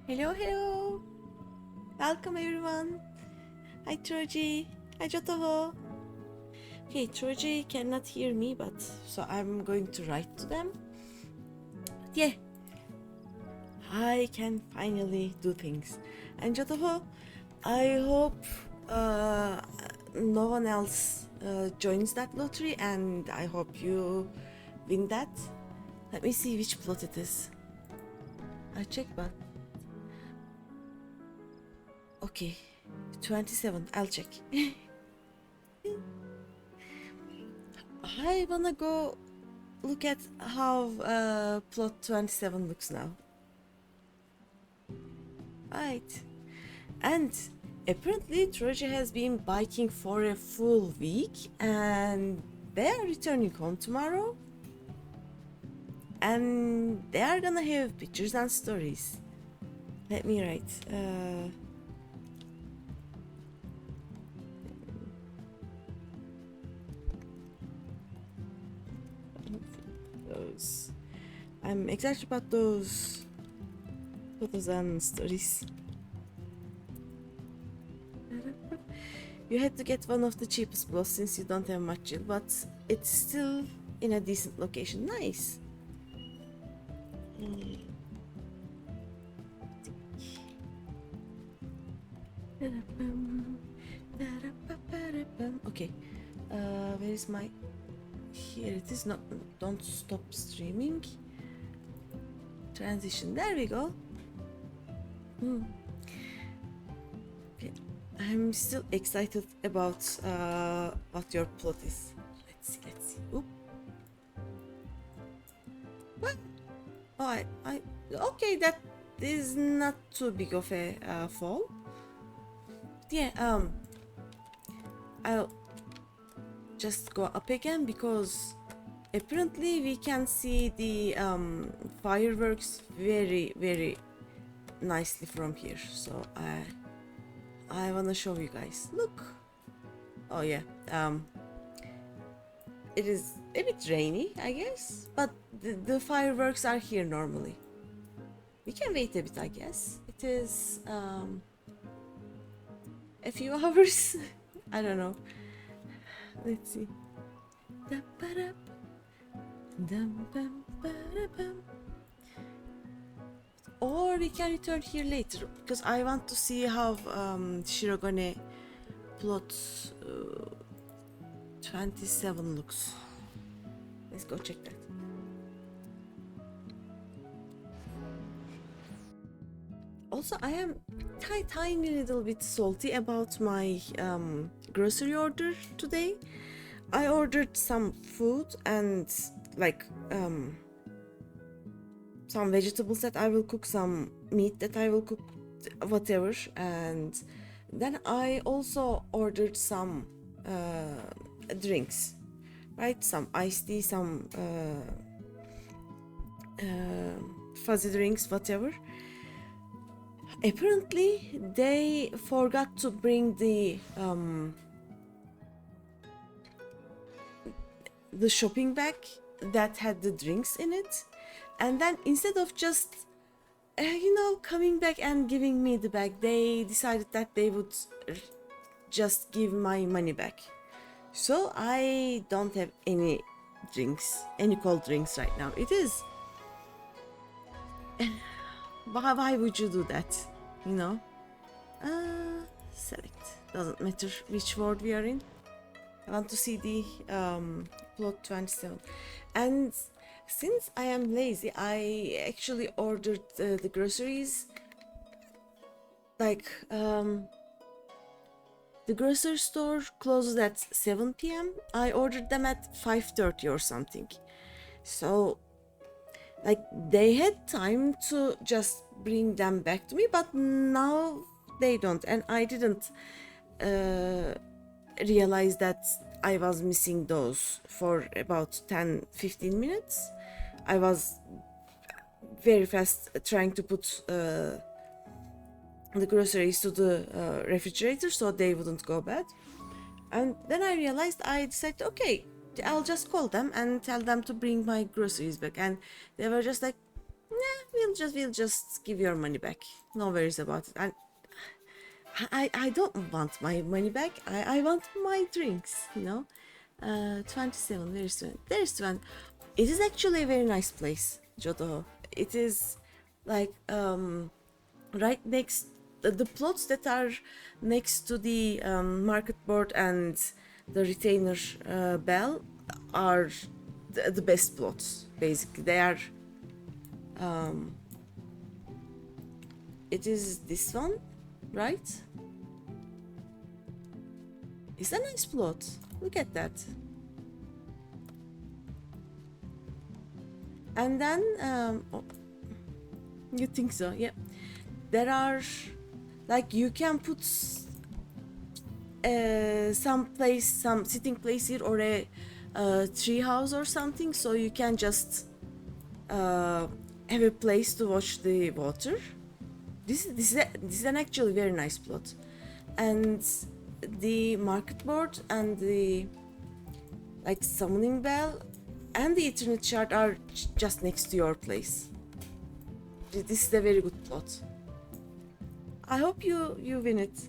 Hello, hello. Welcome everyone. Hi Troji. Hi Jotoho. Okay, Troji cannot hear me, but so I'm going to write to them. But yeah, I can finally do things. And Jotoho, I hope no one else joins that lottery, and I hope you win that. Let me see which plot it is. I check, but okay, 27. I'll check. I wanna go look at how plot 27 looks now. Right. And apparently Troja has been biking for a full week and they are returning home tomorrow. And they are gonna have pictures and stories. Let me write. Those. I'm excited about those photos and stories. You had to get one of the cheapest plots since you don't have much chill, but it's still in a decent location. Nice. Okay, where is my... Here it is. Not, don't stop streaming. Transition, there we go. Okay, I'm still excited about what your plot is. Let's see. Oop. What? Oh, I okay, that is not too big of a fall. Yeah, I'll just go up again because apparently we can see the fireworks very nicely from here. So I wanna show you guys. Look. Oh yeah. It is a bit rainy, I guess, but the fireworks are here normally. We can wait a bit, I guess. It is a few hours. I don't know. Let's see. Or we can return here later because I want to see how Shirogane plot 27 looks. Let's go check that. Also, I am tiny little bit salty about my grocery order today. I ordered some food and like some vegetables that I will cook, some meat that I will cook, whatever. And then I also ordered some drinks, right? Some iced tea, some fuzzy drinks, whatever. Apparently they forgot to bring the shopping bag that had the drinks in it, and then instead of just coming back and giving me the bag, they decided that they would just give my money back. So I don't have any drinks, any cold drinks right now. It is why would you do that, you know? Select, doesn't matter which word we are in. I want to see the plot 27. And since I am lazy, I actually ordered the groceries like the grocery store closes at 7 p.m. I ordered them at 5:30 or something. So like they had time to just bring them back to me, but now they don't, and I didn't realize that I was missing those for about 10-15 minutes. I was very fast trying to put the groceries to the refrigerator so they wouldn't go bad, and then I realized, I decided, okay, I'll just call them and tell them to bring my groceries back, and they were just like, we'll just give your money back. No worries about it. And I don't want my money back. I want my drinks, you know. 27, very soon. There's 20. It is actually a very nice place, Jodo. It is like right next the plots that are next to the market board and the retainer bell are the best plots. Basically, they are. It is this one, right? It's a nice plot. Look at that. And then, oh, you think so? Yeah. There are, like, you can put some sitting place here or a tree house or something, so you can just have a place to watch the water. This is an actually very nice plot, and the market board and the like summoning bell and the Ethernet shard are just next to your place. This is a very good plot. I hope you win it.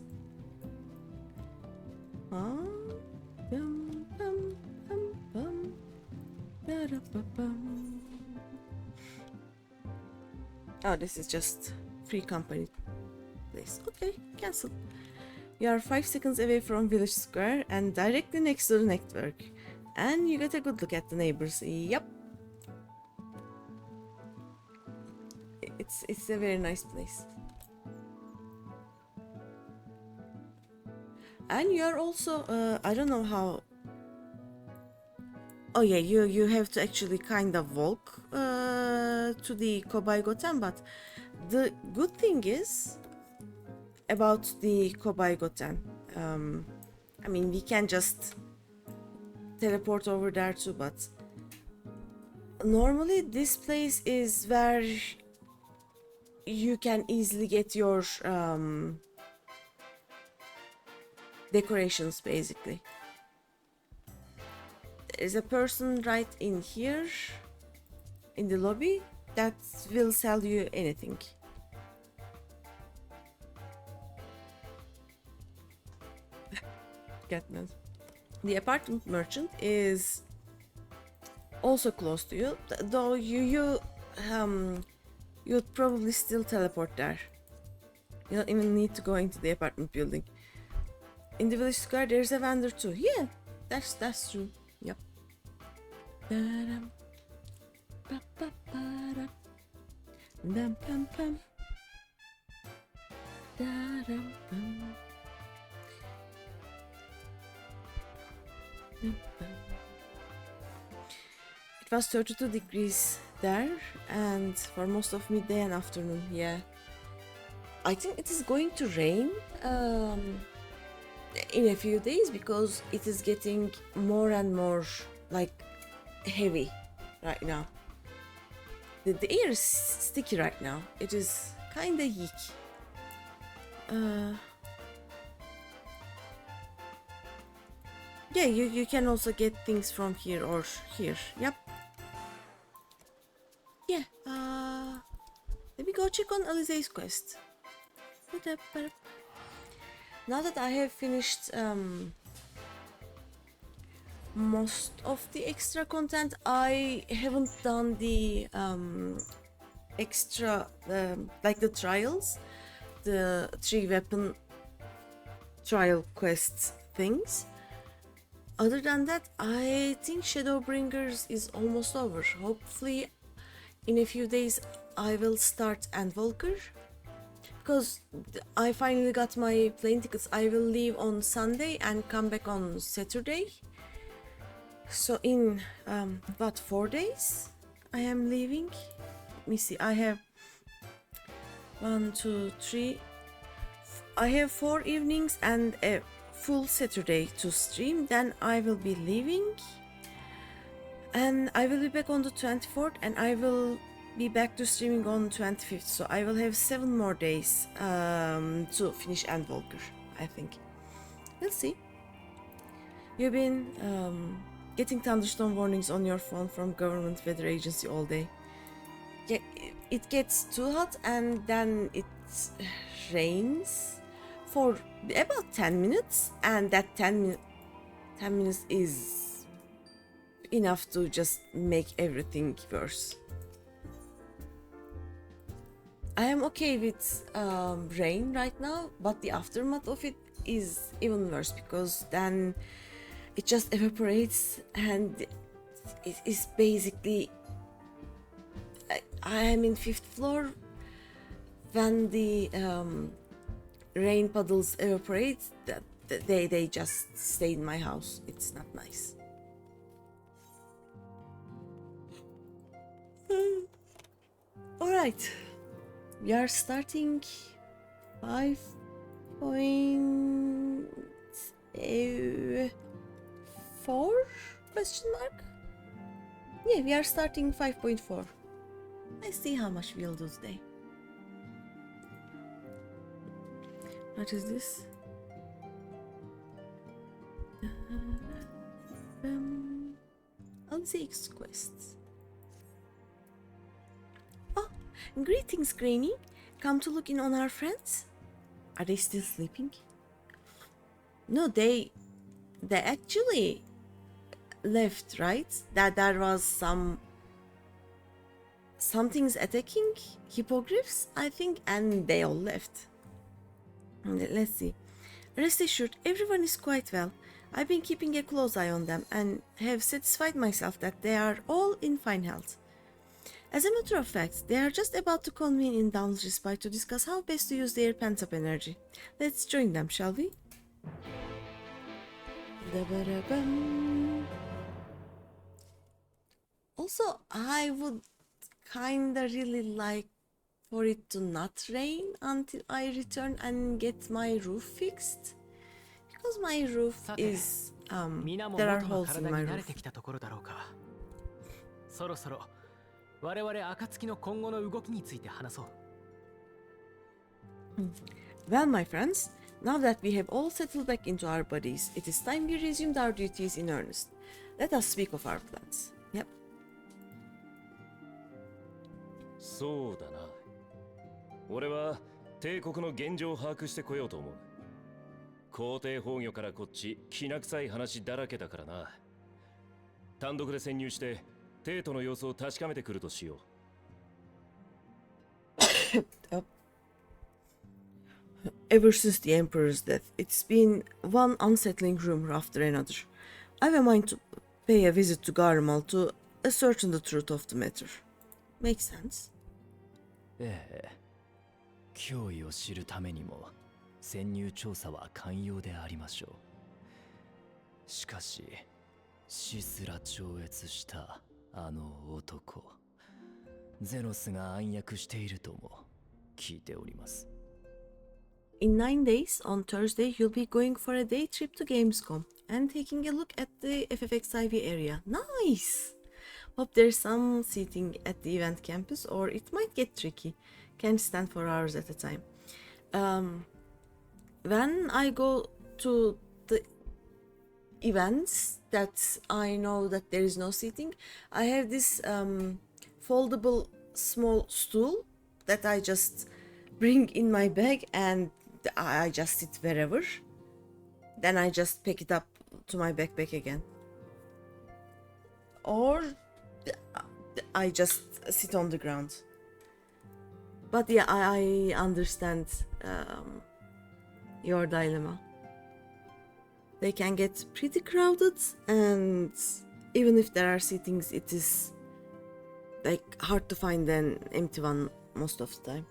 Oh, this is just free company place. Okay, cancel. You are 5 seconds away from Village Square and directly next to the network. And you get a good look at the neighbors. Yep. It's a very nice place. And you are also, I don't know how... Oh yeah, you have to actually kind of walk to the Kobai Goten, but the good thing is about the Kobai Goten, I mean, we can just teleport over there too, but normally this place is where you can easily get your decorations, basically. There's a person right in here in the lobby that will sell you anything. Catness. The apartment merchant is also close to you, though you'd probably still teleport there. You don't even need to go into the apartment building. In the village square, there's a vendor too. Yeah, that's true. Yep. It was 32 degrees there, and for most of midday and afternoon. Yeah, I think it is going to rain in a few days because it is getting more and more like heavy right now. The air is sticky right now. It is kinda yeek. Yeah, you can also get things from here or here. Yep. Yeah. Let me go check on Alize's quest. Now that I have finished most of the extra content, I haven't done the extra like the trials, the 3 weapon trial quests things. Other than that, I think Shadowbringers is almost over. Hopefully in a few days I will start Endwalker, because I finally got my plane tickets. I will leave on Sunday and come back on Saturday. So in about 4 days I am leaving. Let me see, I have 1, 2, 3. I have 4 evenings and a full Saturday to stream. Then I will be leaving and I will be back on the 24th, and I will be back to streaming on 25th. So I will have 7 more days to finish Endwalker, I think. We'll see. You've been getting thunderstorm warnings on your phone from government weather agency all day. it gets too hot and then it rains for about 10 minutes, and that 10 minutes is enough to just make everything worse. I am okay with rain right now, but the aftermath of it is even worse, because then it just evaporates and it is basically, I am in 5th floor. When the rain puddles evaporate, they just stay in my house. It's not nice. All right, we are starting 5.4 question mark. Yeah, we are starting 5.4. Let's see how much we'll do today. What is this? Unseek's quests. Oh, greetings, Greeny. Come to look in on our friends? Are they still sleeping? No, they actually left, right? That there was something's attacking hippogriffs, I think, and they all left. Let's see. Rest assured, everyone is quite well. I've been keeping a close eye on them and have satisfied myself that they are all in fine health. As a matter of fact, they are just about to convene in Down's Respite to discuss how best to use their pent-up energy. Let's join them, shall we? Also, I would kinda really like for it to not rain until I return and get my roof fixed, because my roof is there are holes in my roof. そろそろ我々暁の今後の動きについて話そう。Well, my friends, now that we have all settled back into our bodies, it is time we resumed our duties in earnest. Let us speak of our plans. Yep. そうだな。俺は帝国の現状を把握してこようと思う。皇帝崩御からこっちきな臭い話だらけだからな。単独で潜入して帝都の様子を確かめてくるとしよう。Ever since the Emperor's death, it's been one unsettling rumor after another. I have a mind to pay a visit to Garmal to ascertain the truth of the matter. Makes sense. ええ、脅威を知るためにも潜入調査は寛容でありましょう。しかし死すら超越したあの男、ゼノスが暗躍しているとも聞いております。In 9 days, on Thursday, you'll be going for a day trip to Gamescom and taking a look at the FFXIV area. Nice! Hope there's some seating at the event campus, or it might get tricky. Can't stand for hours at a time. When I go to the events that I know that there is no seating, I have this foldable small stool that I just bring in my bag and I just sit wherever. Then I just pick it up to my backpack again. Or I just sit on the ground. But yeah, I understand your dilemma. They can get pretty crowded, and even if there are seatings, it is like hard to find an empty one most of the time.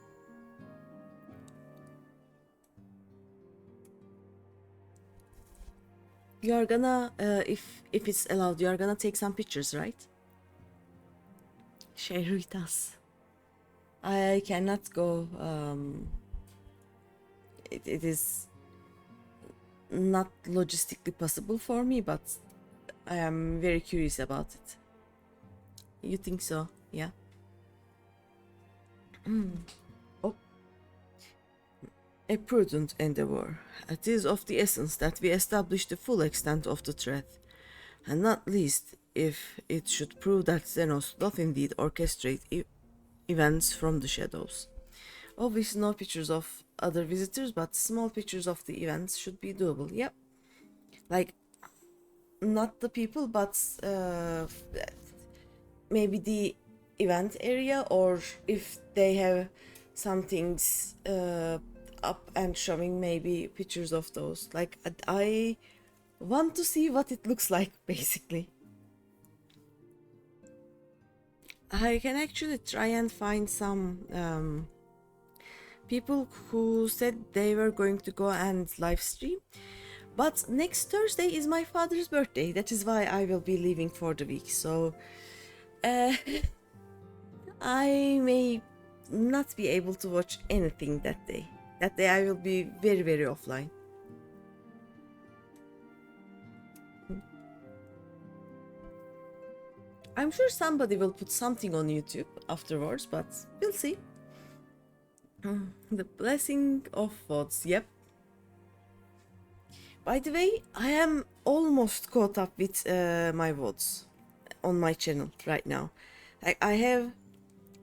You are gonna, if it's allowed, you are gonna take some pictures, right? Share with us. I cannot go. It is not logistically possible for me, but I am very curious about it. You think so? Yeah. Oh. A prudent endeavor. It is of the essence that we establish the full extent of the threat, and not least if it should prove that Xenos doth indeed orchestrate events from the shadows. Obviously no pictures of other visitors, but small pictures of the events should be doable. Yep. Like, not the people, but maybe the event area, or if they have some things up and showing, maybe pictures of those. Like, I want to see what it looks like, basically. I can actually try and find some people who said they were going to go and live stream. But next Thursday is my father's birthday. That is why I will be leaving for the week. So I may not be able to watch anything that day. That day I will be very, very offline. I'm sure somebody will put something on YouTube afterwards, but we'll see. The blessing of VODs, yep. By the way, I am almost caught up with my VODs on my channel right now. Like, I have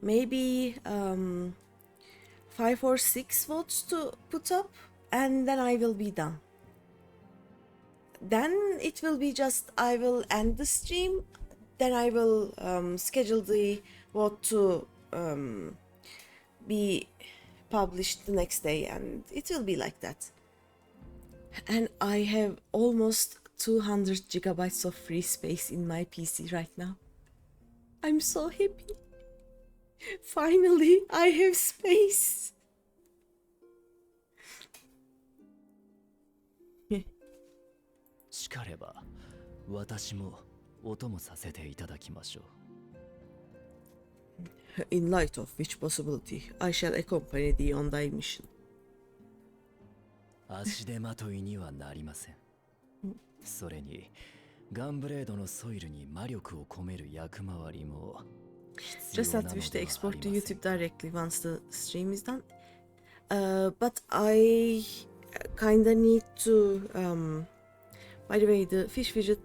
maybe 5 or 6 VODs to put up, and then I will be done. Then it will be just, I will end the stream, then I will schedule the VOD to be published the next day, and it will be like that. And I have almost 200 gigabytes of free space in my PC right now. I'm so happy. Finally, I have space. しかれば、私もお供させていただきましょう。In light of which possibility, I shall accompany thee on thy mission. 足手まといにはなりません。それに、ガンブレードのソイルに魔力を込める役回りも必 Just 要な that の wish で to はあ export り to ません YouTube directly once the stream is done. But I kinda need to. By the way, the fish widget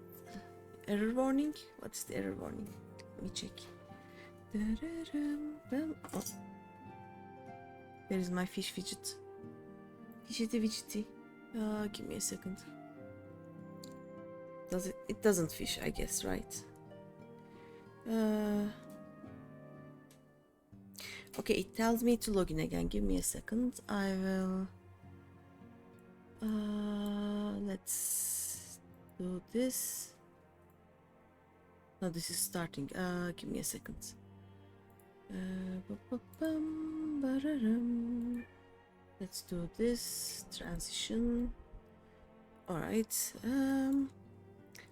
error warning. What's the error warning? Let me check. Oh. Where is my fish widget? Widgety. Give me a second. Does it? It doesn't fish, I guess, right? Okay, it tells me to log in again. Give me a second. I will. Let's do this. No, this is starting. Give me a second. Let's do this transition. All right.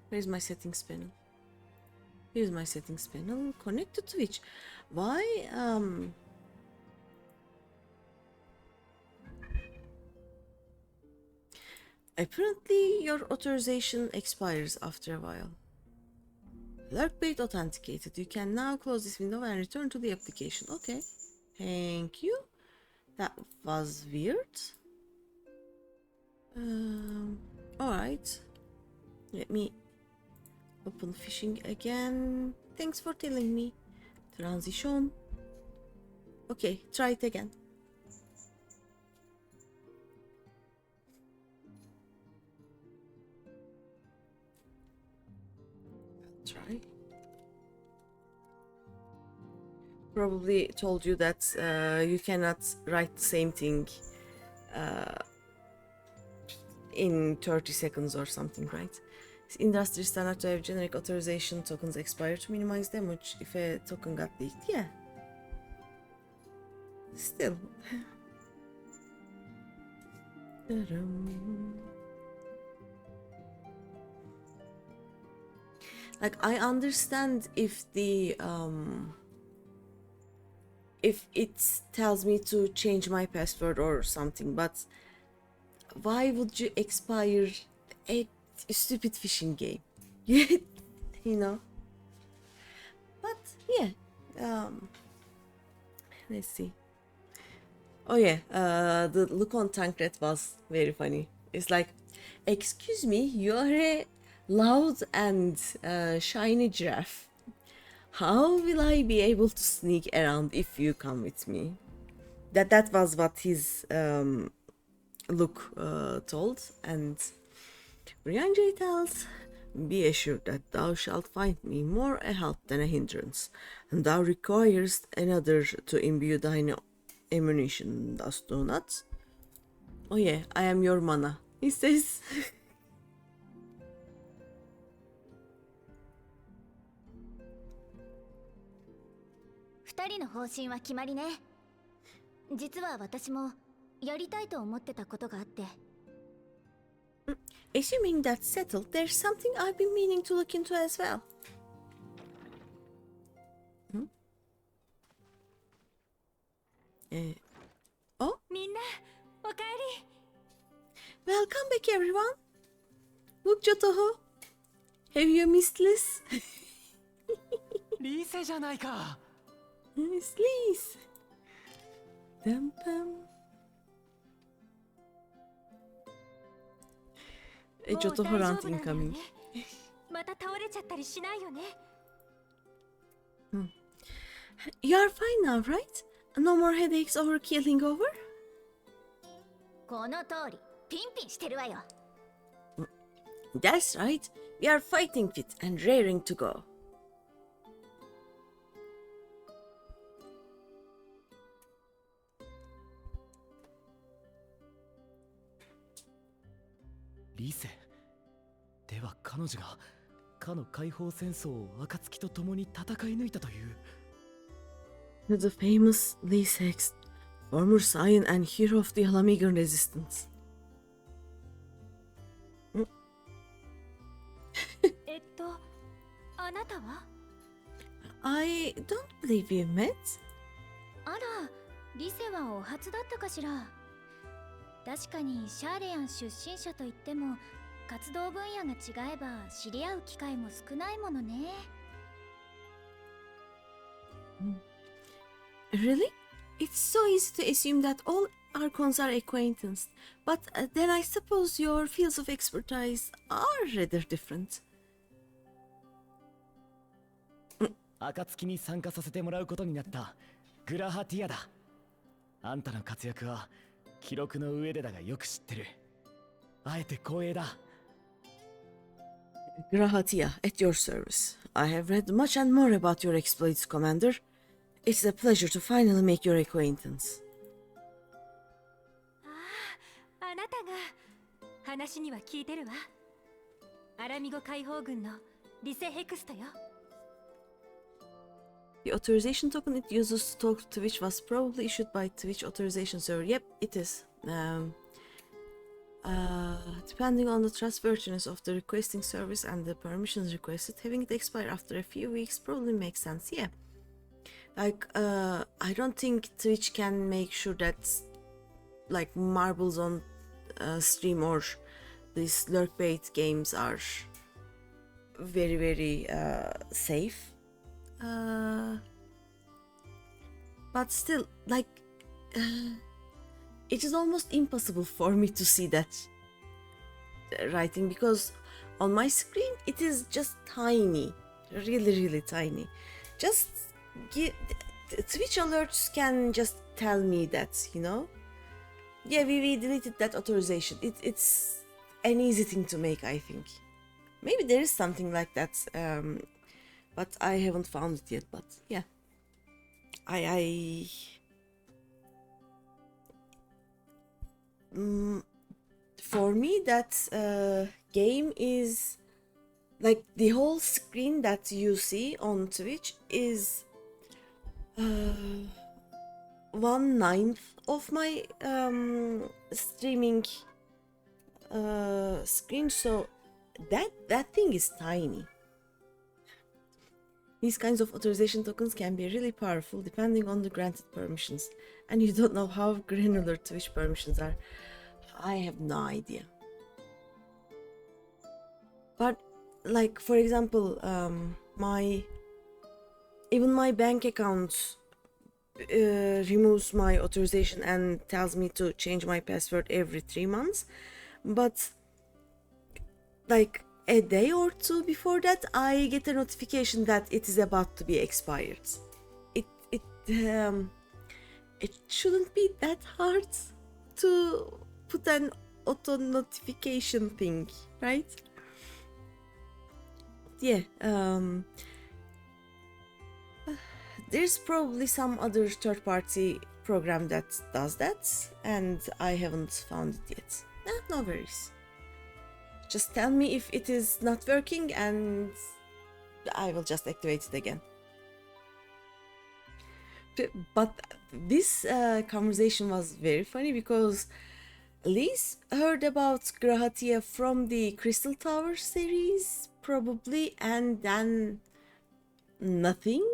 Where's my settings panel? Here's my settings panel. Connect to Twitch. Why? Apparently, your authorization expires after a while. Lurkbait authenticated. You can now close this window and return to the application. Okay. Thank you. That was weird. Alright. Let me open fishing again. Thanks for telling me. Transition. Okay, try it again. Try. Probably told you that you cannot write the same thing in 30 seconds or something, right? It's industry standard to have generic authorization tokens expire to minimize damage if a token got leaked. Yeah. Still. Like, I understand if the if it tells me to change my password or something, but why would you expire a stupid fishing game? You know. But yeah, let's see. Oh yeah, the look on Tancred was very funny. It's like, excuse me, you are a loud and shiny giraffe. How will I be able to sneak around if you come with me? That was what his look told, and Brianjay tells, "Be assured that thou shalt find me more a help than a hindrance, and thou requirest another to imbue thine ammunition, dost thou not? Oh yeah, I am your mana," he says. 二人の方針は決まりね。実は私もやりたいと思ってたことがあって。Assuming that's settled, there's something I've been meaning to look into as well. Oh? みんな、おかえり。 Welcome back, everyone. Look, Jotoho. Have you missed Liz? リーセじゃないか。Miss Liz. Dum bum. もう Jotoho 大丈 rant 夫なんだよ incoming. ね。また倒れちゃったりしないよね。You are fine now, right? No more headaches or keeling over? この通り、ピンピンしてるわよ。That's right. We are fighting fit and raring to go. リセでは彼女がかの解放戦争を暁と共に戦い抜いたという。 The famous Lee Sext, former scion and hero of the Alamigan resistance. あなたは？ I don't believe we met. あら、リセはお初だったかしら。確かにシャーレアン出身者といっても活動分野が違えば知り合う機会も少ないものね。Really? It's so easy to assume that all Archons are acquaintances, but then I suppose your fields of expertise are rather different. 暁に参加させてもらうことになったグラハティアだ。あんたの活躍は記録の上でだがよく知ってる。あえて光栄だ。 Grahatia, at your service. I have read much and more about your exploits, Commander. It's a pleasure to finally make your acquaintance. あなたが話には聞いてるわ。アラミゴ解放軍のリセヘクストよ。 The authorization token it uses to talk to Twitch was probably issued by Twitch authorization server. Yep, it is. Depending on the trustworthiness of the requesting service and the permissions requested, having it expire after a few weeks probably makes sense. Yeah. Like, I don't think Twitch can make sure that, like, marbles on stream or these lurk bait games are very, very safe. But still, like, it is almost impossible for me to see that writing because on my screen it is just tiny, really, really tiny. Just Twitch alerts can just tell me that, you know? Yeah, we deleted that authorization. It's an easy thing to make, I think. Maybe there is something like that, but I haven't found it yet. But yeah, for me that game is like the whole screen that you see on Twitch is 1/9 of my streaming screen, so that thing is tiny. These kinds of authorization tokens can be really powerful depending on the granted permissions, and you don't know how granular Twitch permissions are. I have no idea. But like, for example, even my bank account removes my authorization and tells me to change my password every 3 months. But like a day or two before that, I get a notification that it is about to be expired. It shouldn't be that hard to put an auto notification thing, right? Yeah. There's probably some other third-party program that does that, and I haven't found it yet. No worries. Just tell me if it is not working and I will just activate it again. But this conversation was very funny because Liz heard about Grahatia from the Crystal Tower series, probably, and then nothing.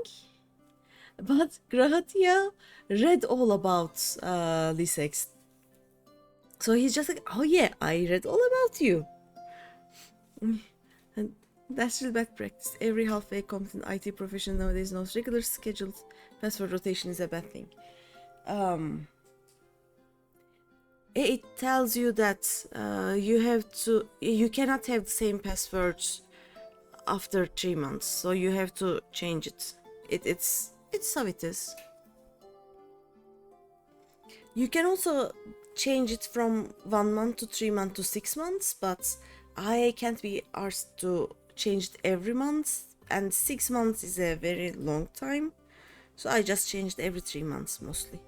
But Grahatia read all about Lisex. So he's just like, oh yeah, I read all about you. And that's really bad practice. Every halfway competent IT professional nowadays knows regular scheduled password rotation is a bad thing. It tells you that you cannot have the same passwords after 3 months, so you have to change it. It's how it is. You can also change it from 1 month to 3 months to 6 months, but I can't be asked to change it every month, and 6 months is a very long time, so I just changed every 3 months mostly.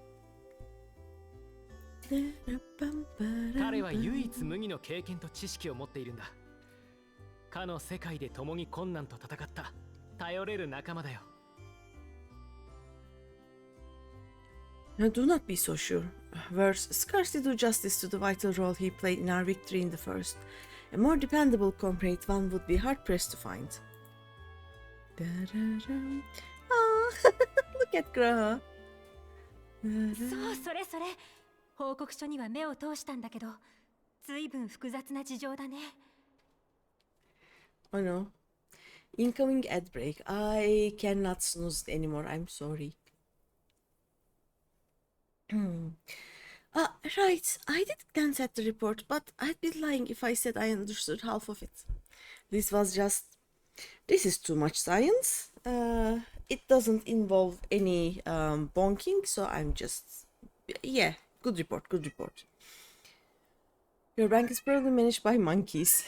彼は唯一無二の経験と知識を持っているんだ。かの世界で共に困難と戦った頼れる仲間だよ。Now do not be so sure. Words scarcely do justice to the vital role he played in our victory in the first. A more dependable comrade one would be hard-pressed to find. Oh, look at Graha. そうそれそれ報告書には目を通したんだけど随分複雑な事情だね Oh no. Incoming ad break. I cannot snooze it anymore. I'm sorry. Right. I did glance at the report, but I'd be lying if I said I understood half of it. This is too much science. It doesn't involve any bonking, so I'm just... Yeah, good report. Your bank is probably managed by monkeys.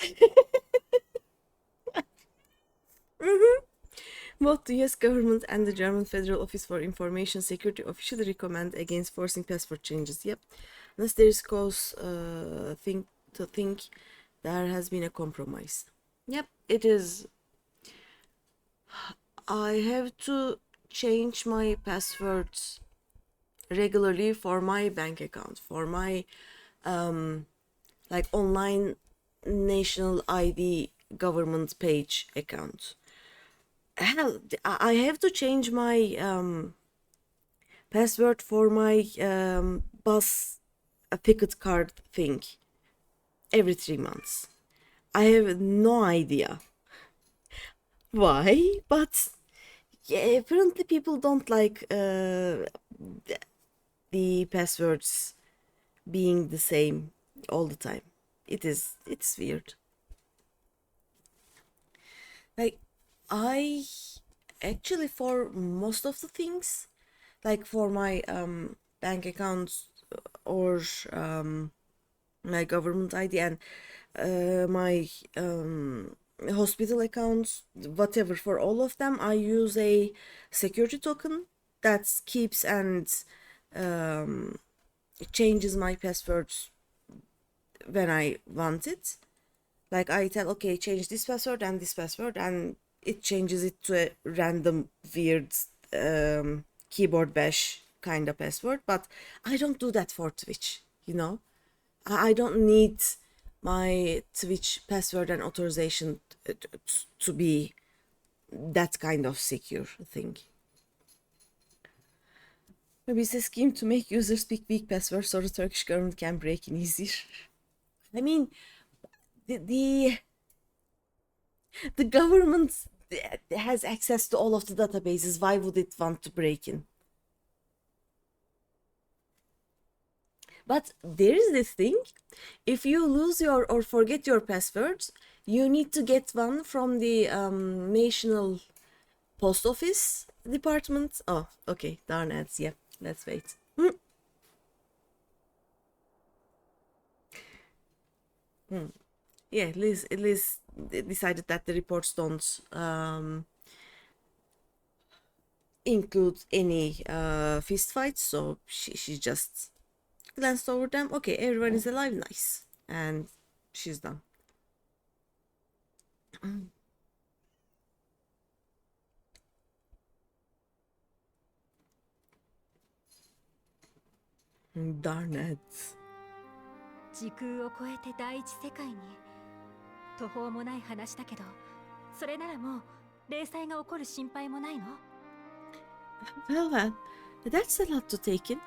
Both the US government and the German Federal Office for Information Security officially recommend against forcing password changes. Yep, unless there is cause to think there has been a compromise. Yep, it is. I have to change my passwords regularly for my bank account, for my like online national ID government page account. Hell, I have to change my password for my bus ticket card thing every 3 months. I have no idea why, but yeah, apparently people don't like the passwords being the same all the time. It's weird. Like, I actually, for most of the things, like for my bank accounts or my government ID and my hospital accounts, whatever, for all of them, I use a security token that keeps and changes my passwords when I want it. Like, I tell, okay, change this password, and it changes it to a random weird keyboard bash kind of password. But I don't do that for Twitch, you know. I don't need my Twitch password and authorization to be that kind of secure thing. Maybe it's a scheme to make users pick weak passwords so the Turkish government can break in easier. I mean, the government has access to all of the databases. Why would it want to break in? But there is this thing: if you lose your or forget your passwords, you need to get one from the national post office department. Oh, okay, darn ads. Yeah, let's wait. Yeah, Liz decided that the reports don't include any fist fights, so she just glanced over them. Okay, everyone is alive, nice, and she's done. Darn it. 時空を超えて第一世界に途方もない話だけど、それならもう霊災が起こる心配もないの？ Well, that's a lot to take in.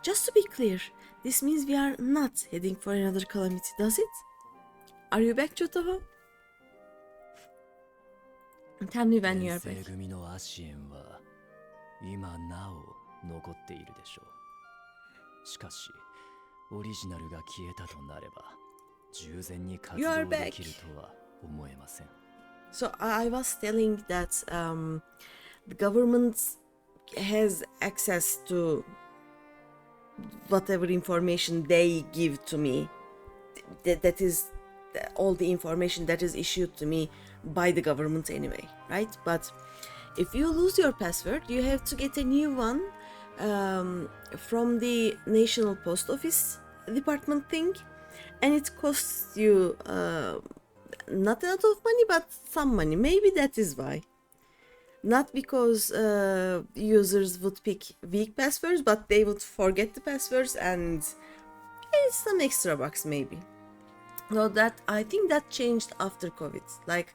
Just to be clear, this means we are not heading for another calamity, does it? Are you back, Chotoho? Tell me when you are 遠征 back. 組のアシエンは今なお残っているでしょう。しかしオリジナルが消えたとなれば従前に活 You are 動 back. できるとは思えません。 So I was telling that the government has access to whatever information they give to me. That is all the information that is issued to me by the government anyway, right? But if you lose your password, you have to get a new one from the national post office department thing, and it costs you not a lot of money, but some money. Maybe that is why. Not because users would pick weak passwords, but they would forget the passwords and it's some extra bucks maybe. So that I think that changed after COVID. Like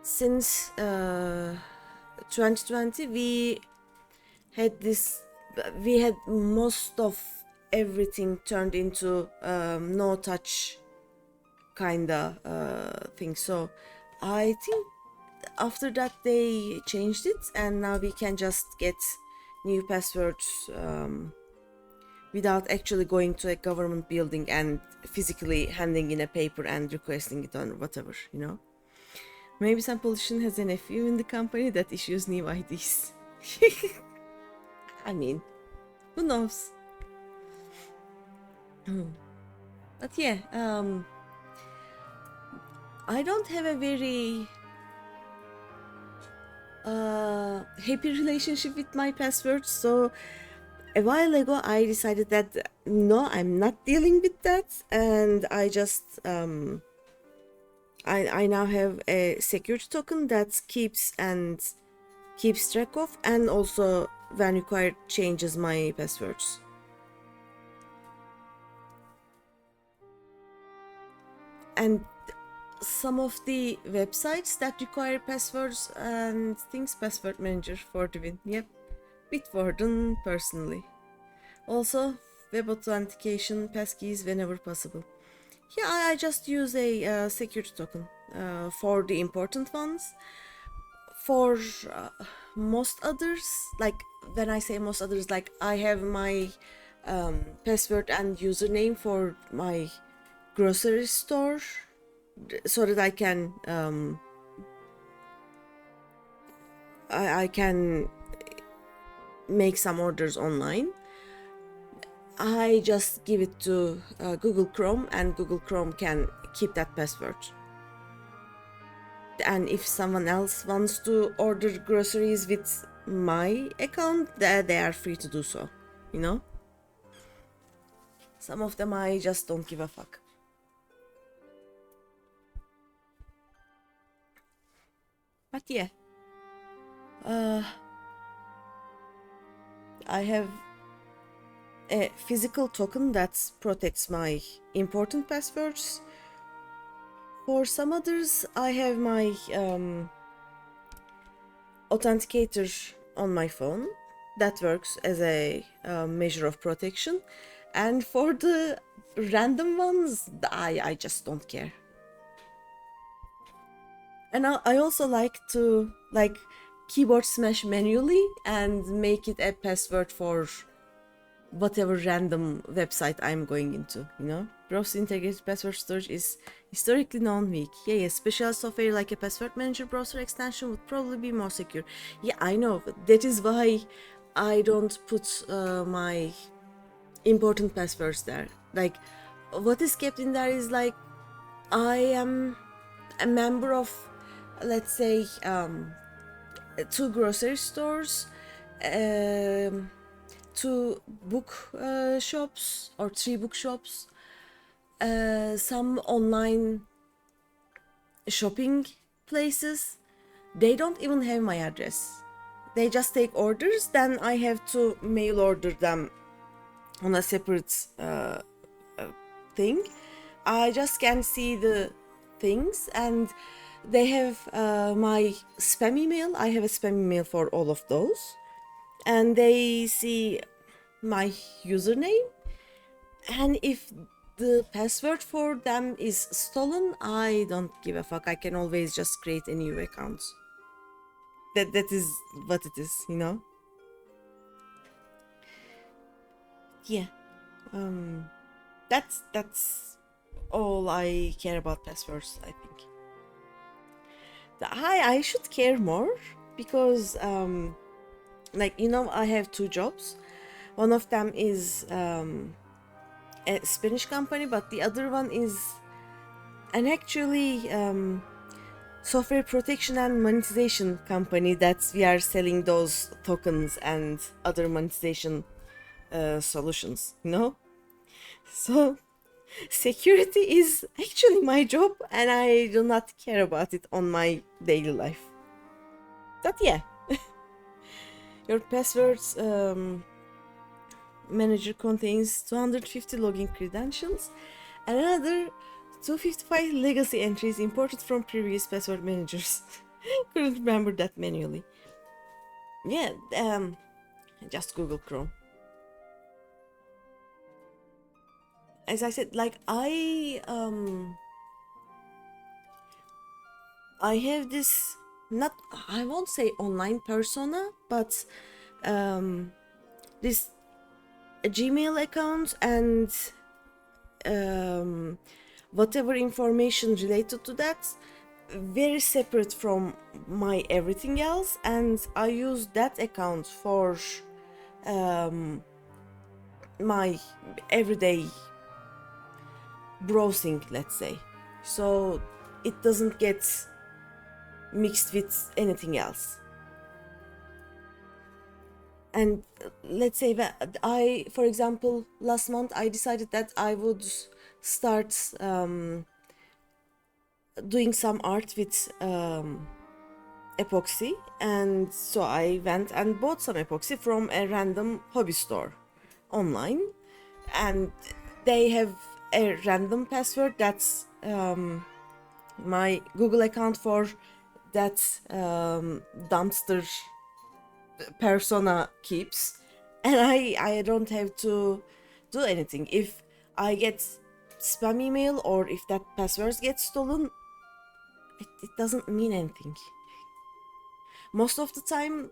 since 2020 we had most of everything turned into no touch kinda thing. So I think after that they changed it and now we can just get new passwords without actually going to a government building and physically handing in a paper and requesting it on whatever, you know. Maybe some politician has a nephew in the company that issues new IDs. I mean, who knows? But yeah, I don't have a very happy relationship with my passwords, so a while ago I decided that no, I'm not dealing with that, and I just I now have a security token that keeps track of and also when required changes my passwords. And some of the websites that require passwords and things, password manager for the win. Yep, Bitwarden personally. Also web authentication, passkeys whenever possible. Yeah, I just use a security token for the important ones. For most others, like when I say most others, like I have my password and username for my grocery store so that I can I can make some orders online. I just give it to Google Chrome and Google Chrome can keep that password. And if someone else wants to order groceries with my account, they are free to do so, you know? Some of them I just don't give a fuck. But yeah, I have a physical token that protects my important passwords. For some others, I have my authenticator on my phone that works as a measure of protection. And for the random ones, I just don't care. And I also like to keyboard smash manually and make it a password for whatever random website I'm going into, you know. Browser integrated password storage is historically known weak. Yeah, special software like a password manager browser extension would probably be more secure. Yeah, I know. That is why I don't put my important passwords there. Like, what is kept in there is like, I am a member of, let's say, 2 grocery stores, 2 book shops or 3 bookshops, some online shopping places. They don't even have my address. They just take orders, then I have to mail order them on a separate thing. I just can see the things, and they have my spam email. I have a spam email for all of those, and they see my username, and if the password for them is stolen, I don't give a fuck. I can always just create a new account. That is what it is, you know. Yeah, that's all I care about passwords, I think. I should care more because like, you know, I have 2 jobs. One of them is a Spanish company, but the other one is an actually software protection and monetization company that we are selling those tokens and other monetization solutions, you know. So security is actually my job, and I do not care about it on my daily life. But yeah, your passwords manager contains 250 login credentials and another 255 legacy entries imported from previous password managers. Couldn't remember that manually. Yeah, just Google Chrome. As I said, like, I have this, not, I won't say online persona, but this Gmail account and whatever information related to that, very separate from my everything else, and I use that account for my everyday browsing, let's say, so it doesn't get mixed with anything else. And let's say that I, for example, last month I decided that I would start doing some art with epoxy, and so I went and bought some epoxy from a random hobby store online, and they have a random password that's my Google account for that dumpster persona keeps, and I don't have to do anything. If I get spam email or if that password gets stolen, it doesn't mean anything. Most of the time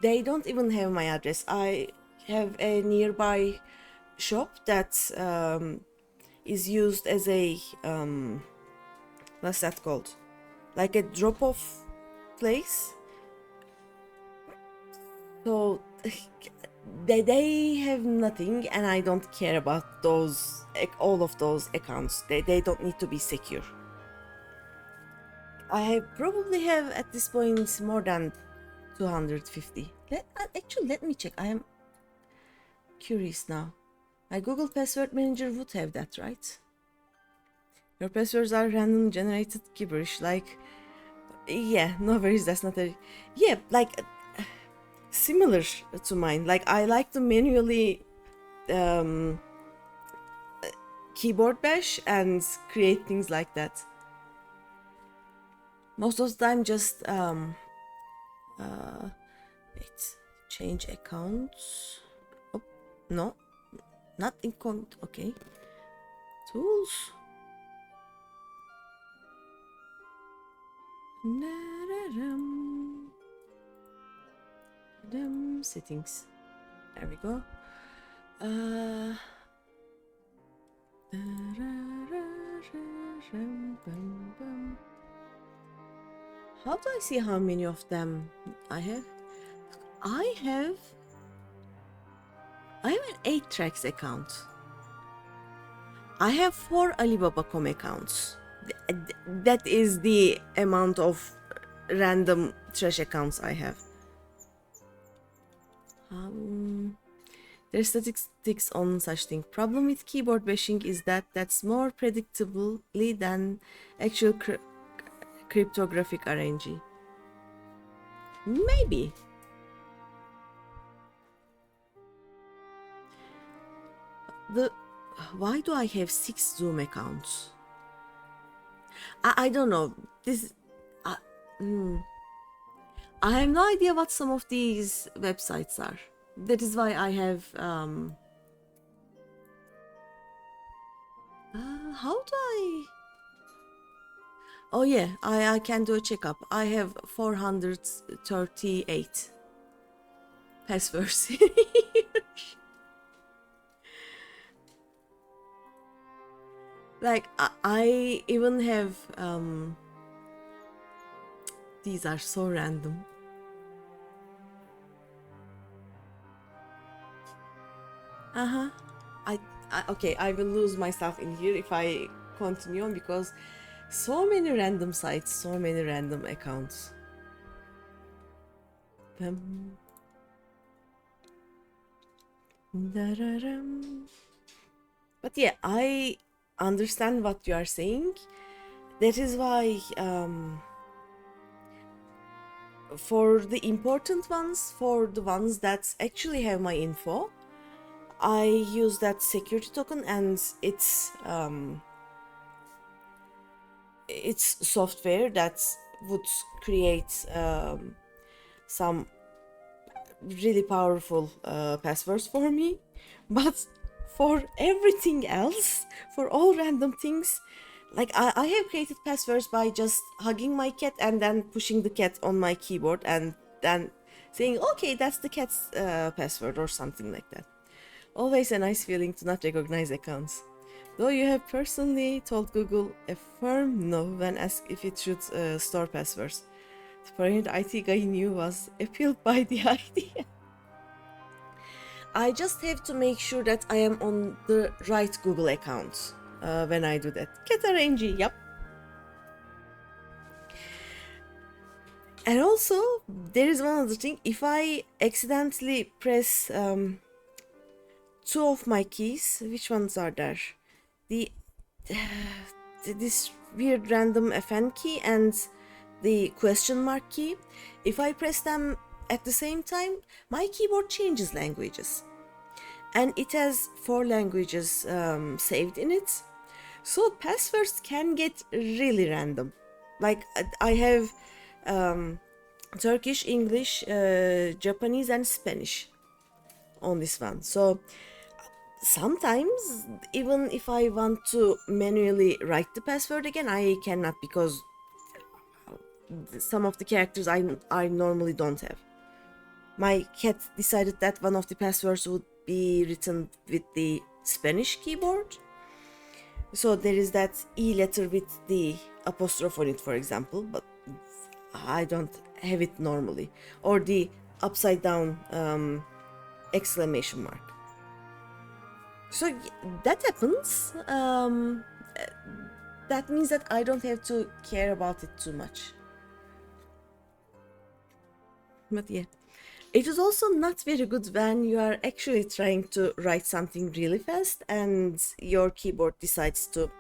they don't even have my address. I have a nearby shop that is used as a what's that called, like a drop-off place. So they have nothing, and I don't care about those, all of those accounts. They don't need to be secure. I probably have at this point more than 250. Let me check. I am curious now. My Google Password Manager would have that, right? Your passwords are random generated gibberish. Like, yeah, no worries. That's not a, yeah, like similar to mine. Like, I like to manually keyboard bash and create things like that. Most of the time, just wait, change accounts. Oh, no, not incognito. Okay, tools. Settings. There we go. Uh, how do I see how many of them I have? I have an 8 tracks account. I have 4 Alibaba.com accounts. That is the amount of random trash accounts I have. There's statistics on such thing. Problem with keyboard bashing is that that's more predictably than actual cryptographic RNG. Maybe. Why do I have 6 Zoom accounts? I don't know. I have no idea what some of these websites are. That is why I have how do I? Oh yeah, I can do a checkup. I have 438 passwords. Like I even have these are so random. Okay, I will lose myself in here if I continue on because so many random sites, so many random accounts. But yeah, I understand what you are saying. That is why for the important ones, for the ones that actually have my info, I use that security token, and it's software that would create some really powerful passwords for me. But for everything else, for all random things, like I have created passwords by just hugging my cat and then pushing the cat on my keyboard and then saying, okay, that's the cat's password or something like that. Always a nice feeling to not recognize accounts. Though you have personally told Google a firm no when asked if it should store passwords. The parent IT guy knew was appealed by the idea. I just have to make sure that I am on the right Google account when I do that. KatRNG, yep. And also, there is one other thing. If I accidentally press 2 of my keys, which ones are there? This weird random FN key and the question mark key. If I press them at the same time, my keyboard changes languages. And it has 4 languages saved in it. So passwords can get really random. Like I have Turkish, English, Japanese and Spanish on this one. So sometimes even if I want to manually write the password again, I cannot because some of the characters I normally don't have. My cat decided that one of the passwords would be written with the Spanish keyboard. So there is that E letter with the apostrophe on it, for example, but I don't have it normally. Or the upside down exclamation mark. So that happens. That means that I don't have to care about it too much. But yeah, it is also not very good when you are actually trying to write something really fast and your keyboard decides to,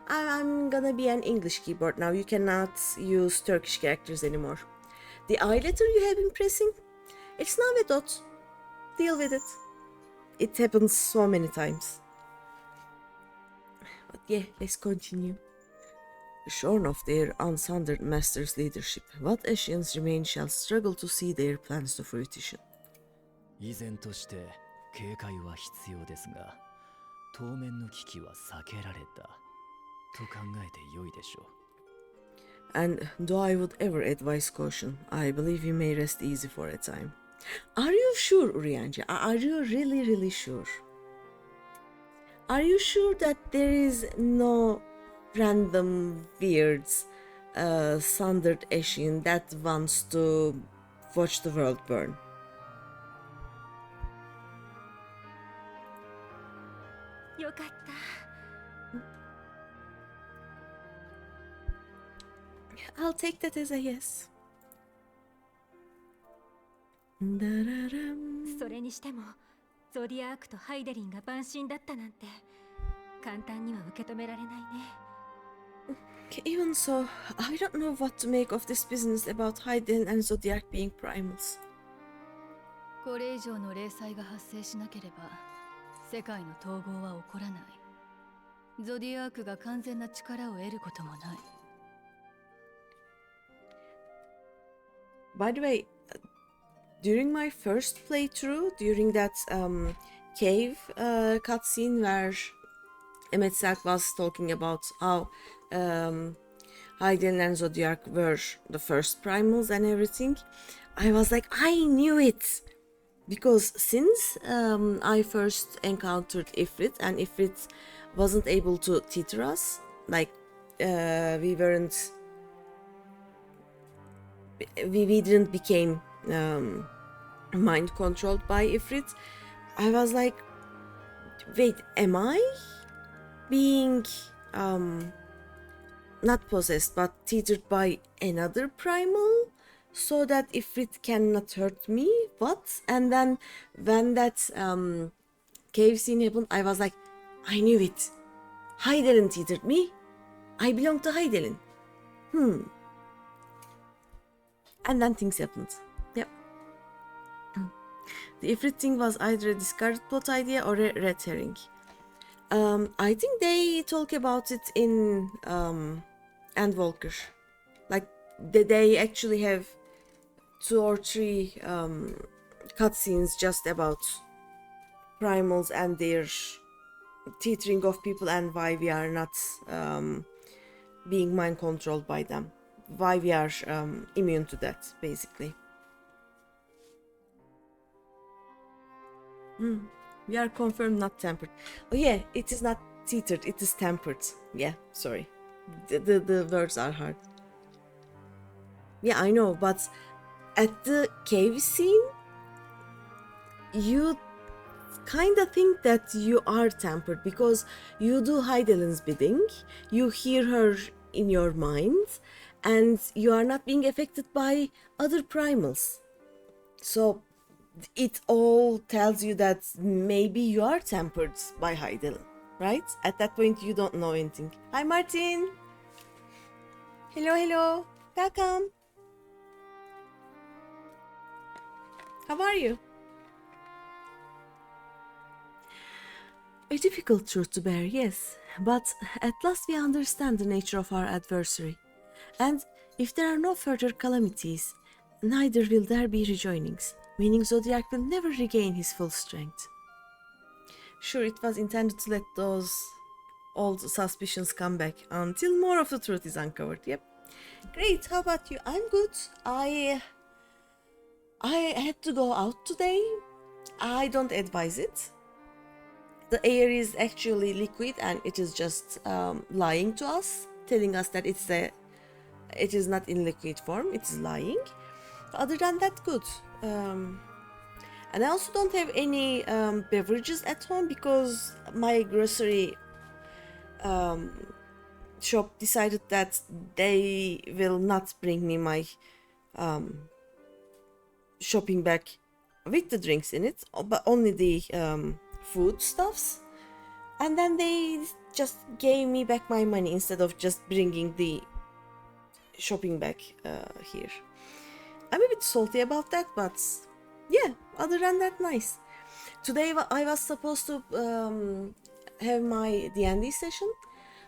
I'm gonna be an English keyboard now, you cannot use Turkish characters anymore. The I letter you have been pressing, it's now a dot. Deal with it. It happens so many times. But yeah, let's continue. Shorn of their unsundered master's leadership, what Ashians remain shall struggle to see their plans to fruition. 依然として警戒は必要ですが、当面の危機は避けられたと考えて良いでしょう。And though I would ever advise caution, I believe you may rest easy for a time. Are you sure, Urianji? Are you really, really sure? Are you sure that there is no random weird sundered Asian that wants to watch the world burn? よかった。 I'll take that as a yes. Da-da-dum. それにしてもゾディアークとハイデリンが晩神だったなんて簡単には受け止められないね。 Okay, even so, I don't know what to make of this business about Hyden and Zodiac being primals. これ以上の霊災が発生しなければ世界の統合は起こらない。ゾディアークが完全な力を得ることもない。 By the way, during my first playthrough, during that cave cutscene where Emetsak was talking about how Hyden and Zodiac were the first primals and everything, I was like, I knew it! Because since I first encountered Ifrit and Ifrit wasn't able to teeter us, like we didn't became mind controlled by Ifrit, I was like, wait, am I being not possessed but teetered by another primal so that Ifrit cannot hurt me? What? And then when that cave scene happened, I was like, I knew it. Hydelin teetered me. I belong to Hydelin. And then things happened. Yep. The Ifrit thing was either a discarded plot idea or a red herring. I think they talk about it in Endwalker. Like they actually have 2 or 3 cutscenes just about primals and their teetering of people and why we are not being mind controlled by them. Why we are immune to that, basically. We are confirmed not tempered. Oh yeah, it is not teetered, it is tempered. Yeah, sorry. The words are hard. Yeah, I know, but at the cave scene, you kind of think that you are tempered because you do Hydelin's bidding, you hear her in your mind, and you are not being affected by other primals. So it all tells you that maybe you are tempered by Hydelin, right? At that point, you don't know anything. Hi, Martin. Hello, hello. Welcome. How are you? A difficult truth to bear, yes, but at last we understand the nature of our adversary. And if there are no further calamities, neither will there be rejoinings, meaning Zodiac will never regain his full strength. Sure, it was intended to let those old suspicions come back until more of the truth is uncovered. Yep. Great, how about you? I'm good. I had to go out today. I don't advise it. The air is actually liquid and it is just lying to us, telling us that it is not in liquid form, it is lying. Other than that, good. And I also don't have any beverages at home because my grocery shop decided that they will not bring me my shopping bag with the drinks in it, but only the food stuffs. And then they just gave me back my money instead of just bringing the shopping bag here. I'm a bit salty about that, but yeah, other than that, nice. Today I was supposed to have my D&D session,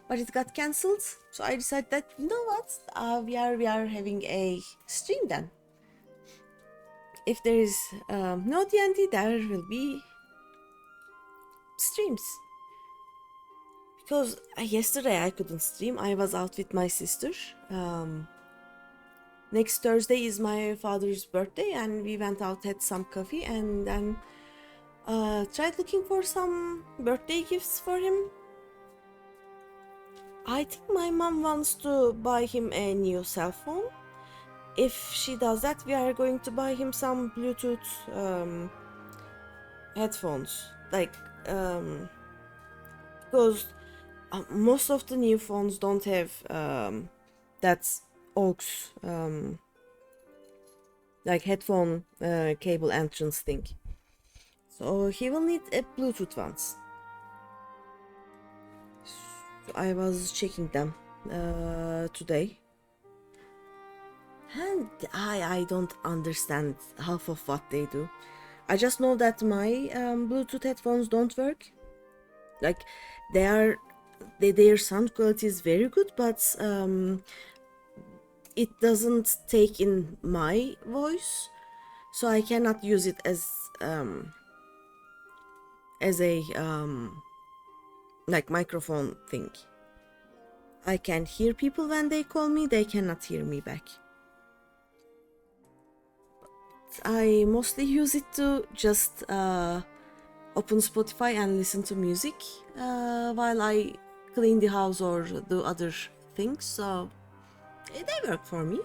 but it got cancelled, so I decided that, you know what, we are having a stream then. If there is no D&D, there will be streams. Because yesterday I couldn't stream, I was out with my sister. next Thursday is my father's birthday, and we went out, had some coffee, and then tried looking for some birthday gifts for him. I think my mom wants to buy him a new cell phone. If she does that, we are going to buy him some Bluetooth headphones, like because most of the new phones don't have that aux like headphone cable entrance thing, so he will need a Bluetooth ones. So I was checking them today, and I don't understand half of what they do. I just know that my Bluetooth headphones don't work. Like their sound quality is very good, but it doesn't take in my voice, so I cannot use it as a like microphone thing. I can hear people when they call me, they cannot hear me back. I mostly use it to just open Spotify and listen to music while I clean the house or do other things, so they work for me.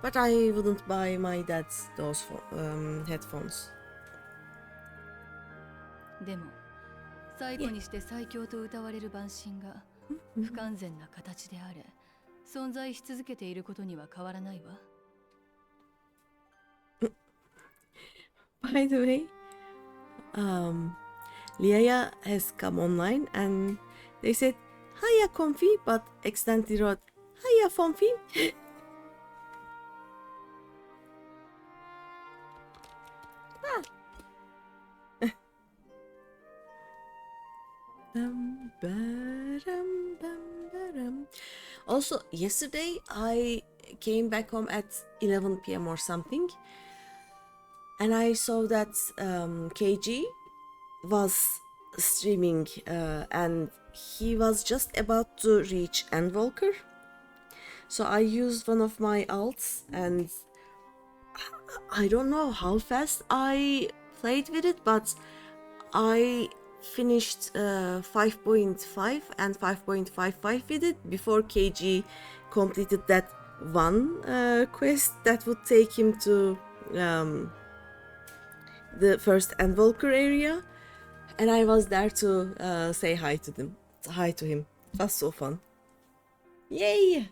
But I wouldn't buy my dad those headphones. でも最古にして最強と謳われる万神が不完全な形であれ存在し続けていることには変わらないわ。By the way, Liaya has come online and they said, "Hiya, Comfy," but accidentally wrote, "Hiya, Fomfy." Also, yesterday I came back home at 11 p.m. or something, and I saw that KG was streaming and he was just about to reach Endwalker. So I used one of my alts, and I don't know how fast I played with it, but I finished 5.5 and 5.55 with it before KG completed that one quest that would take him to the first Endwalker area, and I was there to say hi to him. It was so fun. Yay!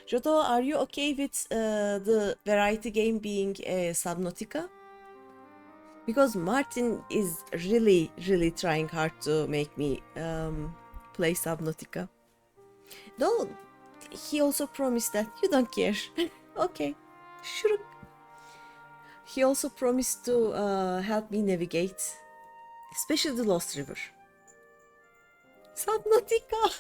Joto, are you okay with the variety game being a Subnautica? Because Martin is really trying hard to make me play Subnautica. Though he also promised that you don't care. Okay, sure. He also promised to help me navigate, especially the Lost River. Subnautica!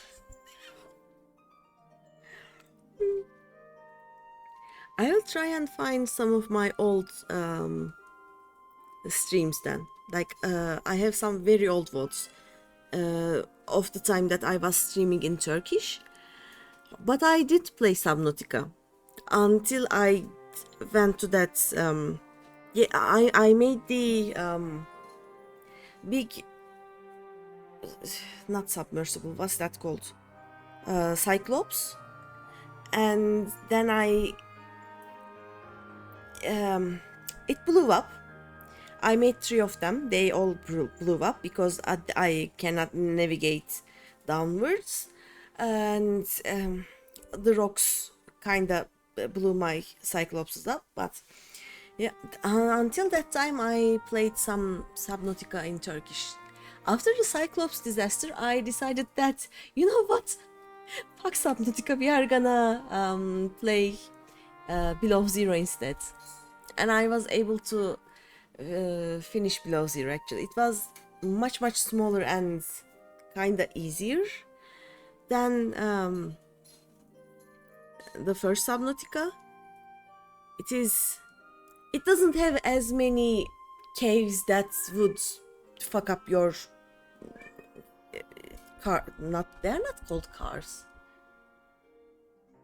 I'll try and find some of my old streams then. Like I have some very old VODs of the time that I was streaming in Turkish. But I did play Subnautica until I went to that yeah, I made the big, not submersible, what's that called? Cyclops. And then it blew up. I made 3 of them. They all blew up because I cannot navigate downwards, and the rocks kinda blew my Cyclopses up. But yeah, until that time I played some Subnautica in Turkish. After the Cyclops disaster, I decided that, you know what? Fuck Subnautica, we are gonna play Below Zero instead. And I was able to finish Below Zero actually. It was much smaller and kinda easier than the first Subnautica. It doesn't have as many caves that would fuck up your car. They're not called cars.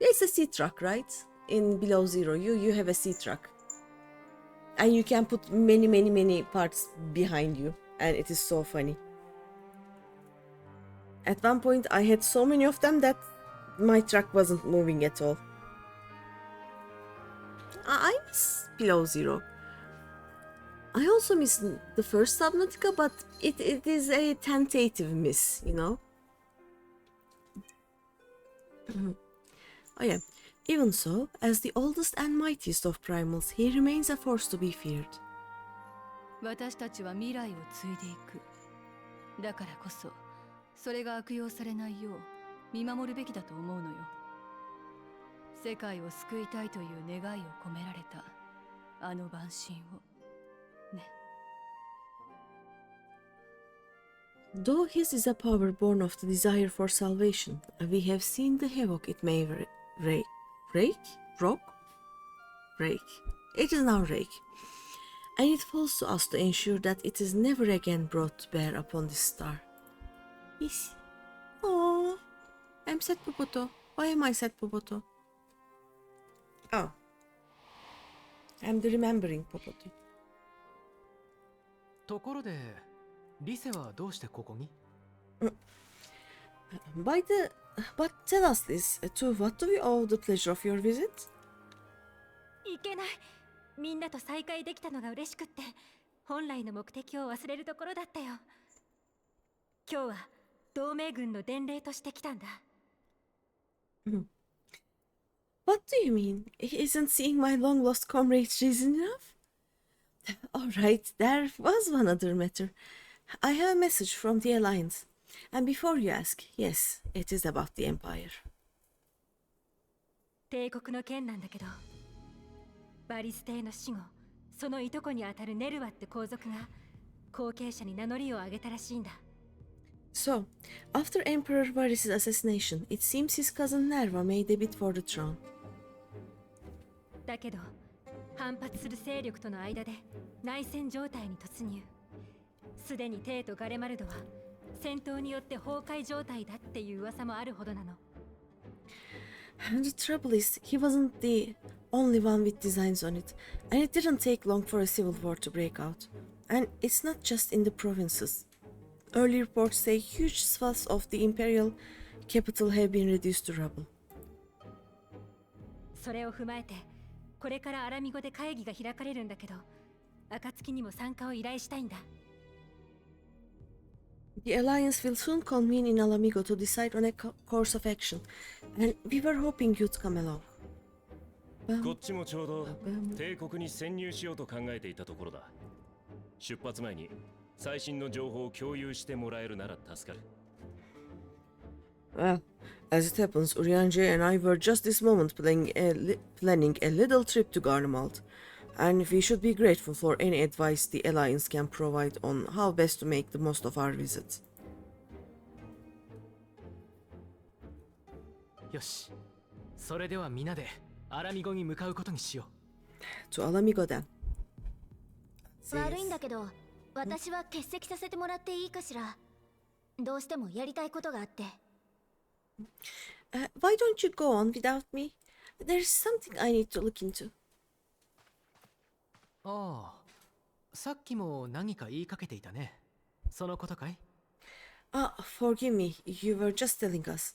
It's a sea truck, right? In Below Zero, you have a sea truck. And you can put many parts behind you. And it is so funny. At one point, I had so many of them that my truck wasn't moving at all. I miss Below Zero. I also miss the first Subnautica, but it is a tentative miss, you know? Oh yeah. Even so, as the oldest and mightiest of primals, he remains a force to be feared. 私たちは未来を継いでいく。だからこそ、それが悪用されないよう見守るべきだと思うのよ。世界を救いたいという願いを込められたあの晩神をね。Though his is a power born of the desire for salvation, we have seen the havoc it may wreak. It is now rake. And it falls to us to ensure that it is never again brought to bear upon this star. Yes. Oh, I'm sad, Popoto. Why am I sad, Popoto? Oh. I'm the remembering Popoto. ところで、リセはどうしてここに？ But tell us this, to what do we owe the pleasure of your visit? いけない。みんなと再会できたのが嬉しくって、本来の目的を忘れるところだったよ。今日は同盟軍の伝令として来たんだ。What do you mean? Isn't seeing my long lost comrades reason enough? Alright, there was one other matter. I have a message from the Alliance. And before you ask, yes, it is about the Empire. 帝国の件なんだけど、バリス帝の死後、そのいとこにあたるネルワって皇族が後継者に名乗りを上げたらしいんだ。So, after Emperor Varys' assassination, it seems his cousin Nerva made a bid for the throne. だけど、反発する勢力との間で内戦状態に突入。すでに帝とガレマルドは戦闘によって崩壊状態だっていう噂もあるほどなの。And the trouble is, he wasn't the only one with designs on it, and it didn't take long for a civil war to break out. And it's not just in the provinces. Early reports say huge swaths of the imperial capital have been reduced to rubble. それを踏まえて、これからアラミゴで会議が開かれるんだけど、暁にも参加を依頼したいんだ。The Alliance will soon convene in Alamigo to decide on a course of action, and we were hoping you'd come along. こっちもちょうど帝国に潜入しようと考えていたところだ。出発前に最新の情報を共有してもらえるなら助かる。Well, as it happens, Urianger and I were just this moment planning a little trip to Garlemald, and we should be grateful for any advice the Alliance can provide on how best to make the most of our visit. よし、それでは皆でアラミゴに向かうことにしよう。To Alamigo then. 悪いんだけど、私は欠席させてもらっていいかしら。どうしてもやりたいことがあって。Why don't you go on without me? There's something I need to look into. ああ、さっきも何か言いかけていたね。そのことかい？ Forgive me, you were just telling us.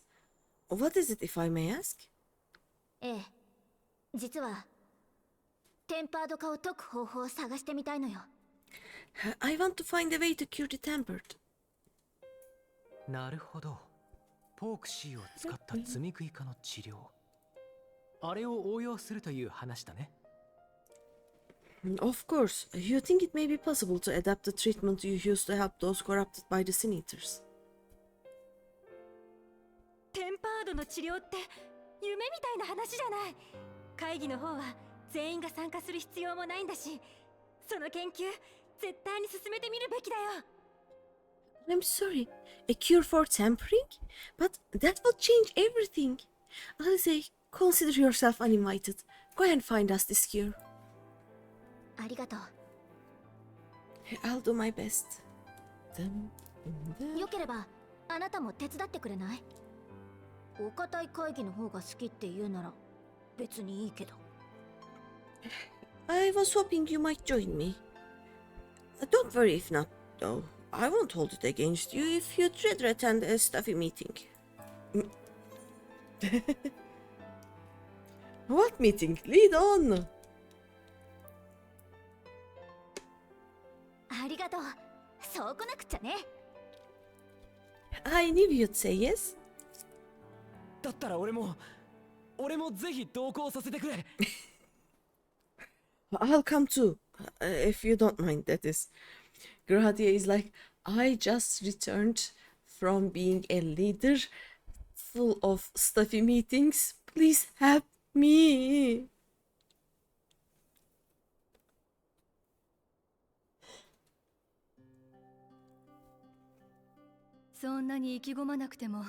What is it, if I may ask? ええ、実はテンパード化を解く方法を探してみたいのよ。I want to find a way to cure the tempered. なるほど。ポークシーを使った積み食い化の治療。あれを応用するという話だね。Of course, you think it may be possible to adapt the treatment you use to help those corrupted by the Sin Eaters. テンパードの治療って夢みたいな話じゃない。会議の方は全員が参加する必要もないんだし、その研究絶対に進めてみるべきだよ。I'm sorry, a cure for tampering? But that will change everything. Alice, consider yourself uninvited. Go and find us this cure. ありがとう。I'll do my best. よければあなたも手伝ってくれない？お堅い会議の方が好きって言うなら別にいいけど。 I was hoping you might join me. Don't worry if not, though. I won't hold it against you if you'd rather attend a stuffy meeting. What meeting? Lead on! ありがとう。そうこなくちゃね。 I knew you'd say yes. だったら俺もぜひ同行させてくれ。I'll come too, if you don't mind, that is. Gradia is like, I just returned from being a leader full of stuffy meetings. Please help me. そんなに意気込まなくても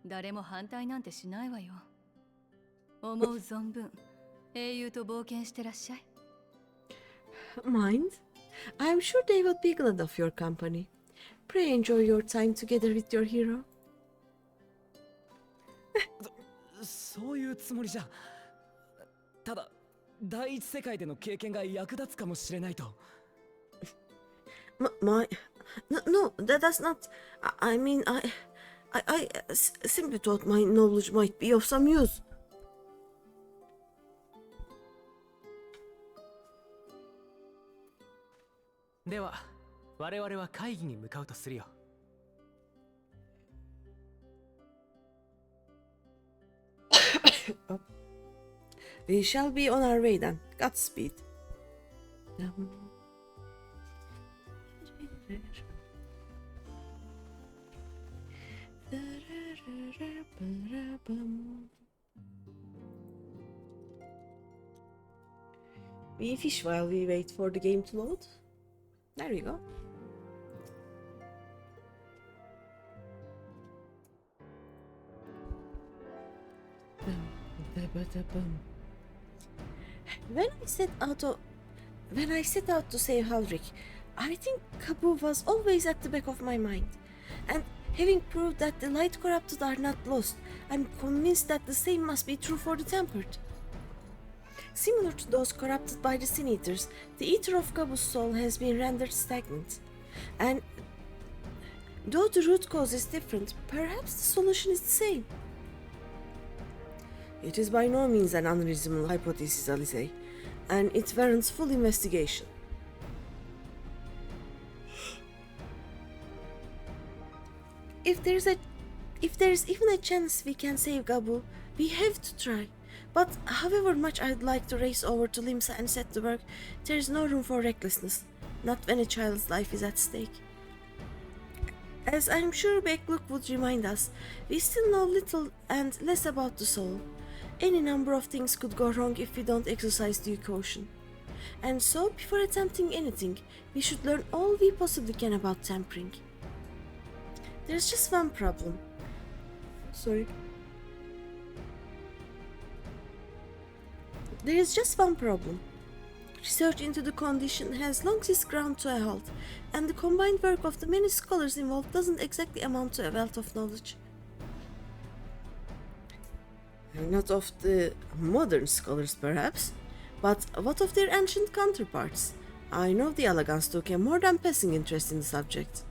誰も反対なんてしないわよ。思う存分英雄と冒険してらっしゃい。 Mind? I'm sure they will be glad of your company. Pray enjoy your time together with your hero. そういうつもりじゃ。ただ第一世界での経験が役立つかもしれないと。No, that's not. I mean, I simply thought my knowledge might be of some use. では我々は会議に向かうとするよ。We shall be on our way then. Godspeed. We fish while we wait for the game to load. There we go. When I set out to save Halric, I think Kabu was always at the back of my mind. And having proved that the light corrupted are not lost, I'm convinced that the same must be true for the tempered. Similar to those corrupted by the Sin Eaters, the Eater of Kabu's soul has been rendered stagnant. And though the root cause is different, perhaps the solution is the same. It is by no means an unreasonable hypothesis, Alice, and it warrants full investigation. If there's even a chance we can save Gabu, we have to try. But however much I'd like to race over to Limsa and set to work, there is no room for recklessness, not when a child's life is at stake. As I'm sure Backlook would remind us, we still know little and less about the soul. Any number of things could go wrong if we don't exercise due caution. And so, before attempting anything, we should learn all we possibly can about tampering. There's just one problem. There is just one problem. Research into the condition has long since ground to a halt, and the combined work of the many scholars involved doesn't exactly amount to a wealth of knowledge. Not of the modern scholars, perhaps, but what of their ancient counterparts? I know the Elegans took a more than passing interest in the subject.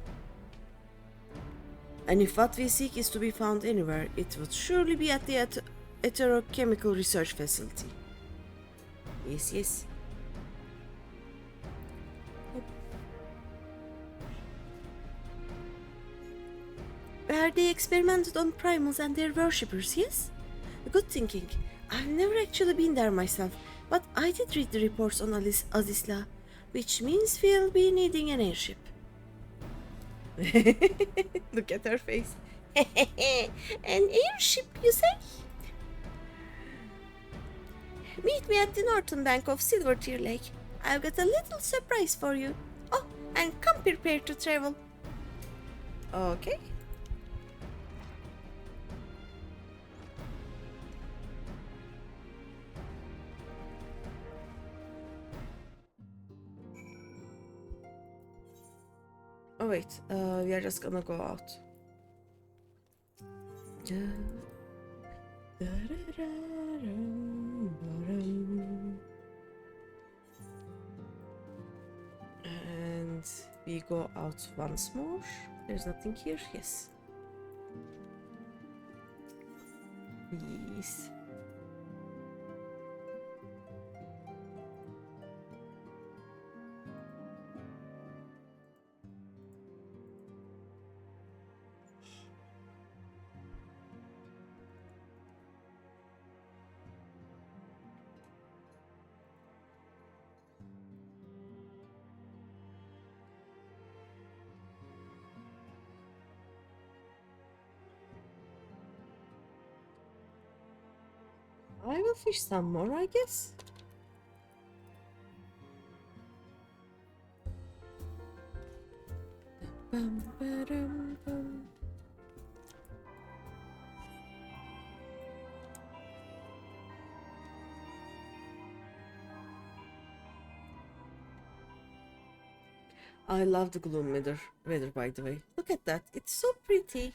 And if what we seek is to be found anywhere, it would surely be at the Heterochemical Research Facility. Yes. Where they experimented on primals and their worshippers, yes? Good thinking. I've never actually been there myself, but I did read the reports on Azisla, which means we'll be needing an airship. Look at her face. An airship, you say? Meet me at the northern bank of Silvertear Lake. I've got a little surprise for you. Oh, and come prepared to travel. Okay. Oh wait, we are just gonna go out. And we go out once more. There's nothing here. Yes. Yes. I will fish some more, I guess. Bum, ba-dum, bum. I love the gloom weather, by the way. Look at that. It's so pretty.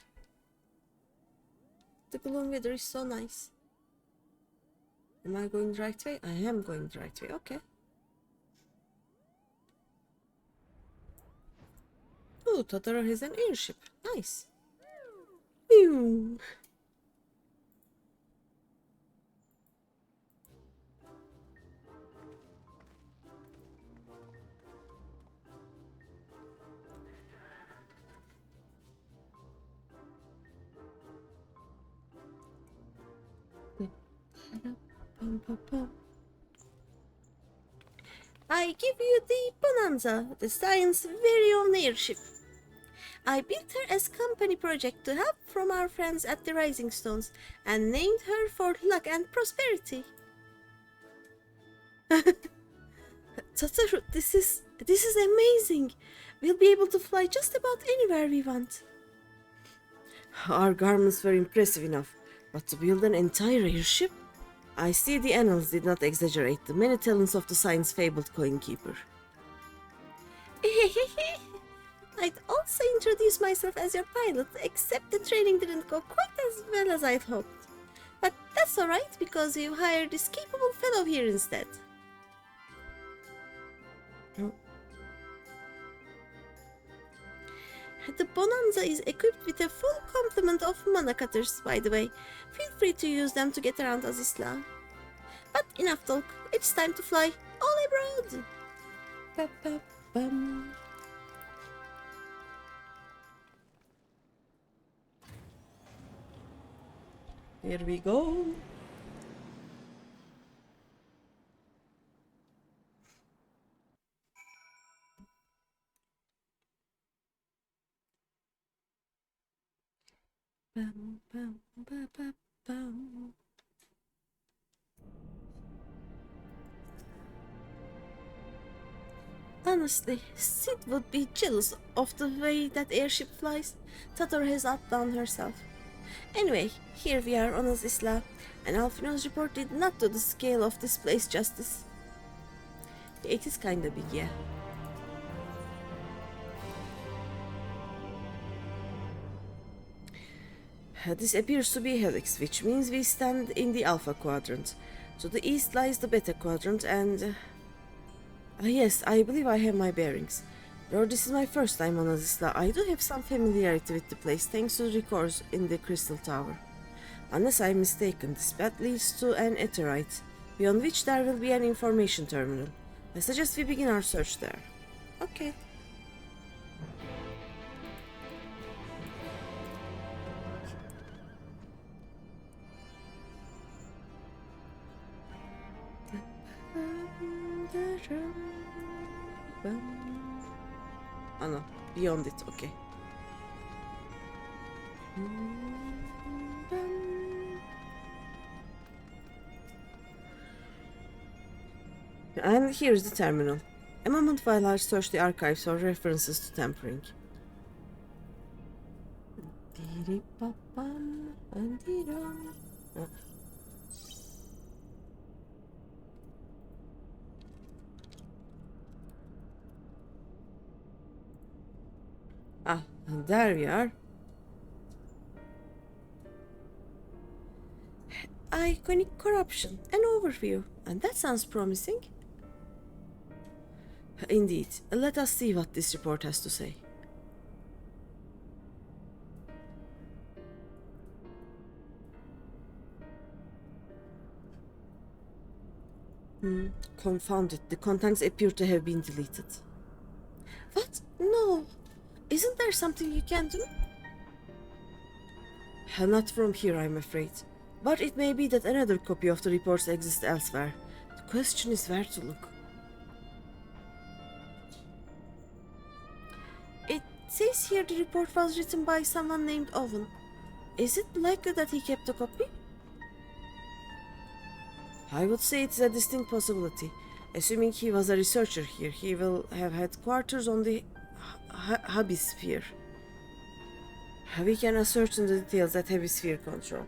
The gloom weather is so nice. Am I going the right way? I am going the right way. Okay. Oh, Totoro has an airship. Nice. Pew. I give you the Bonanza, the science's very own airship. I built her as company project to help from our friends at the Rising Stones and named her for luck and prosperity. Totoro, this is amazing. We'll be able to fly just about anywhere we want. Our garments were impressive enough, but to build an entire airship? I see the annals did not exaggerate the many talents of the science fabled coin keeper. I'd also introduce myself as your pilot, except the training didn't go quite as well as I'd hoped. But that's alright, because you hired this capable fellow here instead. The Bonanza is equipped with a full complement of mana cutters, by the way. Feel free to use them to get around Azisla. But enough talk, it's time to fly all abroad! Ba-ba-bum. Here we go! Bum, bum, ba, ba, bum. Honestly, Sid would be jealous of the way that airship flies. Totoro has outdone herself. Anyway, here we are on Azisla, and Alfino's report did not do the scale of this place justice. It is kinda big, yeah. This appears to be a helix, which means we stand in the Alpha Quadrant. To the east lies the Beta Quadrant, and... yes, I believe I have my bearings. Though this is my first time on Azisla, I do have some familiarity with the place thanks to the records in the Crystal Tower. Unless I'm mistaken, this path leads to an Aetheryte, beyond which there will be an information terminal. I suggest we begin our search there. Okay. Oh no, beyond it, okay. And here's the terminal. A moment while I search the archives for references to tampering. Oh. Ah, and there we are. iconic corruption, an overview, and that sounds promising. Indeed, let us see what this report has to say. Confound it, the contents appear to have been deleted. What? No! Isn't there something you can do? Not from here, I'm afraid. But it may be that another copy of the reports exists elsewhere. The question is where to look. It says here the report was written by someone named Owen. Is it likely that he kept a copy? I would say it's a distinct possibility. Assuming he was a researcher here, he will have had quarters on the Hemisphere. We can ascertain the details at Hemisphere control.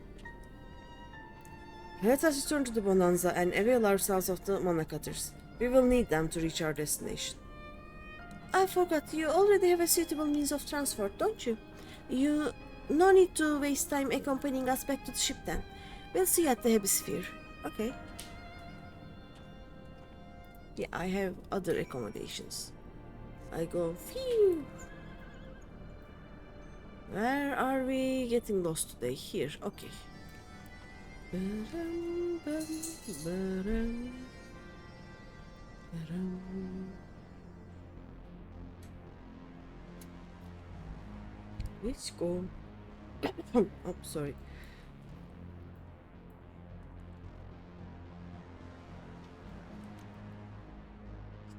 Let us return to the Bonanza and avail ourselves of the mana cutters. We will need them to reach our destination. I forgot, you already have a suitable means of transport, don't you? No need to waste time accompanying us back to the ship then. We'll see you at the Hemisphere. Okay. Yeah, I have other accommodations. I go, phew. Where are we getting lost today? Here, okay. Let's go. Oh, sorry.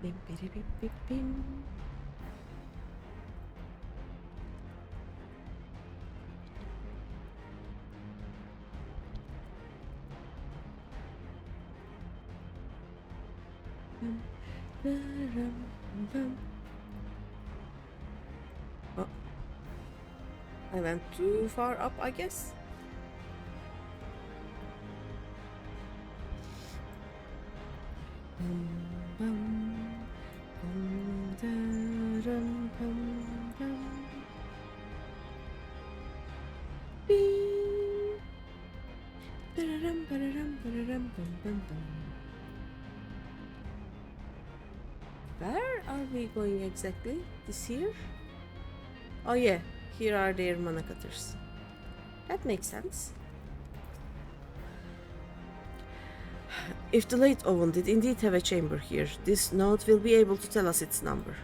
Bim, bidi, bim, bim, bim. Oh. I went too far up, I guess. Where are we going exactly? This here? Oh yeah, here are their mana cutters. That makes sense. If the late Owen did indeed have a chamber here, this note will be able to tell us its number.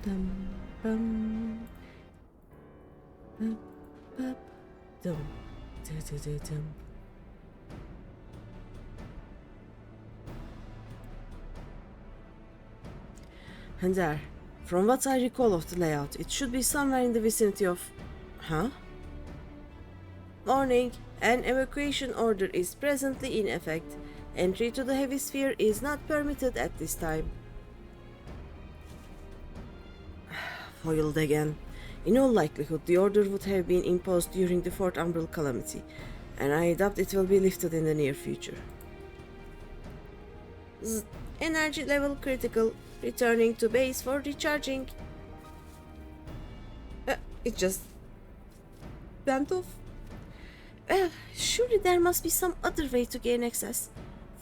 Dum, bum, bum, bum, dum, dum. And there, from what I recall of the layout, it should be somewhere in the vicinity of... Huh? Warning! An evacuation order is presently in effect. Entry to the heavy sphere is not permitted at this time. Foiled again. In all likelihood, the order would have been imposed during the fourth Admiral calamity, and I doubt it will be lifted in the near future. Energy level critical. Returning to base for recharging. It just went off. Well, surely there must be some other way to gain access.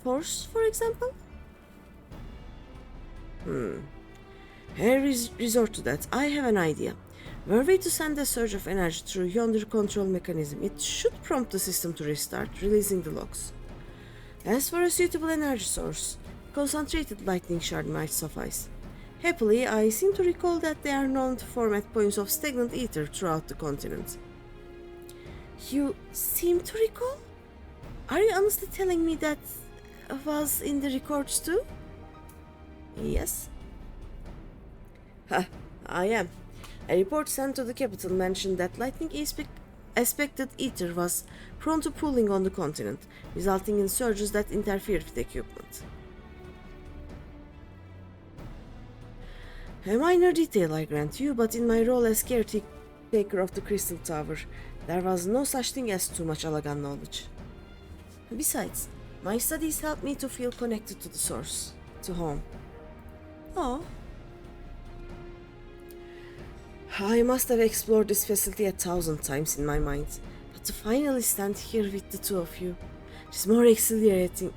Force, for example? Resort to that. I have an idea. Were we to send a surge of energy through yonder control mechanism, it should prompt the system to restart, releasing the locks. As for a suitable energy source, concentrated lightning shard might suffice. Happily, I seem to recall that they are known to form at points of stagnant ether throughout the continent. You seem to recall? Are you honestly telling me that was in the records too? Yes. I am. A report sent to the capital mentioned that lightning aspected ether was prone to pooling on the continent, resulting in surges that interfered with equipment. A minor detail, I grant you, but in my role as caretaker of the Crystal Tower, there was no such thing as too much Alagan knowledge. Besides, my studies helped me to feel connected to the source, to home. Oh. I must have explored this facility 1,000 times in my mind, but to finally stand here with the two of you. It's more exhilarating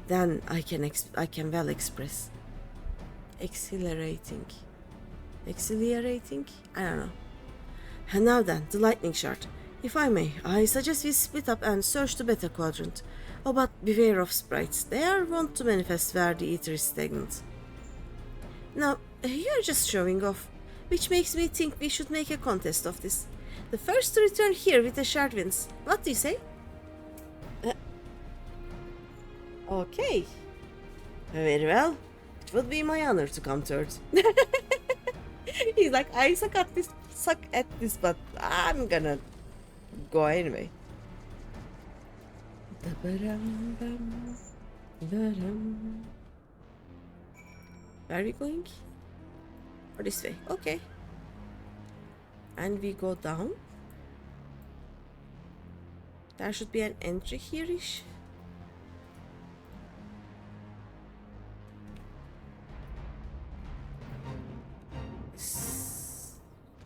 than I can well express. Exhilarating. Exhilarating? I don't know. And now then, the lightning shard. If I may, I suggest we split up and search the beta quadrant. Oh, but beware of sprites. They are wont to manifest where the ether is stagnant. Now, you're just showing off, which makes me think we should make a contest of this. The first to return here with a shard wins. What do you say? Okay. Very well. It would be my honor to come third. He's like, I suck at this, but I'm gonna go anyway. Where are we going? Or this way? Okay. And we go down. There should be an entry here-ish.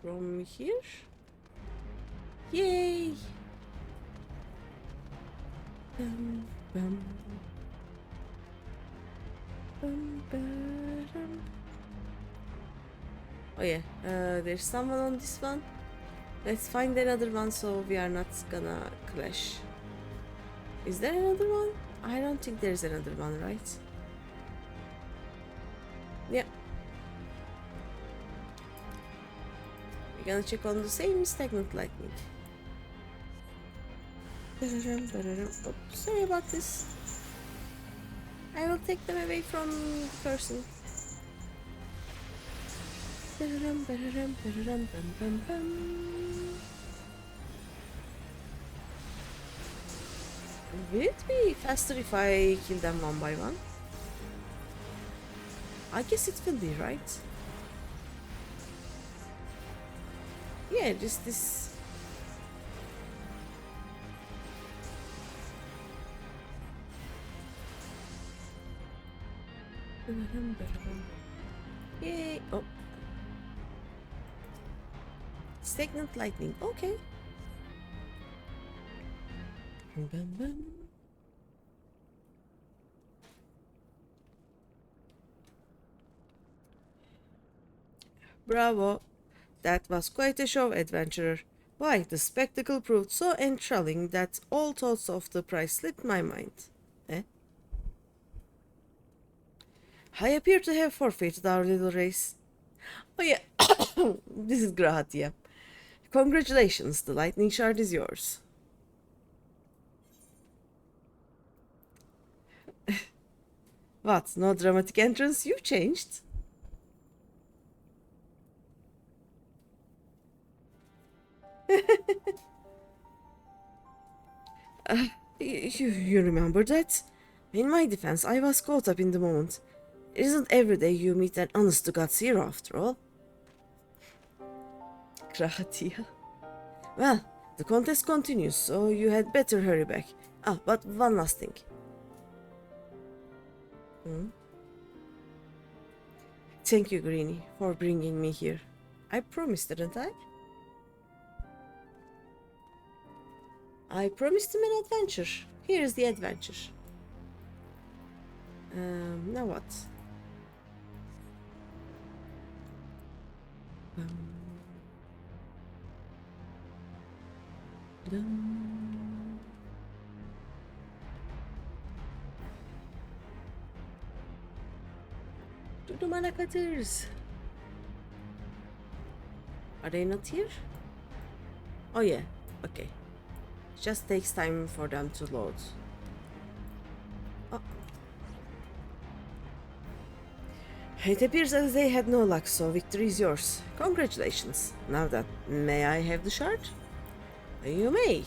From here? Yay! Bum, bum. Bum, ba-dum. Oh yeah, there's someone on this one. Let's find another one so we are not gonna clash. Is there another one? I don't think there's another one, right? Yeah. We're gonna check on the same stagnant lightning. Oh, sorry about this. I will take them away from the person. Will it be faster if I kill them one by one? I guess it will be, right? Yeah, just this. Yay! Oh. Stagnant lightning. Okay. Bravo. That was quite a show, adventurer. Why, the spectacle proved so enthralling that all thoughts of the prize slipped my mind. Eh? I appear to have forfeited our little race. Oh yeah, this is Grahatia. Congratulations, the lightning shard is yours. What, no dramatic entrance? You changed? You remember that? In my defense, I was caught up in the moment. It isn't every day you meet an honest-to-God hero, after all. Kratia. Well, the contest continues, so you had better hurry back. Ah, but one last thing. Thank you, Greeny, for bringing me here. I promised, didn't I? I promised him an adventure. Here is the adventure. Now what? To the Malakaters. Are they not here? Oh yeah, okay. Just takes time for them to load. Oh. It appears as they had no luck, so victory is yours. Congratulations. Now that, may I have the shard? You may.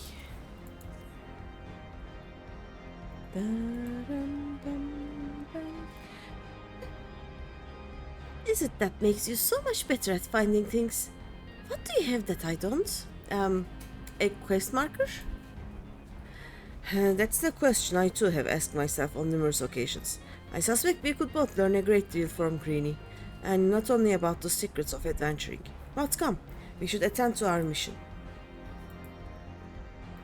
Is it that makes you so much better at finding things? What do you have that I don't? A quest marker? That's the question I too have asked myself on numerous occasions. I suspect we could both learn a great deal from Greeny, and not only about the secrets of adventuring. But come, We should attend to our mission.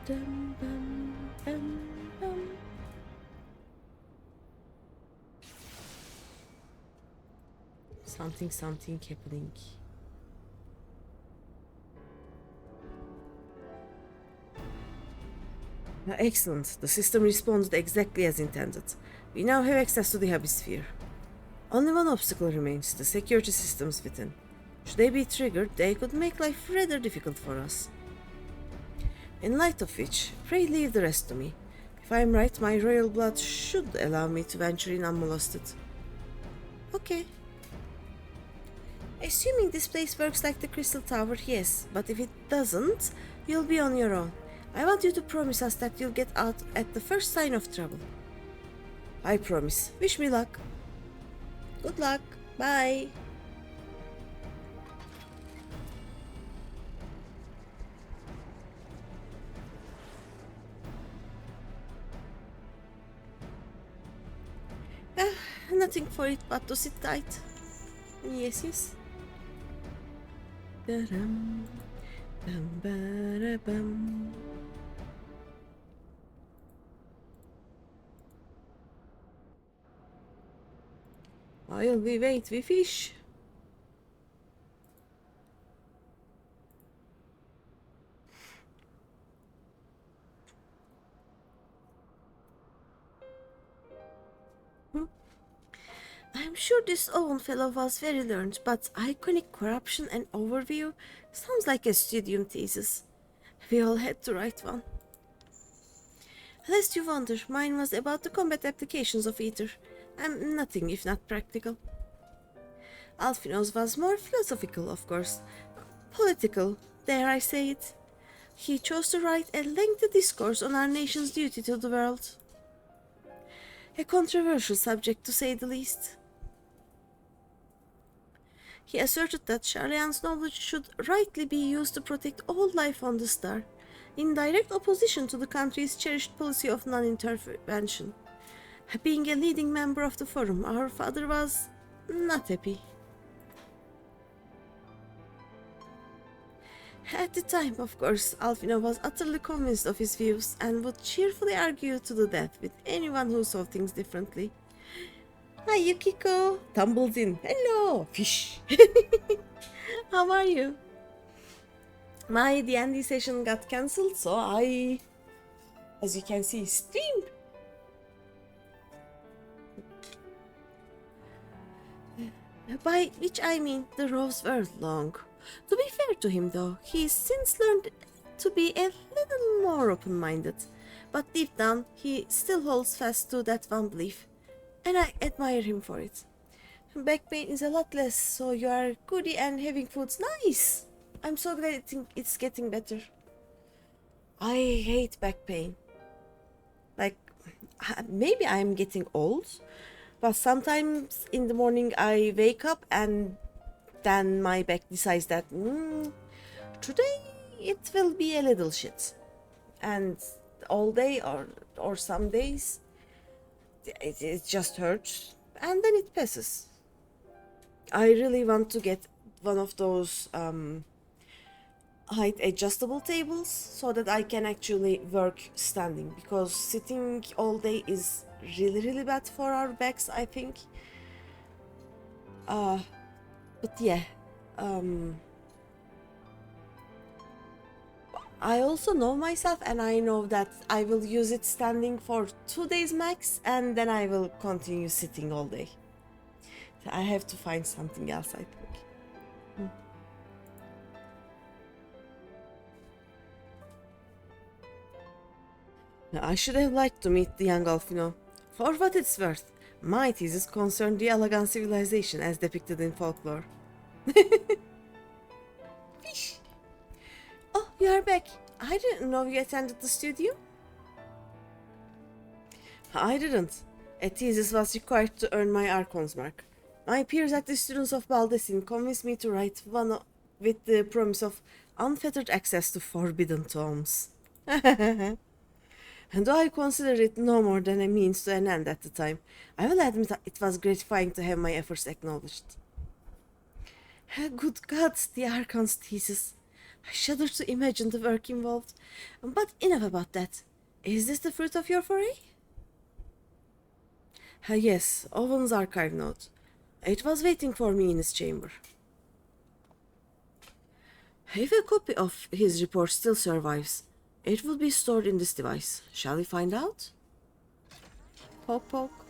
Dum, bum, bum, bum. Something happening. Excellent. The system responded exactly as intended. We now have access to the hemisphere. Only one obstacle remains, the security systems within. Should they be triggered, they could make life rather difficult for us. In light of which, pray leave the rest to me. If I am right, my royal blood should allow me to venture in unmolested. Okay. Assuming this place works like the Crystal Tower, yes, but if it doesn't, you'll be on your own. I want you to promise us that you'll get out at the first sign of trouble. I promise. Wish me luck. Good luck. Bye. Nothing for it but to sit tight. Yes, yes. Da-dum, bum, ba-da-bum. While we wait, we fish. I'm sure this Owen fellow was very learned, but iconic corruption and overview sounds like a studium thesis. We all had to write one. Lest you wonder, mine was about the combat applications of either. I'm nothing if not practical. Alphino's was more philosophical, of course. Political, dare I say it. He chose to write a lengthy discourse on our nation's duty to the world. A controversial subject, to say the least. He asserted that Sharian's knowledge should rightly be used to protect all life on the star, in direct opposition to the country's cherished policy of non-intervention. Being a leading member of the forum, our father was not happy. At the time, of course, Alphino was utterly convinced of his views and would cheerfully argue to the death with anyone who saw things differently. Hi, Yukiko! Tumbled in. Hello! Fish! How are you? My D&D session got cancelled, so I, as you can see, streamed. By which I mean the rows were long. To be fair to him though, he's since learned to be a little more open-minded, but deep down he still holds fast to that one belief, and I admire him for it. Back pain is a lot less, so you are goody and having food's nice. I'm so glad it's getting better. I hate back pain. Like, maybe I'm getting old, but sometimes in the morning I wake up and then my back decides that today it will be a little shit. And all day or some days it just hurts and then it passes. I really want to get one of those height adjustable tables so that I can actually work standing, because sitting all day is really bad for our backs, I think. But yeah, I also know myself, and I know that I will use it standing for 2 days max, and then I will continue sitting all day. I have to find something else, I think. I should have liked to meet the young Alphino. For what it's worth, my thesis concerned the Alagan civilization as depicted in folklore. Fish! Oh, you are back. I didn't know you attended the studio. I didn't. A thesis was required to earn my Archon's mark. My peers at the Students of Baldessin convinced me to write one with the promise of unfettered access to forbidden tomes. And though I considered it no more than a means to an end at the time, I will admit that it was gratifying to have my efforts acknowledged. Good God, the Archon's thesis. I shudder to imagine the work involved. But enough about that. Is this the fruit of your foray? Yes, Owen's archive note. It was waiting for me in his chamber. If a copy of his report still survives, it will be stored in this device. Shall we find out? Poke poke.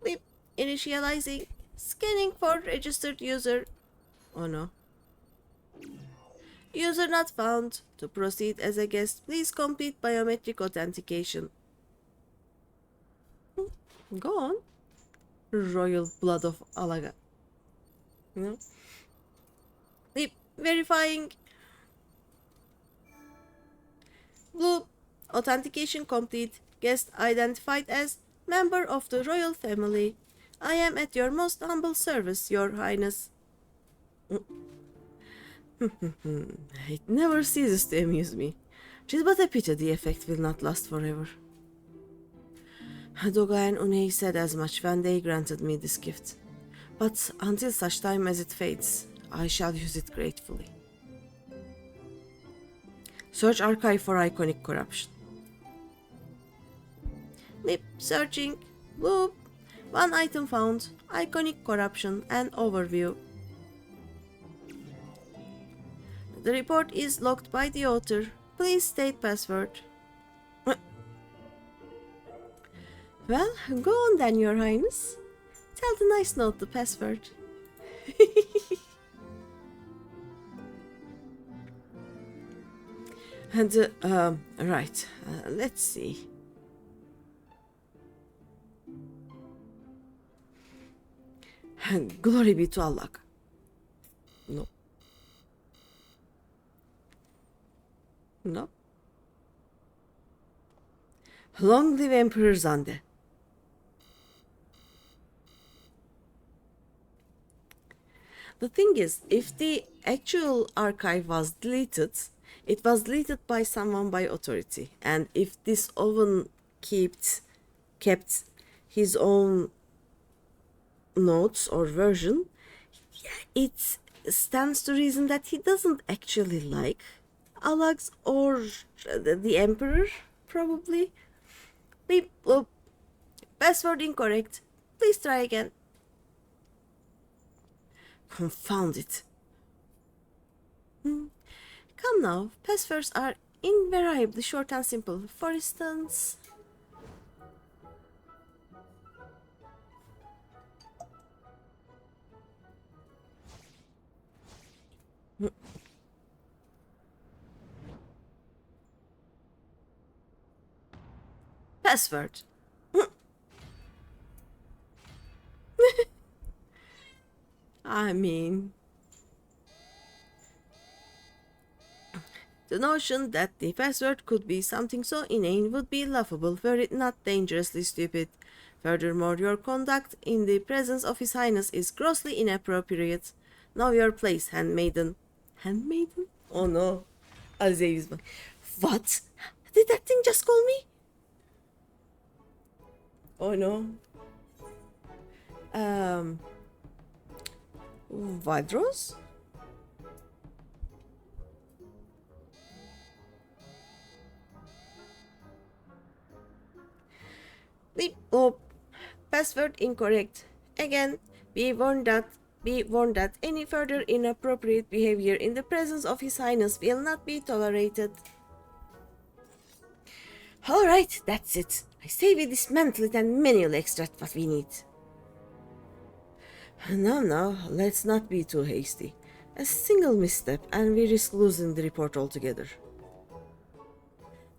Beep. Initializing. Scanning for registered user. Oh no. User not found. To proceed as a guest, please complete biometric authentication. Go on. Royal blood of Alaga. You know? Beep. Verifying. Blue. Authentication complete. Guest identified as member of the royal family. I am at your most humble service, Your Highness. It never ceases to amuse me. 'Tis but a pity the effect will not last forever. Doga and Unei said as much when they granted me this gift. But until such time as it fades, I shall use it gratefully. Search archive for iconic corruption. Beep, searching. Bloop. One item found. Iconic corruption and overview. The report is locked by the author. Please state password. Well, go on then, Your Highness. Tell the nice note the password. And, right, let's see. Glory be to Allah. No. No. Long live Emperor Zande. The thing is, if the actual archive was deleted, it was deleted by someone by authority. And if this Owen kept his own notes or version, it stands to reason that he doesn't actually like Alex or the Emperor, probably. Beep, bloop. Password incorrect. Please try again. Confound it. Come now, passwords are invariably short and simple. For instance... Password. I mean... The notion that the password could be something so inane would be laughable were it not dangerously stupid. Furthermore, your conduct in the presence of His Highness is grossly inappropriate. Know your place, handmaiden. Handmaiden? Oh no. Aziz. What? Did that thing just call me? Oh no. Vidros? Beep, boop. Password incorrect. Again, be warned that any further inappropriate behavior in the presence of His Highness will not be tolerated. Alright, that's it. I say we dismantle it and manually extract what we need. Now, let's not be too hasty. A single misstep and we risk losing the report altogether.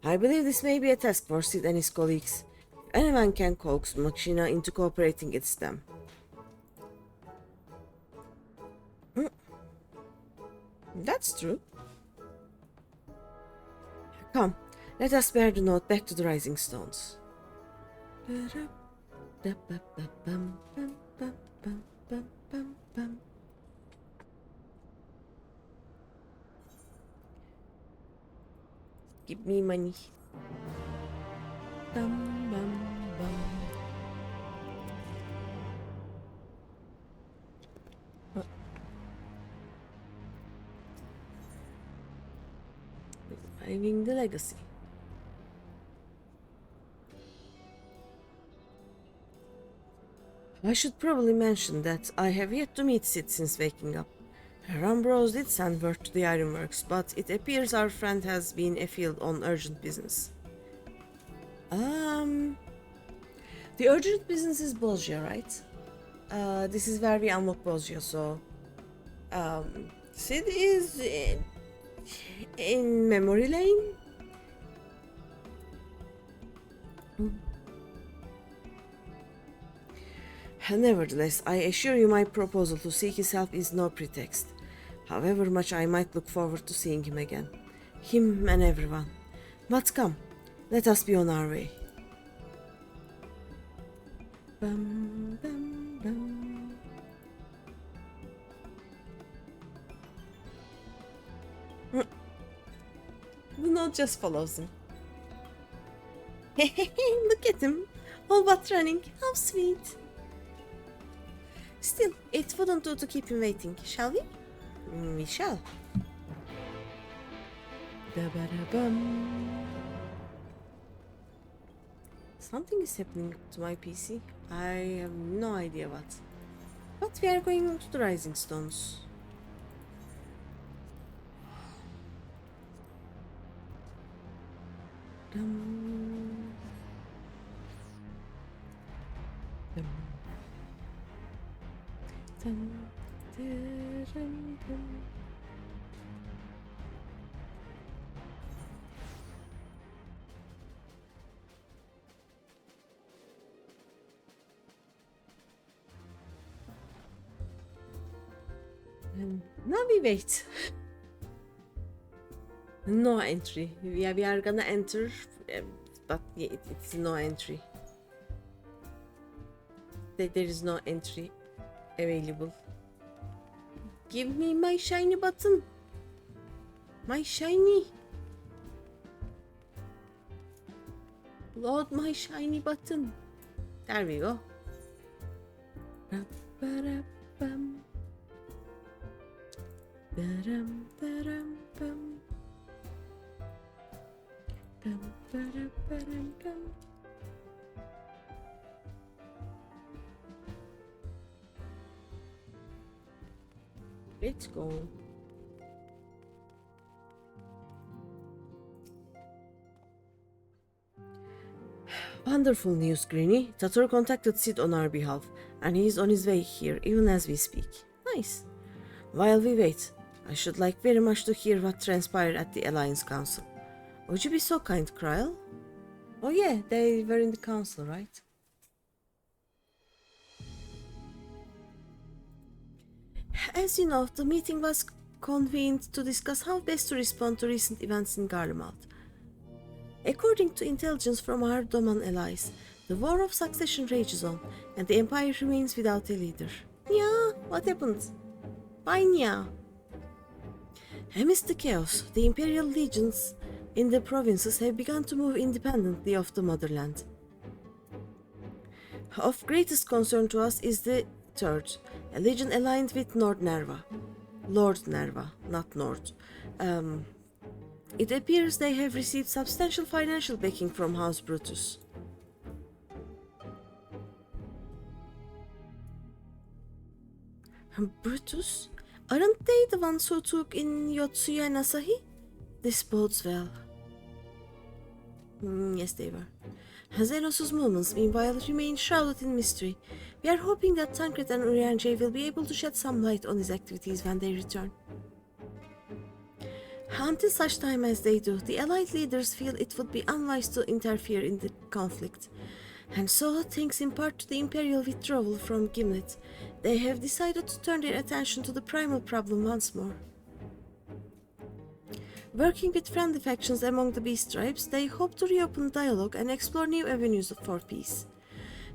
I believe this may be a task for Sid and his colleagues. If anyone can coax Machina into cooperating, it's them. That's true. Come, let us bear the note back to the Rising Stones. Give me money. Bum, bum, bum. Reviving the legacy. I should probably mention that I have yet to meet Sid since waking up. Ambrose did send word to the Ironworks, but it appears our friend has been afield on urgent business. The urgent business is Bozja, right? This is where we unlock Bozja, so... Sid is in memory lane? Nevertheless, I assure you my proposal to seek his help is no pretext. However much I might look forward to seeing him again. Him and everyone. But come, let us be on our way. Bum, bum, bum. The note just follows him. Look at him, all but running. How sweet. Still, it wouldn't do to keep him waiting, shall we? We shall. Da-ba-da-bum. Something is happening to my PC. I have no idea what. But we are going to the Rising Stones. Dum. Dum. Dum. Dum. Dum. Now we wait. No entry. We are gonna enter, but yeah, it's no entry. There is no entry available. Give me my shiny button. My shiny. Load my shiny button. There we go. Ba-ba-da-bum. Ba-dum, ba-dum, bum. Dum, ba-dum, ba-dum, bum. Let's go. Wonderful news, Greeny. Tator contacted Sid on our behalf, and he is on his way here, even as we speak. Nice. While we wait, I should like very much to hear what transpired at the Alliance Council. Would you be so kind, Kryl? Oh yeah, they were in the council, right? As you know, the meeting was convened to discuss how best to respond to recent events in Garlemald. According to intelligence from our Doman allies, the war of succession rages on, and the Empire remains without a leader. Yeah, what happened? Why yeah? Amidst the chaos, the Imperial legions in the provinces have begun to move independently of the motherland. Of greatest concern to us is the third, a legion aligned with Lord Nerva, not Nord. It appears they have received substantial financial backing from House Brutus. Brutus? Aren't they the ones who took in Yotsuya and Asahi? This bodes well. Yes, they were. Zenos's movements, meanwhile, remain shrouded in mystery. We are hoping that Tancred and Urianger will be able to shed some light on his activities when they return. Until such time as they do, the Allied leaders feel it would be unwise to interfere in the conflict. And so, thanks in part to the Imperial withdrawal from Gimlet, they have decided to turn their attention to the primal problem once more. Working with friendly factions among the beast tribes, they hope to reopen dialogue and explore new avenues for peace.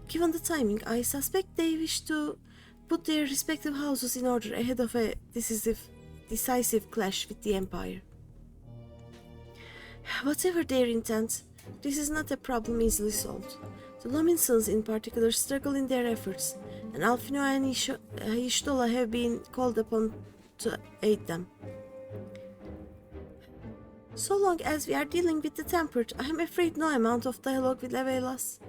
Given the timing, I suspect they wish to put their respective houses in order ahead of a decisive clash with the Empire. Whatever their intent, this is not a problem easily solved. The Lominsons in particular struggle in their efforts, and Alfino and Ishtola have been called upon to aid them. So long as we are dealing with the tempered, I am afraid no amount of dialogue will avail us.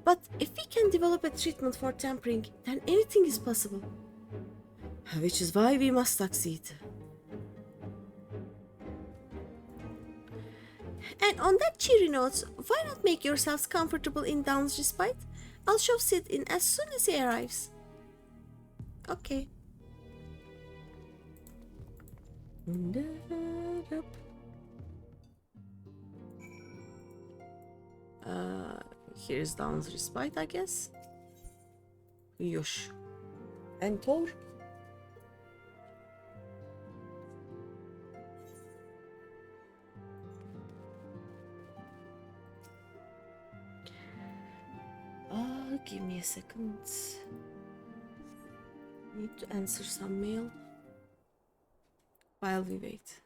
But if we can develop a treatment for tempering, then anything is possible. Which is why we must succeed. And on that cheery note, why not make yourselves comfortable in Dawn's respite? I'll shove Sid in as soon as he arrives. Okay. Here's Dawn's respite, I guess. Yosh. And Thor? Give me a second. Need to answer some mail while we wait.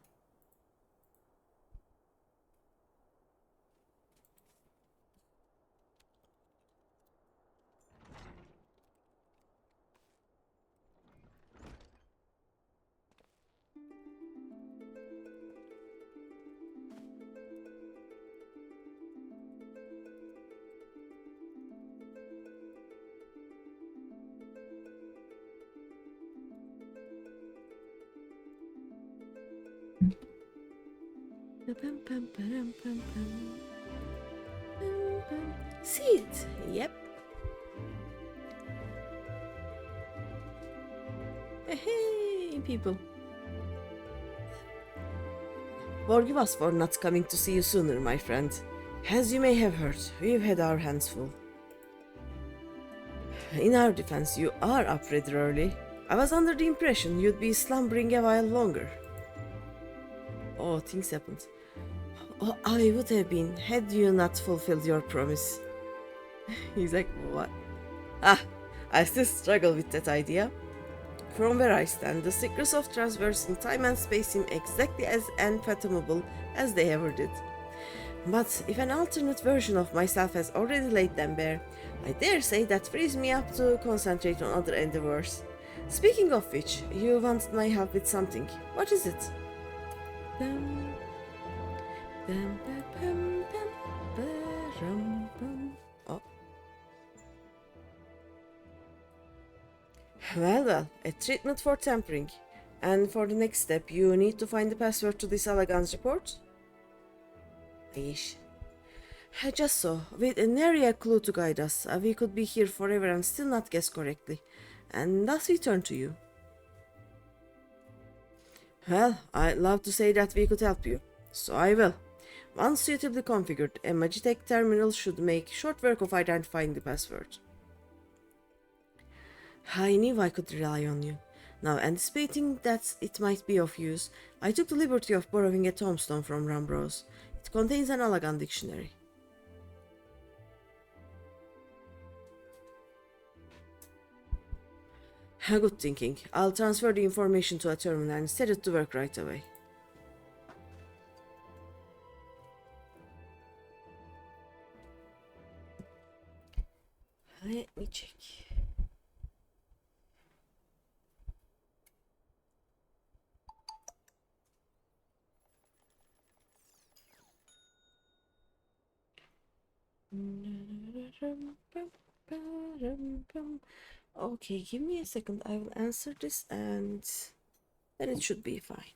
See it? Yep. Hey, people. Forgive us for not coming to see you sooner, my friend. As you may have heard, we've had our hands full. In our defense, you are up rather early. I was under the impression you'd be slumbering a while longer. Oh, things happened. Oh, I would have been had you not fulfilled your promise. He's like, what? I still struggle with that idea. From where I stand, the secrets of traversing time and space seem exactly as unfathomable as they ever did. But if an alternate version of myself has already laid them bare, I dare say that frees me up to concentrate on other endeavors. Speaking of which, you wanted my help with something. What is it? Oh. Well, a treatment for tempering. And for the next step, you need to find the password to this Allagan's report? Yeesh. Just so, with nary a clue to guide us, we could be here forever and still not guess correctly. And thus we turn to you. Well, I'd love to say that we could help you, so I will. Once suitably configured, a Magitech terminal should make short work of identifying the password. I knew I could rely on you. Now, anticipating that it might be of use, I took the liberty of borrowing a tombstone from Rambrose. It contains an Allagan dictionary. Good thinking. I'll transfer the information to a terminal and set it to work right away. Let me check. Okay, give me a second. I will answer this and then it should be fine.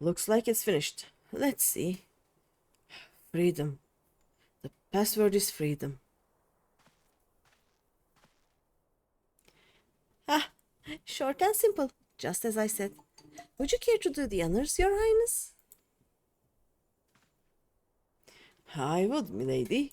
Looks like it's finished. Let's see. Freedom. The password is freedom. Short and simple, just as I said. Would you care to do the honors, Your Highness? I would, milady.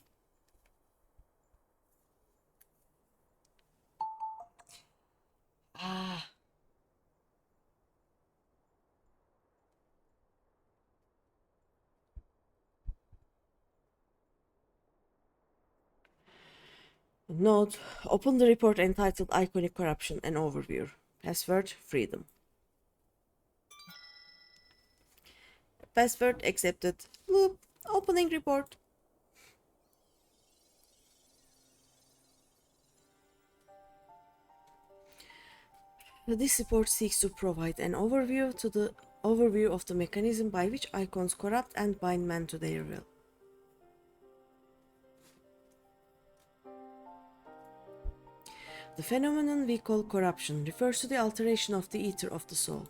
Note, open the report entitled Iconic Corruption and Overview. Password, freedom. Password accepted. Loop, opening report. This report seeks to provide an overview of the mechanism by which icons corrupt and bind men to their will. The phenomenon we call corruption refers to the alteration of the ether of the soul.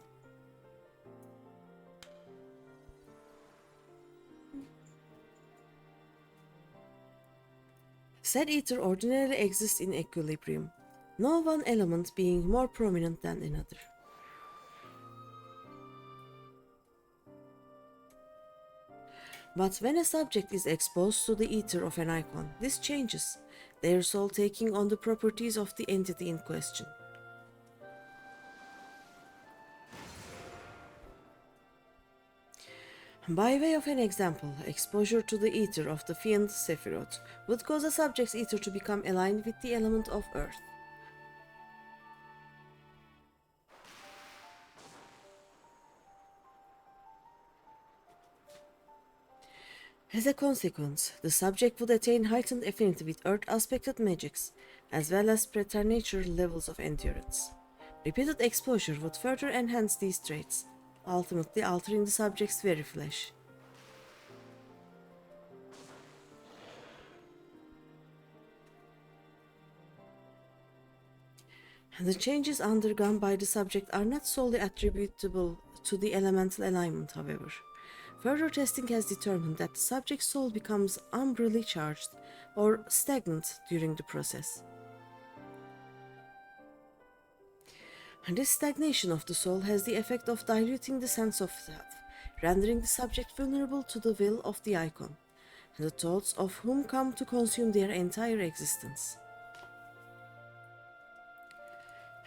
Said ether ordinarily exists in equilibrium, no one element being more prominent than another. But when a subject is exposed to the ether of an icon, this changes, their soul taking on the properties of the entity in question. By way of an example, exposure to the ether of the fiend Sephiroth would cause a subject's ether to become aligned with the element of earth. As a consequence, the subject would attain heightened affinity with earth-aspected magics, as well as preternatural levels of endurance. Repeated exposure would further enhance these traits, ultimately altering the subject's very flesh. The changes undergone by the subject are not solely attributable to the elemental alignment, however. Further testing has determined that the subject's soul becomes umbrally charged or stagnant during the process. And this stagnation of the soul has the effect of diluting the sense of self, rendering the subject vulnerable to the will of the icon, and the thoughts of whom come to consume their entire existence.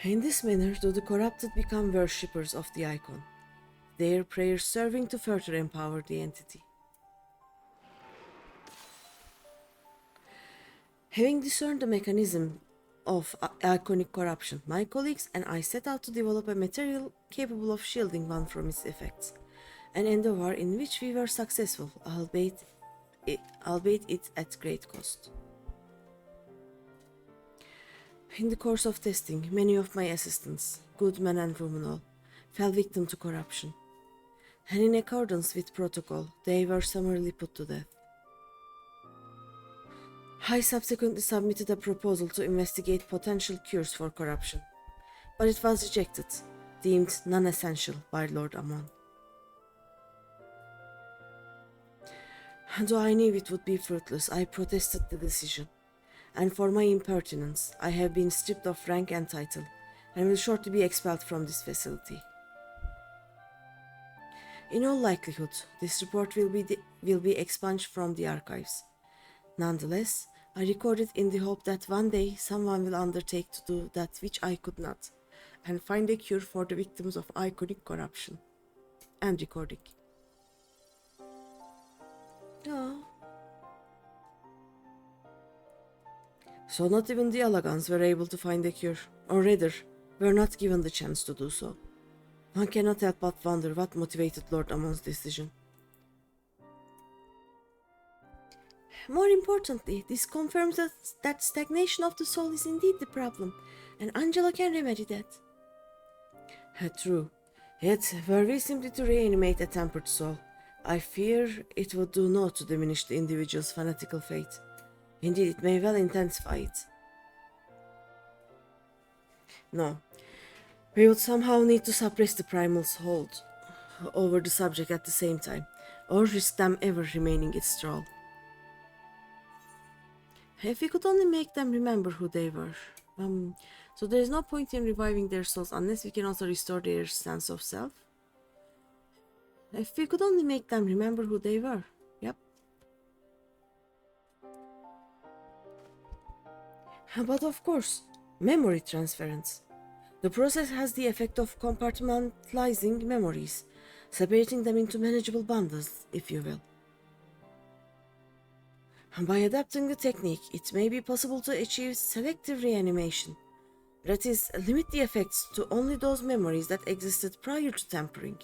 In this manner do the corrupted become worshippers of the icon, their prayers serving to further empower the entity. Having discerned the mechanism of iconic corruption, my colleagues and I set out to develop a material capable of shielding one from its effects, an endeavor in which we were successful, albeit it at great cost. In the course of testing, many of my assistants, good men and women all, fell victim to corruption, and in accordance with protocol, they were summarily put to death. I subsequently submitted a proposal to investigate potential cures for corruption, but it was rejected, deemed non-essential by Lord Amon. Though I knew it would be fruitless, I protested the decision, and for my impertinence, I have been stripped of rank and title, and will shortly be expelled from this facility. In all likelihood, this report will be expunged from the archives. Nonetheless, I record it in the hope that one day someone will undertake to do that which I could not, and find a cure for the victims of iconic corruption. End recording. Oh. So not even the Alagans were able to find a cure, or rather, were not given the chance to do so. One cannot help but wonder what motivated Lord Amon's decision. More importantly, this confirms that stagnation of the soul is indeed the problem, and Angela can remedy that. True. Yet, were we simply to reanimate a tempered soul, I fear it would do naught to diminish the individual's fanatical faith. Indeed, it may well intensify it. No. We would somehow need to suppress the primal's hold over the subject at the same time, or risk them ever remaining its thrall. If we could only make them remember who they were. So there is no point in reviving their souls unless we can also restore their sense of self. If we could only make them remember who they were. Yep. But of course, memory transference. The process has the effect of compartmentalizing memories, separating them into manageable bundles, if you will. By adapting the technique, it may be possible to achieve selective reanimation. That is, limit the effects to only those memories that existed prior to tampering.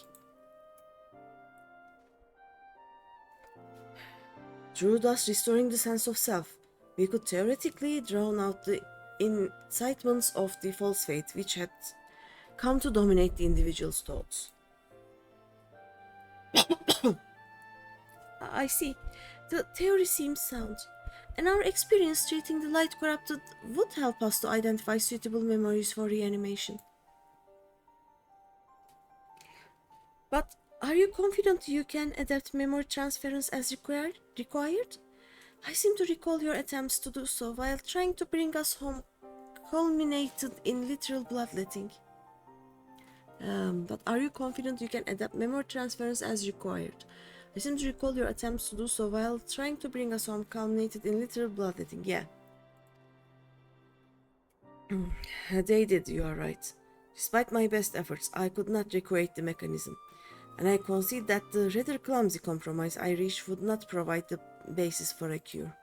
Through thus restoring the sense of self, we could theoretically drown out the incitements of the false faith which had come to dominate the individual's thoughts. I see. The theory seems sound, and our experience treating the light corrupted would help us to identify suitable memories for reanimation. But are you confident you can adapt memory transference as required? I seem to recall your attempts to do so while trying to bring us home culminated in literal bloodletting. But are you confident you can adapt memory transference as required? I seem to recall your attempts to do so while trying to bring us home culminated in literal bloodletting. Yeah. They did, you are right. Despite my best efforts, I could not recreate the mechanism, and I concede that the rather clumsy compromise I reached would not provide the basis for a cure.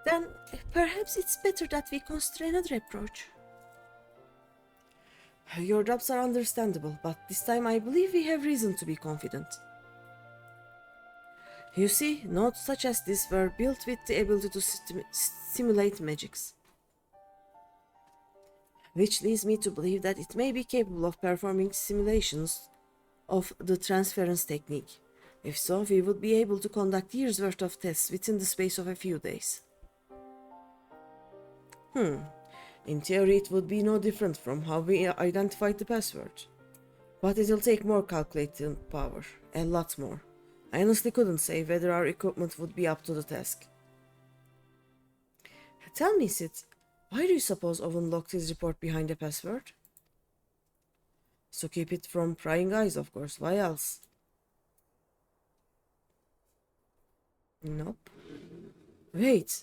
Then perhaps it's better that we consider another approach. Your doubts are understandable, but this time I believe we have reason to be confident. You see, notes such as this were built with the ability to simulate magics, which leads me to believe that it may be capable of performing simulations of the transference technique. If so, we would be able to conduct years' worth of tests within the space of a few days. In theory, it would be no different from how we identified the password. But it'll take more calculating power, a lot more. I honestly couldn't say whether our equipment would be up to the task. Tell me, Sid, why do you suppose Owen locked his report behind a password? So keep it from prying eyes, of course. Why else? Nope. Wait.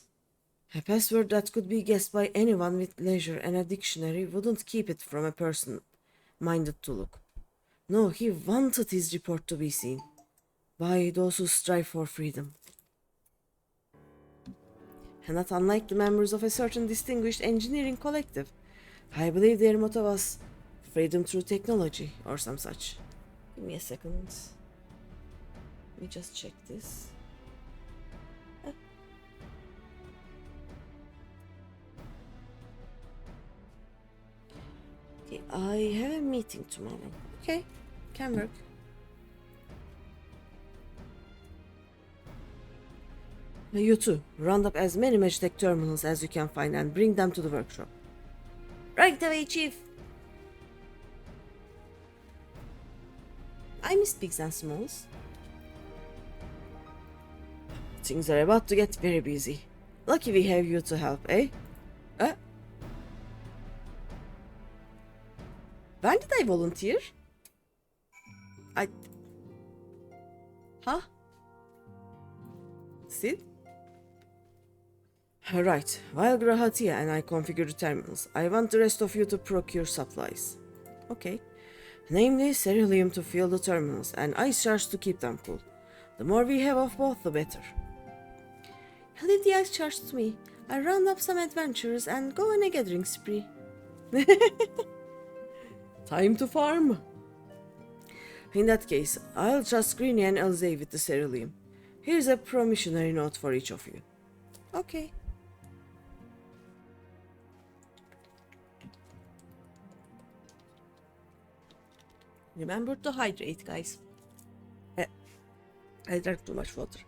A password that could be guessed by anyone with leisure and a dictionary wouldn't keep it from a person minded to look. No, he wanted his report to be seen by those who strive for freedom. And not unlike the members of a certain distinguished engineering collective, I believe their motto was freedom through technology or some such. Give me a second. Let me just check this. Okay, I have a meeting tomorrow. Okay, can work. You too, round up as many Magitech terminals as you can find and bring them to the workshop. Right away, Chief! I miss Bigs and Smalls. Things are about to get very busy. Lucky we have you to help, eh? When did I volunteer? Huh? Sid? Right, while Grahatia and I configure the terminals, I want the rest of you to procure supplies. Okay. Namely, ceruleum to fuel the terminals and ice shards to keep them cool. The more we have of both, the better. Leave the ice shards to me. I'll round up some adventurers and go on a gathering spree. Time to farm. In that case, I'll trust Greeny and Elzay with the ceruleum. Here's a promissory note for each of you. Okay. Remember to hydrate, guys. I drank too much water.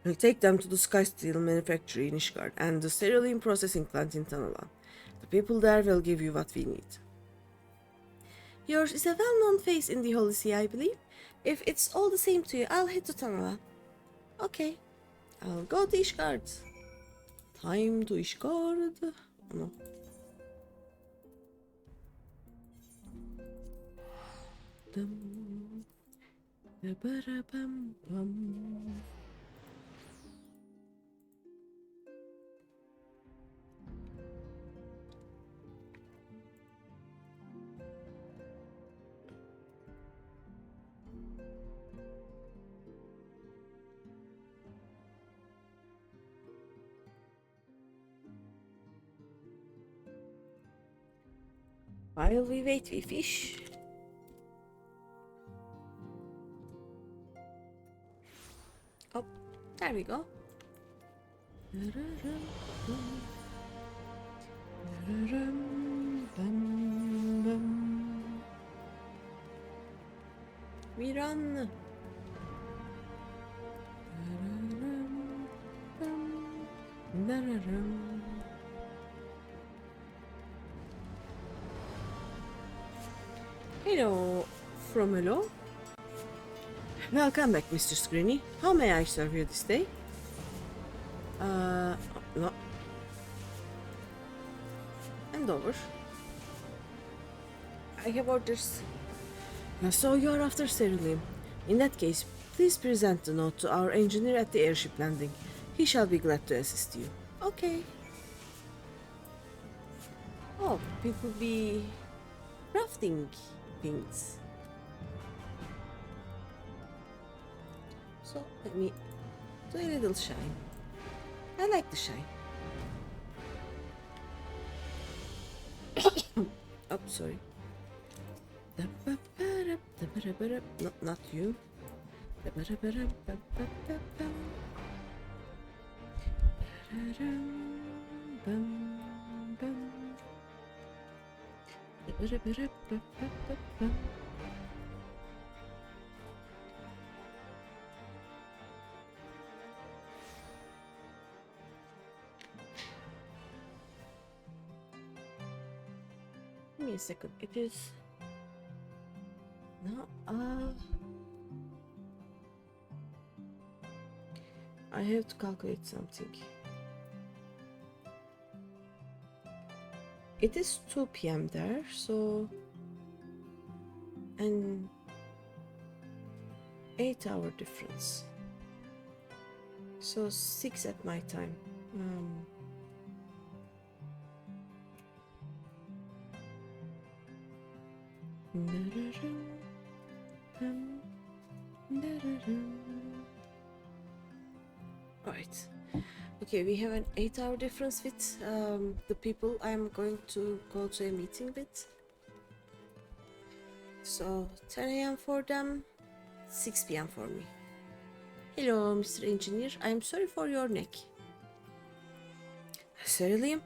We'll take them to the Sky Steel manufactory in Ishgard and the ceruleum processing plant in Tanalan. The people there will give you what we need. Yours is a well-known face in the Holy See, I believe. If it's all the same to you, I'll head to Tanalan. Okay. I'll go to Ishgard. Time to Ishgard. Oh, no. While we wait, we fish. Oh, there we go. We run. Hello, Fromelo. Welcome back, Mr. Screeny. How may I serve you this day? No. And over. I have orders. So you are after Cerulean. In that case, please present the note to our engineer at the airship landing. He shall be glad to assist you. Okay. Oh, people be crafting things. So let me do a little shine. I like the shine. Oh, sorry. No, not you. Give me a second. It is no. I have to calculate something. It is 2 p.m. there, so an 8-hour difference. So 6 at my time. Right. Okay, we have an 8-hour difference with the people I'm going to go to a meeting with. So 10 a.m. for them, 6 p.m. for me. Hello, Mr. Engineer. I'm sorry for your neck. Cerulean,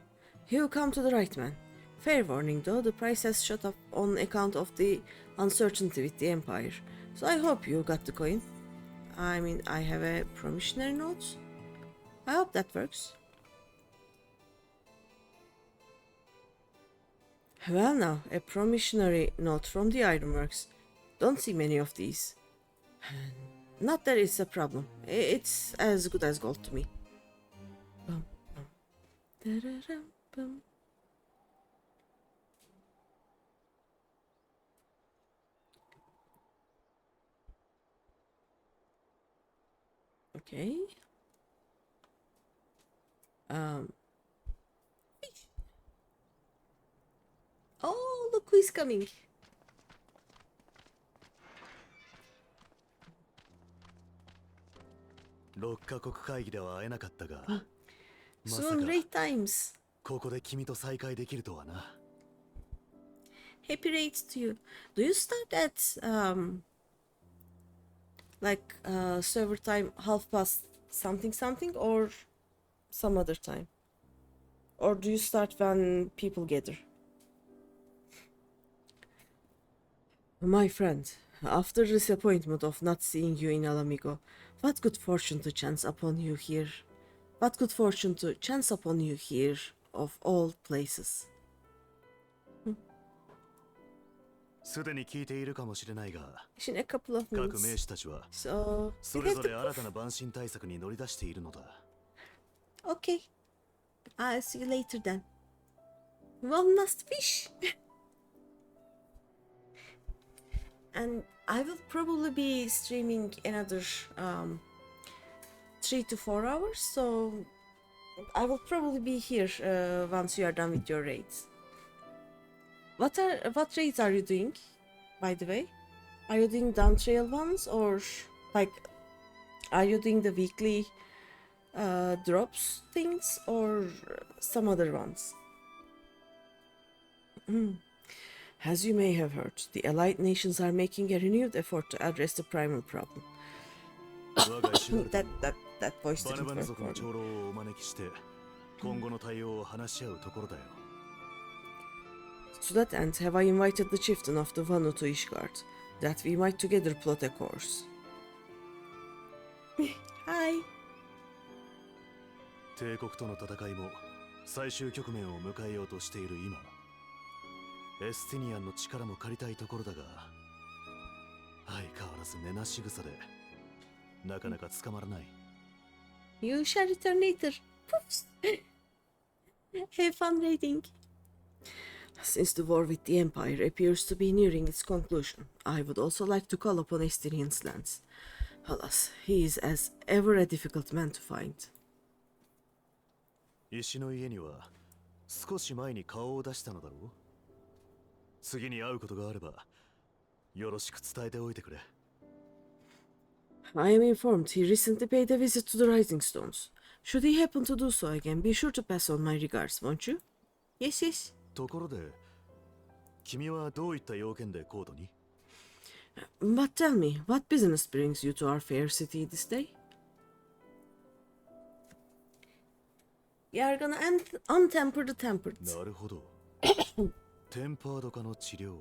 you come to the right man. Fair warning though, the price has shot up on account of the uncertainty with the Empire. So I hope you got the coin. I mean, I have a promissory note. I hope that works. Well now, a promissory note from the Ironworks. Don't see many of these. Not that it's a problem. It's as good as gold to me. Bum, bum. Da-da-dum, bum. Okay. Oh, look who's coming. 6カ国会議では会えなかったが、まさ Soon か great times. ここで君と再会できるとはな。Happy rates to you. Do you start at like server time half past something something or some other time? Or do you start when people gather? My friend, after the disappointment of not seeing you in Alamigo, what good fortune to chance upon you here. What good fortune to chance upon you here, of all places. すでに聞いているかもしれないが、 In a couple of 各名 minutes. 士たちは So, そ we れ have ぞ to れ新たな晩神対策に乗り出しているのだ。 Okay. I'll see you later then. One last fish. And I will probably be streaming another 3 to 4 hours, so I will probably be here once you are done with your raids. What raids are you doing, by the way? Are you doing down trail ones, or like are you doing the weekly drops things, or some other ones? As you may have heard, the allied nations are making a renewed effort to address the primary problem. 我が石原と That voice バネ didn't バネ work 族 for の me. 長老をお招きして今後の対応を話し合うところだよ。 To that end, have I invited the chieftain of the Vanu to Ishgard, that we might together plot a course. Hi. 帝国との戦いも最終局面を迎えようとしている今、エスティニアンの力も借りたいところだが、相変わらず根なし草でなかなか捕まらない。 You shall return later. Poofs. Have fun raiding. Since the war with the Empire appears to be nearing its conclusion, I would also like to call upon Estinian's lands. Alas, he is as ever a difficult man to find. 石の家には少し前に顔を出したのだろう。次に会うことがあればよろしく伝えておいてくれ。 I am informed he recently paid a visit to the Rising Stones. Should he happen to do so again, be sure to pass on my regards, won't you? Yes, yes. ところで、君はどういった要件でコートに？ But tell me, what business brings you to our fair city this day? We are gonna untemper the tempered. なるほど。テンパード化の治療。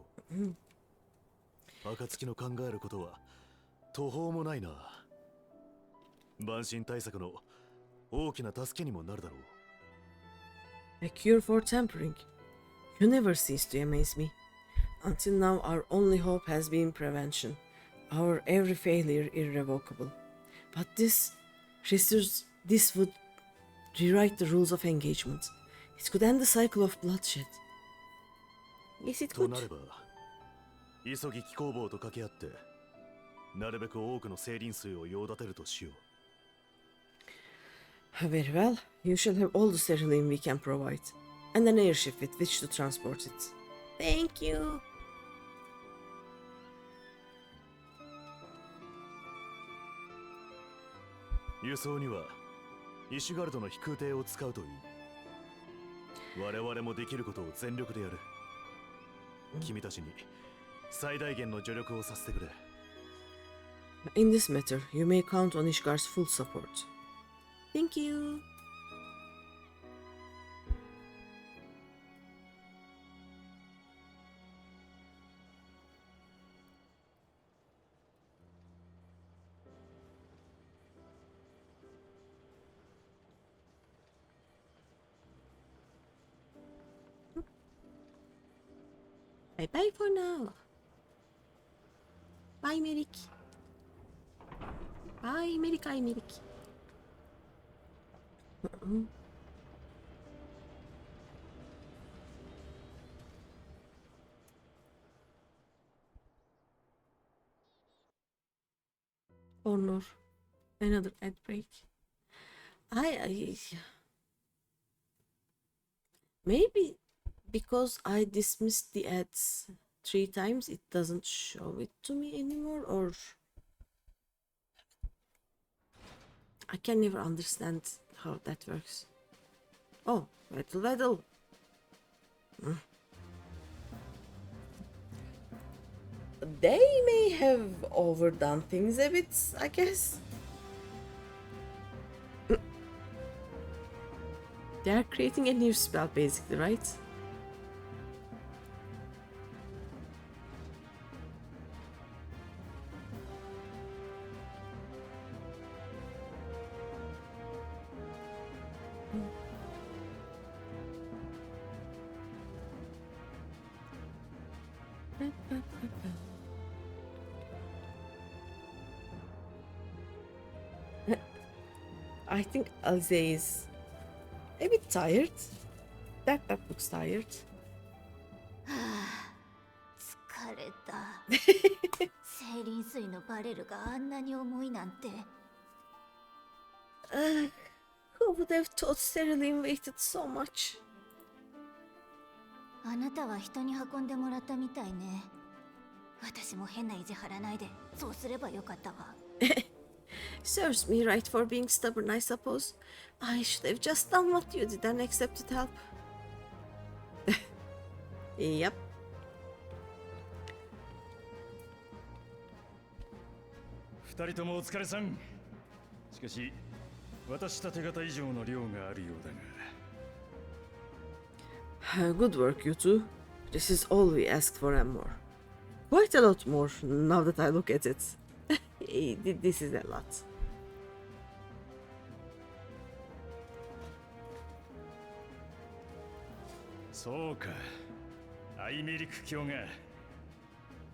暁の考えることは途方もないな。万神対策の大きな助けにもなるだろう。 A cure for tempering. You never cease to amaze me. Until now, our only hope has been prevention. Our every failure irrevocable. But this would rewrite the rules of engagement. It could end the cycle of bloodshed. Yes, it と could. なれば、急ぎ気工房と掛け合って、なるべく多くの生輪数を用立てるとしよう。 Very well. You shall have all the sterling we can provide, and an airship with which to transport it. Thank you. 輸送にはイシュガルドの飛空艇を使うといい。我々もできることを全力でやる。君たちに最大限の助力をさせてくれ。 In this matter, you may count on Ishgar's full support. Thank you. Bye bye for now. Bye, Merik. Bye, Merik. Bye, Merik. Honor. Another ad break. I maybe because I dismissed the ads 3 times, it doesn't show it to me anymore, or I can never understand how that works. Oh, Weddle. They may have overdone things a bit, I guess. They are creating a new spell, basically, right? I think Alize is a bit tired. That looks tired. 疲れた。生輪水のバレルがあんなに重いなんて。Who would have thought Sterling weighted so much? あなたは人に運んでもらったみたいね。私も変な意地張らないで、そうすればよかったわ。Serves me right for being stubborn, I suppose. I should have just done what you did and accepted help. Yep. 二人ともお疲れさん。しかし私た手形以上の量があるようだが。 Good work, you two. This is all we asked for and more. Quite a lot more now that I look at it. This is a lot. そうか。アイメリク卿が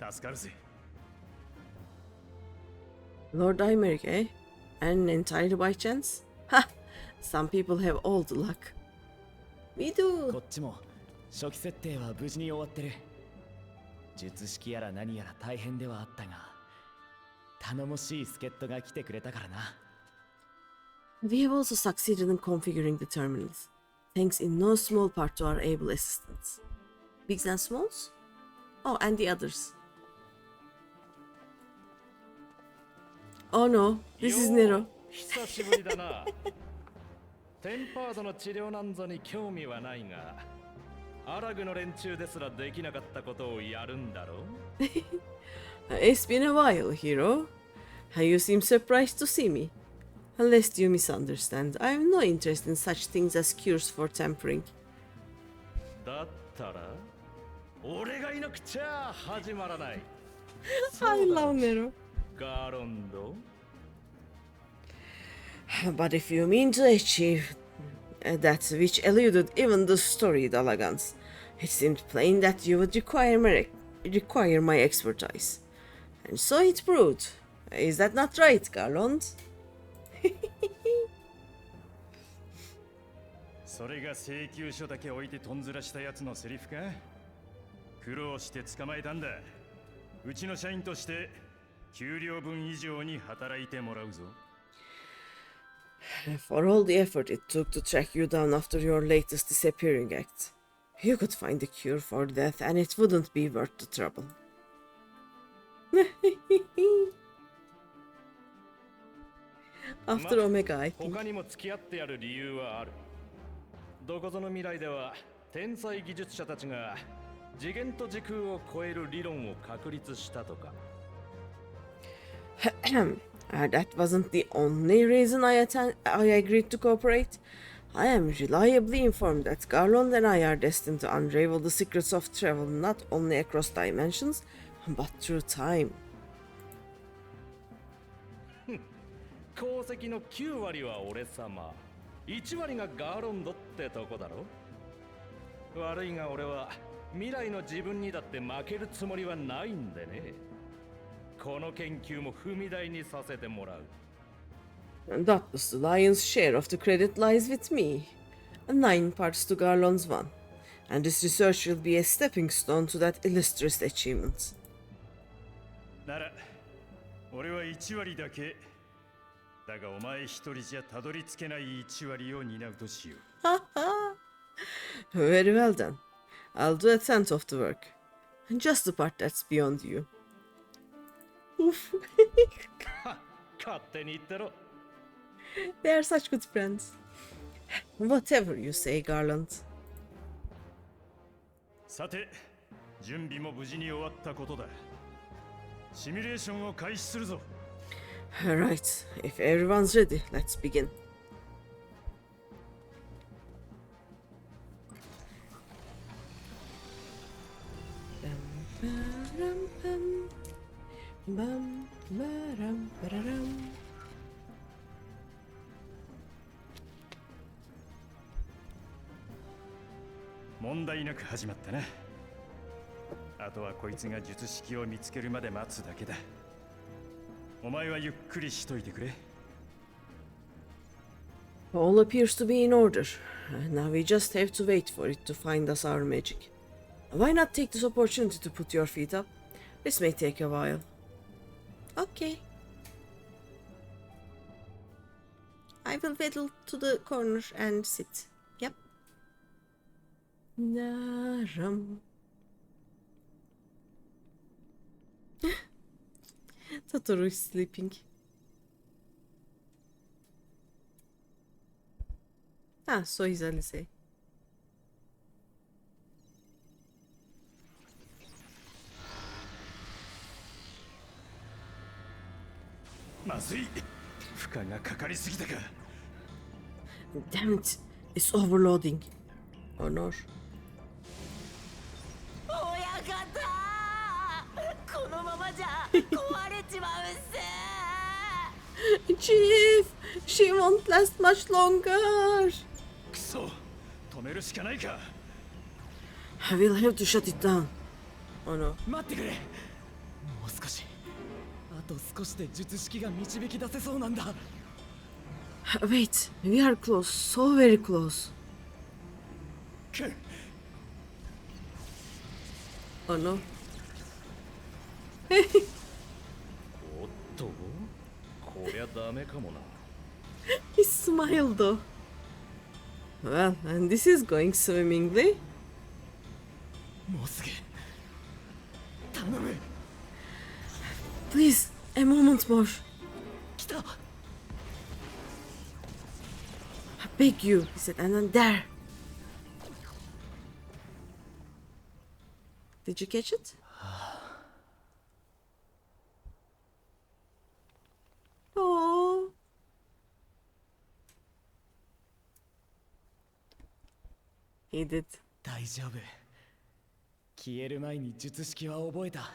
助かるぜ。 Lord Imeric, eh? And entirely by chance? Ha! Some people have all the luck. We こ do. っちも初期設定は無事に終わってる。術式やら何やら大変ではあったが、頼もしい助っ人が来てくれたからな。We have also succeeded in configuring the terminals, thanks in no small part to our able assistants. Bigs and smalls? Oh, and the others. Oh no, this is Nero. 久しぶりだな。テンパードの治療なんぞに興味はないが、アラグの連中ですらできなかったことをやるんだろう。It's been a while, hero. You seem surprised to see me. Unless you misunderstand, I have no interest in such things as cures for tampering. だったら、俺がいなくちゃ始まらない。 I love Nero. ガロンド。 But if you mean to achieve that which eluded even the storied Alagans, it seemed plain that you would require my expertise. And so it proved. Is that not right, Garland? それが請求書だけ置いてとんずらしたやつのセリフか。苦労して捕まえたんだ。うちの社員として給料分以上に働いてもらうぞ。 For all the effort it took to track you down after your latest disappearing act, you could find a cure for death and it wouldn't be worth the trouble. After Omega, I think. 他にも付き合ってやる理由はある。どこぞの未来では天才技術者たちが次元と時空を超える理論を確立したとか。That wasn't the only reason I agreed to cooperate. I am reliably informed that Garland and I are destined to unravel the secrets of travel not only across dimensions, but through time. 功績の9割は俺様、1割がガーロンドってとこだろ。悪いが俺は未来の自分にだって負けるつもりはないんでね。この研究も踏み台にさせてもらう。Doubtless the lion's share of the credit lies with me. 9 parts to Garland's 1. And this research will be a stepping stone to that illustrious achievement. なら、俺は1割だけ。だがお前一人じゃたどり着けない1割を担うとしよう。Very well then. I'll do a tenth of the work. Just the part that's beyond you. Oof. 勝手に言ってろ。 They are such good friends. Whatever you say, Garland. さて、準備も無事に終わったことだ。シミュレーションを開始するぞ。Alright, if everyone's ready, let's begin. Bam, baram, bararam. 問題なく始まったな。あとはこいつが術式を見つけるまで待つだけだ。お前はゆっくりしといてくれ。All appears to be in order. Now we just have to wait for it to find us our magic. Why not take this opportunity to put your feet up? This may take a while. Okay. I will waddle to the corner and sit. Yep. Naram. Totoro is sleeping. Ah, so he's Alice. まずい。負荷がかかりすぎたか。 Damn it. It's overloading. Oh no. 親方このままじゃ壊れちまうっす。 Chief! She won't last much longer! くそ、止めるしかないか。 We'll have to shut it down. Oh no. 待ってくれ。もう少し。あと少しで術式が導き出せそうなんだ。Wait, we are close, so very close. Oh no. おっと、こりゃダメかもな。 He smiled though. Well, and this is going swimmingly. もうすぐ。頼む。 Please, a moment more. 来た。 I beg you, he said, and then there. Did you catch it? Oh. He did. 大丈夫。消える前に術式は覚えた。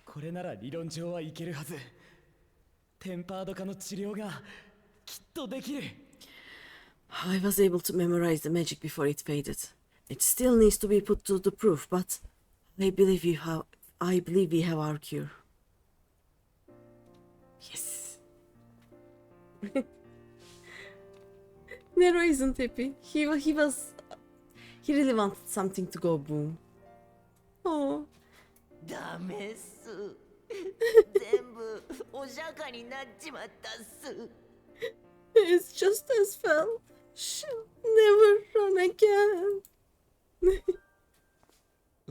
これなら理論上はいけるはず。テンパード化の治療がきっとできる。 I was able to memorize the magic before it faded. It still needs to be put to the proof, but I believe we have our cure. Yes. Nero isn't happy. He really wanted something to go boom. Oh. ダメっす。全部お釈迦になっちまったっす。 It's just as well. She'll never run again.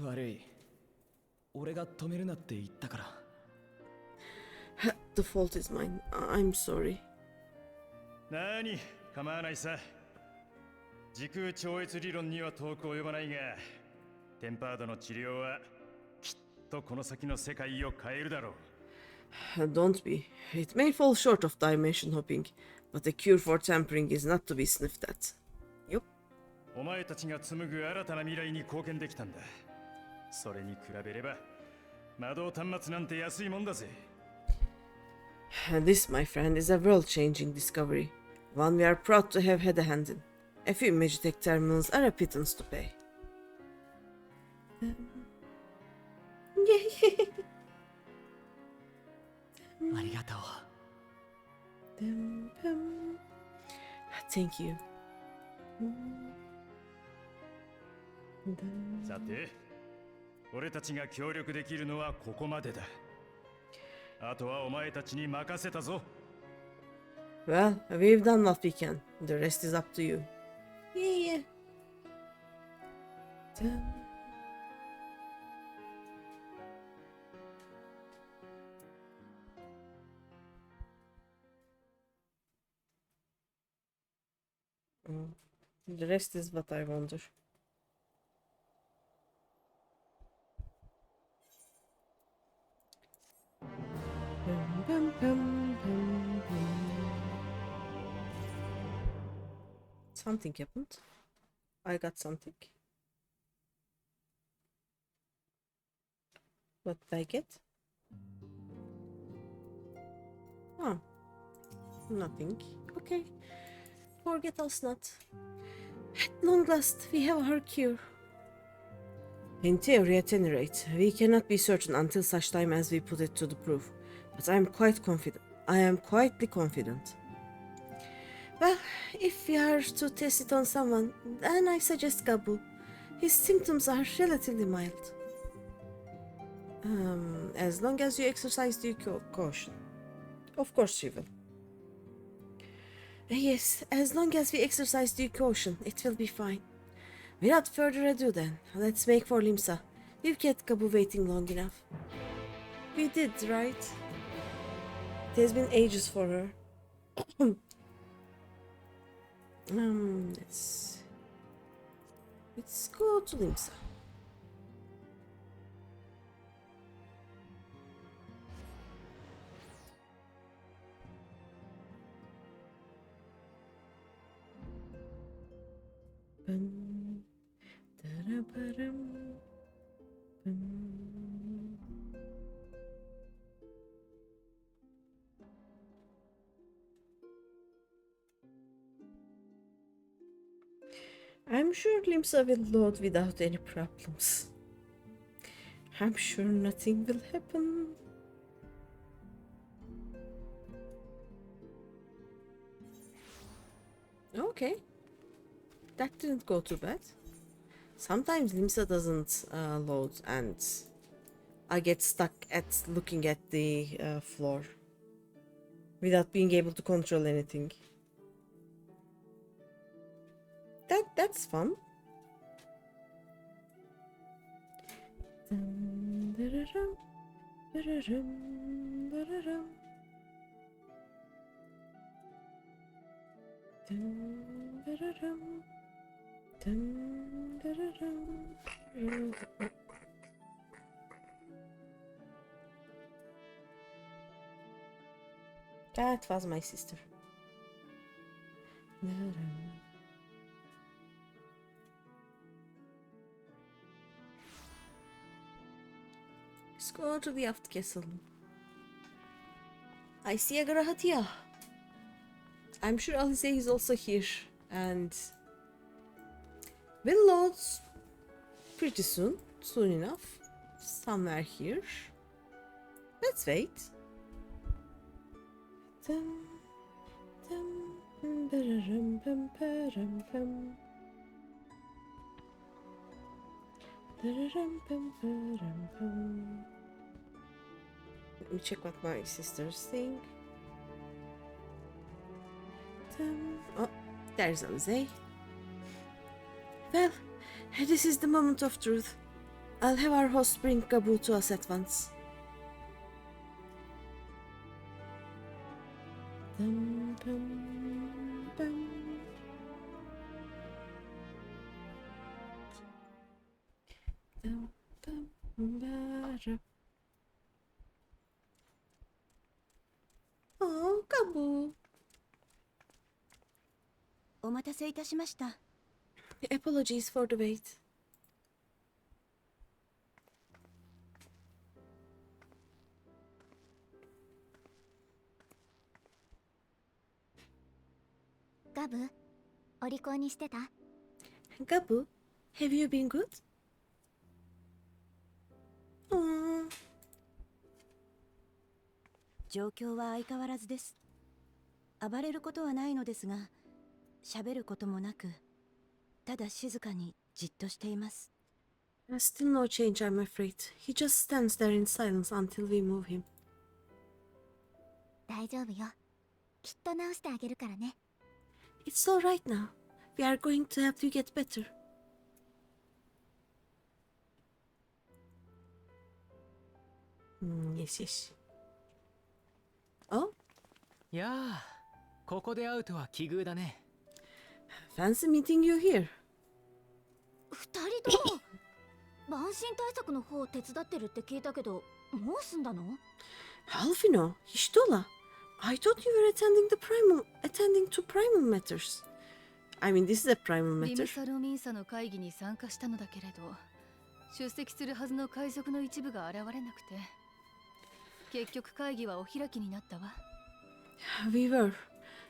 悪い。俺が止めるなって言ったから。The fault is mine. I'm sorry. なに、構わないさ。時空超越理論には遠く及ばないが、テンパードの治療はきっとこの先の世界を変えるだろう。 Don't be. It may fall short of dimension hopping, but the cure for tampering is not to be sniffed at. Yup. お前たちが紡ぐ新たな未来に貢献できたんだ。それに比べれば、魔導端末なんて安いもんだぜ。 This, my friend, is a world-changing discovery. One we are proud to have had a hand in. A few Magitech terminals are a pittance to pay. Yay! ありがとう。Thank you. さて、俺たちが協力できるのはここまでだ。あとはお前たちに任せたぞ。 Well, we've done what we can. The rest is up to you. Yeah. The rest is what I wonder. Something happened. I got something. What did I get? Oh, nothing. Okay. Forget us not. At long last, we have our cure. In theory, at any rate, we cannot be certain until such time as we put it to the proof. But I am quite confident. I am quietly confident. Well, if we are to test it on someone, then I suggest Gabu. His symptoms are relatively mild. As long as you exercise due caution. Of course she will. Yes, as long as we exercise due caution, it will be fine. Without further ado then, let's make for Limsa. We've kept Gabu waiting long enough. We did, right? It has been ages for her. Let's go to Limsa. bum, da-da-ba-dum, bum. I'm sure Limsa will load without any problems. I'm sure nothing will happen. Okay. That didn't go too bad. Sometimes Limsa doesn't load and I get stuck at looking at the floor without being able to control anything. That's fun. Dun, da-da-dum, da-da-dum, da-da-dum. Dun, da-da-dum, dun, da-da-dum. That was my sister. Da-dum. Let's go to the aft castle. I see a Grahatia. I'm sure Alice is also here and will load pretty soon enough, somewhere here. Let's wait. Dum, dum, ba-da-dum, bum, ba-dum, bum. Da-da-dum, bum, ba-dum, bum. Let me check what my sisters think. Oh, there's Alize. Well, this is the moment of truth. I'll have our host bring Gabu to us at once. Dum, bum, bum. Dum, bum, ba-da. Oh, Gabu. お待たせいたしました。 Apologies for the wait. ガブ、お利口にしてた？ Gabu, have you been good? Aww. 状況は相変わらずです。暴れることはないのですが、喋ることもなく、ただ静かにじっとしています。 Still no change, I'm afraid. He just stands there in silence until we move him. 大丈夫よ。きっと直してあげるからね。 It's all right now. We are going to help you get better. Yes. Oh? いやあ、ここで会うとは奇遇だね。Fancy meeting you here. 二人とも晩神対策の方を手伝ってるって聞いたけど、もう済んだの？ Alfino, Hishtola. I thought you were attending to primal matters. I mean, this is a primal リ matter. ムサロミンサの会議に参加したのだけれど、出席するはずの海賊の一部が現れなくて、結局会議はお開きになったわ。 We were,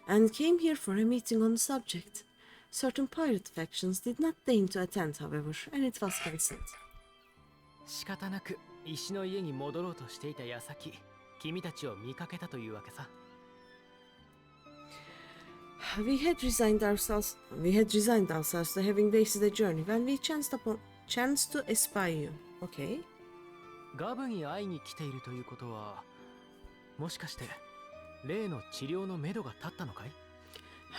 and came here for a meeting on the subject. Certain pirate factions did not deign to attend, however, and it was cancelled. 仕方なく石の家に戻ろうとしていた矢先、君たちを見かけたというわけさ。We had resigned ourselves to having wasted a journey when we chanced to espy you. Okay. ガブに会いに来ているということは、もしかして例の治療のめどが立ったのかい？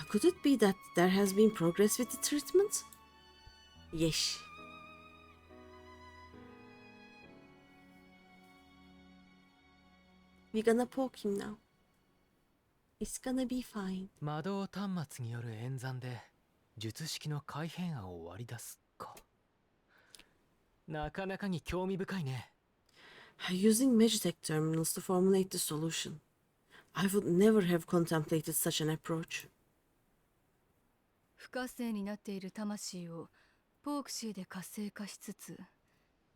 Could it be that there has been progress with the treatment? Yes. We're gonna poke him now. It's gonna be fine. 魔導端末による演算で術式の改変案を割り出すか。なかなかに興味深いね。Using Magitech terminals to formulate the solution. I would never have contemplated such an approach. 活性になっている魂をポークシーで活性化しつつ、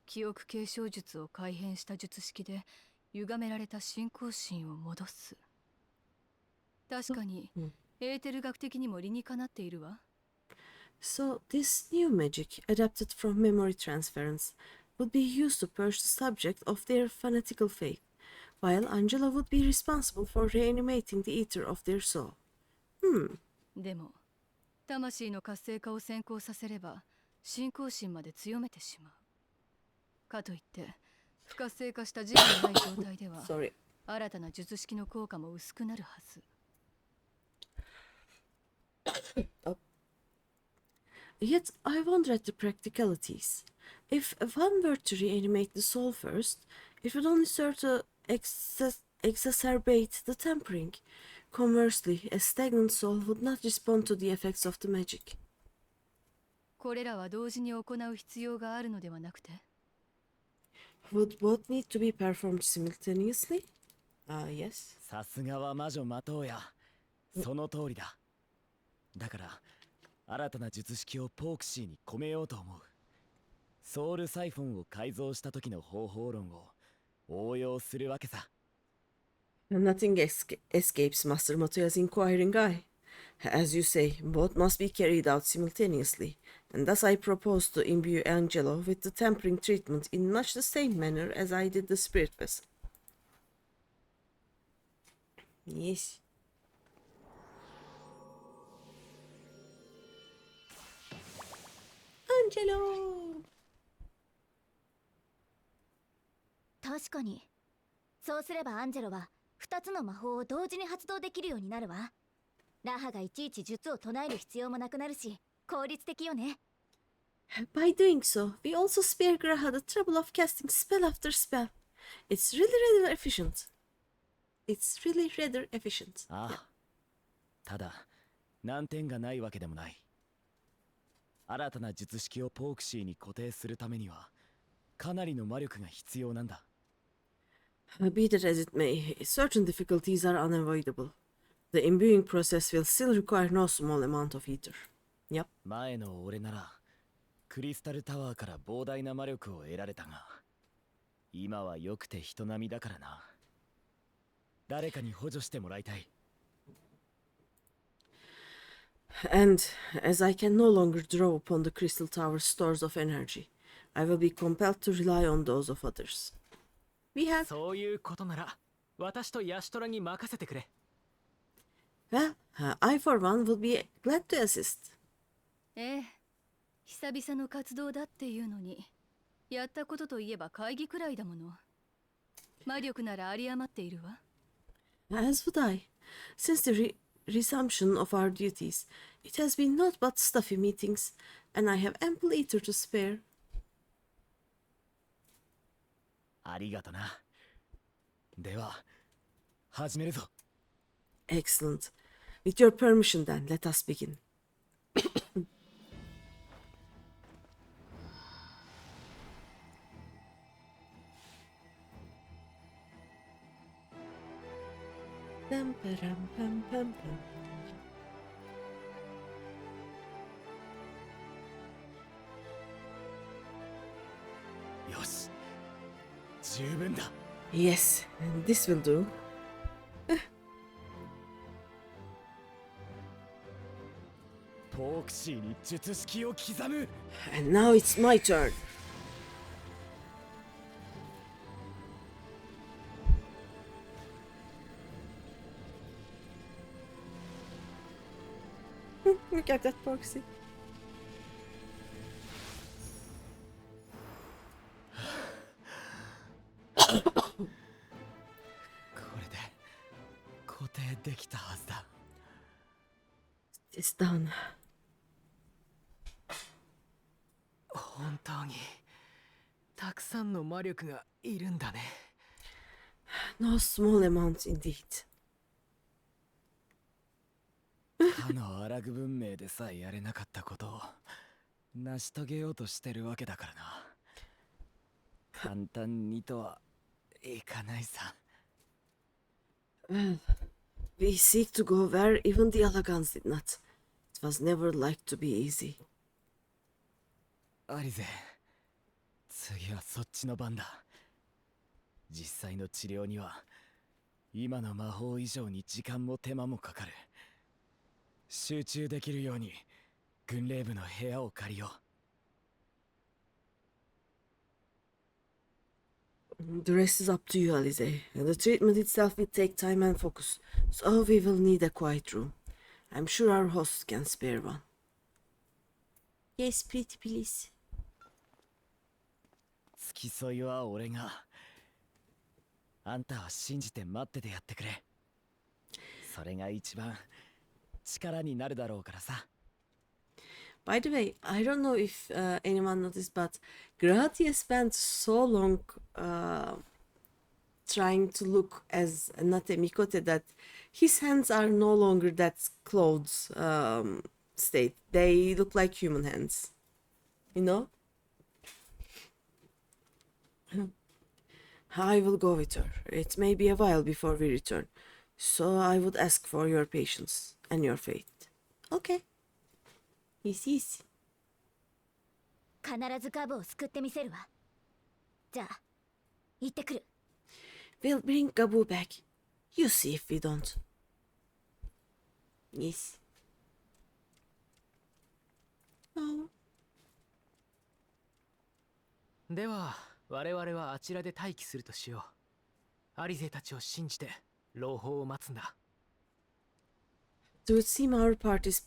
記憶継承術を改変した術式で歪められた信仰心を戻す。確かにエーテル学的にも理にかなっているわ。So, this new magic, adapted from memory transference, would be used to purge the subject of their fanatical faith, while Angela would be responsible for reanimating the ether of their soul. でも魂の活性化を先行させれば信仰心まで強めてしまう。かといって不活性化した時期のない状態では Sorry. 新たな術式の効果も薄くなるはず。Yet, I wonder at the practicalities. If one were to reanimate the soul first, it would only serve to exacerbate the tempering. Conversely, a stagnant soul would not respond to the effects of the magic. これらは同時に行う必要があるのではなくて、 Would both need to be performed simultaneously? Yes. さすがは魔女待とうや。その通りだ。だから新たな術式をポークシーに込めようと思う。ソウルサイフォンを改造した時の方法論を応用するわけさ。Nothing escapes Master Motoya's inquiring eye. As you say, both must be carried out simultaneously, and thus I propose to imbue Angelo with the tempering treatment in much the same manner as I did the spirit vessel. Yes. Angelo! 確かに。そうすればアンジェロは2つの魔法を同時に発動できるようになるわ。ラハがいちいち術を唱える必要もなくなるし、効率的よね。By doing so, we also spare Graha the trouble of casting spell after spell. It's really rather efficient. It's really rather efficient. ああ。ただ、難点がないわけでもない。新たな術式をポークシーに固定するためには、かなりの魔力が必要なんだ。Be that as it may, certain difficulties are unavoidable. The imbuing process will still require no small amount of ether. Yep. 前の俺なら、クリスタルタワーから膨大な魔力を得られたが、今は良くて人並みだからな。誰かに補助してもらいたい。And as I can no longer draw upon the Crystal Tower's stores of energy, I will be compelled to rely on those of others. We have... そういうことなら私とヤシトラに任せてくれ。Well, I for one will be glad to assist. ええ、久々の活動だっていうのに、やったことといえば会議くらいだもの。魔力なら有り余っているわ。As would I. Since the resumption of our duties, it has been naught but stuffy meetings, and I have ample ether to spare. ありがとな。では、始めるぞ。Excellent. With your permission then, let us begin. Pam, param, pam, pam, pam. よし、十分だ。Yes, this will do. And now it's my turn. Look at that proxy. It's done. 本当にたくさんの魔力がいるんだね。No small amount indeed. 他のアラグ文明でさえやれなかったことを成し遂げようとしてるわけだからな。簡単にとはいかないさ。Well, we seek to go where even the Alagans did not. It was never like to be easy. アリゼ、次はそっちの番だ。実際の治療には今の魔法以上に時間も手間もかかる。集中できるように軍令部の部屋を借りよう。The rest is up to you, Alize. The treatment itself will take time and focus, so we will need a quiet room. I'm sure our hosts can spare one. Yes, pretty please. 付き添いは俺が。あんたは信じて待っててやってくれ。それが一番力になるだろうからさ。By the way, I don't know if anyone noticed, but Gratia spent so long trying to look as not a Mikote that his hands are no longer that clothes state. They look like human hands. You know? I will go with her. It may be a while before we return, so I would ask for your patience and your faith. Okay. Easy. 必ずガブを救ってみせるわ。じゃあ、行ってくる。We'll bring Gabu back. You see if we don't. Yes. Oh. では我々はあちらで待機するとしよう。アリゼたちを信じて朗報を待つんだ。It would seem our part is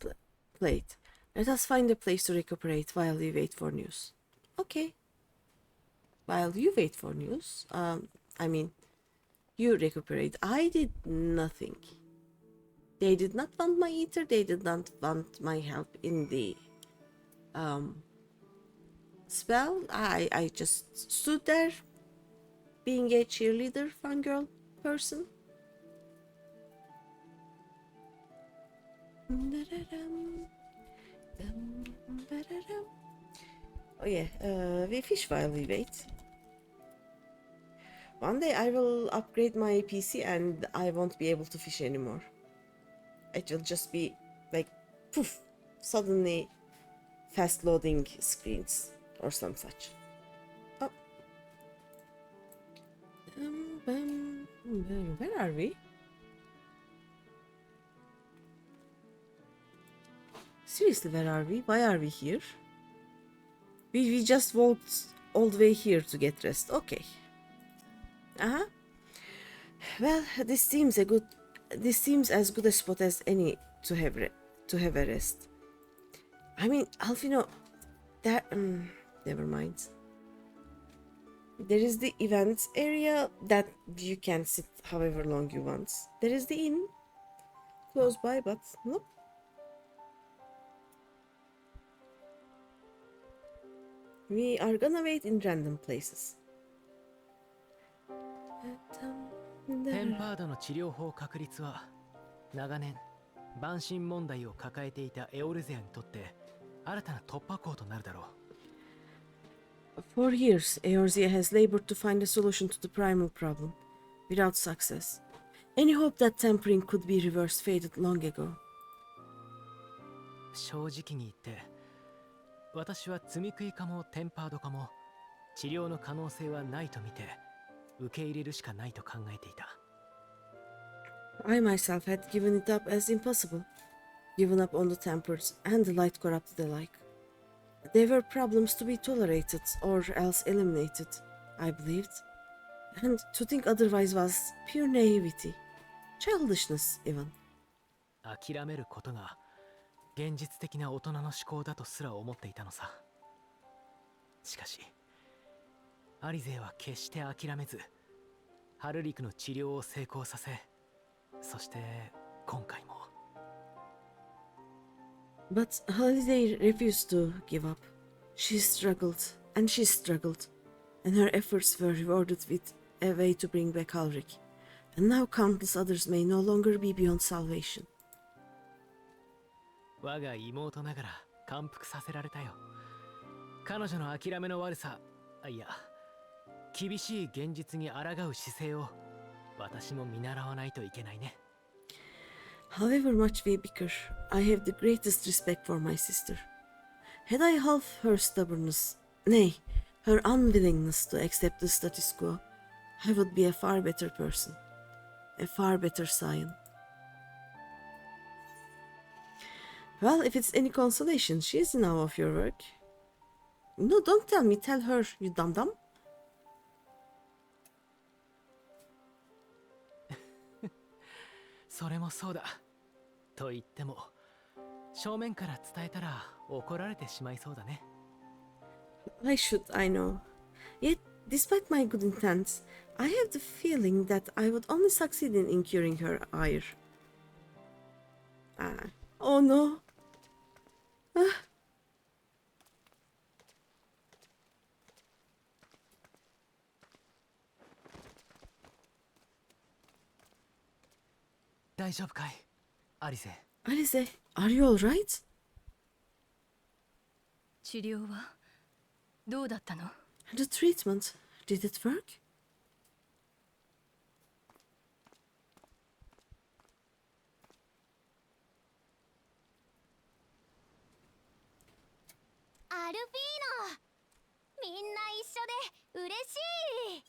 played. Let us find a place to recuperate while we wait for news. Okay. While you wait for news, I mean, you recuperate. I did nothing. They did not want my ether. They did not want my help in the spell. I just stood there, being a cheerleader, fangirl person. Oh yeah, we fish while we wait. One day I will upgrade my PC and I won't be able to fish anymore. It will just be like, poof, suddenly fast loading screens or some such. Oh. Where are we? Seriously, where are we? Why are we here? We just walked all the way here to get rest. Okay. Well, this seems as good a spot as any to have a rest. I mean, Alfino, that never mind. There is the events area that you can sit however long you want. There is the inn close by, but nope. We are gonna wait in random places. テンパードの治療法確立は長年万身問題を抱えていたエオルゼアにとって新たな突破口となるだろう。For years, Eorzea has labored to find a solution to the primal problem, without success. Any hope that tampering could be reversed faded long ago. 正直に言って、私は積み食い化もテンパード化も治療の可能性はないと見て、受け入れるしかないと考えていた。I myself had given it up as impossible, given up on the tempers and the light corrupted alike. They were problems to be tolerated or else eliminated, I believed. And to think otherwise was pure naivety, childishness even. 諦めることが現実的な大人の思考だとすら思っていたのさ。しかし、アリゼは決して諦めず、ハルリクの治療を成功させ、そして今回も。But Holiday refused to give up. She struggled, and she struggled, and her efforts were rewarded with a way to bring back Ulrich, and now countless others may no longer be beyond salvation. 我が妹ながら感服させられたよ。彼女の諦めの悪さ、いや、厳しい現実に抗う姿勢を私も見習わないといけないね。However much we bicker, I have the greatest respect for my sister. Had I half her stubbornness, nay, her unwillingness to accept the status quo, I would be a far better person, a far better scion. Well, if it's any consolation, she is in awe of your work. No, don't tell me, tell her, you dum-dum. それもそうだ。と言っても、正面から伝えたら怒られてしまいそうだね。Why should I know? Yet, despite my good intents, I have the feeling that I would only succeed in incurring her ire. Oh no. Ah. 大丈夫かい、アリゼ。Alize, are you alright? 治療はどうだったの？ The treatment, did it work? アルフィーノ、みんな一緒で嬉しい。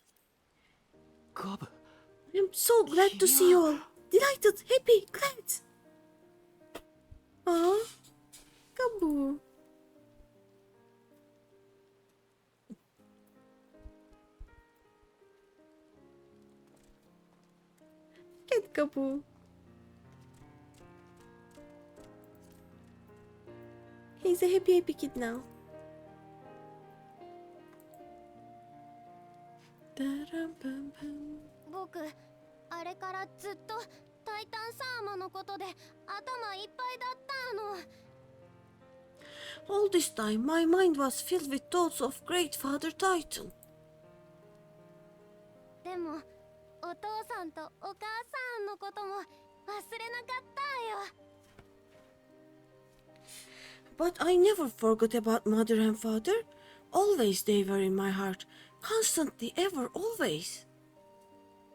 ガブ。 I'm so glad to see you all. Delighted, happy, glad. Aw, Kabu. Get Kabu. He's a happy kid now. Da-dum-bum-bum. 僕、あれからずっとタイタンサーマのことで頭いっぱいだったの。 All this time, my mind was filled with thoughts of Great Father Titan. でも、お父さんとお母さんのことも忘れなかったよ。 But I never forgot about mother and father. Always they were in my heart. Constantly, ever, always.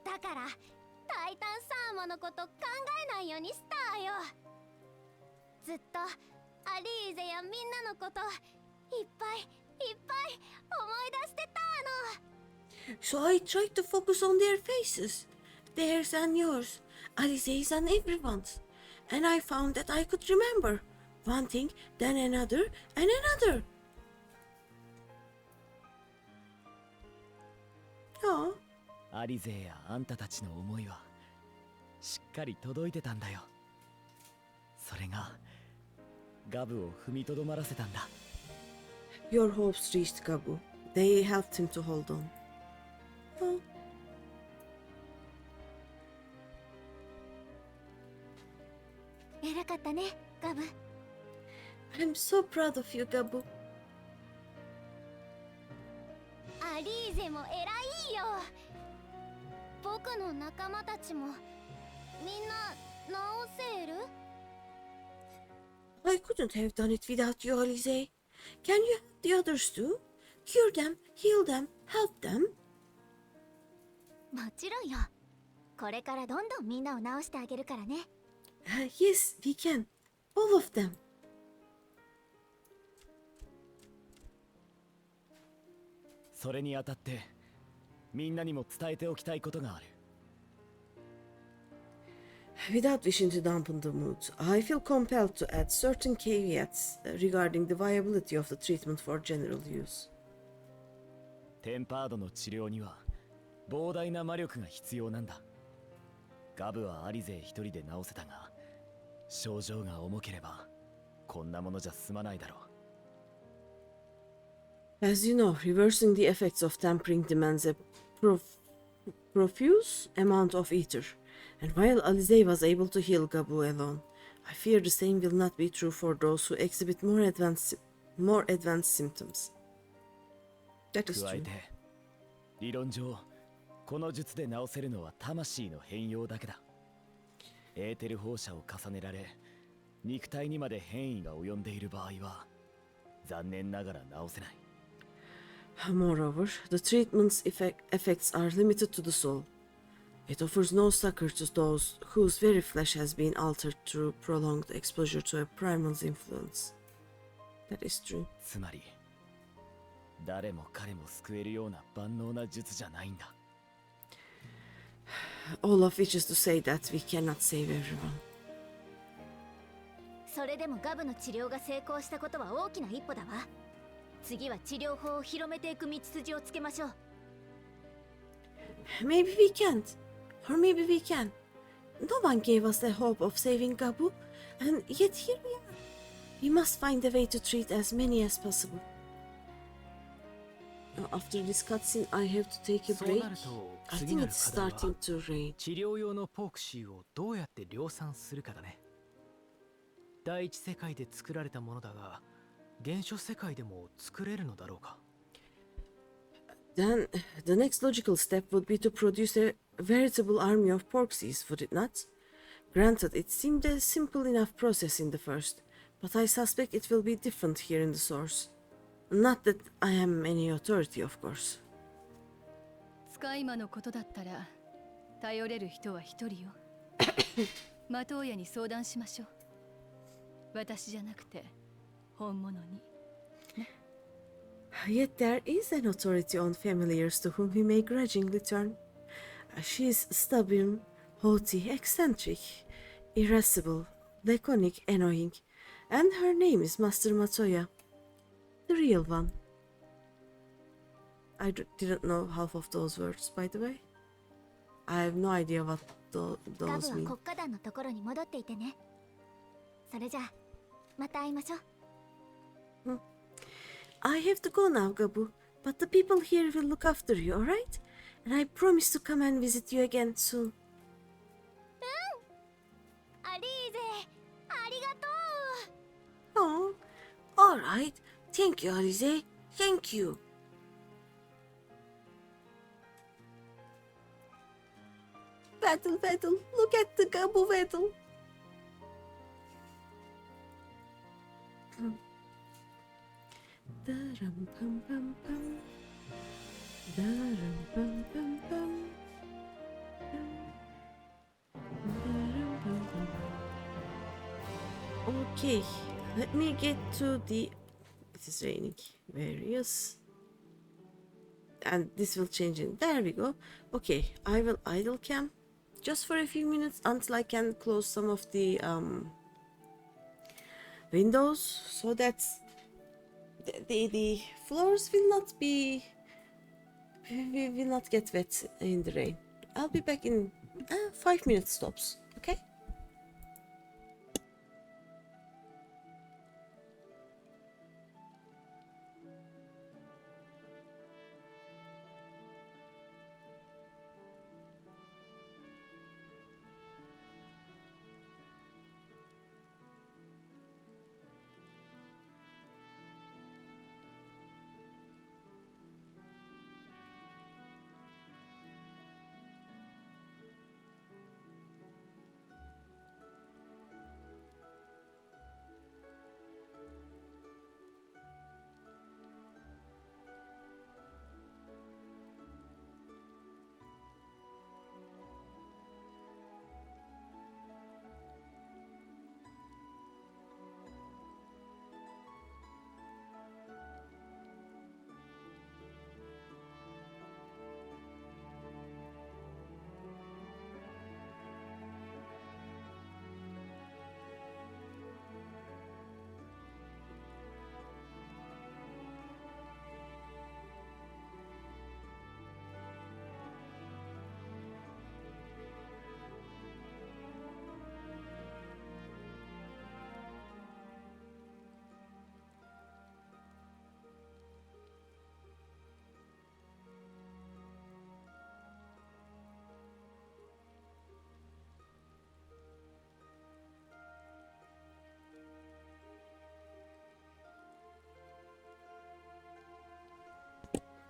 だから、タイタンサーマのこと考えないようにしたよ。ずっとアリーゼやみんなのこといっぱいいっぱい思い出してたの。 So I tried to focus on their faces. Theirs and yours. Alize's and everyone's. And I found that I could remember. One thing, then another, and another. Oh. アリゼやあんたたちの思いはしっかり届いてたんだよ。それがガブを踏みとどまらせたんだ。 Your hopes reached Kabu. They helped him to hold on. Oh. 偉かったね、ガブ。 I'm so proud of you, Kabu. アリーゼも偉いよ。僕の仲間たちもみんな直せる？ I couldn't have done it without you, Alize. Can you help the others too? Cure them, heal them, help them? もちろんよ。これからどんどんみんなを直してあげるからね。Yes, we can. All of them. それにあたってみんなにも伝えておきたいことがある。 Without wishing to dampen the mood, I feel compelled to add certain caveats regarding the viability of the treatment for general use. テンパードの治療には膨大な魔力が必要なんだ。ガブはアリゼ一人で治せたが、症状が重ければこんなものじゃ済まないだろう。 As you know, reversing the effects of tampering demands a profuse amount of ether, and while Alize was able to heal Gabu alone, I fear the same will not be true for those who exhibit more advanced symptoms. That is 加え true. て理論上この術で治せるのは魂の変容だけだ。エーテル放射を重ねられ肉体にまで変異が及んでいる場合は残念ながら治せない。 Moreover, the treatment's effects are limited to the soul. It offers no succor to those whose very flesh has been altered through prolonged exposure to a primal's influence. That is true. つまり誰も彼も救えるような万能な術じゃないんだ。 All of which is to say that we cannot save everyone. それでもガブの治療が成功したことは大きな一歩だわ。次は治療法を広めていく道筋をつけましょう。 Maybe we can't, or maybe we can. No one gave us the hope of saving Gabu, and yet here we are. We must find a way to treat as many as possible. After this cutscene, I have to take a そう break. なると I 次 think なる it's 課題は starting to rain. 治療用のポークシーをどうやって量産するかだね。第一世界で作られたものだが、原初世界でも作れるのだろうか。 Then, the next logical step would be to produce a veritable army of porksies, would it not? Granted, it seemed a simple enough process in the first, but I suspect it will be different here in the source. Not that I am any authority, of course. 使い魔のことだったら頼れる人は一人よ。マトウヤに相談しましょう。私じゃなくて本物に。 Yet there is an authority on familiars to whom we may grudgingly turn. She is stubborn, haughty, eccentric, irascible, laconic, annoying, and her name is Master Matoya, the real one. I didn't know half of those words, by the way. I have no idea what ガブ those は mean. 国家団のところに戻っていてね。それじゃあまた会いましょう。 I have to go now, Gabu, but the people here will look after you, alright? And I promise to come and visit you again soon. アリーゼ、ありがとう。 Oh, alright. Thank you, Alize. Thank you. Battle, battle. Look at the Gabu battle. Daram pam pam pam. Daram pam pam pam. Daram pam pam. Okay, let me get to the. It is raining. Various. And this will change in. There we go. Okay, I will idle cam just for a few minutes until I can close some of the windows so that the floors will not be. We will not get wet in the rain. I'll be back in 5 minutes tops. Okay.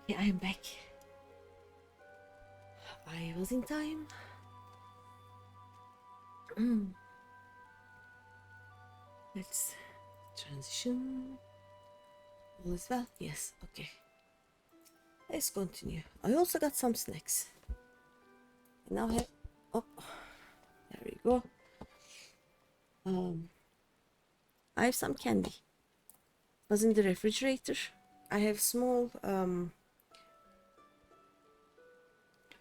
Yeah, I am back. I was in time. Let's transition. All is well? Yes, okay. Let's continue. I also got some snacks. Now have, oh, there we go. I have some candy. Was in the refrigerator. I have small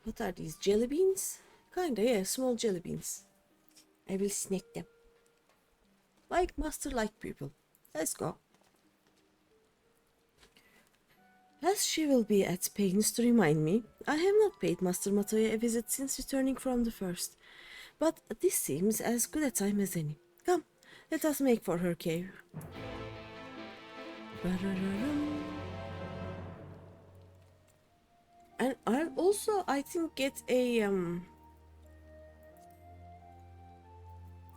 what are these, jelly beans? Kinda, yeah, small jelly beans. I will snack them. Like master, like pupil. Let's go. As she will be at pains to remind me, I have not paid Master Matoya a visit since returning from the first. But this seems as good a time as any. Come, let us make for her cave. And I'll also, I think, get a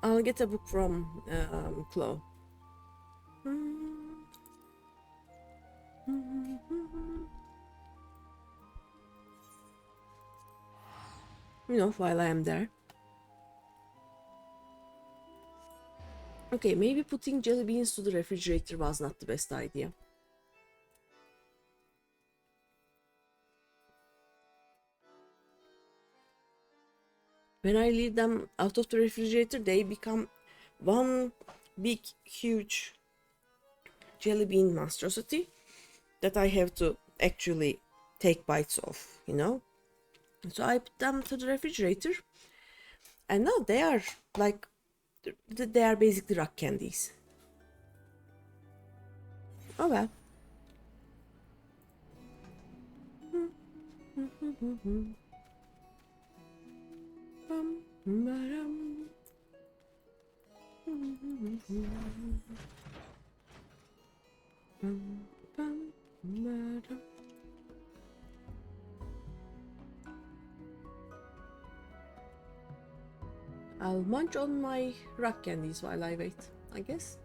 I'll get a book from Chloe. You know, while I am there. Okay, maybe putting jelly beans to the refrigerator was not the best idea. When I leave them out of the refrigerator, they become one big, huge jelly bean monstrosity that I have to actually take bites of, you know? So I put them to the refrigerator, and now they are like, they are basically rock candies. Oh well. I'll munch on my rock candies while I wait, I guess.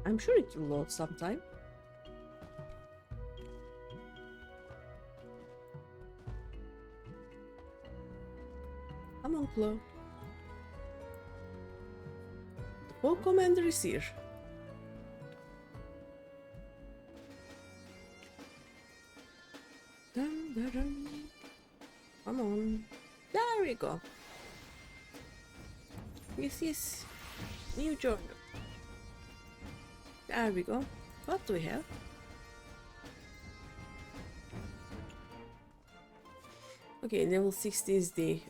I'm sure it will load sometime. Come on, Chloe. The whole commander is here. Dun, dun, dun. Come on. There we go. Yes, yes. New journal. There we go. What do we have? Okay, level 60 is the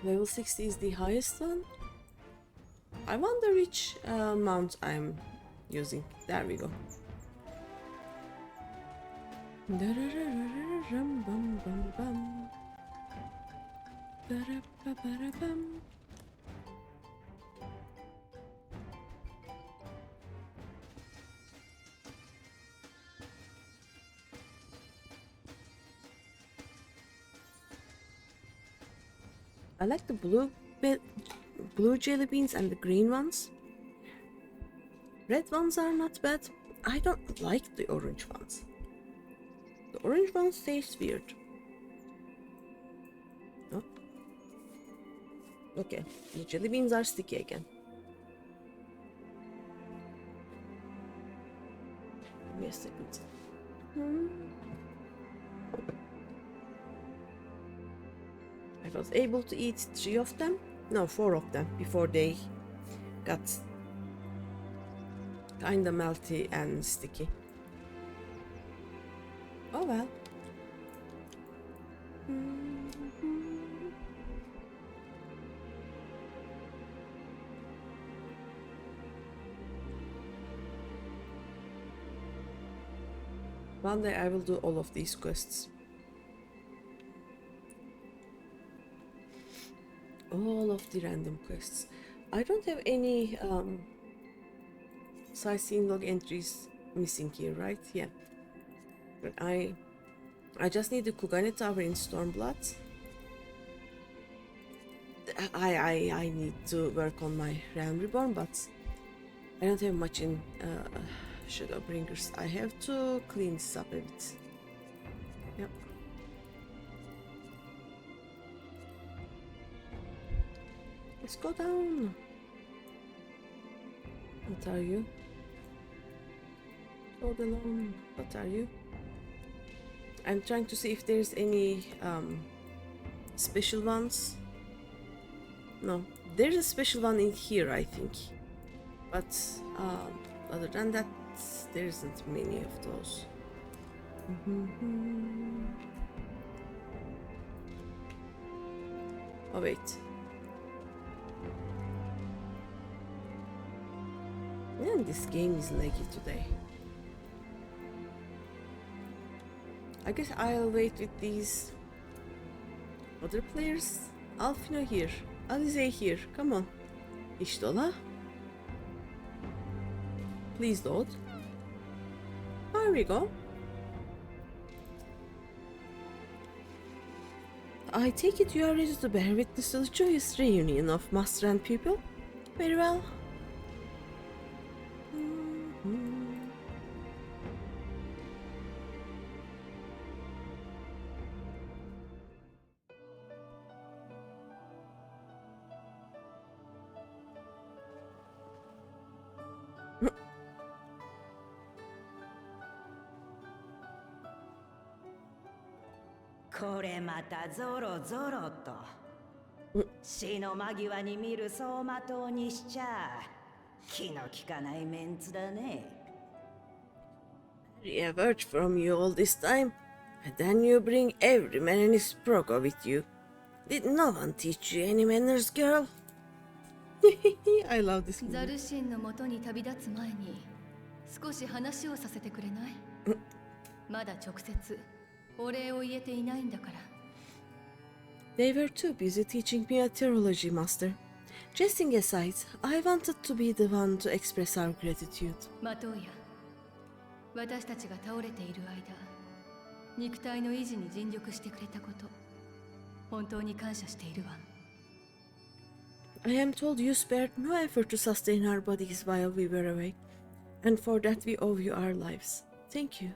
level 60 is the highest one. I wonder which mount I'm using. There we go. I like the blue jelly beans and the green ones. Red ones are not bad. I don't like the orange ones. The orange ones taste weird. Oh. Okay, the jelly beans are sticky again. Give me a second. I was able to eat 3 of them. No, 4 of them before they got kinda melty and sticky. Oh well. One day I will do all of these quests. All of the random quests. I don't have any sightseeing log entries missing here, right? Yeah. But I just need the Kugane Tower in Stormblood. I need to work on my Realm Reborn, but I don't have much in Shadowbringers. I have to clean this up a bit. Yep. Let's go down. What are you? All alone. What are you? I'm trying to see if there's any special ones. No, there's a special one in here, I think. But other than that, there isn't many of those. Oh wait. Man, this game is laggy today. I guess I'll wait with these other players. Alfino here. Alize here. Come on. İşte ola. Please load. There we go. I take it you are ready to bear witness to the joyous reunion of master and pupil? Very well.これまたゾロゾロと死の間際に見る走馬灯にしちゃ気の利かないメンツだね。I've heard from you all this time, and then you bring every man and his progo with you. Did no one teach you any manners, girl? I love this movie. ザルシンの元に旅立つ前に少し話をさせてくれない？まだ直接お礼を言えていないんだから。They were too busy teaching me a theology, master. Jesting aside, I wanted to be the one to express our gratitude. マトウヤ、私たちが倒れている間、肉体の維持に尽力してくれたこと、本当に感謝しているわ。I am told you spared no effort to sustain our bodies while we were away, and for that we owe you our lives. Thank you.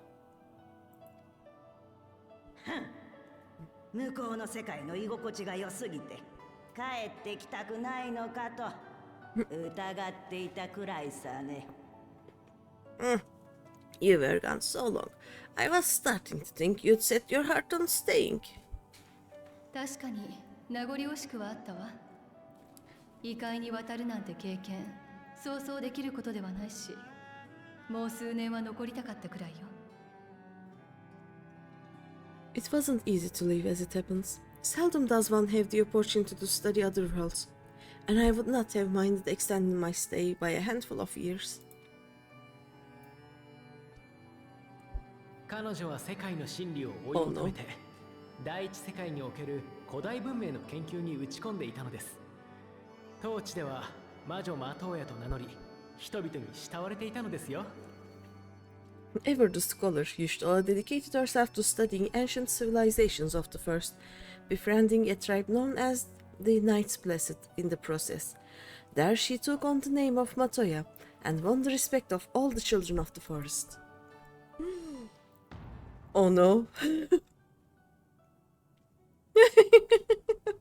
向こうの世界の居心地が良すぎて帰ってきたくないのかと疑っていたくらいさね。You were gone so long. I was starting to think you'd set your heart on staying. 確かに名残惜しくはあったわ。異界に渡るなんて経験、そうそうできることではないし、もう数年は残りたかったくらいよ。It wasn't easy to leave as it happens. Seldom does one have the opportunity to study other worlds, and I would not have minded extending my stay by a handful of years. 彼女は世界の真理を追い求めて、第一世界における古代文明の研究に打ち込んでいたのです。当地では魔女マトウヤと名乗り、人々に慕われていたのですよ。Ever the scholar, Yushtola dedicated herself to studying ancient civilizations of the first, befriending a tribe known as the Knights Blessed in the process. There she took on the name of Matoya and won the respect of all the children of the forest. Oh no.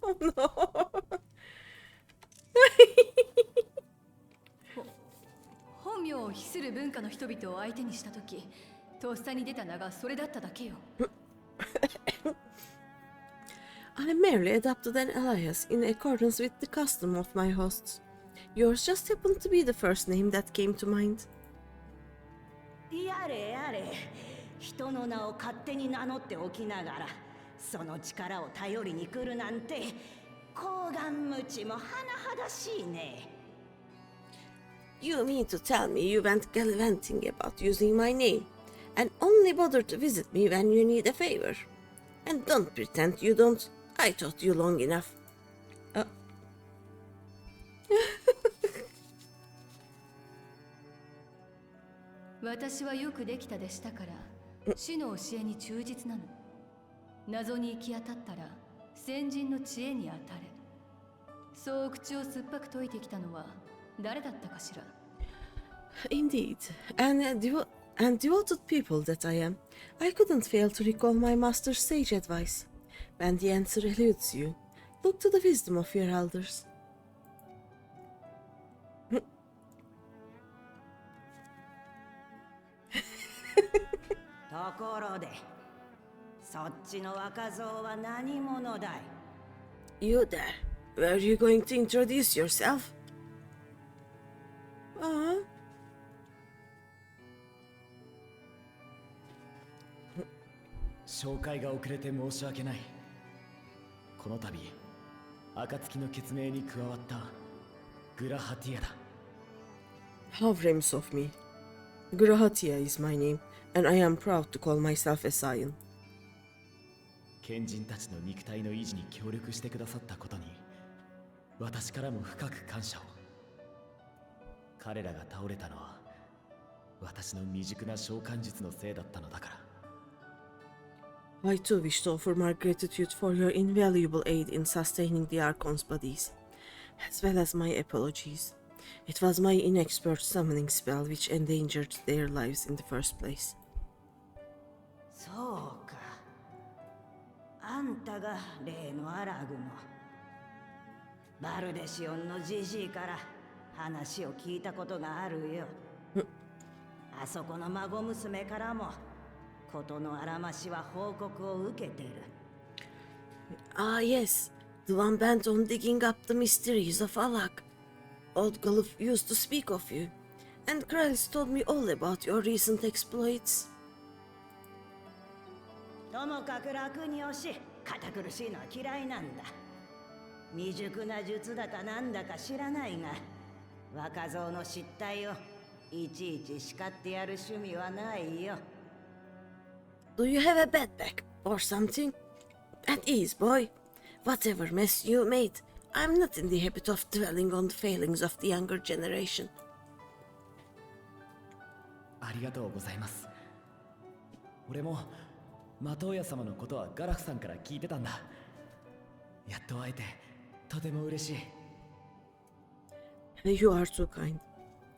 Oh no. 本名を非する文化の人々を相手にしたとき、とっさに出た名がそれだっただけよ。I merely adopted an alias in accordance with the custom of my hosts. Yours just happened to be the first name that came to mind. やれやれ、人の名を勝手に名乗っておきながら、その力を頼りに来るなんて、高顔無知も甚だしいね。You mean to tell me you went gallivanting about using my name, and only bother to visit me when you need a favor? And don't pretend you don't. I taught you long enough. 私はよくできた弟子だから死の教えに忠実なの。謎に行き当たったら先人の知恵に当たれ。そう口を酸っぱく解いてきたのは誰だったかしら。 Indeed, and devoted people that I am, I couldn't fail to recall my master's sage advice. When the answer eludes you, look to the wisdom of your elders. ところで、そっちの若造は何者だい？ You there, were you going to introduce yourself? 紹介が遅れて申し訳ない。この度暁の血盟に加わったグラハティアだ。 How remiss of me. Grahatia is my name, and I am proud to call myself a Scion. 賢人たちの肉体の維持に協力してくださったことに私からも深く感謝を。彼らが倒れたのは私の未熟な召喚術のせいだったのだから。 I too wish to offer my gratitude for your invaluable aid in sustaining the Archon's bodies, as well as my apologies. It was my inexpert summoning spell which endangered their lives in the first place. そうか。あんたが例のアラグの。バルデシオンのジジイから話を聞いたことがあるよ。あそこの孫娘からもことのあらましは報告を受けてる。Ah yes, the one bent on digging up the mysteries of Alag. Old Gulf used to speak of you, and Krells told me all about your recent exploits. ともかく楽に押し、堅苦しいのは嫌いなんだ。未熟な術だかなんだか知らないが、若造の失態をいちいち叱ってやる趣味はないよ。 Do you have a backpack or something? At ease, boy. Whatever mess you made, I'm not in the habit of dwelling on the failings of the younger generation. ありがとうございます。俺もマトウヤ様のことはガラフさんから聞いてたんだ。やっと会えてとても嬉しい。 You are too kind.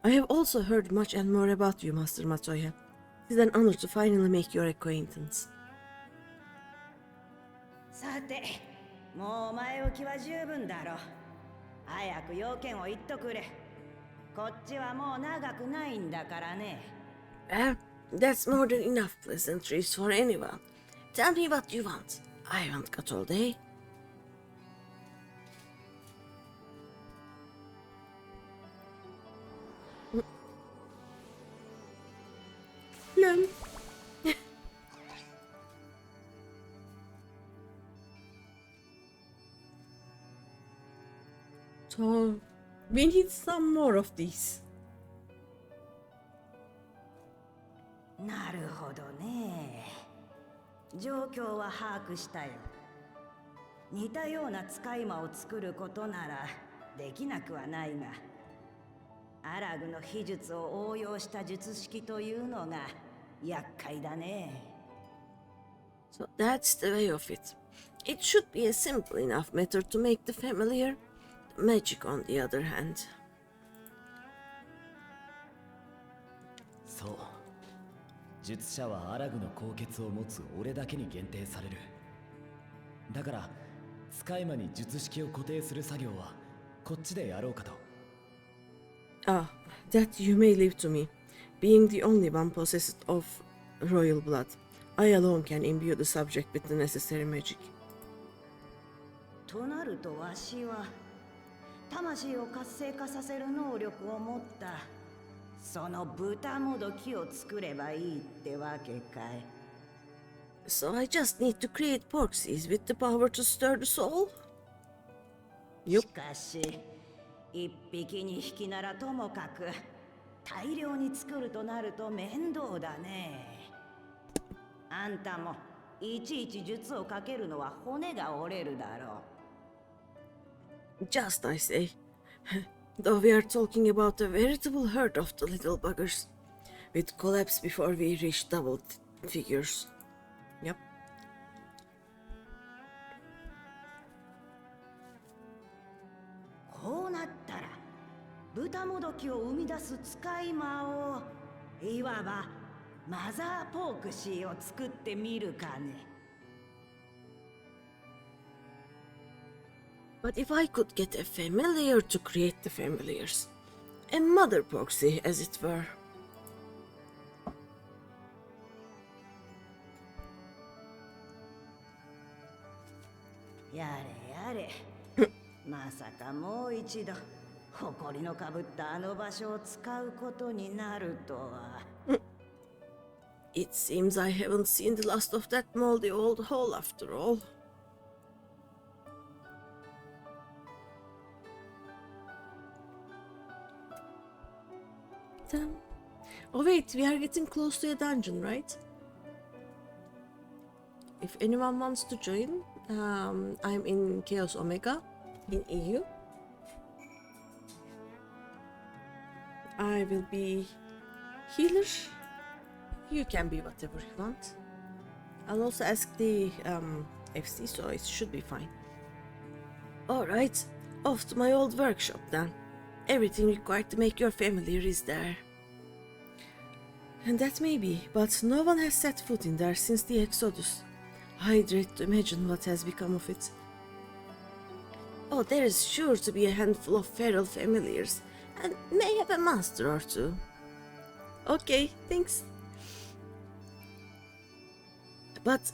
I have also heard much and more about you, Master Matoya. It is an honor to finally make your acquaintance. さて、もう前置きは十分だろう。早く要件を言っとくれ。こっちはもう長くないんだからね。That's more than enough pleasantries for anyone. Tell me what you want. I won't cut all day. Lum. So, we need some more of these. なるほどね。状況は把握したよ。似たような使い魔を作ることならできなくはないが、アラグの秘術を応用した術式というのが厄介だね。So that's the way of it. It should be a simple enough method to make the familiar. The magic, on the other hand. そう。術者はアラグの高血を持つ俺だけに限定される。だから使い魔に術式を固定する作業はこっちでやろうかと。Ah, that you may leave to me. Being the only one possessed of royal blood, I alone can imbue the subject with the necessary magic. となるとわしは魂を活性化させる能力を持ったその豚もどきを作ればいいってわけかい。So I just need to create porksies with the power to stir the soul? しかし一匹二匹ならともかく大量に作るとなると面倒だね。あんたもいちいち術をかけるのは骨が折れるだろう。 Just I say. Though we are talking about a veritable herd of the little buggers. We'd collapse before we reach double figures. Yep. こうなったら豚もどきを生み出す使い魔をいわばマザーポークシーを作ってみるかね。 But if I could get a familiar to create the familiars, a mother proxy as it were. やれやれまさかもう一度誇りのかぶったあの場所を使うことになるとは。 It seems I haven't seen the last of that moldy old hole after all. Oh wait, we are getting close to a dungeon, right? If anyone wants to join, I'm in Chaos Omega in EU. I will be healer. You can be whatever you want. I'll also ask the FC, so it should be fine. Alright, off to my old workshop then. Everything required to make your familiar is there. And that may be, but no one has set foot in there since the Exodus. I dread to imagine what has become of it. Oh, there is sure to be a handful of feral familiars, and may have a monster or two. Okay, thanks. But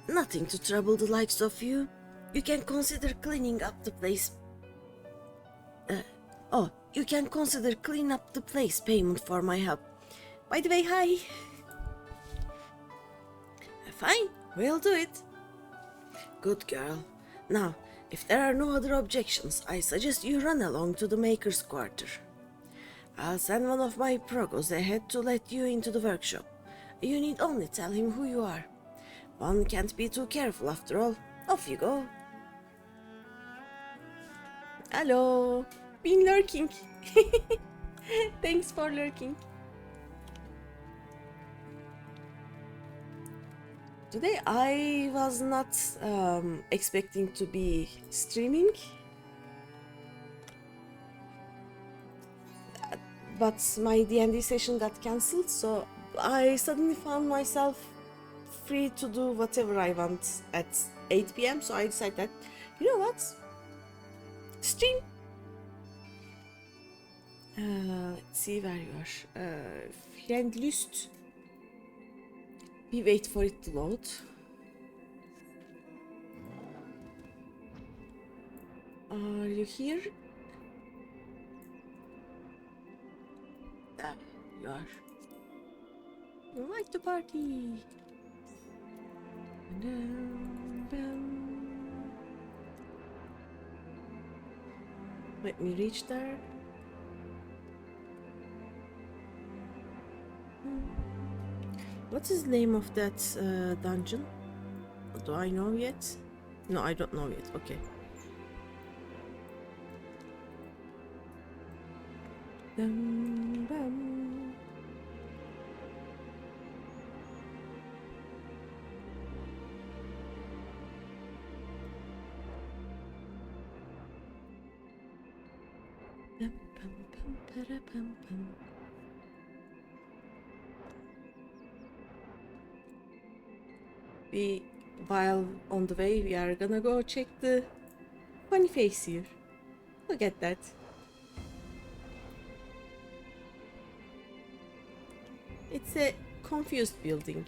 nothing to trouble the likes of you. You can consider cleaning up the place. You can consider clean up the place payment for my help. By the way, hi. Fine, we'll do it. Good girl. Now, if there are no other objections, I suggest you run along to the Maker's Quarter. I'll send one of my progos ahead to let you into the workshop. You need only tell him who you are. One can't be too careful after all. Off you go. Hello. Been lurking. Thanks for lurking. Today I was not expecting to be streaming, but my D&D session got cancelled, so I suddenly found myself free to do whatever I want at 8 PM, so I decided that, you know what, stream. Let's see where you are. Friend list. We wait for it to load. Are you here? There you are. Invite to party. Let me reach there. What is the name of that dungeon? Do I know yet? No, I don't know yet. Okay. Bum, bum. Bum, bum, bum, para, bum, bum. While on the way, we are gonna go check the funny face here. Look at that. It's a confused building,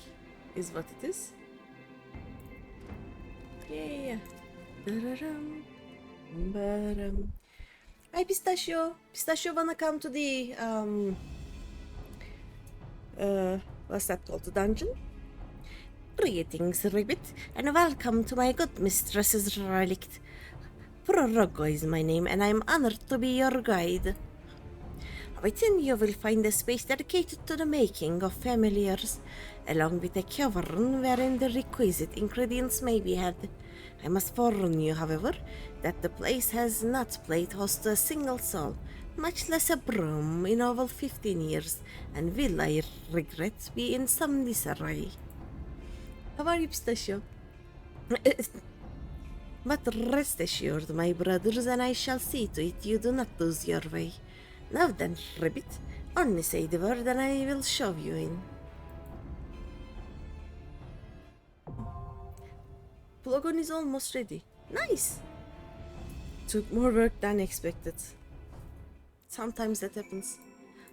is what it is. Yeah. Hi, Pistachio. Pistachio wanna come to the what's that called? The dungeon? Greetings, Ribbit, and welcome to my good mistress's relict. Prorogo is my name, and I am honored to be your guide. Within you will find a space dedicated to the making of familiars, along with a cavern wherein the requisite ingredients may be had. I must warn you, however, that the place has not played host to a single soul, much less a broom, in over 15 years, and will, I regret, be in some disarray. How are you, Pistachio? But rest assured, my brothers, and I shall see to it you do not lose your way. Now then, Rabbit, only say the word and I will shove you in. Plogon is almost ready. Nice! Took more work than expected. Sometimes that happens.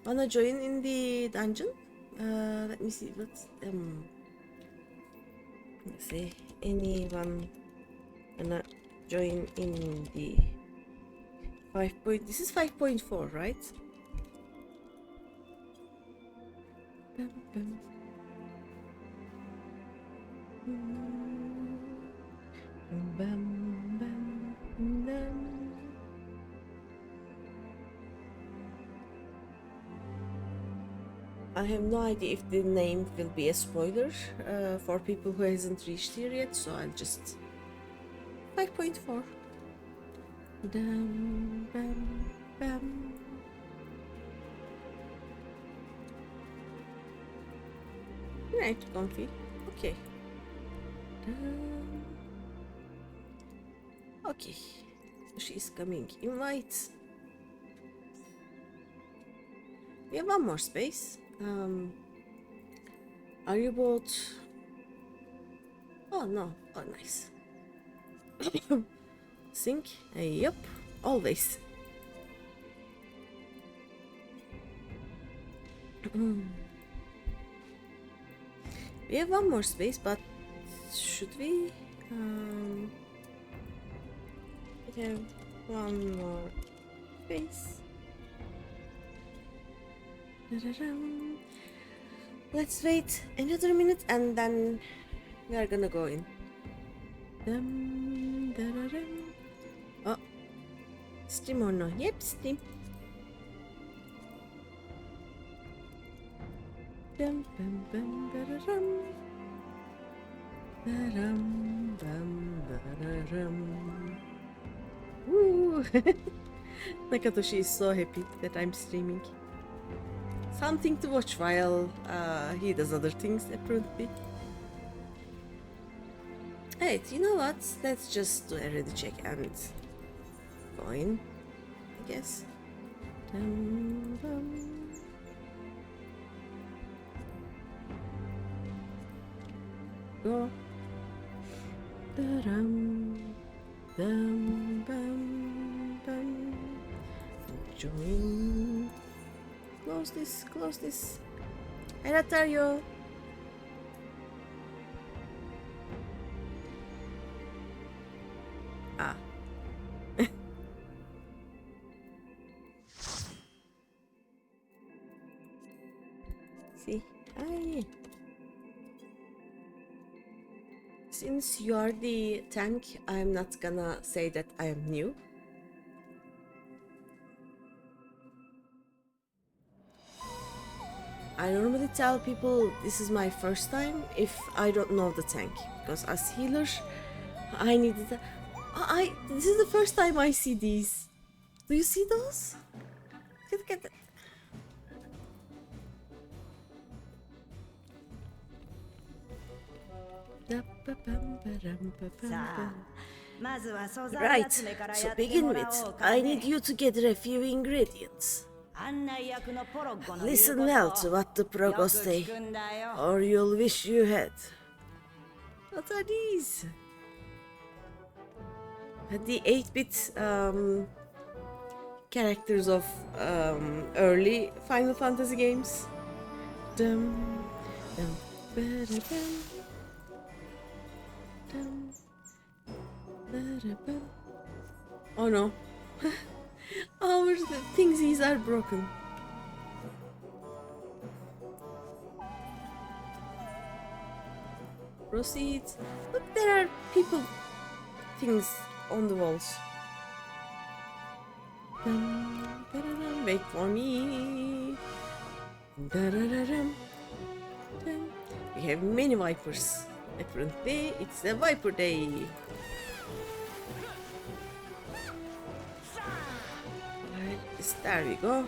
Wanna join in the dungeon? Let me see what let's see. Anyone wanna join in the 5 point? This is 5.4, right? Bum, bum. Bum, bum, bum. I have no idea if the name will be a spoiler for people who hasn't reached here yet, so I'll just 5.4. Dum, bum, bum. Right, comfy. Okay. Okay. She's coming. Invite. We have one more space. Are you both? Oh no. Oh, nice. Sync. Yup. Always. We have one more space, but should we? We have one more space. Let's wait another minute and then we are gonna go in. Oh, stream or no? Yep, stream. Woo! Nakatoshi is so happy that I'm streaming. Something to watch while he does other things, apparently. Hey, you know what? Let's just do a ready check and go in, I guess. Dum, dum. Go. Da-dum, dum, bum, bum. Join. Close this, close this. Ayatario. Ah. See? Hi. Since you are the tank, I'm not gonna say that I am new. I normally tell people this is my first time if I don't know the tank, because as healer, I needed that. This is the first time I see these. Do you see those? Look at that. Right, to begin with, I need you to gather a few ingredients. Listen well to what the provost say, or you'll wish you had. What are these? The 8-bit characters of early Final Fantasy games. Dum, dum, ba-da-bum. Dum, ba-da-bum. Oh no. Our thingsies are broken. Proceed. Look, there are people things on the walls. Dum, da-da-dum. Wait for me. Da-da-da-dum. Dum. We have many vipers. Apparently, it's a viper day. Yes, there we go.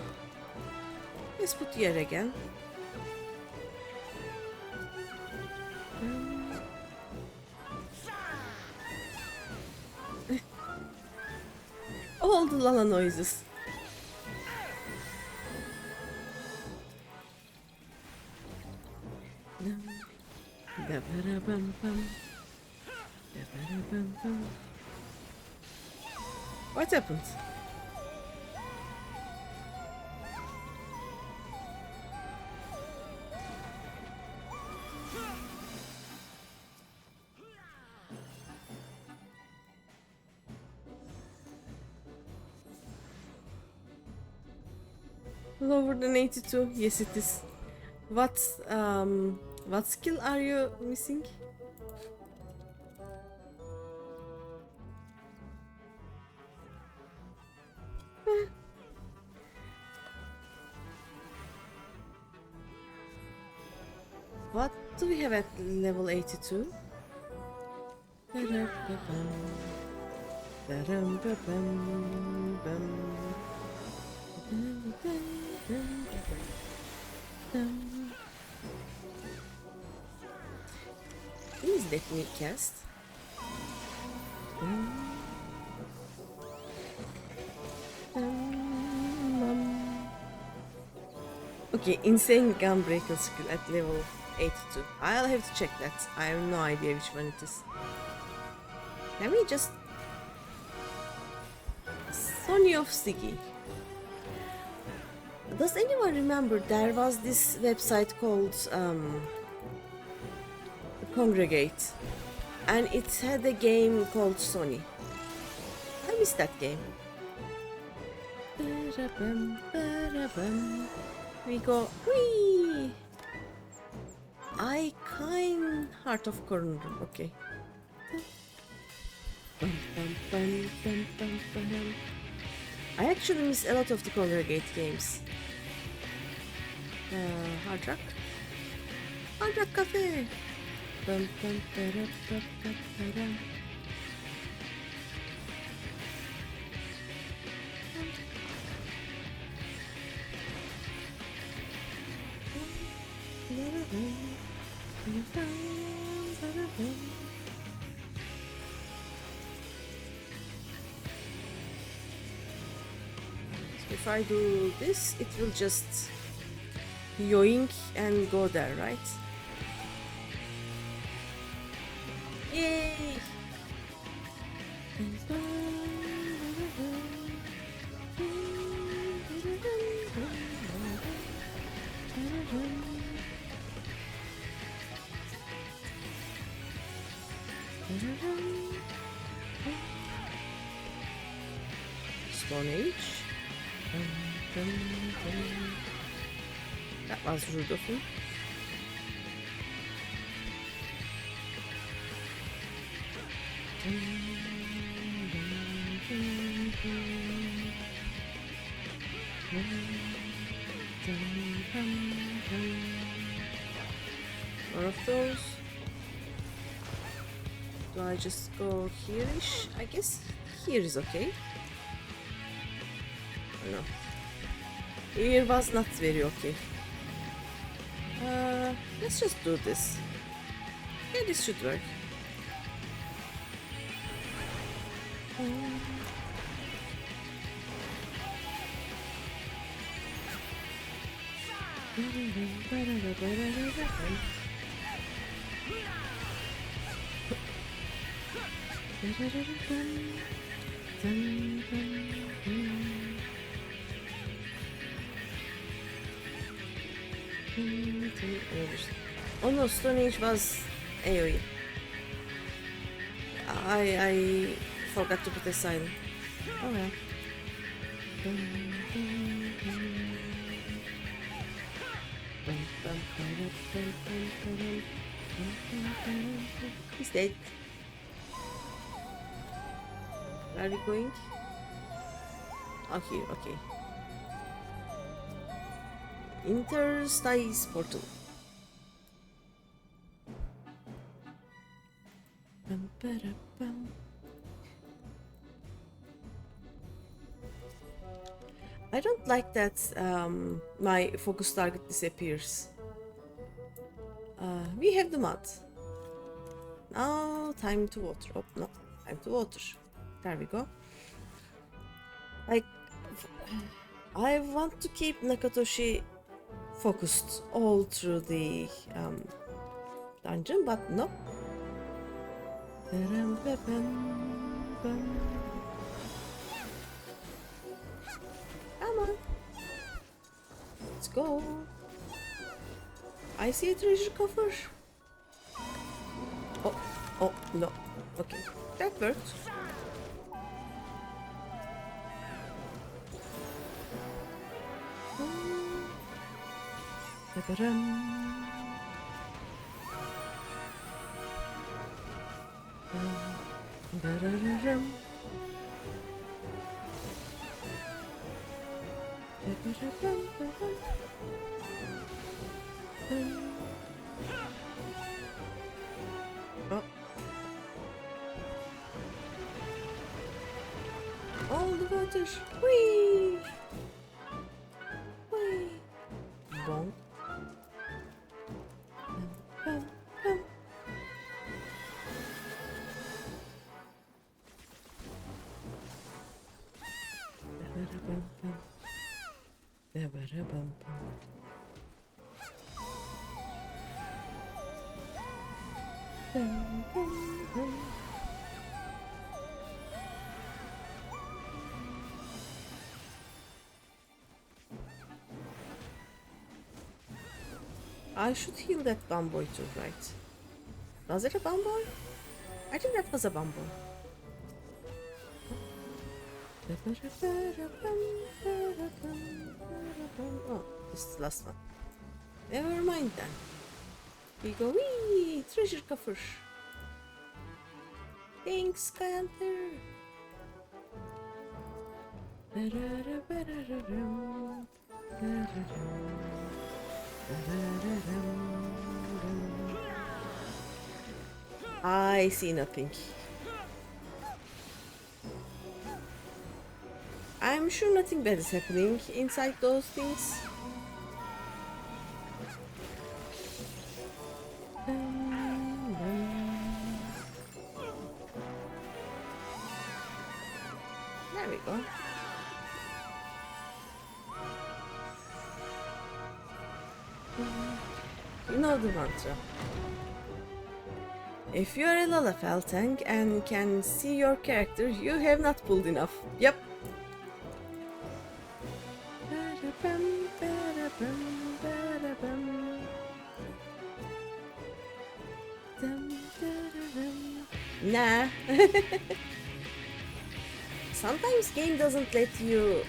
Let's put here again. All the lala noises. What happened? Lower than 82? Yes, it is. What skill are you missing? What do we have at level 82? Please let me cast. Okay, insane gunbreaker skill at level 82. I'll have to check that. I have no idea which one it is. Can we just... Sony of Siggy. Does anyone remember there was this website called Congregate, and it had a game called Sony. I missed that game. We go, whee! Icon Heart of Corner, okay. I actually miss a lot of the Congregate games. Hard Rock? Hard Rock Cafe! If I do this, it will just yoink and go there, right? Yay! Stone Age. That was rude of him. One of those. Do I just go here-ish? I guess here is okay. No. Here was not very okay. Let's just do this. Yeah, this should work. Oh no, Stone Age was AoE. I forgot to put a silent. Oh well. He's dead. Where are we going? Oh, here, okay. Interstice portal. I don't like that my focus target disappears. We have the mud. Now time to water. Oh no, time to water. There we go. Like, I want to keep Nakatoshi focused all through the dungeon, but no. Come on. Let's go. I see a treasure coffer. Oh, no. Okay, that worked. Oh. All the water. Whee! Whee! Bonk. Bum, bum. I should heal that bumboy too, right? Was it a bumboy? I think that was a bumboy. Oh, this is the last one. Never mind then. We go, wee! Treasure coffer. Thanks, Sky Hunter. I see nothing. I'm sure nothing bad is happening inside those things. There we go. You know the mantra. If you are a Lalafell tank and can see your character, you have not pulled enough. Yep. Nah. Sometimes game doesn't let you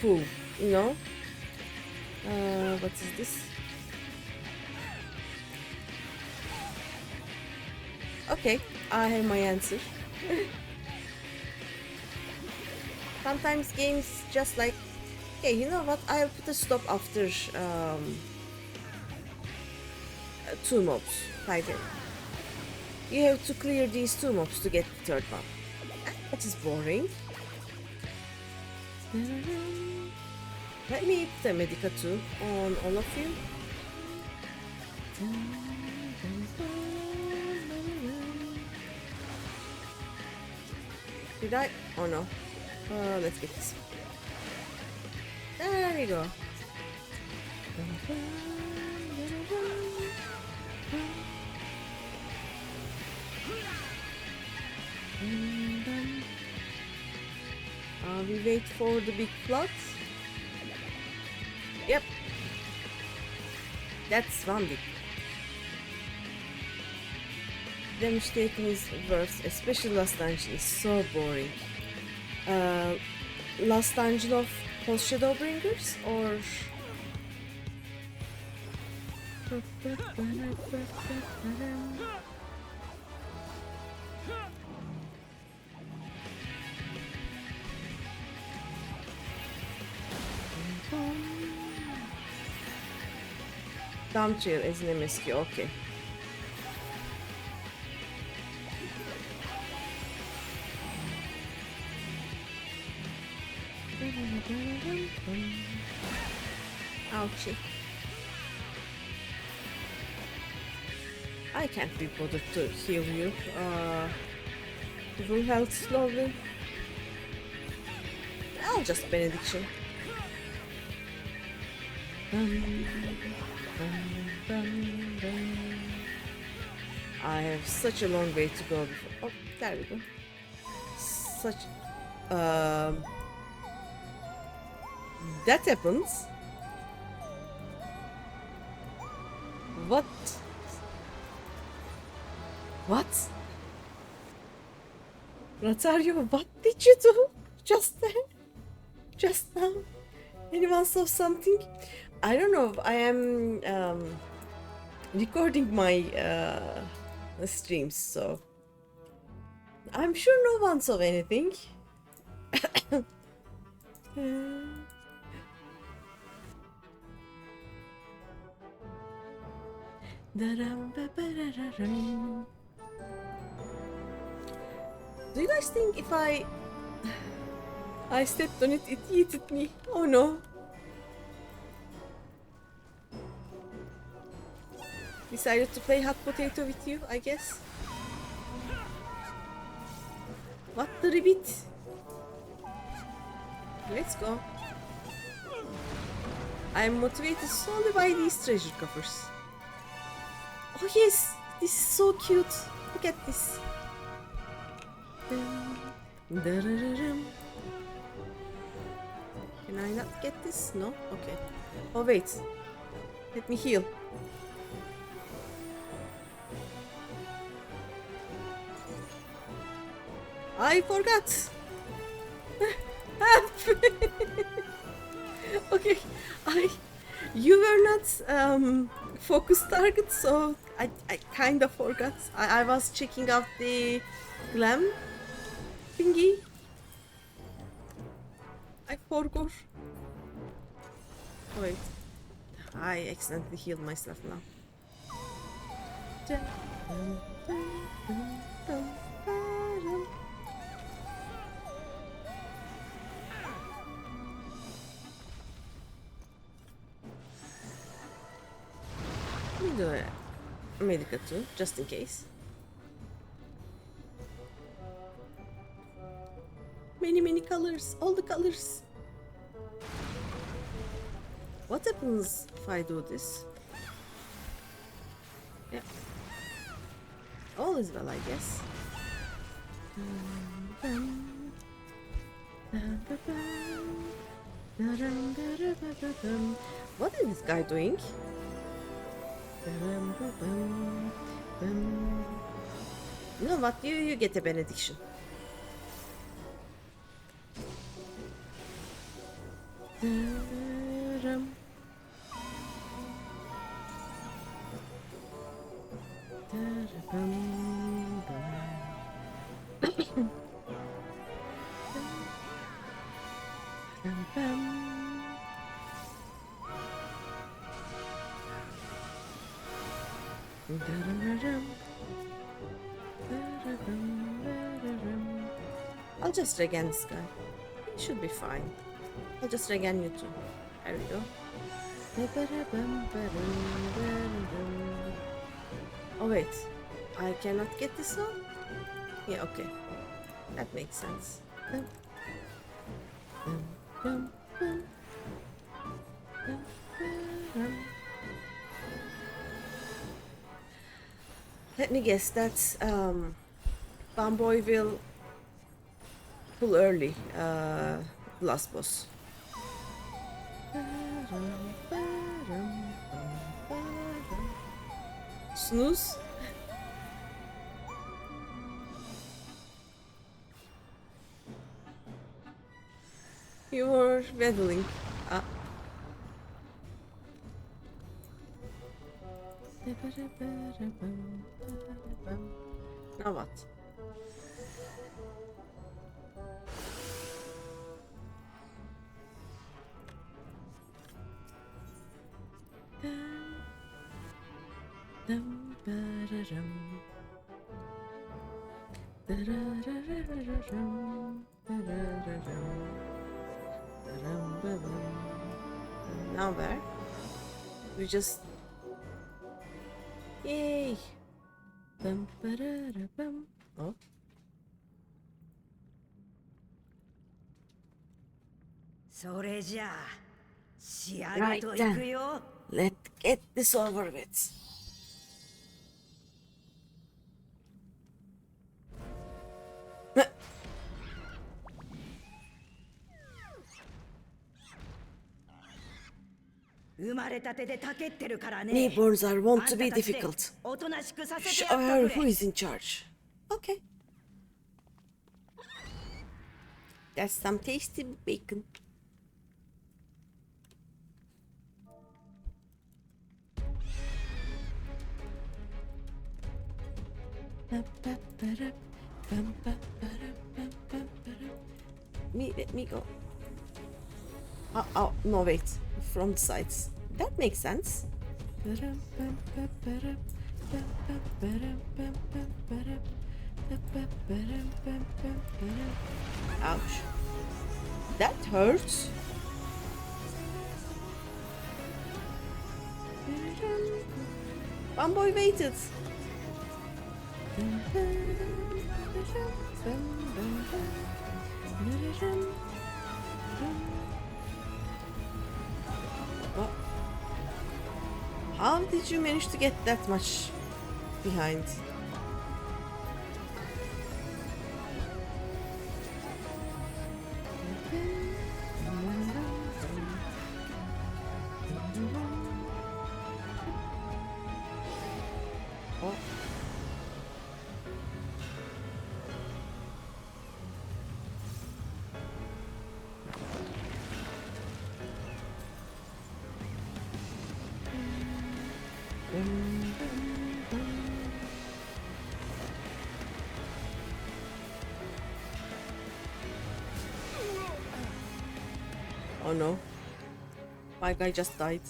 pull, you know? What is this? Okay, I have my answer. Sometimes games just like, hey, you know what? I'll put a stop after 2 mobs fighting. You have to clear these 2 mobs to get the 3rd one. That is boring. Let me put a Medica 2 on all of you. Did I? Oh no. Let's get this. There we go. We wait for the big flood. Yep. That's one big. Damage taken is worse, especially last dungeon is so boring. Last dungeon of Post Shadowbringers or Dump chair as an MSQ, okay. Ouchie. I can't be bothered to heal you. Full health slowly. I'll just benediction. I have such a long way to go before. Oh, there we go. Such. That happens. What? What? Rotario, what did you do just there? Just now? Anyone saw something? I don't know. I am recording my streams, so I'm sure no one saw anything. Do you guys think if I stepped on it, it yeeted me? Oh no. Decided to play hot potato with you, I guess. What the ribbit? Let's go. I'm motivated solely by these treasure coffers. Oh yes, this is so cute. Look at this. Can I not get this? No? Okay. Oh wait. Let me heal. I forgot. Okay, you were not focus target, so I kind of forgot. I was checking out the glam thingy. I forgot. Wait, I accidentally healed myself now. Let me do a medical too, just in case. Many colors, all the colors. What happens if I do this? Yeah. All is well, I guess. What is this guy doing? You know what? You get a benediction. I'll just regen this guy. He should be fine. I'll just regen you too. There we go. Oh wait, I cannot get this one? Yeah, okay. That makes sense. Let me guess, that's Bamboy will pull early, last boss. Snooze. You're meddling. Now what? Now where? We just... Yay! Oh. Right then. Let's get this over with. Newborns are wont to be difficult. Show her who is in charge. Okay. That's some tasty bacon. Let me go. Oh, no, wait. From the sides. That makes sense. Ouch. That hurts. One boy waited. What? How did you manage to get that much behind? Oh. Oh no. My guy just died.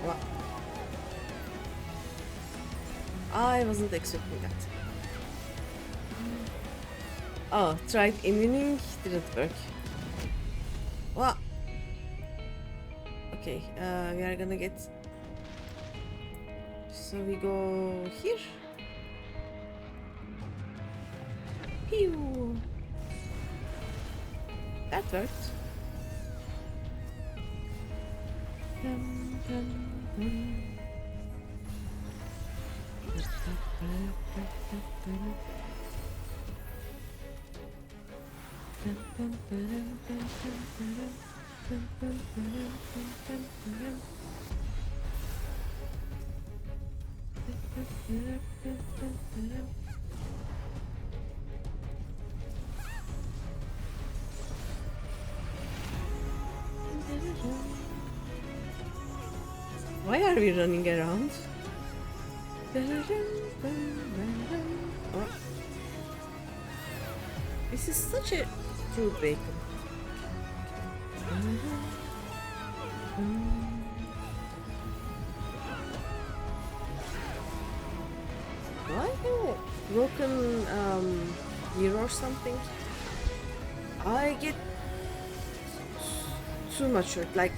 What? I wasn't expecting that. Oh, tried immuning, didn't work. What? Okay, we are gonna get... So we go here. Pew! That worked. Why are we running around? Oh. This is such a true bacon. Why a broken gear or something? I get too much hurt, like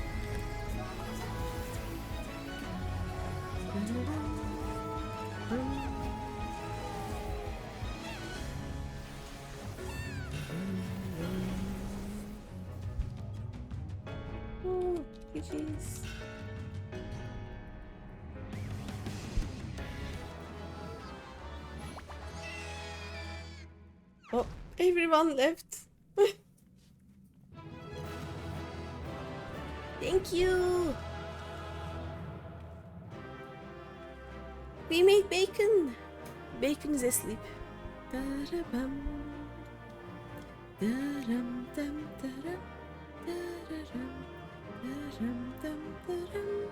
oh, jeez. Oh, everyone left. Thank you. We made bacon. Bacon is asleep. Da-da-bum. Da-dum, dum, da-dum. Da-da-dum. Da-dum, dum, da-dum.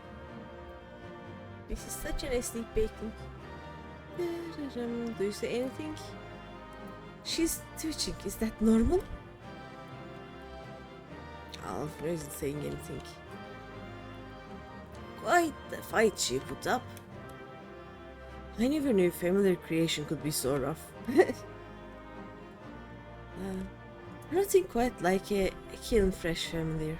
This is such an asleep bacon. Da-da-dum. Do you say anything? She's twitching. Is that normal? Alfred isn't saying anything. Quite the fight she put up. I never knew familiar creation could be so rough. Nothing quite like a kiln fresh familiar.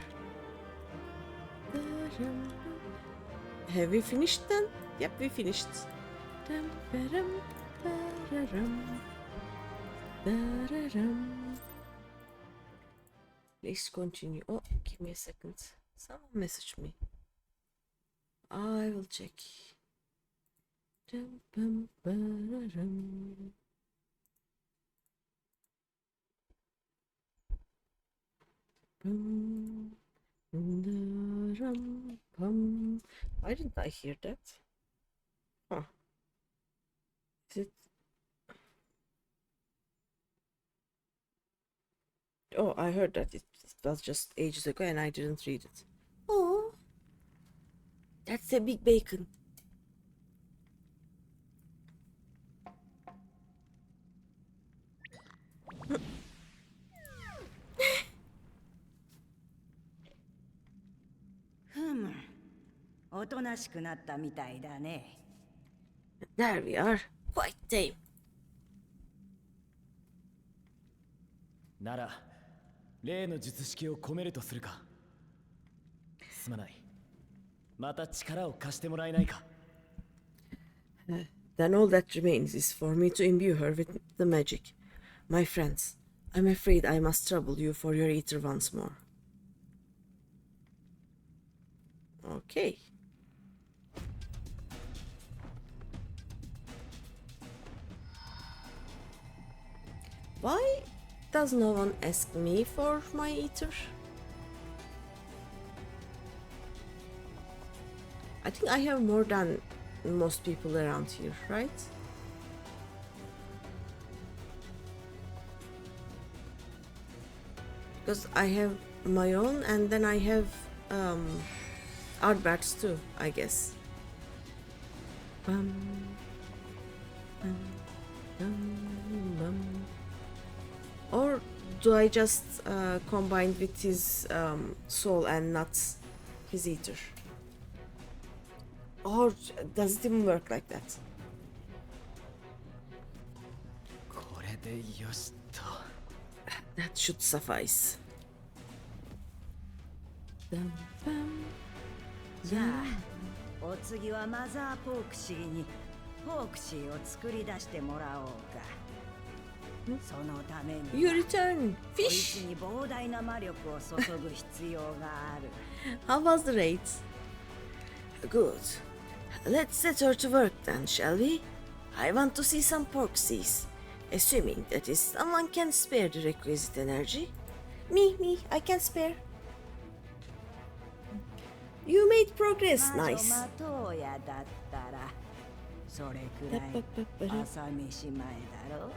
Have we finished then? Yep, we finished. Let's continue. Oh, give me a second. Someone messaged me. I will check. Why didn't I hear that? Huh. Is it? Oh, I heard that it was just ages ago and I didn't read it. Oh, that's a big bacon. Hmm. おとなしくなったみたいだね。There we are. Quite tame. なら例の術式を込めるとするか。すまない。また力を貸してもらえないか。Then all that remains is for me to imbue her with the magic. My friends, I'm afraid I must trouble you for your ether once more. Okay. Why does no one ask me for my ether? I think I have more than most people around here, right? Because I have my own and then I have Artbart's too, I guess. Bum, bum, bum, bum. Or do I just combine with his soul and not his ether? Or does it even work like that? これでよしと。 That should suffice. Dum, bum, じゃあ、お次はマザーポークシーにポークシーを作り出してもらおうか。そのために You return, こい fish. つに膨大な魔力を注ぐ必要がある。How was the raid? Good. Let's set her to work then, shall we? I want to see some porksies. Assuming that is someone can spare the requisite energy. Me, I can spare. You made progress, 魔女 nice. マトウヤだったらそれくらい朝飯前だろ。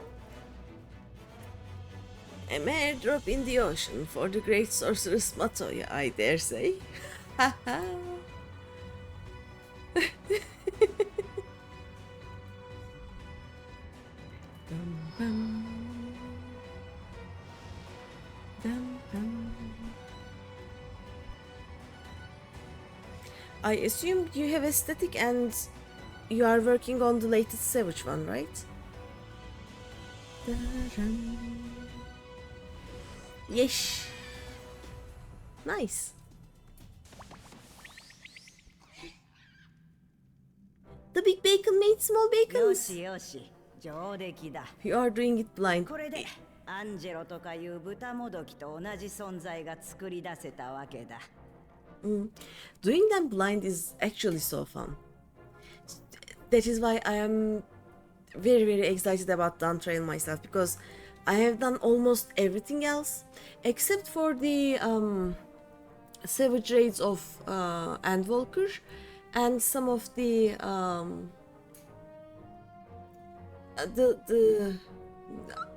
A mere drop in the ocean for the great sorceress Matoya, I dare say. Haha. Dum, bum. Dum, bum. I assume you have aesthetic and you are working on the latest Savage one, right? Da-dum. Yes. Nice. The big bacon made small よ bacons. しよし、上出来だ。 You are doing it blind. これでアンジェロとかいう豚もどきと同じ存在が作り出せたわけだ。Doing them blind is actually so fun. That is why I am very excited about Dawn Trail myself, because I have done almost everything else except for the savage raids of Endwalker and some of the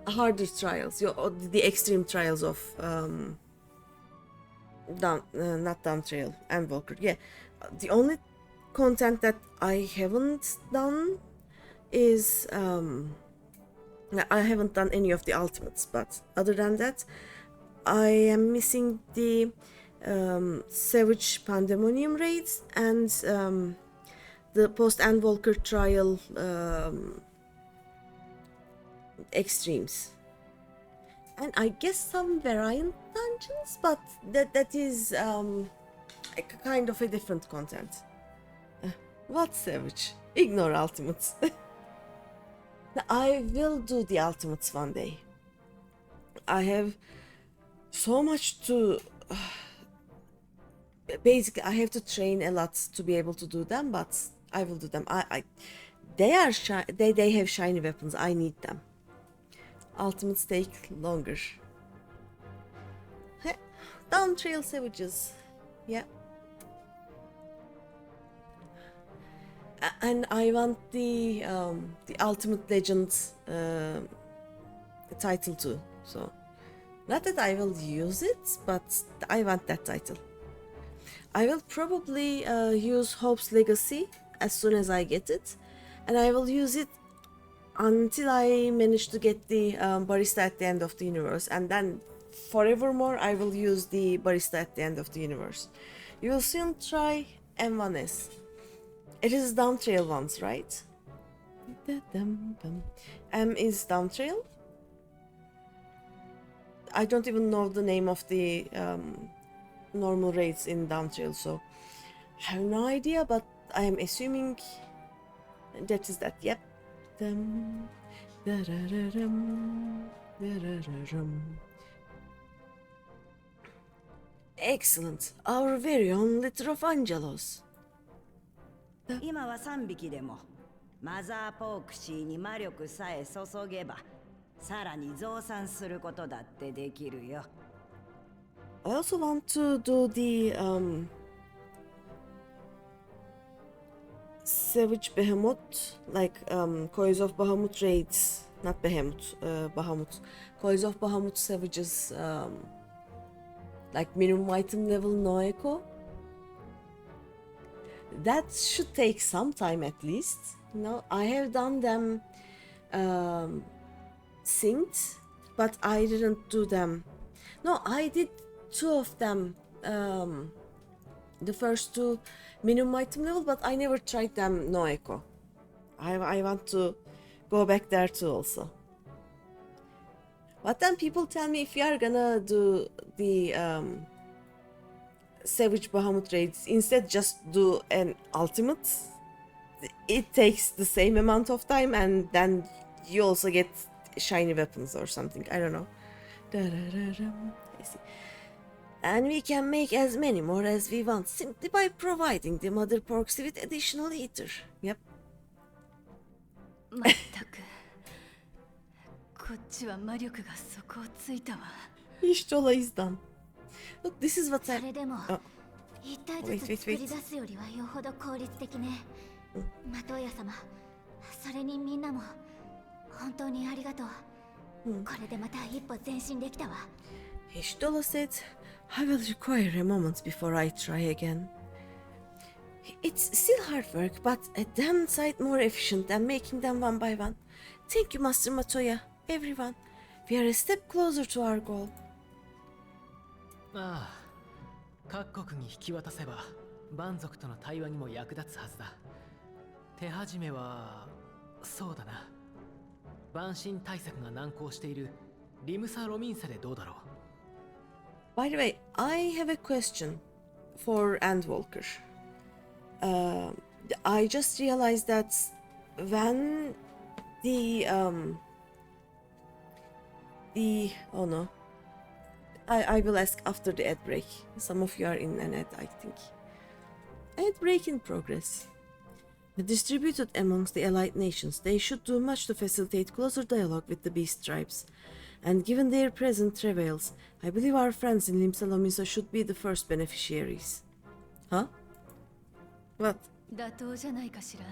harder trials, the extreme trials of not Dawn Trail, Endwalker. Yeah, the only content that I haven't done is I haven't done any of the ultimates, but other than that, I am missing the Savage Pandemonium raids and the post-Endwalker trial extremes. And I guess some variant dungeons, but that is a kind of a different content. What Savage? Ignore ultimates. I will do the ultimates one day. I have so much to... basically, I have to train a lot to be able to do them, but I will do them. They are they have shiny weapons. I need them. Ultimates take longer. Down trail savages. Yeah. And I want the Ultimate Legend title too. So, not that I will use it, but I want that title. I will probably use Hope's Legacy as soon as I get it, and I will use it until I manage to get the barista at the end of the universe, and then forevermore I will use the barista at the end of the universe. You will soon try M1S. It is down trail ones, right? M is down trail. I don't even know the name of the normal raids in down trail, so I have no idea, but I am assuming that is that. Yep. Excellent. Our very own litter of Angelos. 今は3匹でもマザーポークシーに魔力さえ注げばさらに増産することだってできるよ。I also want to do the Savage Behemoth, like Coils of Bahamut raids, not Behemoth, Bahamut. Coils of Bahamut Savages, like minimum item level no echo. That should take some time at least. No, I have done them synced, but I didn't do them. No, I did 2 of them. The first 2 minimum item level, but I never tried them no echo. I want to go back there too also. But then people tell me if you are gonna do the Savage Bahamut raids, instead just do an ultimate. It takes the same amount of time and then you also get shiny weapons or something. I don't know. I see. And we can make as many more as we want simply by providing the mother porks with additional ether. Yep. まったくこっちは魔力が底をついたわ。Ishtola is done. Look, this is what I... それでも一体ずつ作り出すよりはよほど効率的ね。マトーヤ様、それにみんなも本当にありがとう。これでまた一歩前進できたわ。Ishtola said, I will require a moment before I try again. It's still hard work, but a damn sight more efficient than making them one by one. Thank you, Master Matoya, everyone. We are a step closer to our goal. ああ、各国に引き渡せば蛮族との対話にも役立つはずだ。手始めはそうだな。蛮神対策が難航しているリムサ・ロミンサでどうだろう。By the way, I have a question for Endwalker. I just realized that when the oh no, I will ask after the ad break. Some of you are in an ad, I think. Ad break in progress. Distributed amongst the allied nations, they should do much to facilitate closer dialogue with the beast tribes. And given their present travails, I believe our friends in Limsa should be the first beneficiaries. Huh? What? 妥当じゃないかしら。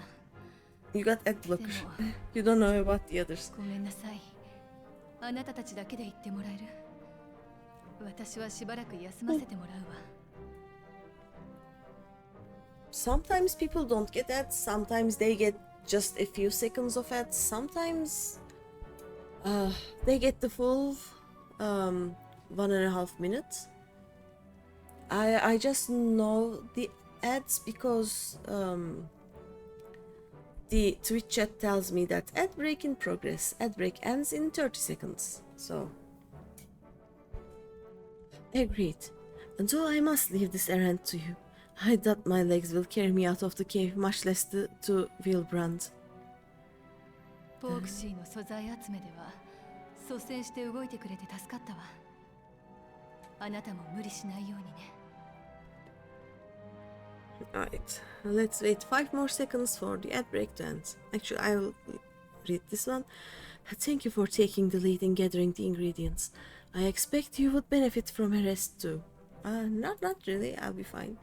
You got ad blocker. You don't know about the others. ごめんなさい。あなたたちだけで言ってもらえる。私はしばらく休ませてもらうわ。Sometimes people don't get ads, sometimes they get just a few seconds of ads, sometimes They get the full 1.5 minutes. I just know the ads because the Twitch chat tells me that ad break in progress. Ad break ends in 30 seconds. So agreed. And so I must leave this errand to you. I doubt my legs will carry me out of the cave, much less to Wilbrand. ポークシーの素材集めでは率先して動いてくれて助かったわ。あなたも無理しないようにね。Alright, let's wait 5 more seconds for the ad break to end. Actually, I will read this one. Thank you for taking the lead in gathering the ingredients. I expect you would benefit from a rest too. Not really, I'll be fine.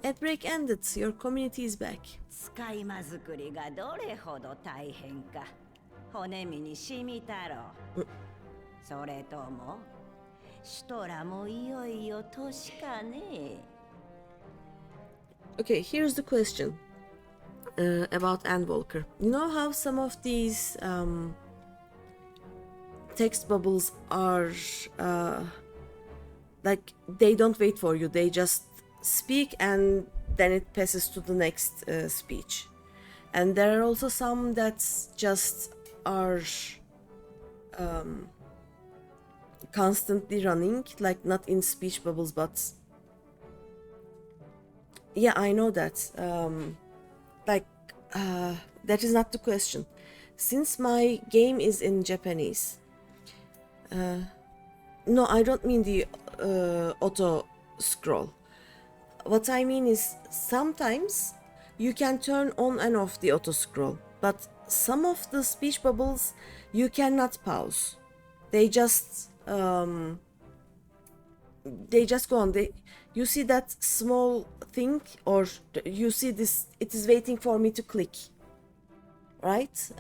Ad break ended, your community is back. 使い魔作りがどれほど大変か骨身に染みたろう。それともシュトラもいよいよ年かね。Okay, here's the question about Endwalker. You know how some of these text bubbles are like they don't wait for you, they just speak and then it passes to the next speech. And there are also some that just are constantly running, like not in speech bubbles, but yeah, I know that. That is not the question. Since my game is in Japanese, no, I don't mean the auto scroll. What I mean is sometimes you can turn on and off the auto scroll, but some of the speech bubbles you cannot pause. They just go on. You see that small thing, or you see this, it is waiting for me to click, right?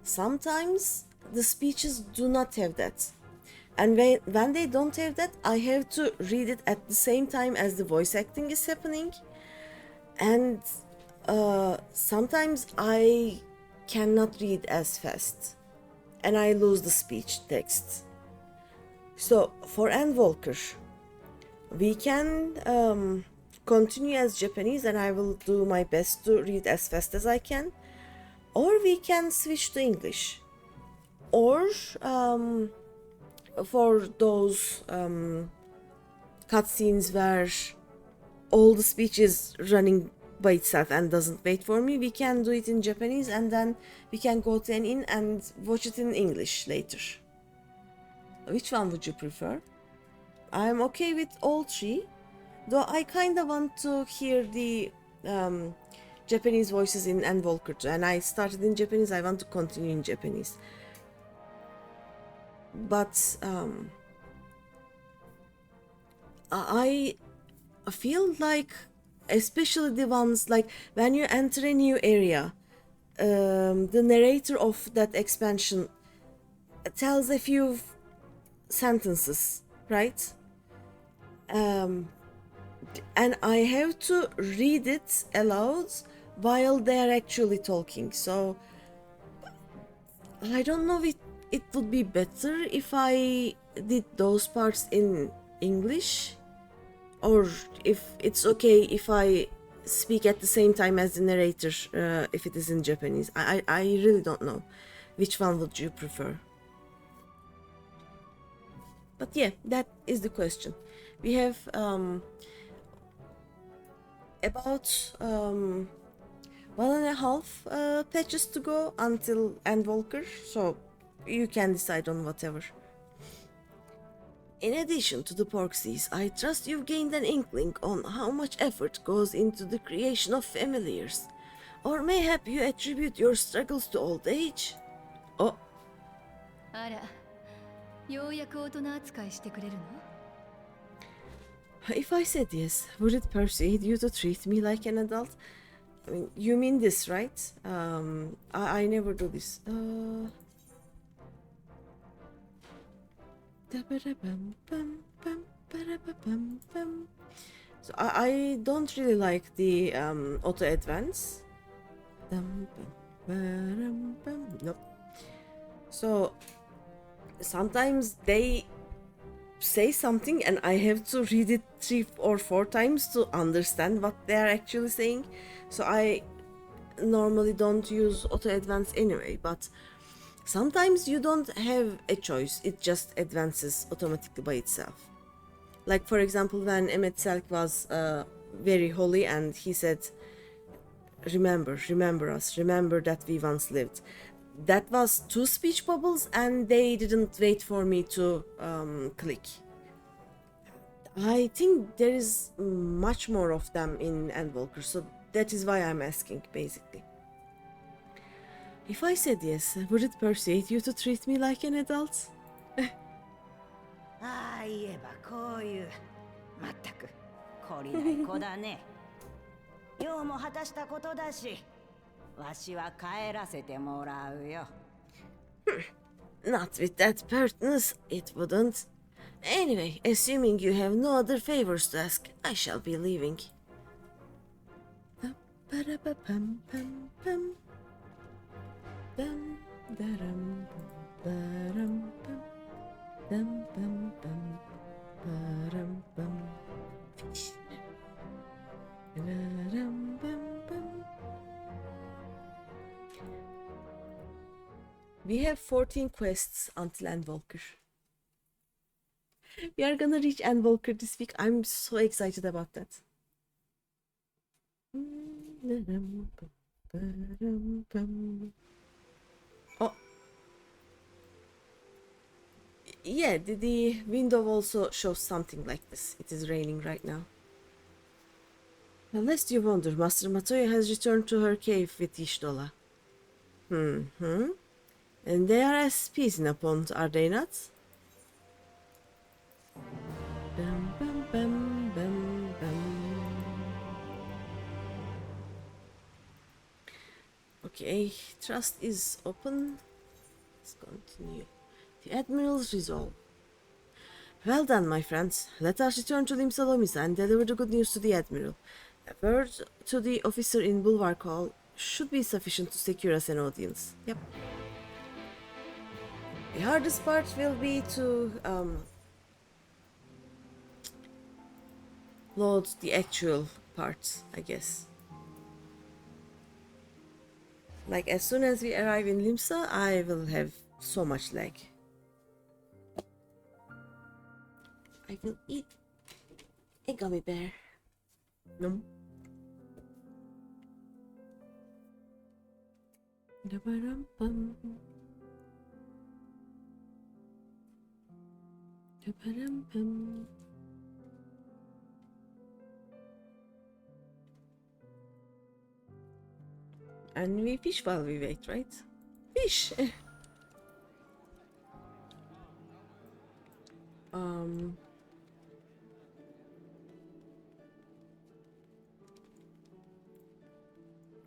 Sometimes the speeches do not have that, and when they don't have that, I have to read it at the same time as the voice acting is happening, and sometimes I cannot read as fast and I lose the speech text. So for Endwalker, we can continue as Japanese and I will do my best to read as fast as I can, or we can switch to English, or for those cutscenes where all the speech is running by itself and doesn't wait for me, we can do it in Japanese and then we can go to an inn and watch it in English later. Which one would you prefer? I'm okay with all three, though I kinda want to hear the Japanese voices in Endwalker too, and I started in Japanese, I want to continue in Japanese. But I feel like, especially the ones like when you enter a new area, the narrator of that expansion tells a few sentences, right? And I have to read it aloud while they are actually talking. So I don't know if it would be better if I did those parts in English, or if it's okay if I speak at the same time as the narrator if it is in Japanese. I really don't know. Which one would you prefer? But yeah, that is the question. We have about 1.5 patches to go until Endwalker, so you can decide on whatever. In addition to the Porksies, I trust you've gained an inkling on how much effort goes into the creation of familiars. Or mayhap you attribute your struggles to old age? Oh. あら、ようやく大人扱いしてくれるの? If I said yes, would it persuade you to treat me like an adult? I mean, you mean this, right? I never do this. So I don't really like the auto advance. Nope. So sometimes they say something and I have to read it 3 or 4 times to understand what they are actually saying. So I normally don't use auto advance anyway, but sometimes you don't have a choice, it just advances automatically by itself. Like for example, when Emmet Selk was very holy and he said, remember us, remember that we once lived. That was 2 speech bubbles and they didn't wait for me to click. I think there is much more of them in Endwalker, so that is why I'm asking, basically. If I said yes, would it persuade you to treat me like an adult? ああ言えばこういうまったく懲りない子だね用も果たしたことだしわしは帰らせてもらうよ Not with that pertness, it wouldn't. Anyway, assuming you have no other favors to ask, I shall be leaving. We have 14 quests until Endwalker. We are gonna reach Endwalker this week. I'm so excited about that. Oh. Yeah, the window also shows something like this. It is raining right now. Unless you wonder, Master Matoya has returned to her cave with Ishtola. And they are SPs in a pond, are they not? Bum, bum, bum, bum, bum. Okay, trust is open. Let's continue. The Admiral's resolve. Well done, my friends. Let us return to Limsalomisa and deliver the good news to the Admiral. A word to the officer in Bulwark Hall should be sufficient to secure us an audience. Yep. The hardest part will be to load the actual parts, I guess. Like as soon as we arrive in Limsa, I will have so much lag. I will eat a gummy bear. No. And we fish while we wait, right? Fish!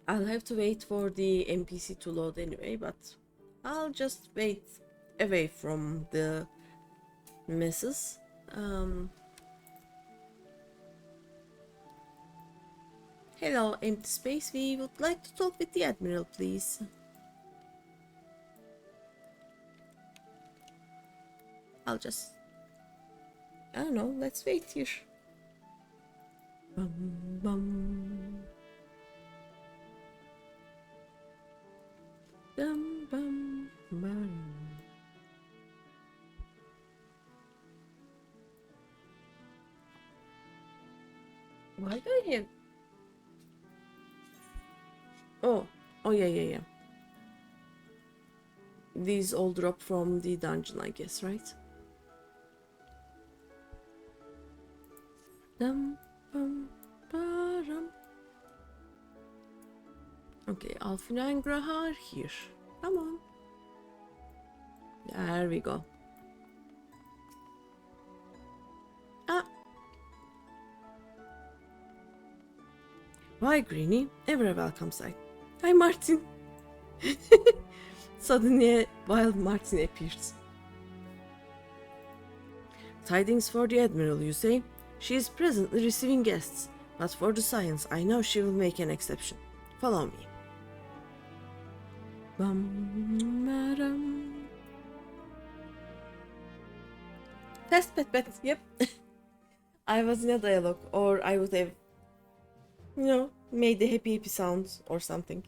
I'll have to wait for the NPC to load anyway, but I'll just wait away from the messes. Hello, empty space. We would like to talk with the Admiral, please. I don't know, let's wait here. Bum, bum. Bum, bum, bum. Why do I have... Oh, yeah. These all drop from the dungeon, I guess, right? Dum, bum, ba-dum. Okay, Alfina and Graha are here. Come on. There we go. Ah. Why, Greeny? Ever a welcome sight. Hi, Martin. Suddenly a wild Martin appears. Tidings for the Admiral, you say? She is presently receiving guests, but for the science, I know she will make an exception. Follow me. Bum, madam. Past pet. Yep. I was in a dialogue, or I would have, made the happy sounds or something.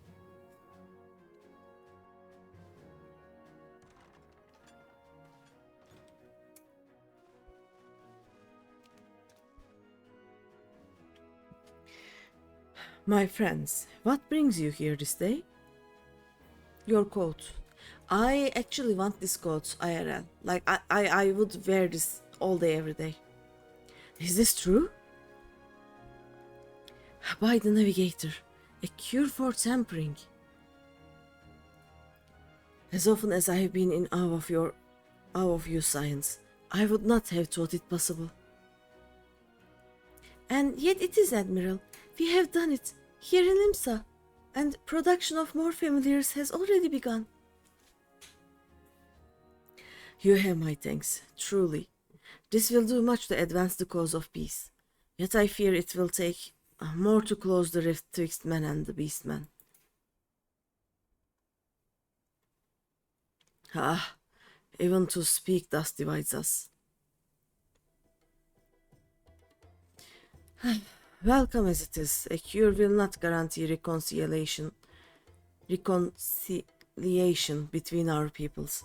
My friends, what brings you here this day? Your coat. I actually want this coat, IRL. Like, I would wear this all day, every day. Is this true? By the navigator, a cure for tampering. As often as I have been in awe of you, science, I would not have thought it possible. And yet it is, Admiral. We have done it, here in Limsa, and production of more familiars has already begun. You have my thanks, truly. This will do much to advance the cause of peace. Yet I fear it will take more to close the rift twixt man and the beastman. Ah, even to speak thus divides us. Welcome as it is, a cure will not guarantee reconciliation between our peoples.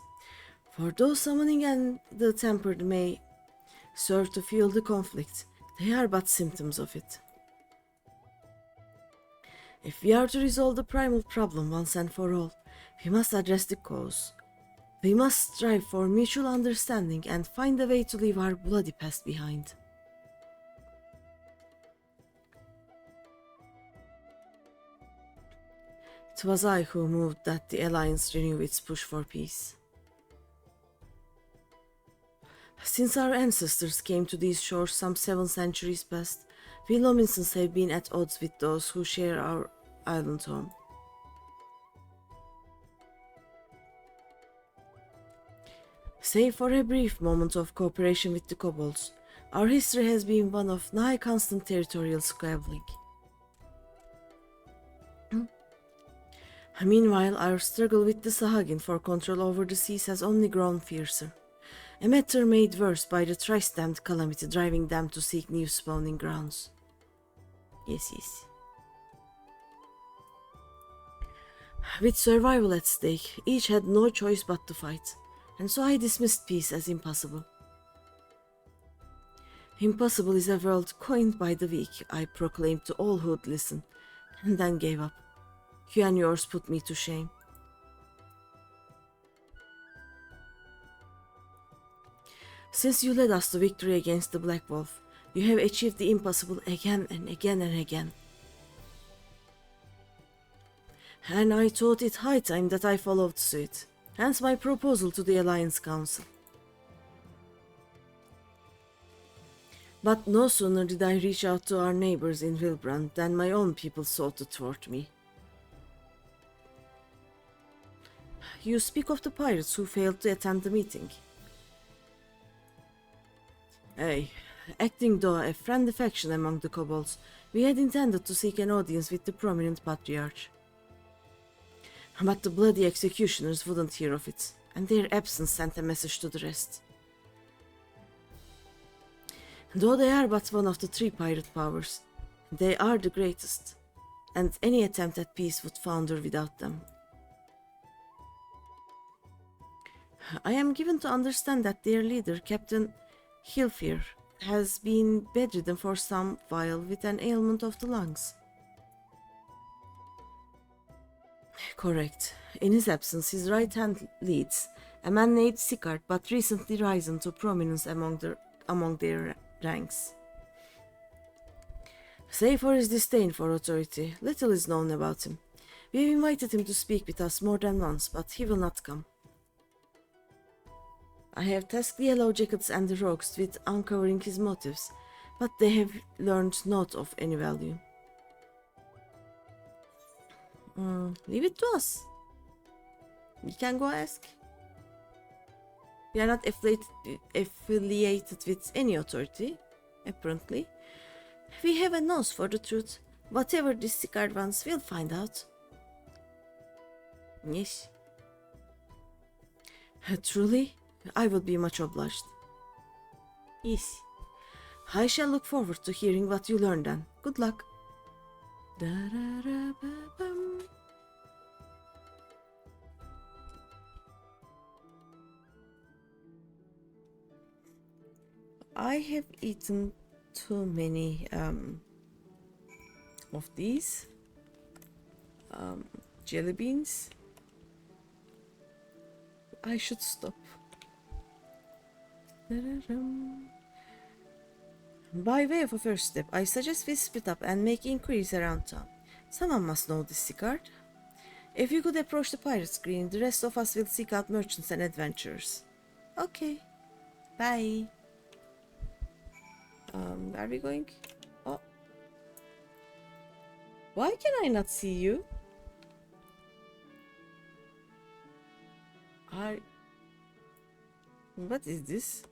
For though summoning and the tempered may serve to fuel the conflict, they are but symptoms of it. If we are to resolve the primal problem once and for all, we must address the cause. We must strive for mutual understanding and find a way to leave our bloody past behind. It was I who moved that the Alliance renew its push for peace. Since our ancestors came to these shores some 7 centuries past, we Lominsons have been at odds with those who share our island home. Save for a brief moment of cooperation with the kobolds, our history has been one of nigh constant territorial squabbling. Meanwhile, our struggle with the Sahagin for control over the seas has only grown fiercer, a matter made worse by the thrice-damned calamity driving them to seek new spawning grounds. Yes. With survival at stake, each had no choice but to fight, and so I dismissed peace as impossible. Impossible is a word coined by the weak, I proclaimed to all who'd listen, and then gave up. You and yours put me to shame. Since you led us to victory against the Black Wolf, you have achieved the impossible again and again and again. And I thought it high time that I followed suit, hence my proposal to the Alliance Council. But no sooner did I reach out to our neighbors in Wilbrand than my own people sought to thwart me. You speak of the pirates who failed to attend the meeting. Aye, acting though a friendly faction among the kobolds, we had intended to seek an audience with the prominent patriarch. But the bloody executioners wouldn't hear of it, and their absence sent a message to the rest. Though they are but one of the 3 pirate powers, they are the greatest, and any attempt at peace would founder without them. I am given to understand that their leader, Captain Hilfir, has been bedridden for some while with an ailment of the lungs. Correct. In his absence, his right hand leads, a man named Sicard, but recently risen to prominence among their ranks. Save for his disdain for authority, little is known about him. We have invited him to speak with us more than once, but he will not come. I have tasked the Yellow Jackets and the Rogues with uncovering his motives, but they have learned naught of any value. Leave it to us. We can go ask. We are not affiliated with any authority, apparently. We have a nose for the truth. Whatever this Sicard wants, we'll find out. Yes. Truly, I would be much obliged. Easy. I shall look forward to hearing what you learn then. Good luck. Da-da-da-ba-bum. I have eaten too many of these jelly beans. I should stop. By way of a first step, I suggest we split up and make inquiries around town. Someone must know this secret. If you could approach the pirates' green, the rest of us will seek out merchants and adventurers. Okay. Bye. Where are we going? Oh. Why can I not see you? What is this?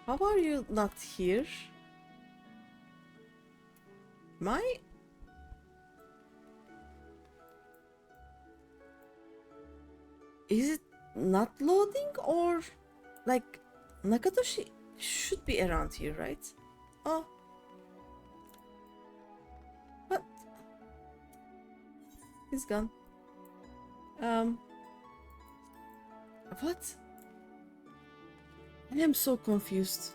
How are you not here? Is it not loading, or like Nakatoshi should be around here, right? Oh. What? He's gone. What? I am so confused.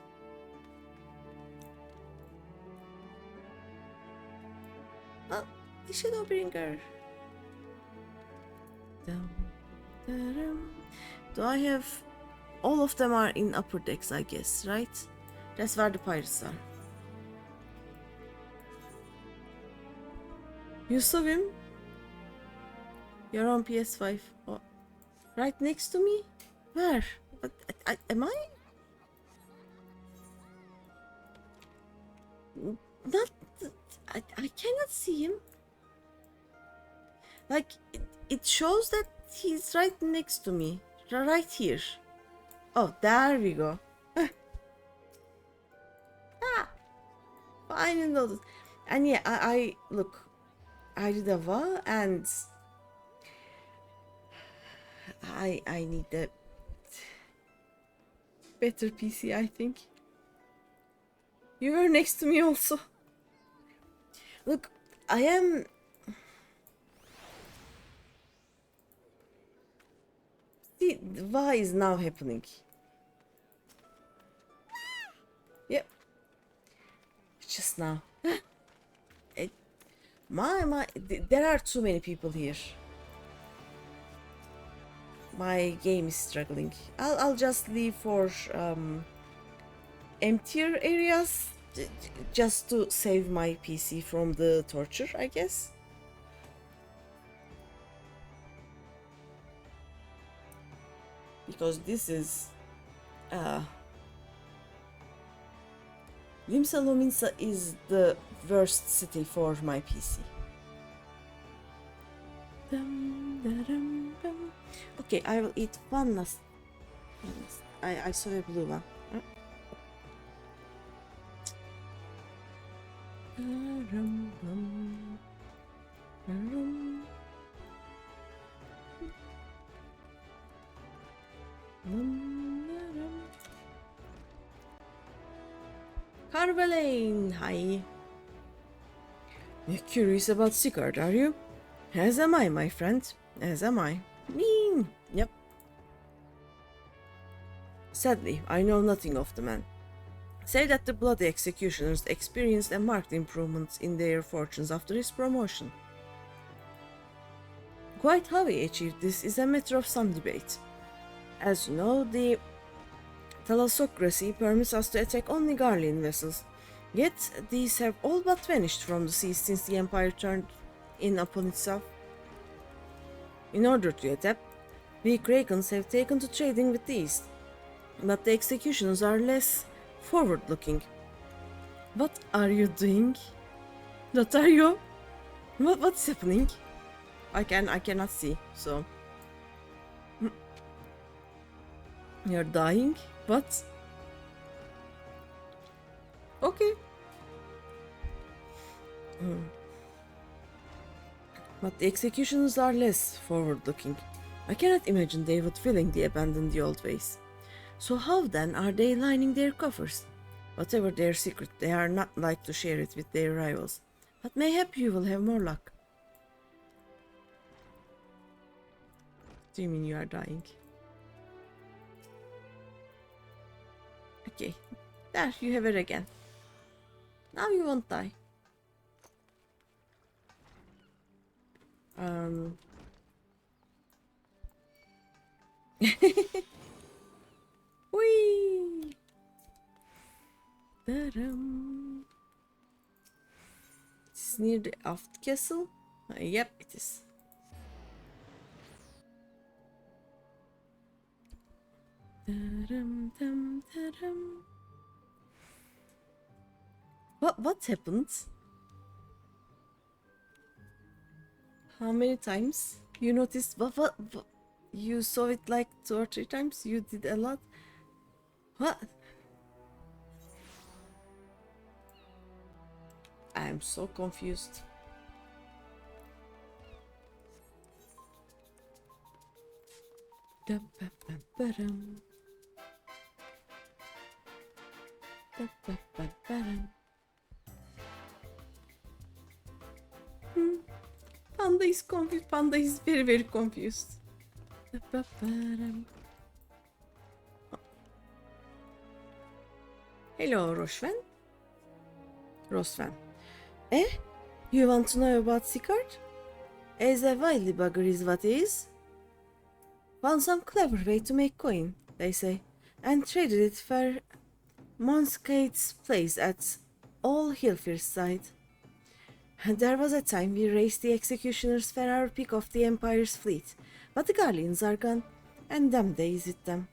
Oh, the Shadowbringer. Do I have... All of them are in upper decks, I guess, right? That's where the pirates are. You saw him? You're on PS5. Oh, right next to me? Where? Am I? Not... I cannot see him. Like, it shows that he's right next to me. Right here. Oh, there we go. I didn't know this. And yeah, I look, I did a VA and I need a better PC, I think. You were next to me also. Look, I am... See, why is now happening? Yep. Just now. There are too many people here. My game is struggling. I'll just leave for emptier areas just to save my PC from the torture, I guess. Because this is Limsa Lominsa is the worst city for my PC. Okay, I will eat one last. I saw a blue one. Carvalane, hi. You're curious about Sigurd, are you? As am I, my friend. As am I. Mean. Yep. Sadly, I know nothing of the man. Say that the bloody executioners experienced a marked improvement in their fortunes after his promotion. Quite how he achieved this is a matter of some debate. As you know, the thalassocracy permits us to attack only Garlean vessels, yet these have all but vanished from the seas since the Empire turned in upon itself. In order to adapt, we Krakens have taken to trading with the East, but the executions are less forward-looking. What are you doing? What are you? What's happening? I cannot see, so... You're dying? What? Okay. But the executions are less forward-looking. I cannot imagine they would willingly abandon the old ways. So how then are they lining their coffers? Whatever their secret, they are not like to share it with their rivals. But mayhap you will have more luck. Do you mean you are dying? Okay. There, you have it again. Now you won't die. Whee! Ta-dum. It's near the aft castle? Yep, it is. Ta-dum, dum, ta-dum. What happened? How many times? You noticed what you saw it like 2 or 3 times? You did a lot? What? I am so confused. Da-ba-ba-ba-dum. Da-ba-ba-ba-dum. Panda is confused. Panda is very, very confused. Hello, Rosven. Rosven. Eh? You want to know about Sicard? As a wily bugger is what he is. Found some clever way to make coin, they say, and traded it for Monskade's place at All Hilfir's side. And there was a time we raced the executioners for our pick of the Empire's fleet, but the Guardians are gone, and them days it them.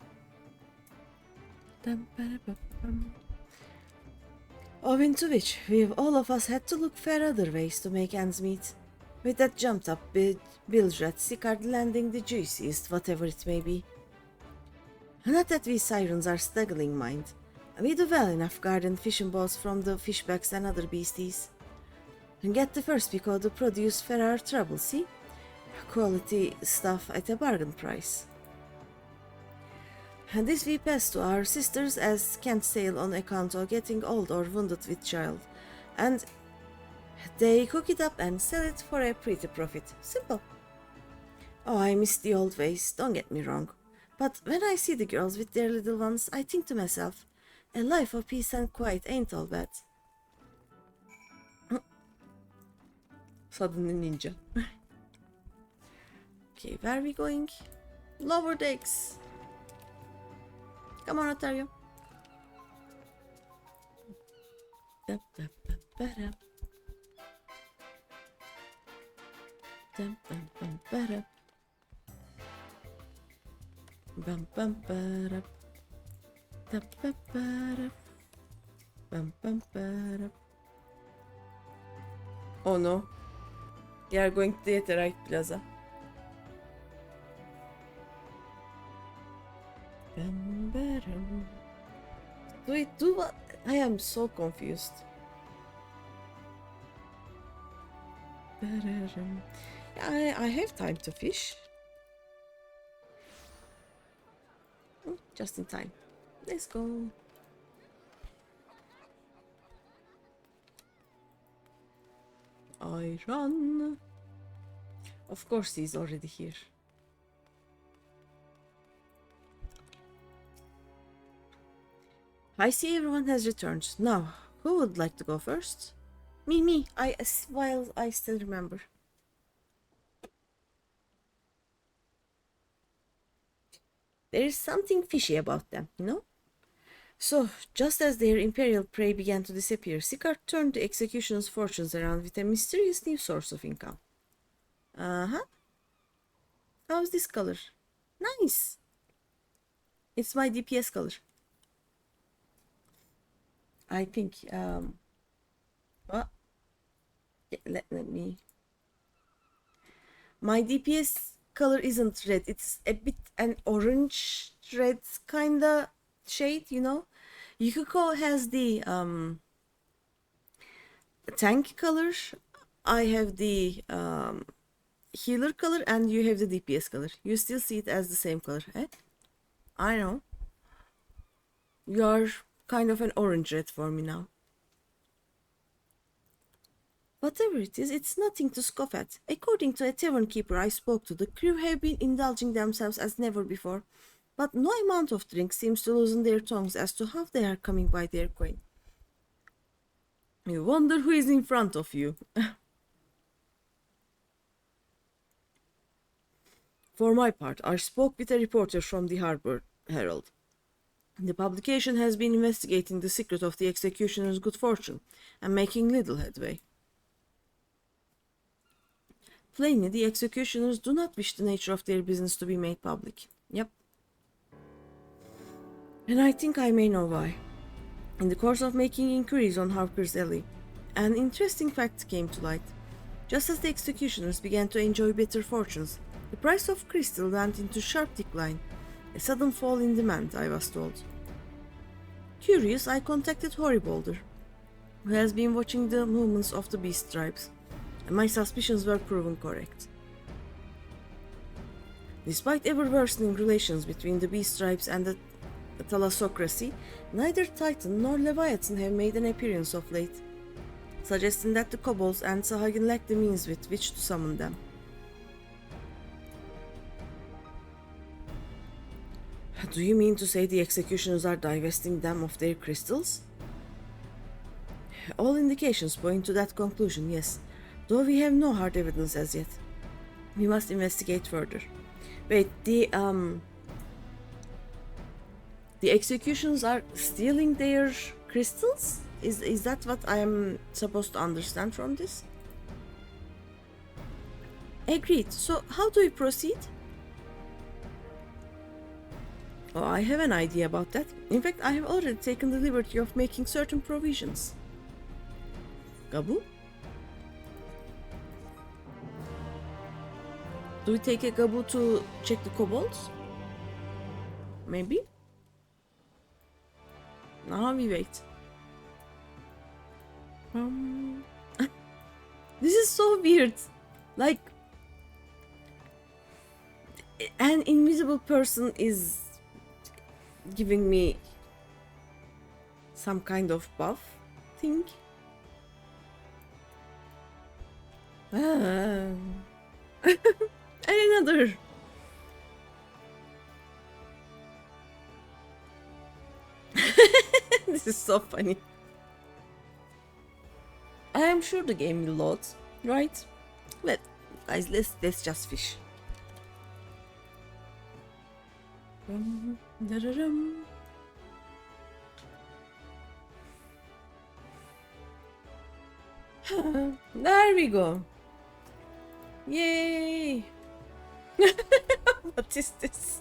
Owing to which, we've all of us had to look for other ways to make ends meet. With that jumped up bilge at Sicard landing the juiciest, whatever it may be. Not that we sirens are struggling, mind. We do well enough guarding fishing boats from the fishbacks and other beasties. And get the first pico to produce for our trouble, see? Quality stuff at a bargain price. And this we pass to our sisters as can't sail on account of getting old or wounded with child. And they cook it up and sell it for a pretty profit. Simple. Oh, I miss the old ways, don't get me wrong. But when I see the girls with their little ones, I think to myself, a life of peace and quiet ain't all bad. Suddenly ninja. Okay, where are we going? Lower decks. Come on, Otario. Oh no. We are going to the Etherite Plaza. Wait, do what? I am so confused. I have time to fish. Just in time. Let's go. I run. Of course he's already here. I see everyone has returned. Now, who would like to go first? Me. While I still remember. There is something fishy about them, you know? So, just as their imperial prey began to disappear, Sicard turned the executioner's fortunes around with a mysterious new source of income. Uh-huh. How's this color? Nice! It's my DPS color. I think, what? Yeah, let me... My DPS color isn't red. It's a bit an orange red kinda shade, you know? Yukiko has the tank color. I have the healer color and you have the DPS color. You still see it as the same color, eh? I know. You're kind of an orange red for me now. Whatever it is, it's nothing to scoff at. According to a tavern keeper I spoke to, the crew have been indulging themselves as never before, but no amount of drink seems to loosen their tongues as to how they are coming by their coin. You wonder who is in front of you. For my part, I spoke with a reporter from the Harbor Herald. The publication has been investigating the secret of the executioner's good fortune and making little headway. Plainly, the executioners do not wish the nature of their business to be made public. Yep. And I think I may know why. In the course of making inquiries on Harker's Alley, an interesting fact came to light. Just as the executioners began to enjoy better fortunes, the price of crystal went into sharp decline, a sudden fall in demand, I was told. Curious, I contacted Horibolder, who has been watching the movements of the beast tribes, and my suspicions were proven correct. Despite ever-worsening relations between the beast tribes and the thalassocracy, neither Titan nor Leviathan have made an appearance of late, suggesting that the kobolds and Sahagin lack the means with which to summon them. Do you mean to say the executioners are divesting them of their crystals? All indications point to that conclusion, yes, though we have no hard evidence as yet. We must investigate further. Wait, the executions are stealing their crystals? Is that what I am supposed to understand from this? Agreed. So how do we proceed? Oh, I have an idea about that. In fact, I have already taken the liberty of making certain provisions. Gabu? Do we take a Gabu to check the kobolds? Maybe? Now we wait. This is so weird. Like, an invisible person is giving me some kind of buff thing. And another. This is so funny. I am sure the game will load, right? Guys, let's just fish. There we go. Yay! What is this?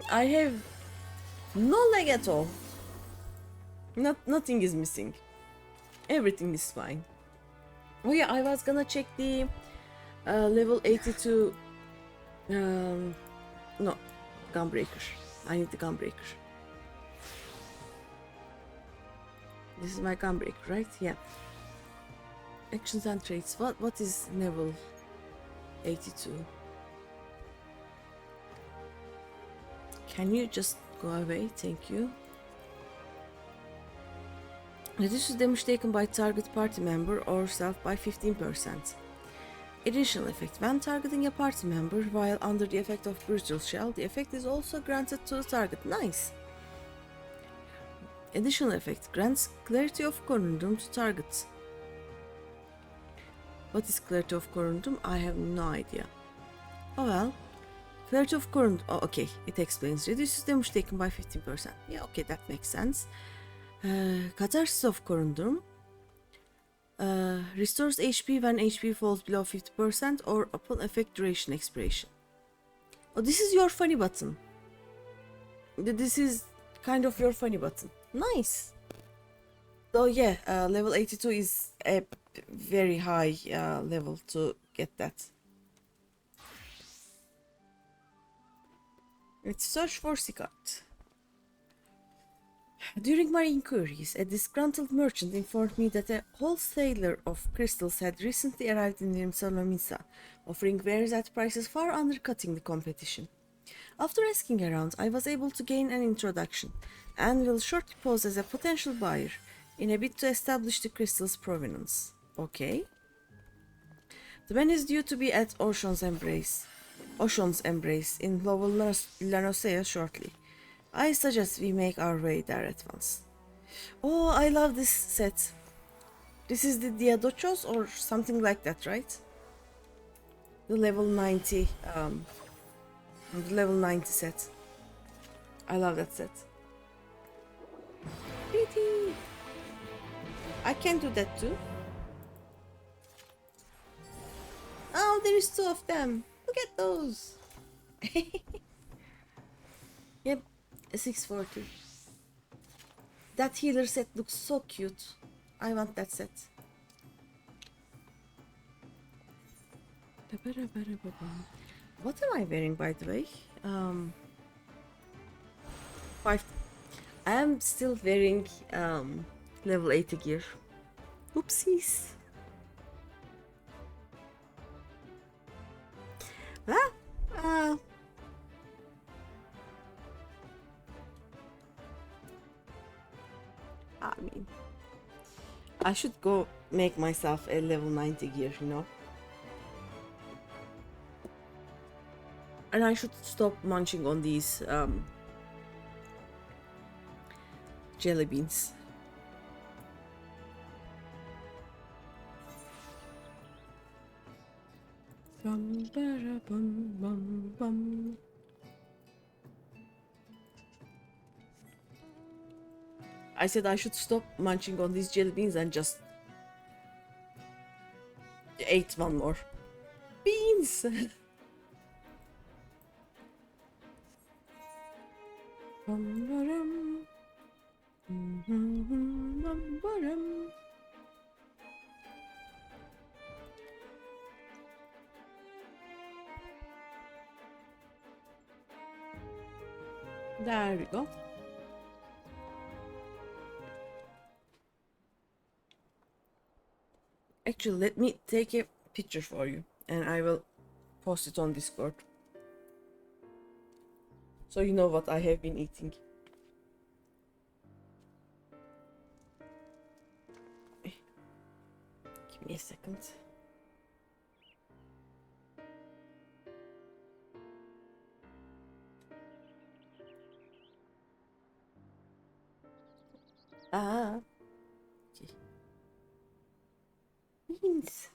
I have no leg at all. Nothing is missing. Everything is fine. Oh yeah, I was gonna check the level 82 no, gunbreaker. I need the gunbreaker. This is my gunbreaker, right? Yeah. Actions and traits. What is level 82? Can you just go away? Thank you. Reduces damage taken by target party member or self by 15%. Additional effect. When targeting a party member while under the effect of Brutal Shell, the effect is also granted to the target. Nice! Additional effect. Grants Clarity of Corundum to targets. What is Clarity of Corundum? I have no idea. Oh well. Clarity of Corundum. Oh, okay. It explains. Reduces damage taken by 15%. Yeah, okay, that makes sense. Catharsis of Corundum. Restores HP when HP falls below 50% or upon effect duration expiration. Oh, this is your funny button. This is kind of your funny button. Nice. So yeah, level 82 is a very high level to get that. Let's search for Sicard. During my inquiries, a disgruntled merchant informed me that a wholesaler of crystals had recently arrived in Rimsalomisa, offering wares at prices far undercutting the competition. After asking around, I was able to gain an introduction, and will shortly pose as a potential buyer in a bid to establish the crystal's provenance. Okay. The man is due to be at Ocean's Embrace in Lowell Lanosea shortly. I suggest we make our way there at once. Oh, I love this set. This is the Diadochos or something like that, right? The level 90 set. I love that set. Pretty. I can do that too. Oh, there is 2 of them. Look at those. Yep, a 640. That healer set looks so cute. I want that set. What am I wearing, by the way? 5. I am still wearing level 80 gear. Oopsies. I mean, I should go make myself a level 90 gear, you know? And I should stop munching on these jelly beans. Bum, bara, bum, bum, bum. I said I should stop munching on these jelly beans and just ate one more. Beans! Bum, barum. Bum, barum. There we go. Actually, let me take a picture for you and I will post it on Discord. So you know what I have been eating. Give me a second. Ah. Okay. Beans.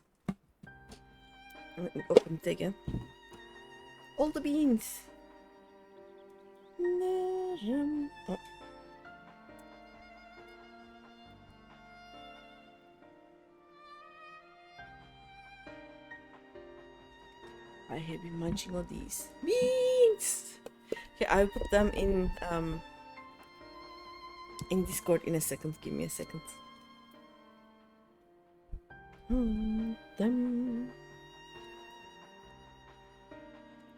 Let me open it again. All the beans. Oh. I have been munching on these beans. Okay, I'll put them in Discord in a second. Give me a second. Them.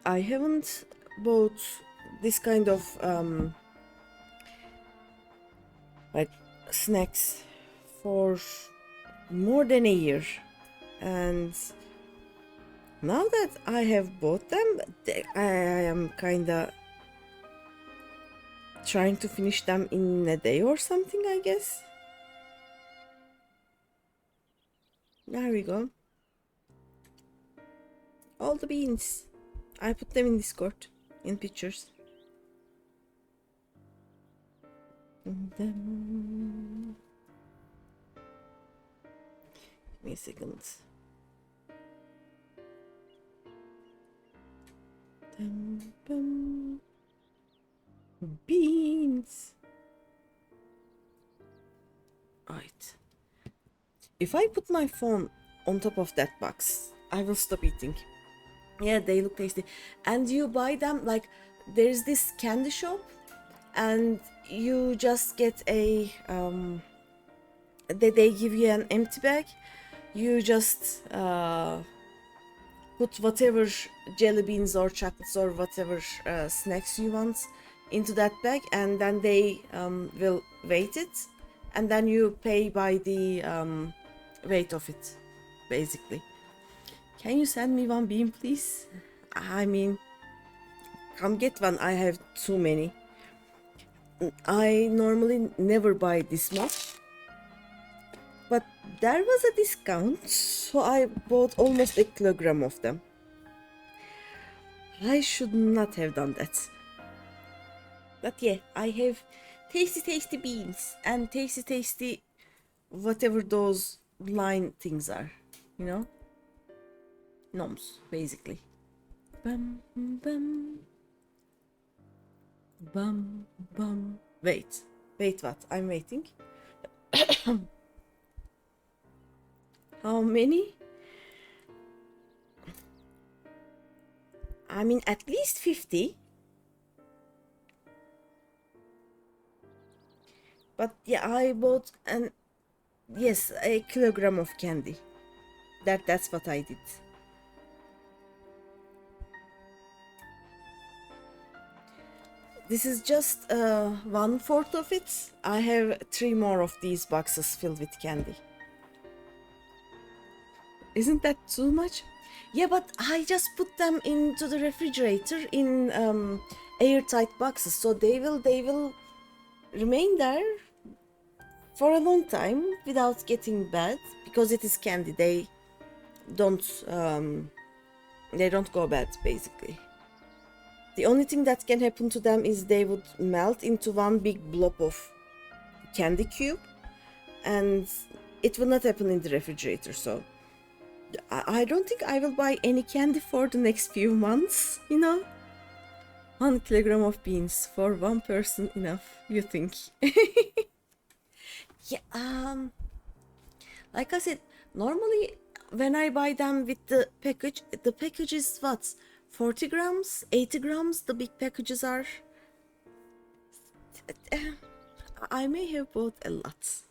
I haven't bought this kind of like snacks for more than a year, and now that I have bought them, I am kinda trying to finish them in a day or something, I guess. There we go. All the beans. I put them in Discord, in pictures. And then... Give me a second. Beans. Right. If I put my phone on top of that box, I will stop eating. Yeah, they look tasty. And you buy them, like, there's this candy shop, and you just get a they give you an empty bag. You just put whatever jelly beans or chocolates or whatever snacks you want into that bag, and then they will weight it, and then you pay by the weight of it, basically. Can you send me one bean, please? I mean, come get one. I have too many. I normally never buy this much, but there was a discount, so I bought almost a kilogram of them. I should not have done that. But yeah, I have tasty beans and tasty whatever those line things are, you know? Noms, basically. Bum bum. Bum bum. Wait what? I'm waiting. How many? I mean, at least 50. But yeah, I bought a kilogram of candy. That's what I did. This is just 1/4 of it. I have 3 more of these boxes filled with candy. Isn't that too much? Yeah, but I just put them into the refrigerator in airtight boxes, so they will remain there for a long time without getting bad, because it is candy. They don't go bad, basically. The only thing that can happen to them is they would melt into one big blob of candy cube, and it will not happen in the refrigerator, so I don't think I will buy any candy for the next few months, you know? 1 kilogram of beans for one person enough, you think? Yeah, like I said, normally when I buy them with the package is what? 40 grams, 80 grams, the big packages are. I may have bought a lot.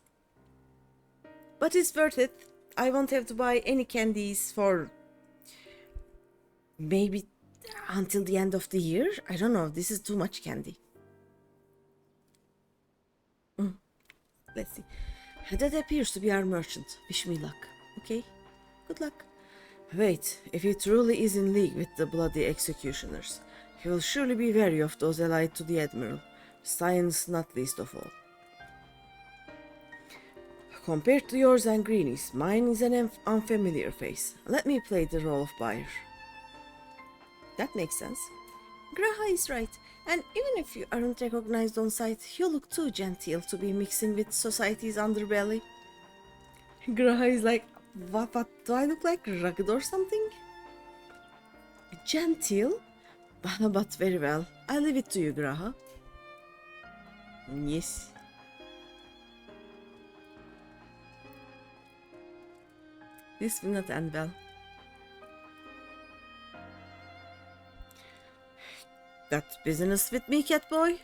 But it's worth it. I won't have to buy any candies for maybe until the end of the year. I don't know, this is too much candy. Let's see. That appears to be our merchant. Wish me luck. Okay? Good luck. Wait, if he truly is in league with the bloody executioners, he will surely be wary of those allied to the Admiral, science not least of all. Compared to yours and Greeny's, mine is an unfamiliar face. Let me play the role of buyer. That makes sense. Graha is right, and even if you aren't recognized on sight, you look too genteel to be mixing with society's underbelly. Graha is like, what do I look like? Rugged or something? Genteel? But very well. I leave it to you, Graha. Yes. This will not end well. Got business with me, cat boy?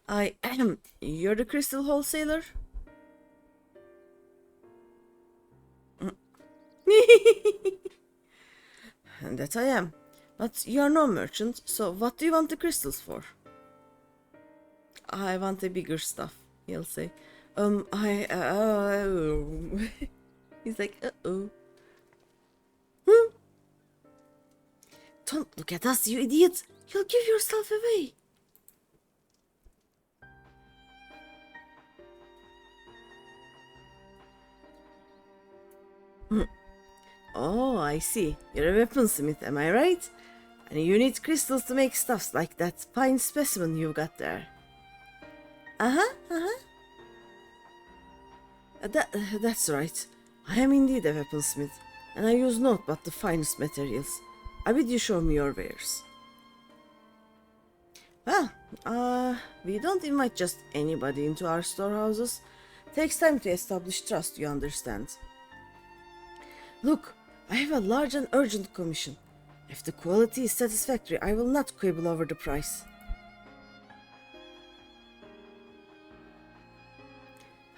I am. You're the crystal wholesaler? And that I am. But you're no merchant, so what do you want the crystals for? I want the bigger stuff, he'll say. He's like, uh-oh. Don't look at us, you idiot! You'll give yourself away. Oh, I see. You're a weaponsmith, am I right? And you need crystals to make stuffs like that fine specimen you've got there. That's right. I am indeed a weaponsmith, and I use naught but the finest materials. I bid you show me your wares. Well, we don't invite just anybody into our storehouses. Takes time to establish trust, you understand. Look, I have a large and urgent commission. If the quality is satisfactory, I will not quibble over the price.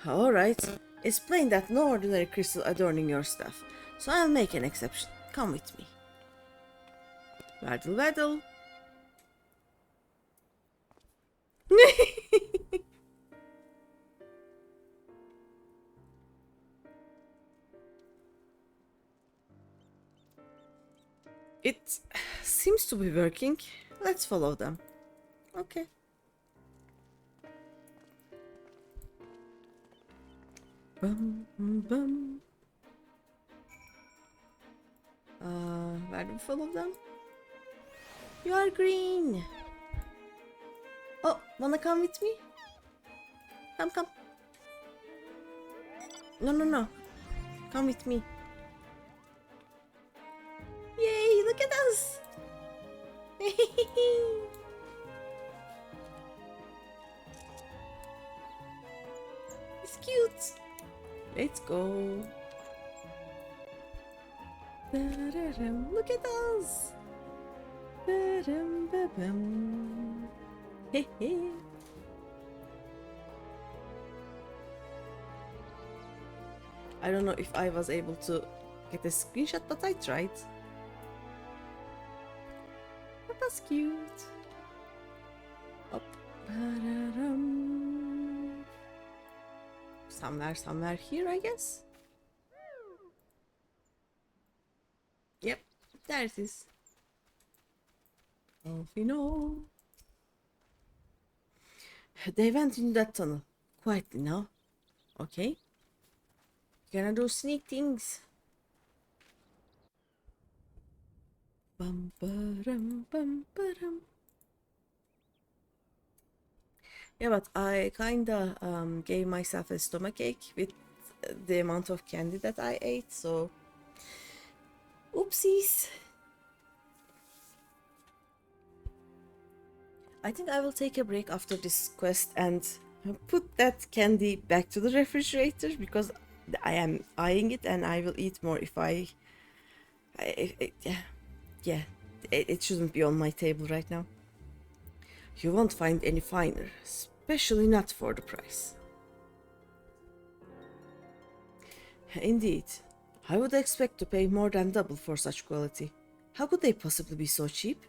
Alright, it's plain that no ordinary crystal adorning your stuff, so I'll make an exception. Come with me. Waddle waddle. It seems to be working. Let's follow them. Okay. Bum, bum. Where do we follow them? You are green. Oh, wanna come with me? Come, come. No, no, no. Come with me. Yay, look at us. It's cute. Let's go. Look at us. I don't know if I was able to get a screenshot, but I tried. That was cute. Up. Somewhere here, I guess. Yep, there it is. Oh, we know. They went into that tunnel quietly now. Okay. Gonna do sneak things. Bum, ba-dum, bum, ba-dum. Yeah, but I kinda gave myself a stomachache with the amount of candy that I ate, so oopsies. I think I will take a break after this quest and put that candy back to the refrigerator because I am eyeing it and I will eat more if yeah, it shouldn't be on my table right now. You won't find any finer, especially not for the price. Indeed, I would expect to pay more than double for such quality. How could they possibly be so cheap?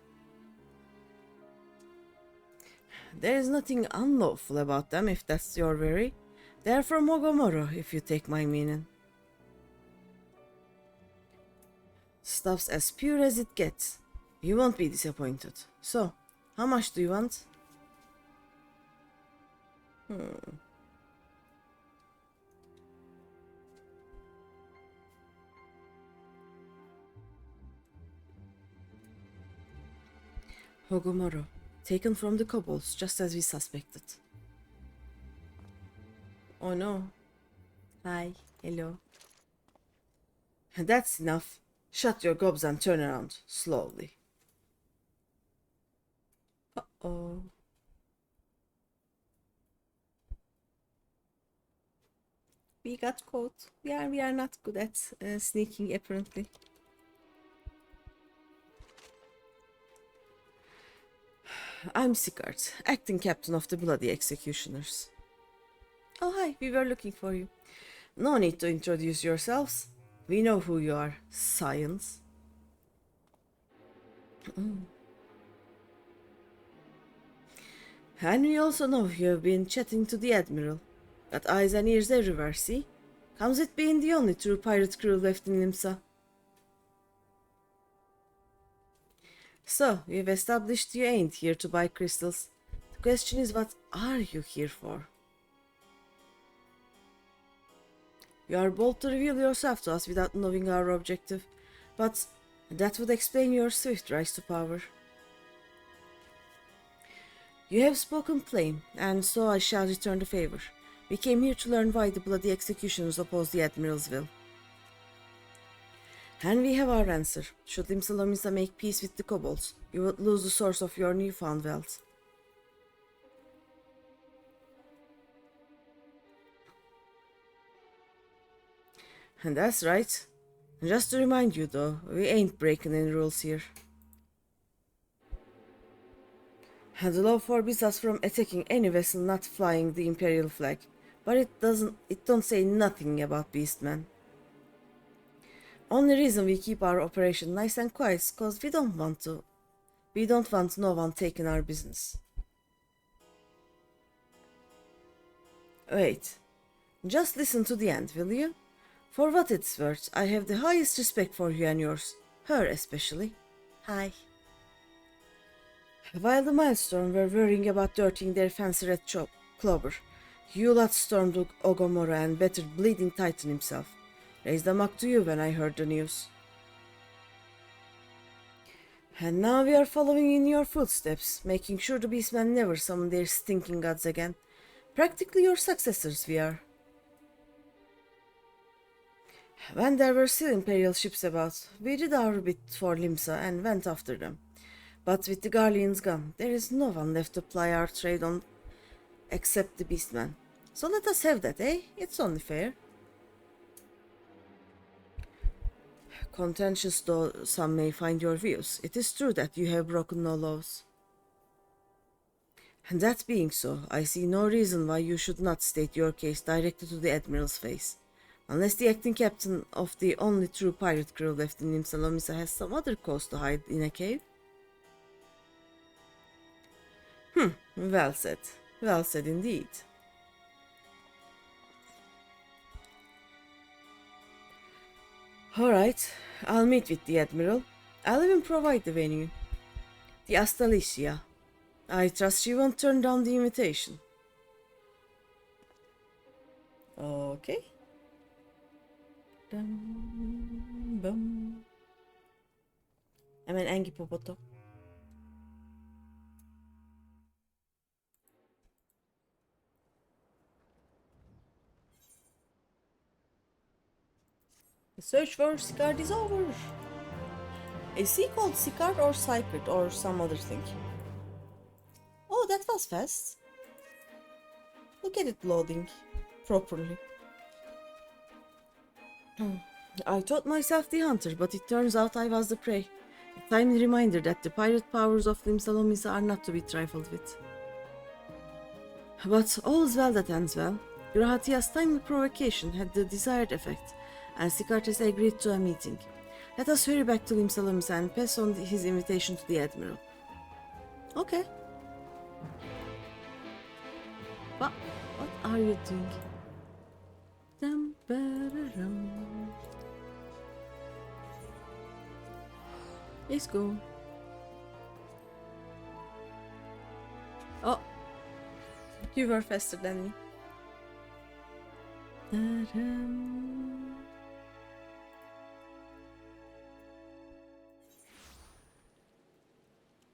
There is nothing unlawful about them if that's your worry. They are from Ogomoro, if you take my meaning. Stuff's as pure as it gets. You won't be disappointed. So, how much do you want? Ogomoro, taken from the kobolds just as we suspected. Oh no. Hi, hello. That's enough. Shut your gobs and turn around, slowly. Uh-oh. We got caught. We are not good at sneaking, apparently. I'm Sigurd, acting captain of the Bloody Executioners. Oh hi, we were looking for you. No need to introduce yourselves. We know who you are, science. And we also know you have been chatting to the Admiral. Got eyes and ears everywhere, see? Comes with being the only true pirate crew left in Limsa. So, we've established you ain't here to buy crystals. The question is, what are you here for? You are bold to reveal yourself to us without knowing our objective, but that would explain your swift rise to power. You have spoken plain, and so I shall return the favor. We came here to learn why the Bloody Executioners oppose the Admiral's will. And we have our answer. Should Limsa make peace with the kobolds, you would lose the source of your newfound wealth. And that's right. Just to remind you though, we ain't breaking any rules here. And the law forbids us from attacking any vessel not flying the Imperial flag, but it don't say nothing about beastmen. Only reason we keep our operation nice and quiet is cause we don't want no one taking our business. Wait, just listen to the end, will you? For what it's worth, I have the highest respect for you and yours, her especially. Hi. While the Milestone were worrying about dirtying their fancy red clover, you lot stormed Ogomora and battered Bleeding Titan himself. Raised a mug to you when I heard the news. And now we are following in your footsteps, making sure the beastmen never summon their stinking gods again. Practically your successors we are. When there were still Imperial ships about, we did our bit for Limsa and went after them. But with the Garleans gone, there is no one left to ply our trade on except the beastmen. So let us have that, eh? It's only fair. Contentious though some may find your views, it is true that you have broken no laws. And that being so, I see no reason why you should not state your case directly to the Admiral's face. Unless the acting captain of the only true pirate crew left in Nimsalomisa has some other cause to hide in a cave. Well said. Well said indeed. Alright, I'll meet with the Admiral. I'll even provide the venue. The Astalicia. I trust she won't turn down the invitation. Okay. Dum, bum. Hemen en gipopoto. The search for Sicard is over. Is he called Sicard or Sicard or some other thing? Oh, that was fast. Look at it loading properly. I thought myself the hunter, but it turns out I was the prey. A timely reminder that the pirate powers of Limsalomisa are not to be trifled with. But all is well that ends well. Grahatia's timely provocation had the desired effect, and Sicard has agreed to a meeting. Let us hurry back to Limsalomisa and pass on his invitation to the Admiral. Okay. What are you doing? Dum, ba-da-dum. Let's go. Oh, you were faster than me. Da-dum.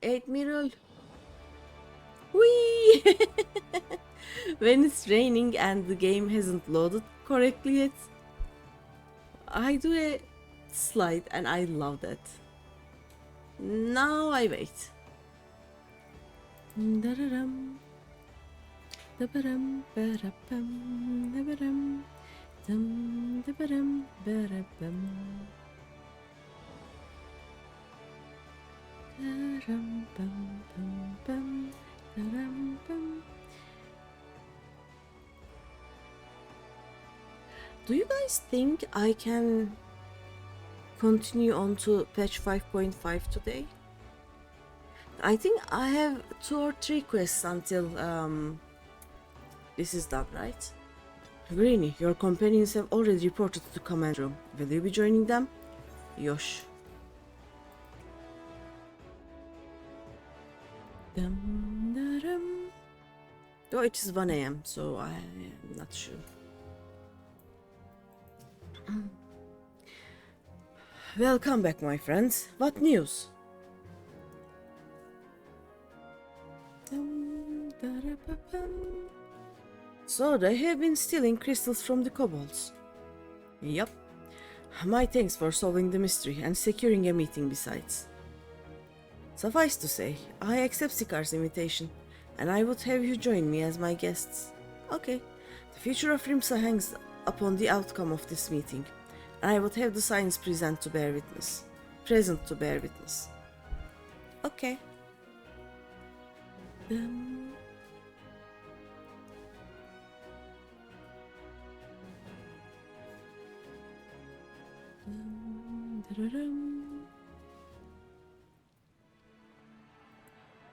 Admiral. Whee! When it's raining and the game hasn't loaded correctly yet, I do a slide and I love that. Now I wait. Da-da-dum. Da-ba-dum, ba-da-bum, da-ba-dum, dum, da-ba-dum, ba-da-bum. Da-dum, bum, bum, bum, da-dum, bum. Do you guys think I can continue on to patch 5.5 today? I think I have 2 or 3 quests until this is done, right? Greeny, your companions have already reported to the command room. Will you be joining them? Yosh. Oh, it is 1 AM, so I am not sure. Welcome back, my friends. What news? So they have been stealing crystals from the kobolds. Yup. My thanks for solving the mystery and securing a meeting besides. Suffice to say, I accept Sicard's invitation, and I would have you join me as my guests. Okay. The future of Rimsa hangs upon the outcome of this meeting, and I would have the signs present to bear witness. Okay.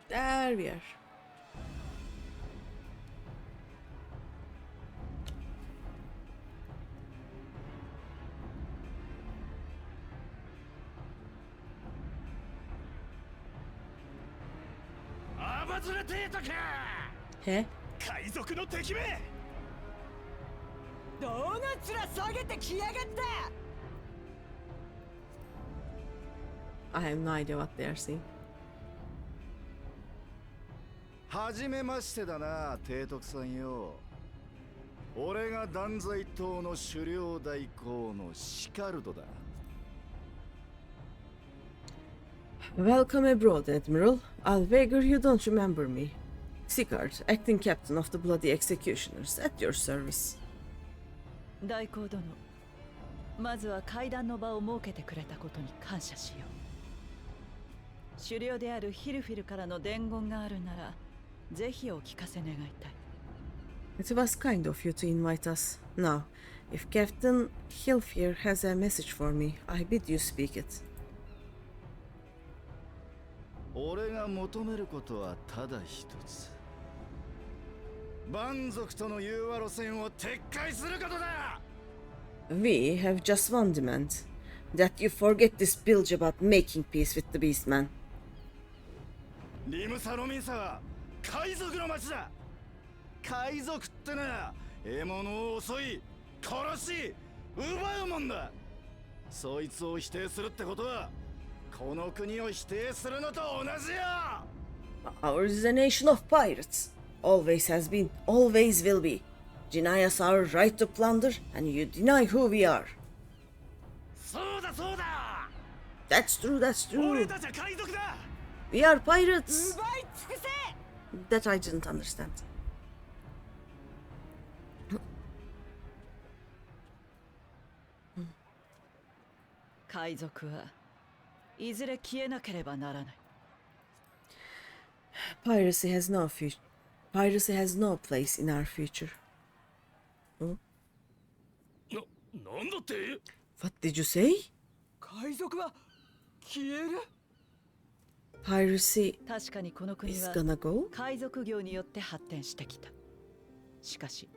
There we are. ずれていたか。へ海賊の敵め。どの面下げてきやがった。 I have no idea what they are saying. はじめましてだな、提督さんよ。俺が断罪党の狩猟代行のシカルドだ。Welcome abroad, Admiral. I'll wager you don't remember me. Sigurd, acting captain of the bloody executioners, at your service. 代行殿、まずは会談の場を設けてくれたことに感謝しよう。狩猟であるヒルフィルからの伝言があるなら、ぜひお聞かせ願いたい。It was kind of you to invite us. Now, if Captain Hilfir has a message for me, I bid you speak it. 俺が求めることはただ一つ。蛮族との融和路線を撤回することだ。 We have just one demand. That you forget this bilge about making peace with the Beastman. リムサロミンサは海賊の町だ。海賊ってな、獲物を襲い、殺し、奪うもんだ。そいつを否定するってことは、この国を否定するのと同じや。 Ours is a nation of pirates. Always has been, always will be. Deny us our right to plunder, and you deny who we are. そうだそうだ。 That's true, that's 俺 true. たちは海賊だ。 We are pirates. 奪い尽くせ。 That I didn't understand. 海賊はいずれ消えなければならない。 Piracy has no future. Piracy has no place in our future. Hmm? なんだって。 What did you say? 海賊は消える。 Piracy 確かにこの国 is は gonna go? 海賊業によって発展してきた。しかし、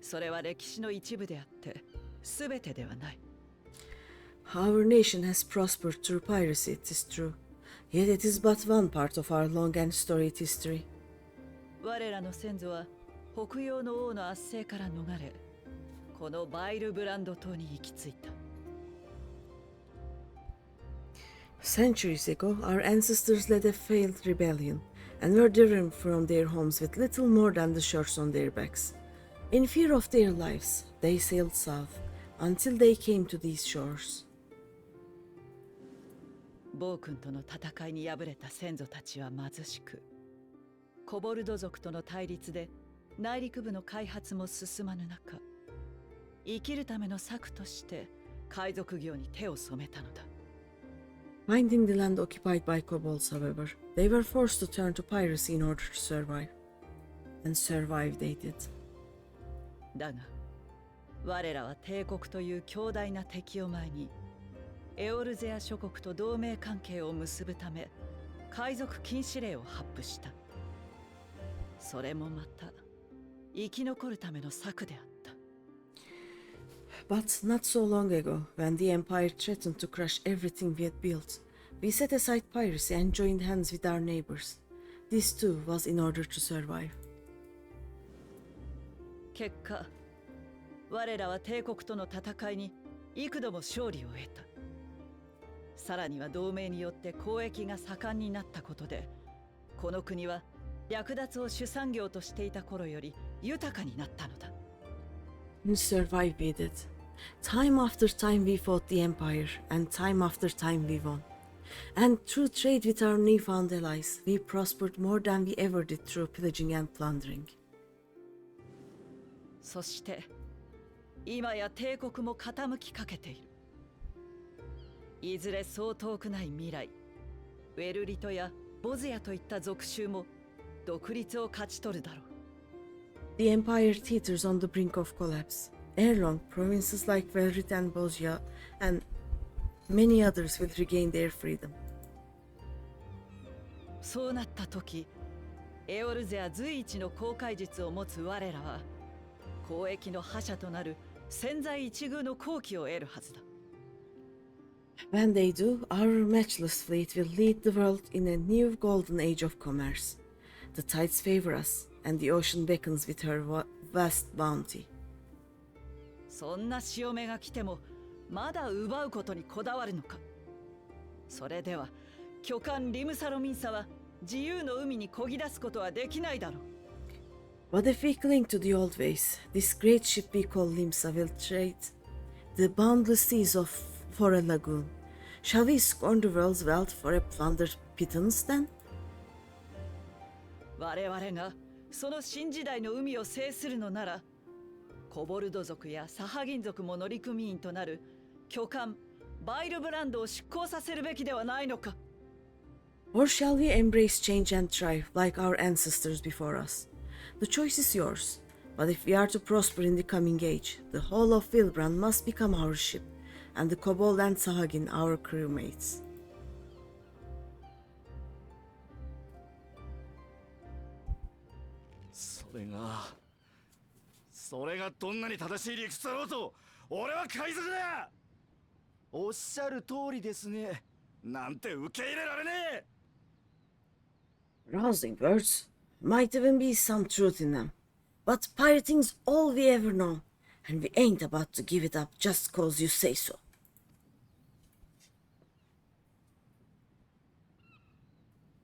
それは歴史の一部であって、全てではない。 Our nation has prospered through piracy, it is true. Yet it is but one part of our long and storied history. 我らの先祖は北洋の王の圧政から逃れ、このバイルブランド島に行き着いた。 Centuries ago, our ancestors led a failed rebellion and were driven from their homes with little more than the shirts on their backs. In fear of their lives, they sailed south until they came to these shores. 暴君との戦いに敗れた先祖たちは貧しく、コボルド族との対立で内陸部の開発も進まぬ中、生きるための策として海賊業に手を染めたのだ。 Finding the land occupied by kobolds, however, they were forced to turn to piracy in order to survive. And survive they did. だが、我らは帝国という強大な敵を前に、エオルゼア諸国と同盟関係を結ぶため、海賊禁止令を発布した。それもまた、生き残るための策であった。 But not so long ago, when the Empire threatened to crush everything we had built, we set aside piracy and joined hands with our neighbors. This too was in order to survive. 結果、我らは帝国との戦いに幾度も勝利を得た。さらには同盟によって交易が盛んになったことで、この国は略奪を主産業としていた頃より豊かになったのだ。 And survive we did. Time after time we fought the Empire, and time after time we won. And through trade with our newfound allies, we prospered more than we ever did through pillaging and plundering. そして、今や帝国も傾きかけている。いずれそう遠くない未来、ウェルリトやボズヤといった属州も独立を勝ち取るだろう。 The Empire teeters on the brink of collapse. Ere long, provinces like Velrit and Bozya and many others will regain their freedom. そうなった時、エオルゼア随一の航海術を持つ我らは、交易の覇者となる千載一遇の好機を得るはずだ。 When they do, our matchless fleet will lead the world in a new golden age of commerce. The tides favor us, and the ocean beckons with her vast bounty. そんな潮目が来てもまだ奪うことにこだわるのか。それでは巨漢リムサロミンサは自由の海に漕ぎ出すことはできないだろう。What if we cling to the old ways? This great ship we call Limsa will trade the boundless seas of for a lagoon. Shall we scorn the world's wealth for a plundered pittance then? 我々がその新時代の海を制するのなら、コボルド族やサハギン族も乗組員となる巨漢バイルブランドを出港させるべきではないのか。Or shall we embrace change and thrive like our ancestors before us? The choice is yours, but if we are to prosper in the coming age, the whole of Wilbrand must become our ship, and the kobold and Sahagin our crewmates. それがどんなに正しい理屈だろうと、俺は海賊だ。おっしゃる通りですね。なんて受け入れられねえ。Rousing words. Might even be some truth in them. But pirating's all we ever known, and we ain't about to give it up just cause you say so.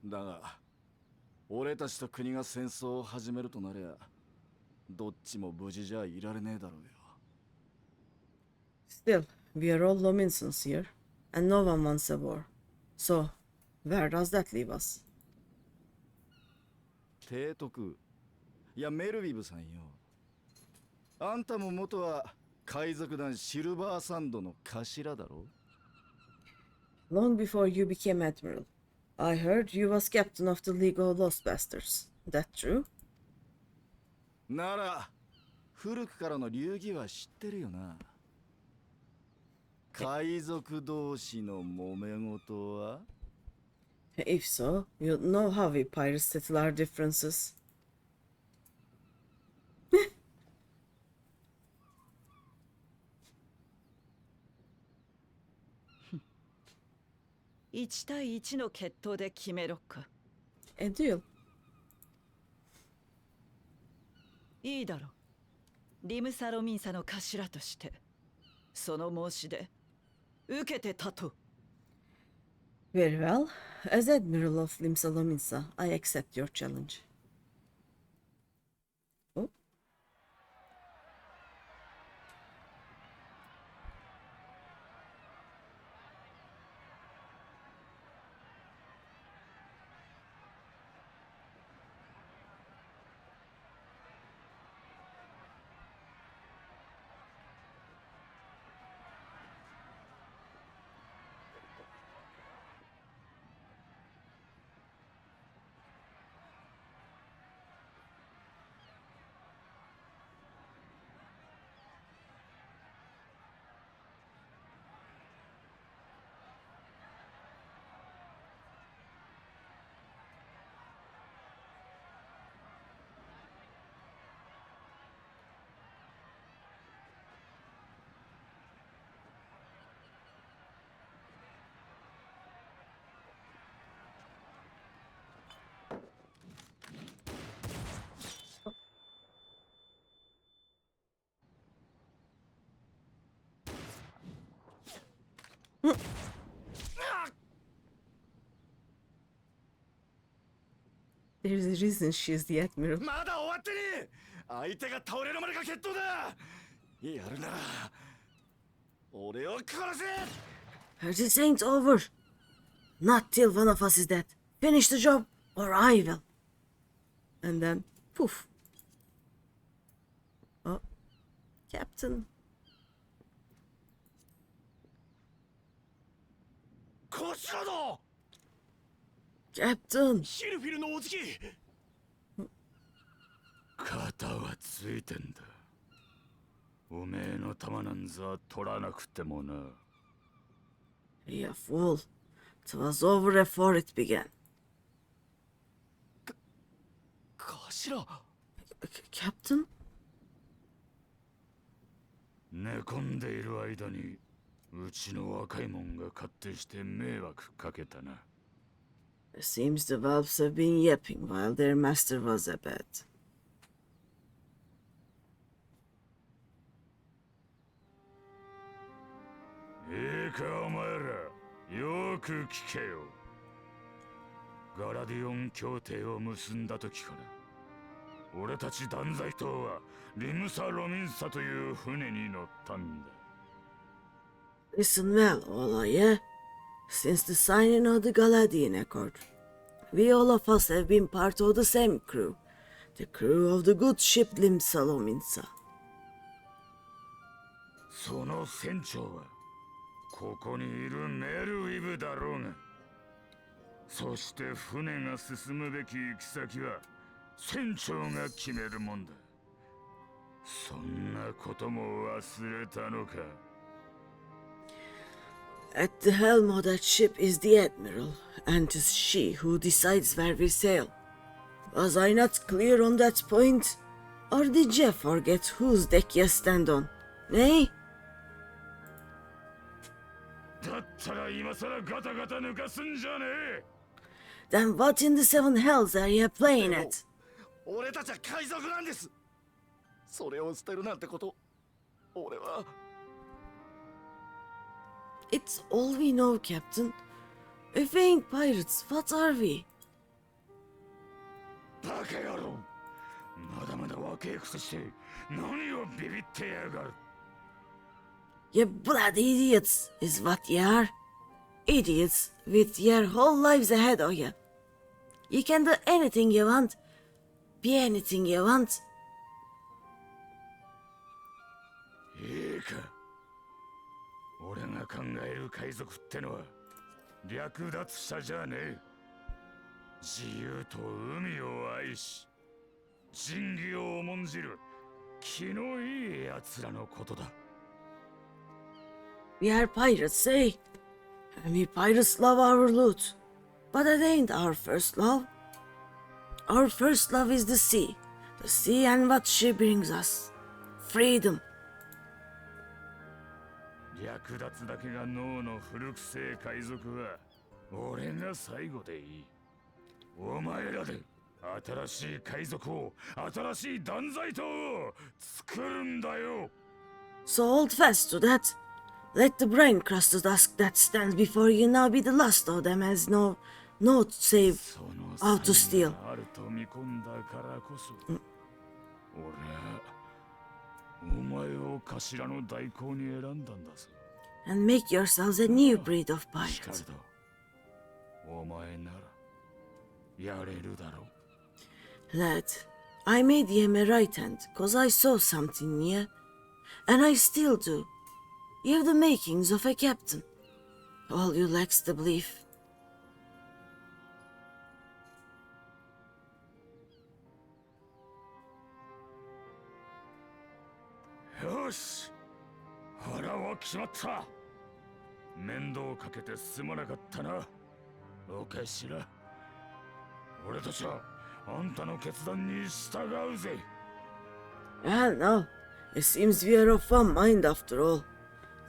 だが、俺たちと国が戦争を始めるとなりゃ、どっちも無事じゃいられねえだろうよ。Still, we are all Lominsons here, and no one wants a war. So, where does that leave us? 提督、いやメルビブさんよ。あんたも元は海賊団シルバーサンドの頭だろ。Long before you became Admiral, I heard you was captain of the League of Lost Bastards. That true? なら古くからの流儀は知ってるよな。海賊同士の揉め事は If so, you'll know how we pirates settle our differences. 1対1の決闘で決めろか。A duel? いいだろう。リムサロミンサの頭としてその申し出受けて立とう。Very well. As Admiral of Limsa, I accept your challenge. Oh. There's a reason she's the Admiral. まだ終わってねえ。相手が倒れるまでが決闘だ。やるなら俺を殺せ。 This ain't over. Not till one of us is dead. Finish the job, or I will. And then, poof. Oh, Captain. こちらだ。Captain. シルフィルのおじき。肩はついてんだ。おめえの玉なんざ取らなくてもな。You fool. It was over before it began. 頭。Captain? 寝込んでいる間にうちの若いもんが勝手して迷惑かけたな。It seems the valves have been yapping while their master was abed. いいかお前ら、よく聞けよ。ガラディオン協定を結んだ時から、俺たち断罪党はリムサ・ロミンサという船に乗ったんだ。Listen well, all of you. Since the signing of the Galadian Accord, we all of us have been part of the same crew, the crew of the good ship Limsalominsa. その船長はここにいるメルウィブだろうが、そして船が進むべき行き先は船長が決めるもんだ。そんなことも忘れたのか。At the helm of that ship is the Admiral, and 'tis she who decides where we sail. Was I not clear on that point? Or did you forget whose deck you stand on? Nay? だったら今さらガタガタ抜かすんじゃねえ。 Then what in the seven hells are you playing at? 俺たちは海賊なんです。それを捨てるなんてこと、俺は。It's all we know, Captain. If we ain't pirates, what are we? バカ野郎。まだまだ若えくせして何をビビってやがる。 You bloody idiots is what you are. Idiots with your whole lives ahead of you. You can do anything you want. Be anything you want. いいか。俺が考える海賊ってのは略奪者じゃねえ。自由と海を愛し仁義を重んじる気のいい奴らのことだ。 We are pirates, eh? And we pirates love our loot. But it ain't our first love. Our first love is the sea. The sea and what she brings us. Freedom. 略奪だけが脳の古くせえ海賊は俺が最後でいい。お前らで新しい海賊を、新しい断罪党を作るんだよ。 So hold fast to that. Let the brain crust the dusk that stands before you now be the last of them as no save out to steal. あると見込んだからこそ、俺はお前を頭の代行に選んだんだぞ。 And make yourselves a new breed of pirates. お前ならやれるだろう。 Lad, I made you my right hand cause I saw something in you. And I still do. You have the makings of a captain. All you lack's the belief. よし、腹は決まった。面倒をかけてすまなかったな、お頭。俺たちはあんたの決断に従うぜ。 Ah, no. It seems we are of one mind after all.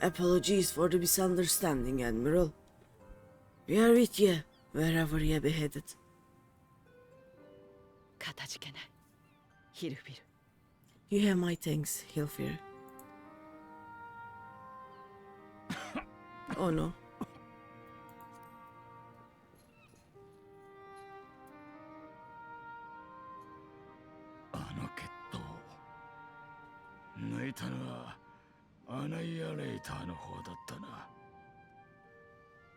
Apologies for the misunderstanding, Admiral. We are with you, wherever you be headed. かたじけない、ヒルフィル。 You have my thanks, Hilfir. Oh no. あの決闘抜いたのはアナイアレイターの方だったな。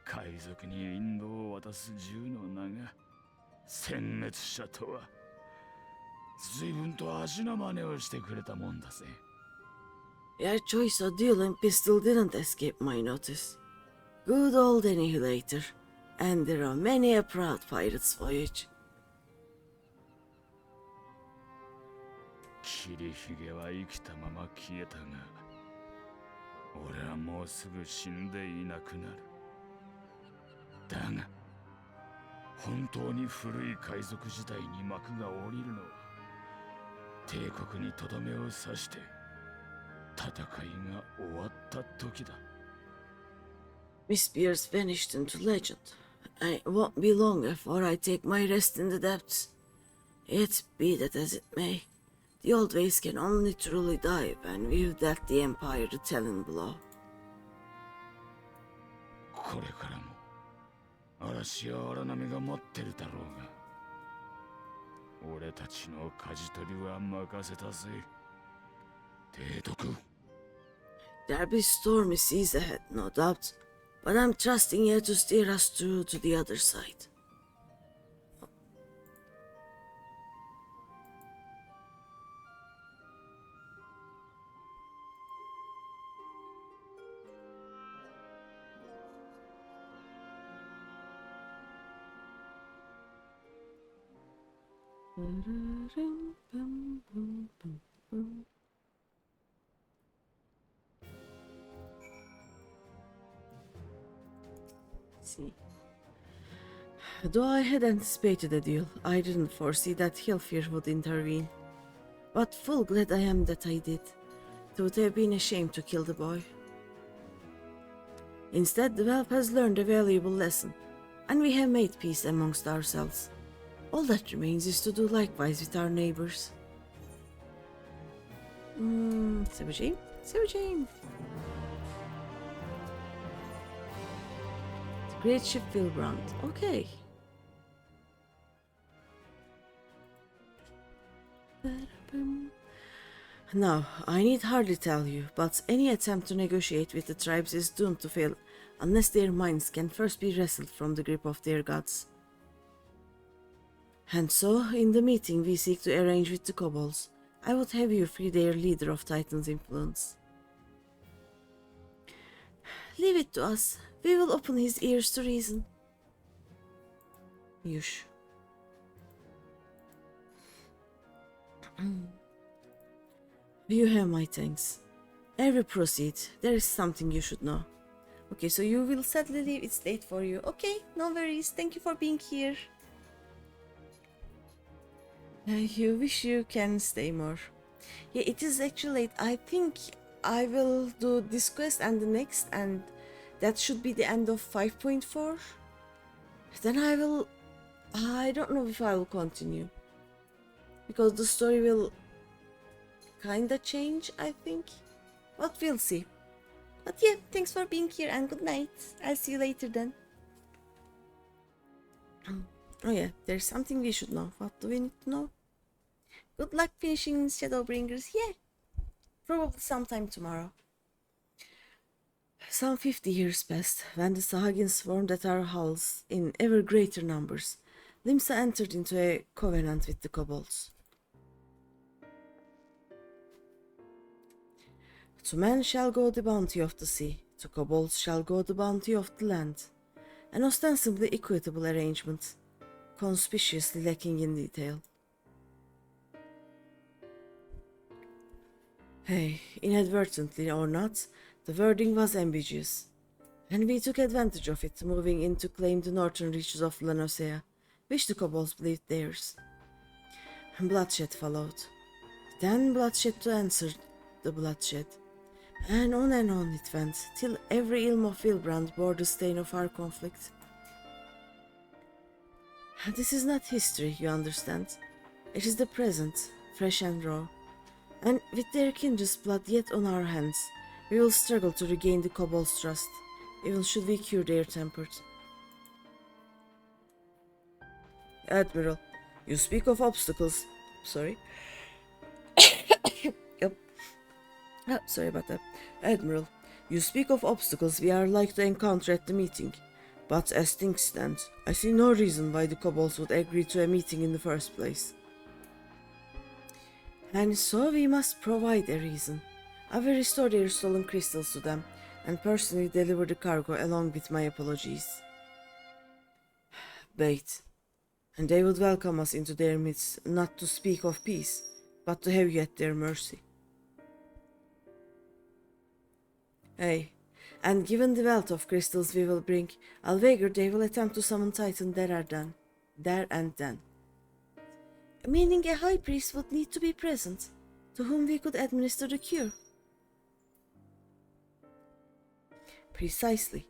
海賊に引導を渡す銃の名が殲滅者とは随分と足な真似をしてくれたもんだぜ。 Your choice of dueling pistol didn't escape my notice. Good old annihilator. And there are many a proud pirate's voyage. 霧ひげは生きたまま消えたが、俺はもうすぐ死んでいなくなる。だが本当に古い海賊時代に幕が下りるのは帝国にとどめを刺して戦いが終わった時だ。 Miss Pierce vanished into legend, I won't be long before I take my rest in the depths. Yet be that as it may, the old ways can only truly die when we've dealt the Empire the telling blow. これからも嵐や荒波が待ってるだろうが、俺たちの舵取りは任せたぜ。提督。There'll be stormy seas ahead, no doubt, but I'm trusting you to steer us through to the other side. See. Though I had anticipated a duel, I didn't foresee that Hilfir would intervene. But full glad I am that I did. It would have been a shame to kill the boy. Instead, the whelp has learned a valuable lesson, and we have made peace amongst ourselves. All that remains is to do likewise with our neighbors. Seveceğim. Great ship Wilbrand. Okay. Now, I need hardly tell you, but any attempt to negotiate with the tribes is doomed to fail unless their minds can first be wrestled from the grip of their gods. And so, in the meeting we seek to arrange with the kobolds, I would have you free their leader of Titan's influence. Leave it to us. We will open his ears to reason. Yush. You have my thanks. Ere we proceed, there is something you should know. Okay, so you will sadly leave. It's late for you. Okay, no worries. Thank you for being here. You wish you can stay more. Yeah, it is actually late. I think I will do this quest and the next, and that should be the end of 5.4. Then I don't know if I will continue, because the story will kinda change, I think. But we'll see. But yeah, thanks for being here and good night. I'll see you later then. Oh yeah, there's something we should know. What do we need to know? Good luck finishing Shadowbringers. Yeah, probably sometime tomorrow. Some 50 years passed when the Sahagin swarmed at our halls in ever greater numbers. Limsa entered into a covenant with the kobolds. To men shall go the bounty of the sea, to kobolds shall go the bounty of the land. An ostensibly equitable arrangement, conspicuously lacking in detail. Hey, inadvertently or not, the wording was ambiguous, and we took advantage of it, moving in to claim the northern reaches of Lanosea, which the kobolds believed theirs. Bloodshed followed. Then bloodshed to answer the bloodshed. And on it went, till every ilm of Wilbrand bore the stain of our conflict. This is not history, you understand. It is the present, fresh and raw. And with their kindred's blood yet on our hands, we will struggle to regain the kobolds' trust, even should we cure their tempers. Admiral, you speak of obstacles. Sorry. Yep. Oh, sorry about that. Admiral, you speak of obstacles we are like to encounter at the meeting. But as things stand, I see no reason why the kobolds would agree to a meeting in the first place. And so we must provide a reason. I will restore their stolen crystals to them, and personally deliver the cargo along with my apologies. Bait. And they would welcome us into their midst, not to speak of peace, but to have you at their mercy. Hey, and given the wealth of crystals we will bring, I'll wager they will attempt to summon Titan there and then. Meaning a high priest would need to be present, to whom we could administer the cure. Precisely.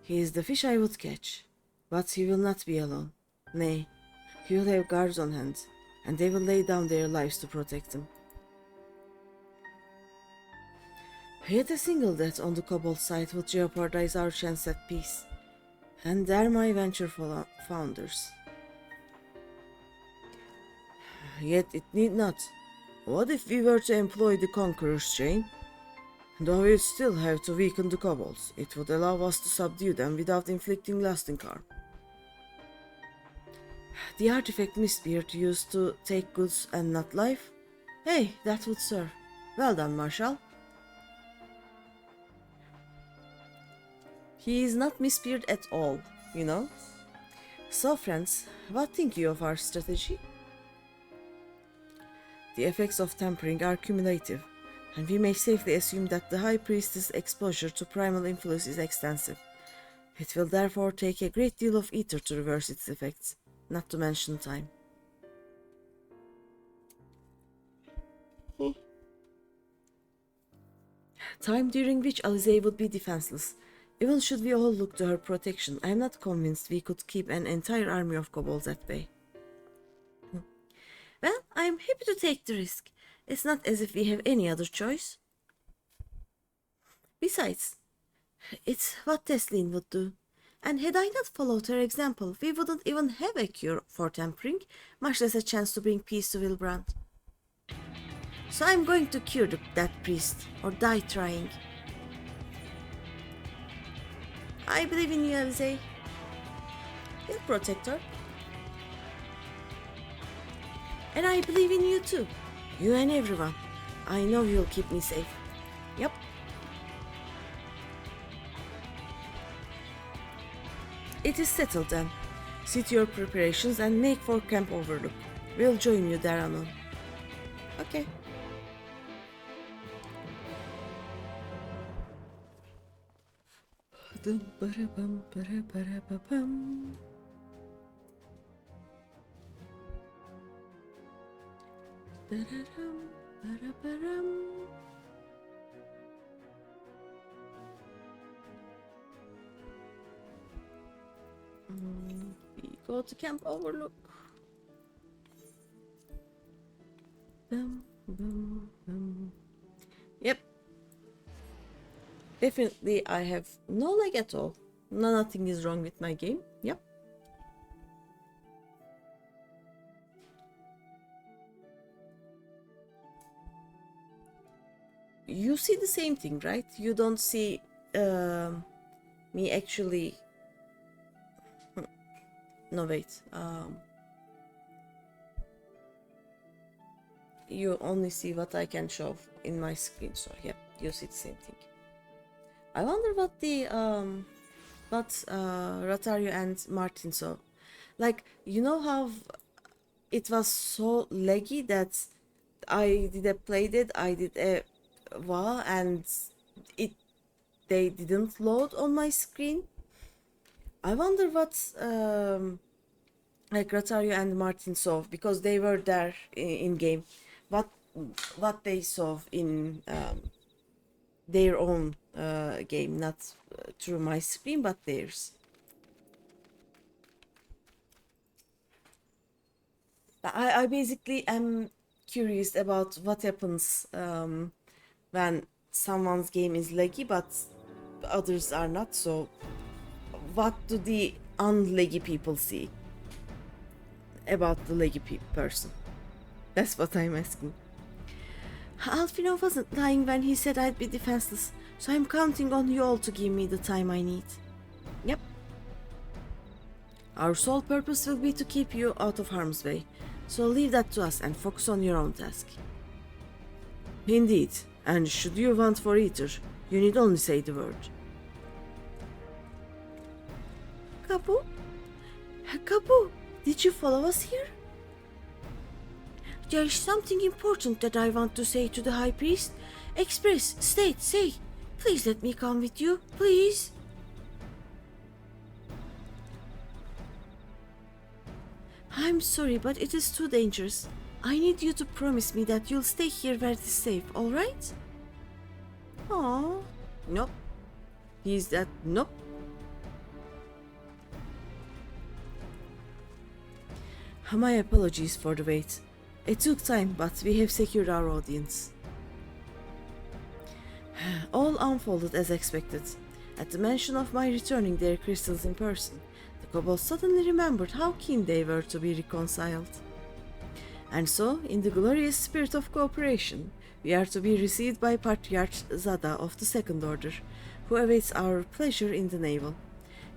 He is the fish I would catch. But he will not be alone. Nay, he will have guards on hand, and they will lay down their lives to protect him. Yet a single death on the kobold side would jeopardize our chance at peace. And they're my venture founders. Yet it need not. What if we were to employ the Conqueror's chain? Though we'd still have to weaken the kobolds, it would allow us to subdue them without inflicting lasting harm. The artifact Mistbeard used to take goods and not life? Hey, that would serve. Well done, Marshal. He is not Mistbeard at all, you know? So friends, what think you of our strategy? The effects of tampering are cumulative, and we may safely assume that the High Priestess' exposure to primal influence is extensive. It will therefore take a great deal of ether to reverse its effects, not to mention time. Time during which Alize would be defenseless. Even should we all look to her protection, I am not convinced we could keep an entire army of kobolds at bay. Well, I am happy to take the risk. It's not as if we have any other choice. Besides, it's what Teslin would do. And had I not followed her example, we wouldn't even have a cure for tampering, much less a chance to bring peace to Wilbrand. So I'm going to cure that priest, or die trying. I believe in you, Alize. You'll protect her. And I believe in you too. You and everyone. I know you'll keep me safe. Yep. It is settled then. See to your preparations and make for Camp Overlook. We'll join you there anon. Okay. We go to Camp Overlook. Yep. Definitely I have no lag at all. Nothing is wrong with my game. Yep. You see the same thing, right? You don't see me actually... No, wait. You only see what I can show in my screen, so yeah, you see the same thing. I wonder what the Ratario and Martin saw. Like, you know how it was so laggy that I did a playdate, I did a WoW, and they didn't load on my screen. I wonder what like Ratario and Martin saw, because they were there in game. What they saw in their own game, not through my screen, but theirs. I basically am curious about what happens when someone's game is laggy but others are not. So what do the unlaggy people see about the laggy person? That's what I'm asking. Alfino wasn't lying when he said I'd be defenseless, so I'm counting on you all to give me the time I need. Yep. Our sole purpose will be to keep you out of harm's way, so leave that to us and focus on your own task. Indeed, and should you want for ether, you need only say the word. Kapu? Kapu, did you follow us here? There is something important that I want to say to the High Priest. Express, state, say. Please let me come with you, please. I'm sorry, but it is too dangerous. I need you to promise me that you'll stay here where it is safe, alright? Aww. Nope. Nope. My apologies for the wait. It took time, but we have secured our audience. All unfolded as expected. At the mention of my returning their crystals in person, the kobolds suddenly remembered how keen they were to be reconciled. And so, in the glorious spirit of cooperation, we are to be received by Patriarch Zada of the Second Order, who awaits our pleasure in the naval.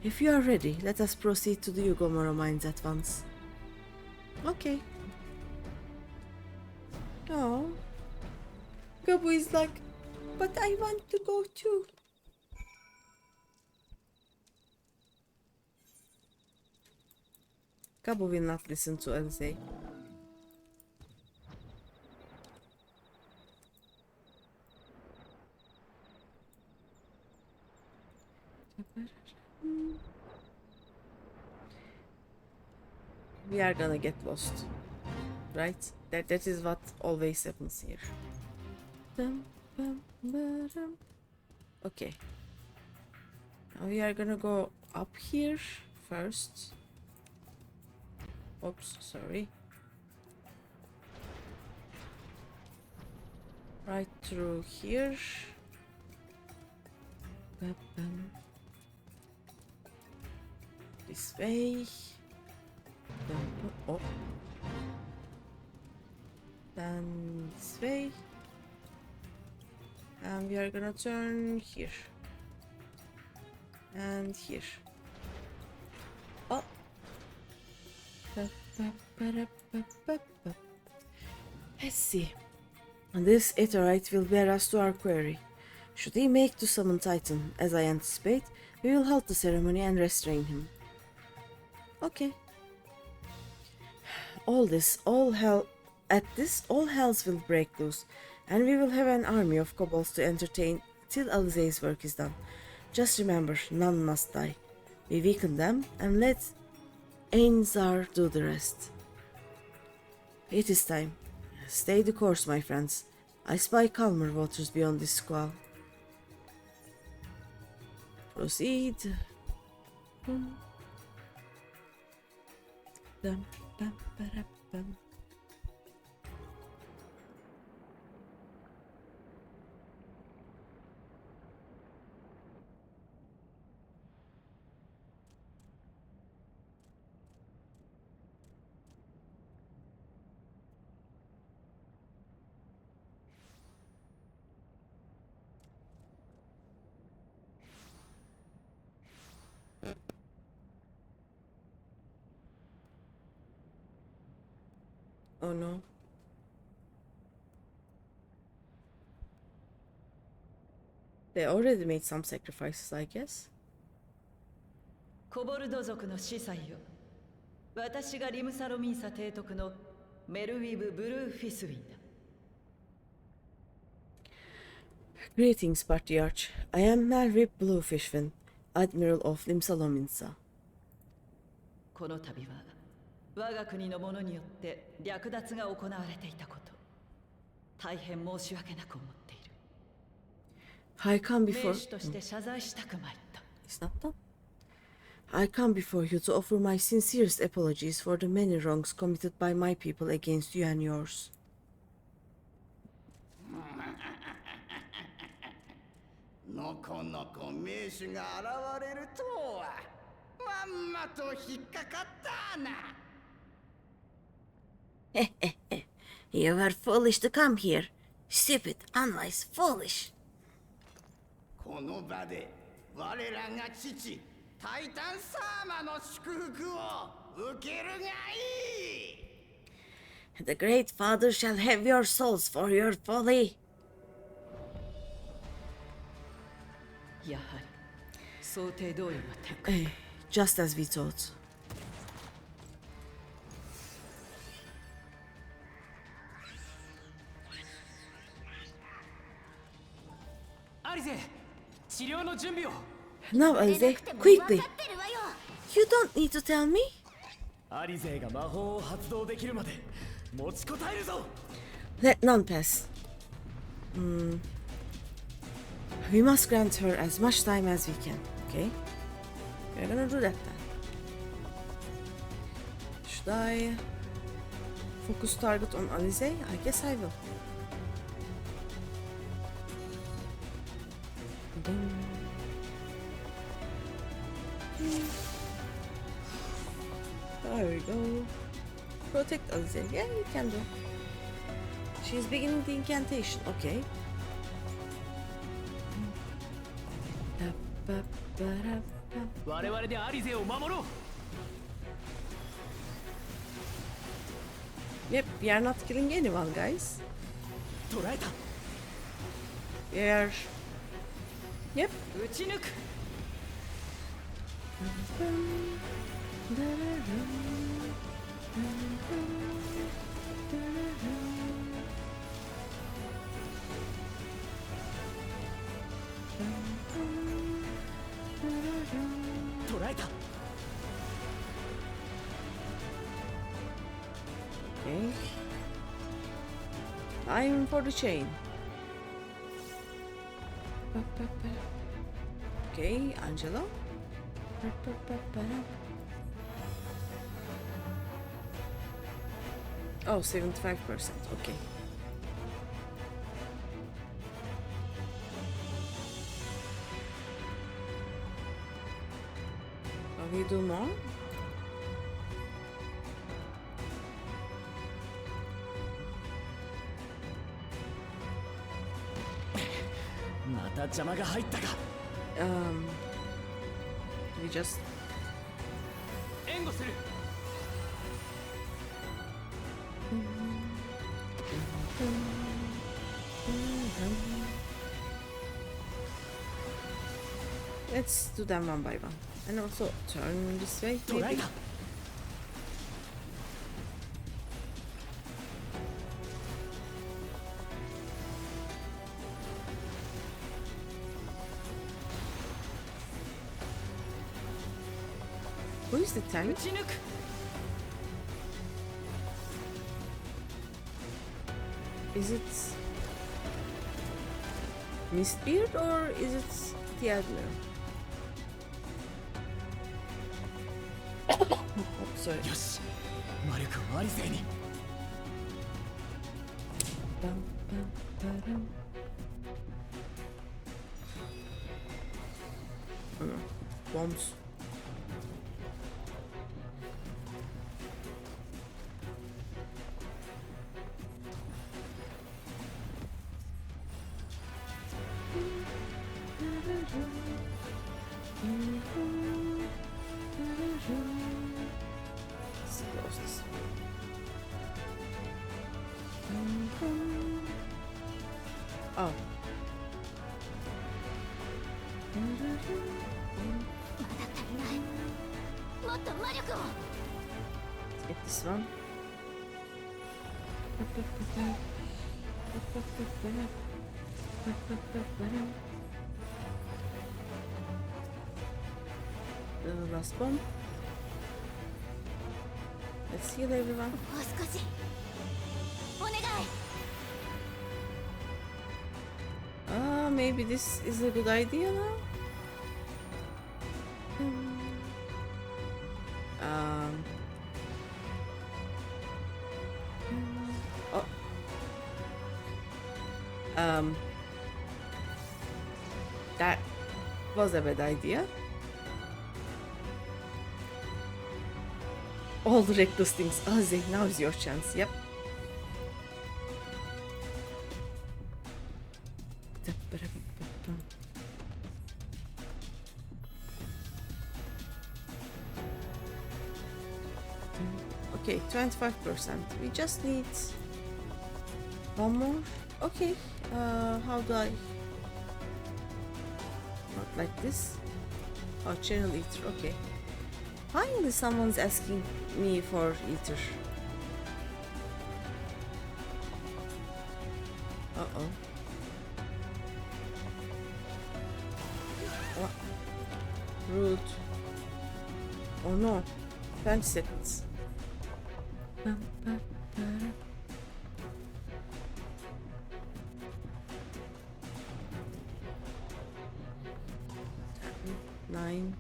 If you are ready, let us proceed to the Yugomoro mines at once. Okay. Oh. Gabu is like, but I want to go too. Gabu will not listen to Alizé. We are gonna get lost, right? That is what always happens here. Okay. Now we are gonna go up here first. Oops, sorry. Right through here. This way. Oh. Then this way. And we are gonna turn here. And here. Oh. Let's see. This Aetheryte will bear us to our quarry. Should he make to summon Titan, as I anticipate, we will halt the ceremony and restrain him. Okay. All hells will break loose, and we will have an army of kobolds to entertain till Alizé's work is done. Just remember, none must die. We weaken them and let Ainzar do the rest. It is time. Stay the course, my friends. I spy calmer waters beyond this squall. Proceed. Oh no. They already made some sacrifices, I guess. コボルド族の司祭よ。私がリムサロミンサ提督のメルウィブ・ブルーフィスウィンだ。Greetings, Patriarch. I am Melvip Bluefishfin, Admiral of Limsalominsa. この度は我が国の者によって略奪が行われていたこと、大変申し訳なく思っている。I come 名 before... 手として謝罪したく参った。Is that done? I come before you to offer my sincerest apologies for the many wrongs committed by my people against you and yours. のこのこ名手が現れるとはまんまと引っかかったな。You are foolish to come here. Stupid, unwise, foolish. この場で我らが父タイタンサーマの祝福を受けるがいい。 The Great Father shall have your souls for your folly. やはり想定通りの展開。Just as we thought. アリゼ、治療の準備を。Now, Alize, quickly. You don't need to tell me. アリゼが魔法を発動できるまで持ちこたえるぞ。 Let none pass. We must grant her as much time as we can, okay? We're gonna do that then. Should I Focus target on Alize? I guess I will. There we go. Protect Alize. Yeah, you can do. She's beginning the incantation. Okay. Yep, we are not killing anyone, guys. We are... Yep. Okay. I'm for the chain. Okay, Angelo. Oh, 75%. Okay. Can we do more? We just... Let's do them one by one. And also turn this way, maybe. Who is the tank? Is it Mistbeard or is it the Admiral? Oh, sorry. Oh no, bombs. Oh. Let's get this one. The last bomb. Let's heal everyone. Maybe this is a good idea now. That was a bad idea. All the reckless things. Ozzy, now is your chance. Yep. Okay, 25%. We just need one more. Okay, how do I? Not like this. Oh, channel eater. Okay. Finally, someone's asking me for eater. Uh-oh. What? Rude. Oh no. 20 seconds. Nine.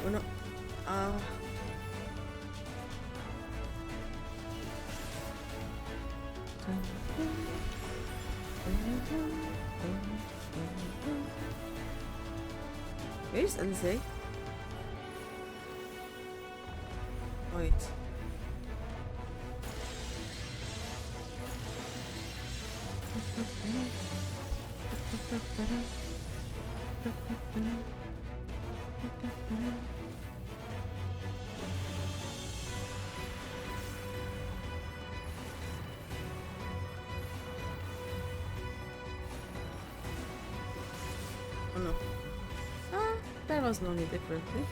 Oh no. Where's Alize? Wait. Oh no. Ah, that was only differently.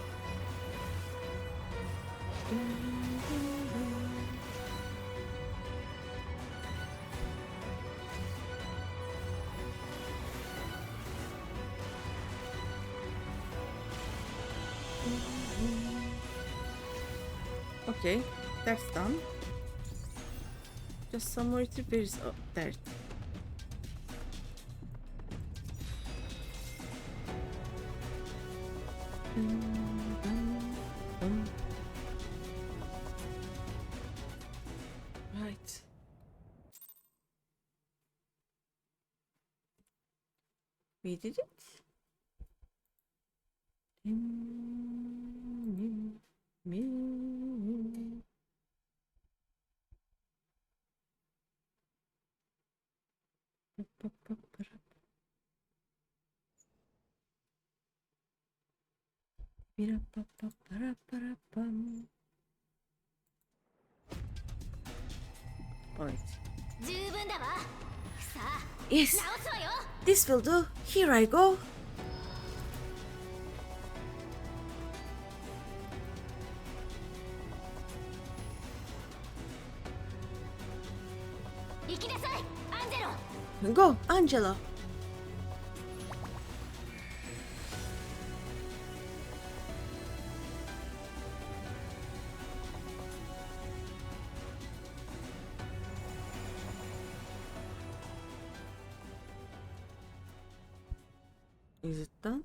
Okay, that's done. Just some more trippies up there. Right. We did it. Right. Yes, this will do. Here I go. Go, Angelo. Is it done?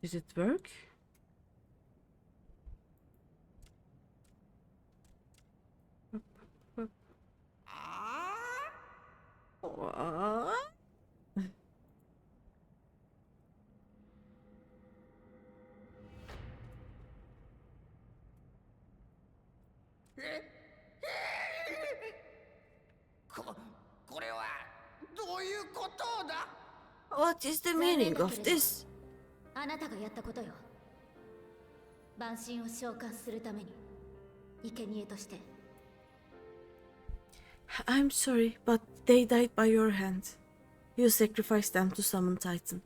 Did it work? What? What is the meaning of this? あなたがやったことよ。万神を召喚するために、生贄として。I'm sorry, but they died by your hand. You sacrificed them to summon Titan.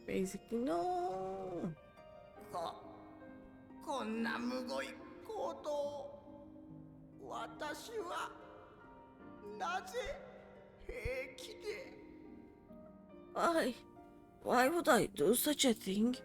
Basically, no. こんなむごい行動を私はなぜ平気で Why would I do such a thing?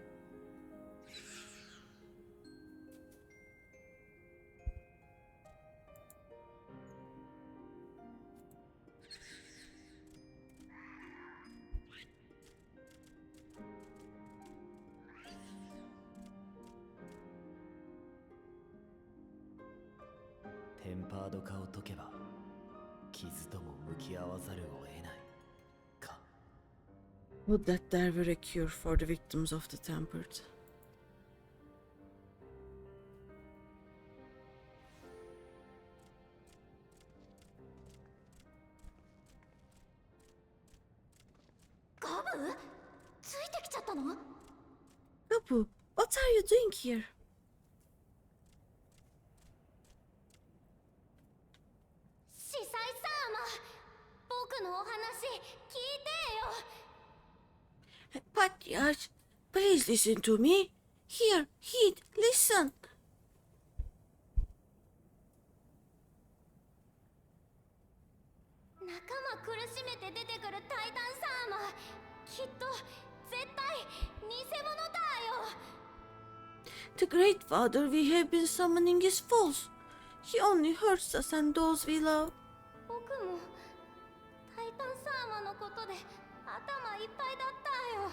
Would that there were a cure for the victims of the Tempered. Kabu, what are you doing here? Patriarch, please listen to me. Here, heed, listen. 仲間苦しめて出てくるタイタンサーマー、きっと絶対偽物だよ。 The Great Father we have been summoning is false. He only hurts us and those we love. 僕もタイタンサーマーのことで頭いっぱいだったよ。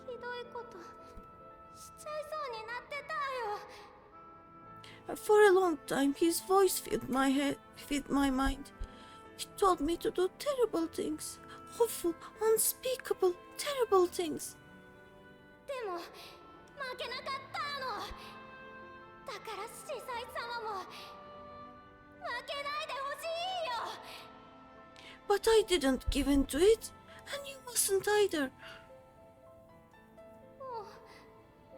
ひどいことしちゃいそうになってたよ。 For a long time his voice filled my head, filled my mind. He told me to do terrible things. Awful, unspeakable, terrible things. でも負けなかったの。だから司祭様も負けないでほしいよ。 But I didn't give in to it, and you mustn't either. もう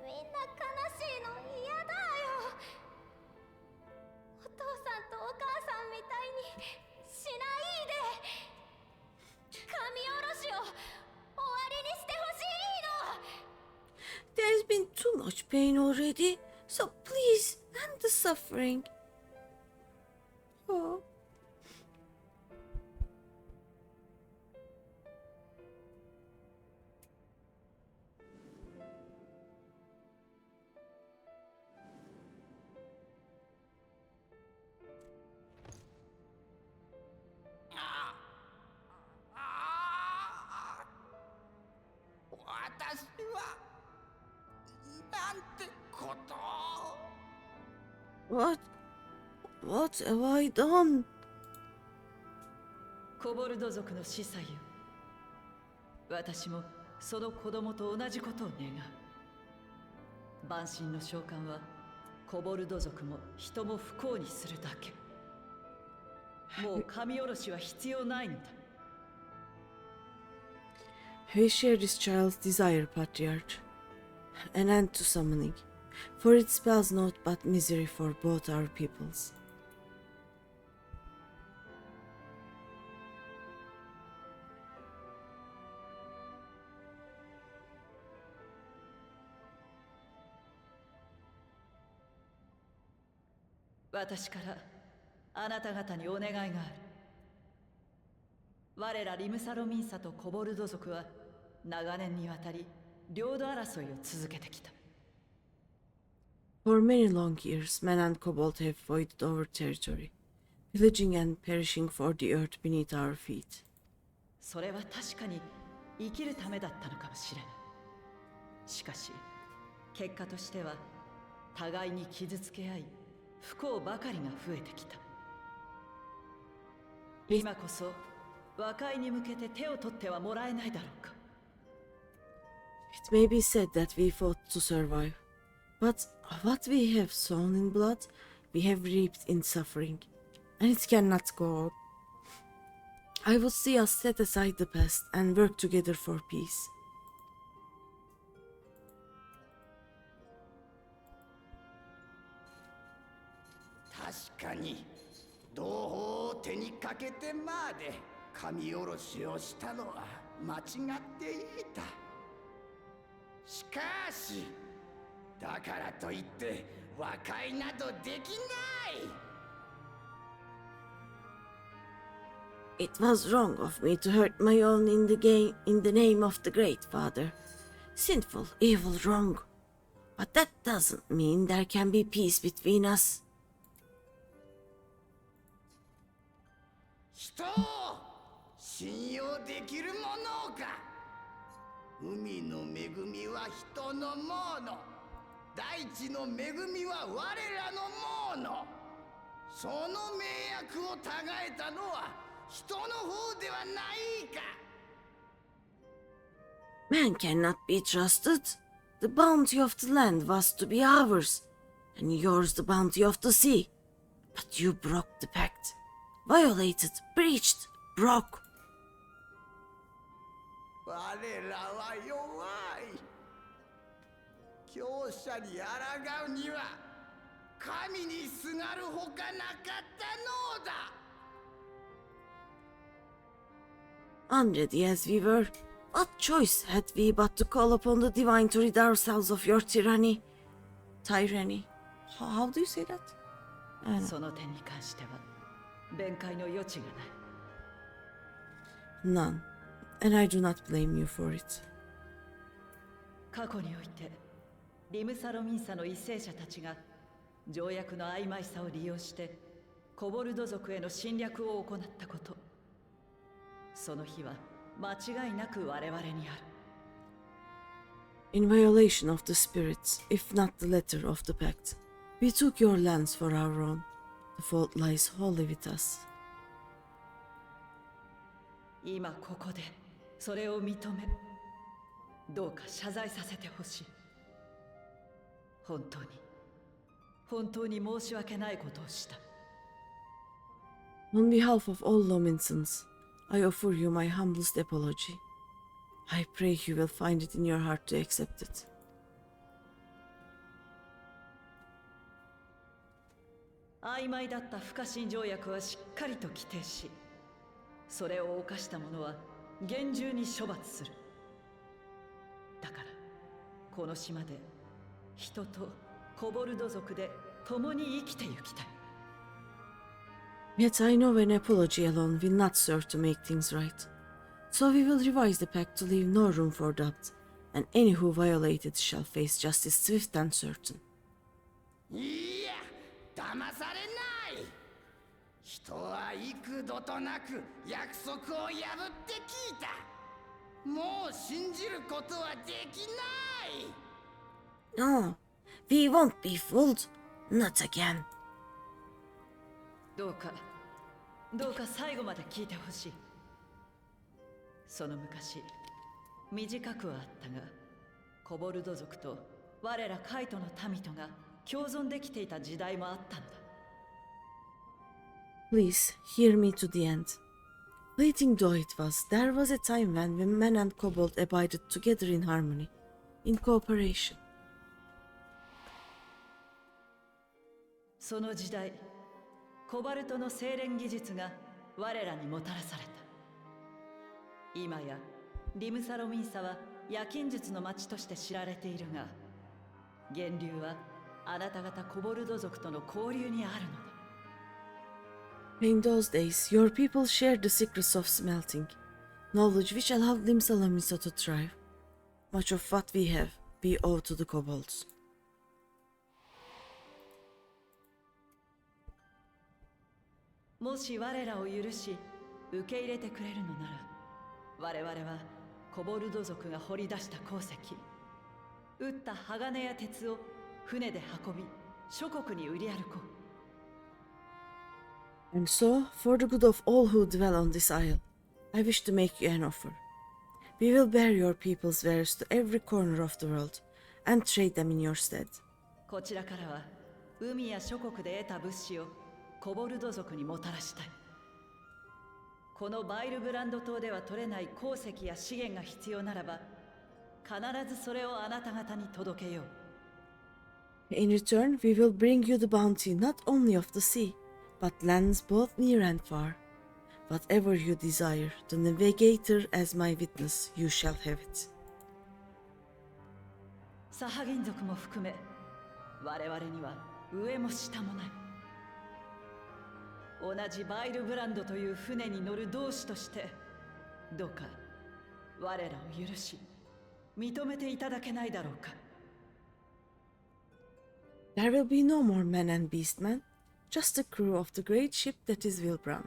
みんな悲しいの嫌だよ。お父さんとお母さんみたいにしないで。神下ろしを終わりにしてほしいの。 There's been too much pain already, so please end the suffering. Oh. What have I done? コボルド族の司祭よ、私もその子供と同じことを願う。万神の召喚はコボルド族も人も不幸にするだけ。もう神下ろしは必要ないのだ。 We share this child's desire, Patriarch. An end to summoning, for it spells naught but misery for both our peoples. 私からあなた方にお願いがある。我らリムサロミンサとコボルド族は長年にわたり領土争いを続けてきた。For many long years, men and kobold have voided over territory, pillaging and perishing for the earth beneath our feet. それは確かに生きるためだったのかもしれない。しかし結果としては互いに傷つけ合い不幸ばかりが増えてきた。今こそ和解に向けて手を取ってはもらえないだろうか。It may be said that we fought to survive, but what we have sown in blood, we have reaped in suffering, and it cannot go on. I would see us set aside the past and work together for peace. 確かに同胞を手にかけてまで神下ろしをしたのは間違っていた。しかしだからといって和解などできない。 It was wrong of me to hurt my own in the name of the Great Father. Sinful, evil, wrong. But that doesn't mean there can be peace between us. 人を信用できるものか。海の恵みは人のもの、大地の恵みは我らのもの。その名約をたがえたのは人の方ではないか。 Man cannot be trusted. The bounty of the land was to be ours, and yours the bounty of the sea. But you broke the pact. Violated, breached, broke. 我らは弱い。強者に抗うには神にすがるほかなかったのだ。 Unready as we were, What choice had we but to call upon the divine to rid ourselves of your tyranny? Tyranny. How do you say that? I don't know. その点に関しては弁解の余地がない。 None. And I do not blame you for it. 過去においてリムサロミンサの為政者たちが条約の曖昧さを利用してコボルド族への侵略を行ったこと、その日は間違いなく我々にある。 In violation of the spirits, if not the letter of the pact, we took your lands for our own. The fault lies wholly with us. 今ここでそれを認め、どうか謝罪させてほしい。本当に申し訳ないことをした。 On behalf of all Lominsons, I offer you my humblest apology. I pray you will find it in your heart to accept it. 曖昧だった不可侵条約はしっかりと規定し、それを犯した者は厳重に処罰する。だからこの島で人とコボルド族で共に生きてゆきたい。 Yet I know an apology alone will not serve to make things right. So we will revise the pact to leave no room for doubt, and any who violate it shall face justice swift and certain. いや、騙されない。人は幾度となく約束を破ってきた。もう信じることはできない。 No, we won't be fooled. Not again. どうか最後まで聞いてほしい。その昔、短くはあったが、コボルド族と我らカイトの民とが共存できていた時代もあったんだ。 Please hear me to the end. Fleeting though it was, there was a time when men and kobold abided together in harmony, in cooperation. その時代、コバルトの精錬技術が我らにもたらされた。今やリムサロミンサは夜勤術の町として知られているが、源流はあなた方コボルド族との交流にあるのだ。 In those days, your people shared the secrets of smelting, knowledge which allowed Limsalamisa to thrive. Much of what we have, we owe to the kobolds. もし我らを許し受け入れてくれるのなら、我々はコボルド族が掘り出した鉱石、打った鋼や鉄を船で運び諸国に売り歩こう。 And so, for the good of all who dwell on this isle, I wish to make you an offer. We will bear your people's wares to every corner of the world, and trade them in your stead. こちらからは海や諸国で得た物資をコボルド族にもたらしたい。このバイルブランド島では取れない鉱石や資源が必要ならば、必ずそれをあなた方に届けよう。 In return, we will bring you the bounty not only of the sea, but lands both near and far. Whatever you desire, the navigator as my witness, you shall have it. サハギン族も含め、我々には上も下もない。同じバイルブランドという船に乗る同志として、どうか我らを許し、認めていただけないだろうか。 There will be no more man and beastman, just the crew of the great ship that is Wilbrand.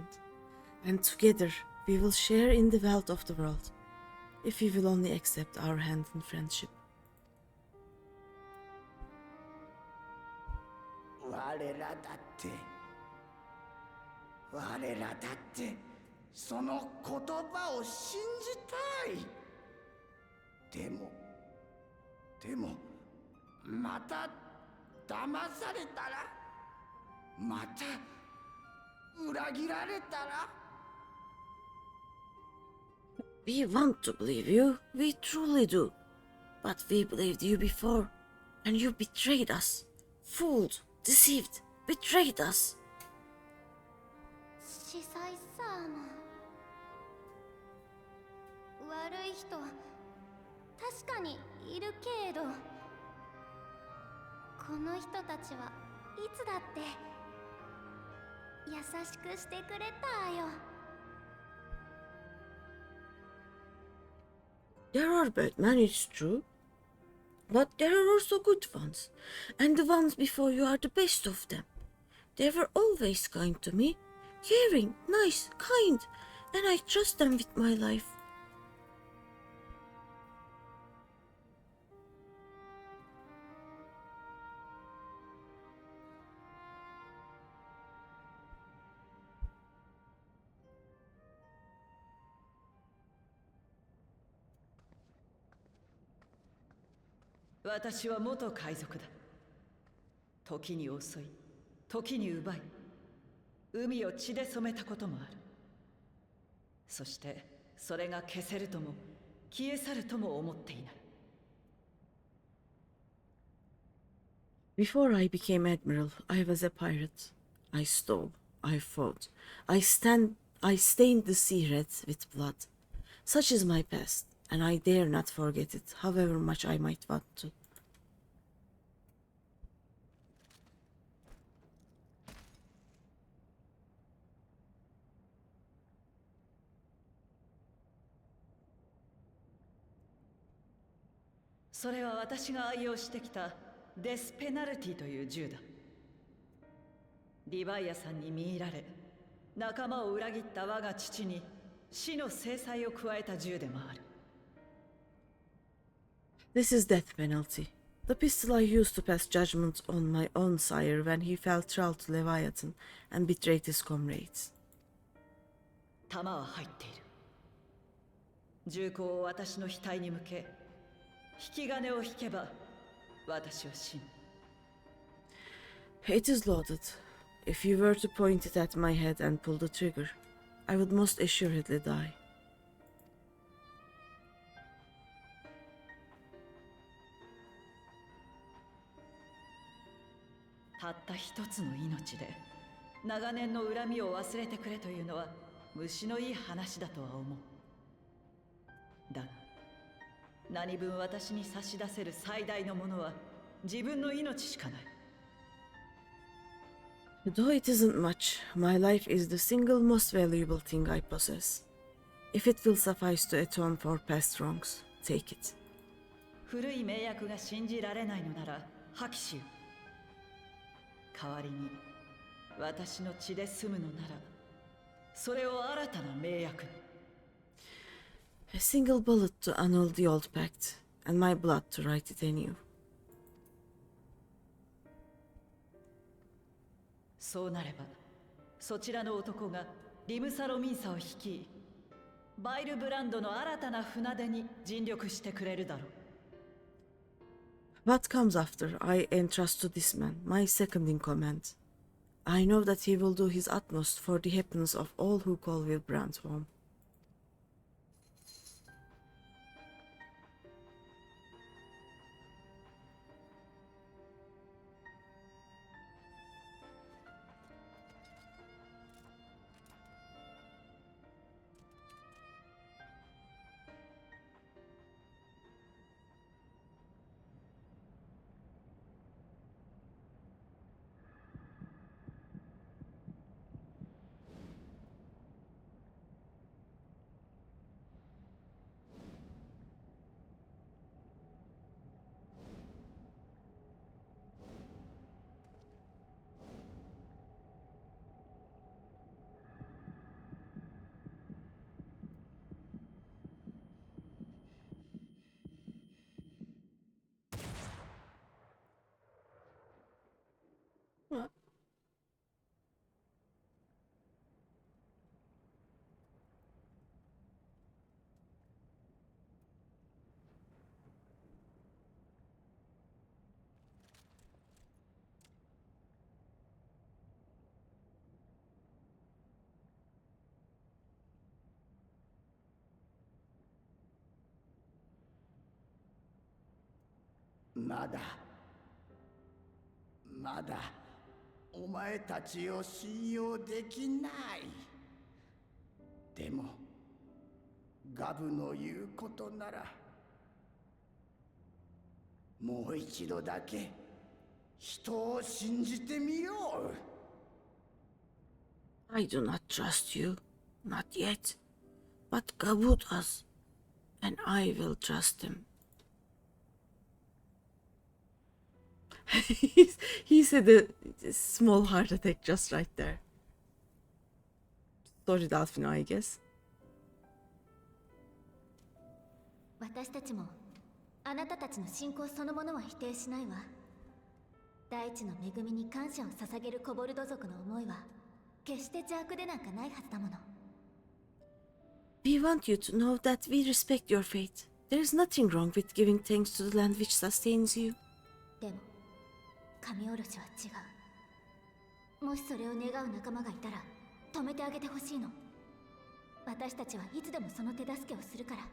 And together we will share in the wealth of the world, if you will only accept our hand in friendship. 我らだってその言葉を信じたい。でもまた騙されたら、また裏切られたら。 We want to believe you, we truly do. But we believed you before, and you betrayed us. Fooled, deceived, betrayed us. 司祭様、悪い人確かにいるけれど、この人たちはいつだって優しくしてくれたよ。There are bad men, it's true. But there are also good ones. And the ones before you are the best of them. They were always kind to me. Caring, nice, kind. And I trust them with my life. "私は元海賊だ。時に襲い、時に奪い、海を血で染めたこともある。そしてそれが消せるとも消え去るとも思っていない。Before I became Admiral, I was a pirate. I stole, I fought, I stained the sea red with blood. Such is my past, and I dare not forget it, however much I might want to. それは私が愛用してきたデスペナルティという銃だ。リヴァイアさんに見入られ、仲間を裏切った我が父に死の制裁を加えた銃でもある。This is death penalty. The pistol I used to pass judgment on my own sire when he fell thrall to Leviathan and betrayed his comrades. 弾は入っている。銃口を私の額に向け、引き金を引けば私は死ぬ。It is loaded. If you were to point it at my head and pull the trigger, I would most assuredly die. たった一つの命で長年の恨みを忘れてくれというのは虫のいい話だとは思う。だが何分私に差し出せる最大のものは自分の命しかない。Though it isn't much, my life is the single most valuable thing I possess. If it will suffice to atone for past wrongs, take it. 古い名約が信じられないのなら破棄しよう。代わりに私の血で済むのならそれを新たな名約に。A single bullet to annul the old pact, and my blood to write it anew. そうなればそちらの男がリムサロミンサを率い、バイルブランドの新たな船出に尽力してくれるだろう。What comes after, I entrust to this man, my second in command. I know that he will do his utmost for the happiness of all who call Wilbrand home. まだお前たちを信用できない。でもガブの言うことならもう一度だけ人を信じてみよう。 I do not trust you, not yet, but Gabu does, and I will trust him. He said a small heart attack just right there. Sorry, Delphino, I guess. 私たちもあなたたちの信仰そのものは否定しないわ。大地の恵みに感謝を捧げるコボルド族の思いは決して邪悪でなんかないはずだもの。We want you to know that we respect your faith. There is nothing wrong with giving thanks to the land which sustains you. でも神おろしは違う。もしそれを願う仲間がいたら止めてあげてほしいの。私たちはいつでもその手助けをするから。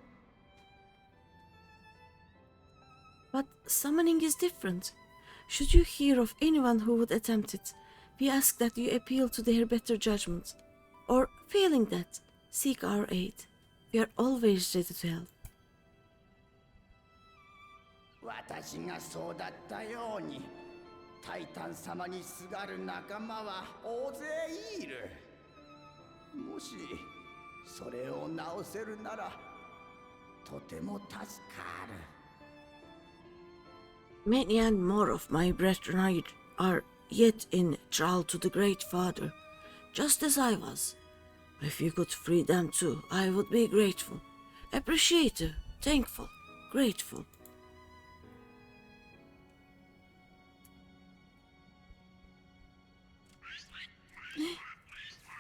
But summoning is different. Should you hear of anyone who would attempt it, we ask that you appeal to their better judgment. Or, failing that, seek our aid. We are always ready to help. 私がそうだったようにタイタン様にすがる仲間は大勢いる。もしそれを直せるならとても助かる。Many and more of my brethren are yet in trial to the Great Father, just as I was. If you could free them too, I would be grateful, appreciative, thankful, grateful.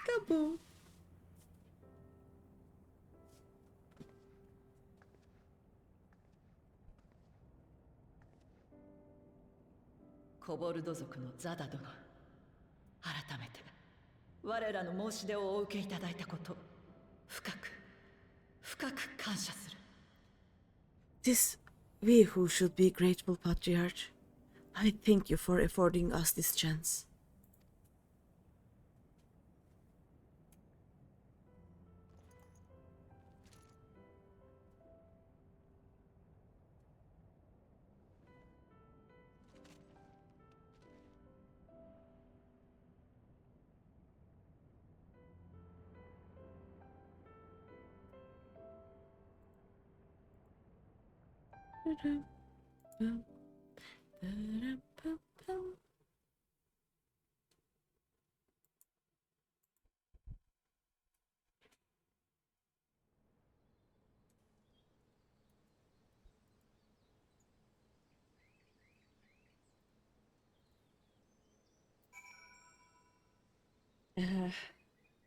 Kaboom! コボルド族のザダ殿、改めて我らの申し出をお受けいただいたこと、深く感謝する。 'Tis we who should be grateful, Patriarch. I thank you for affording us this chance.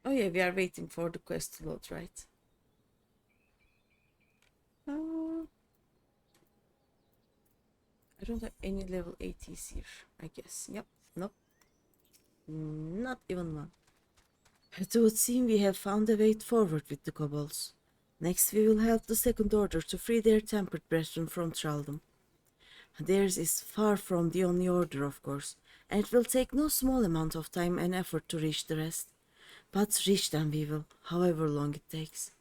Oh yeah, we are waiting for the quest to load, right? I don't have any level 80s here, I guess. Yep, nope. Not even one. It would seem we have found a way forward with the kobolds. Next we will help the Second Order to free their tempered brethren from thraldom. Theirs is far from the only order, of course, and it will take no small amount of time and effort to reach the rest. But reach them we will, however long it takes.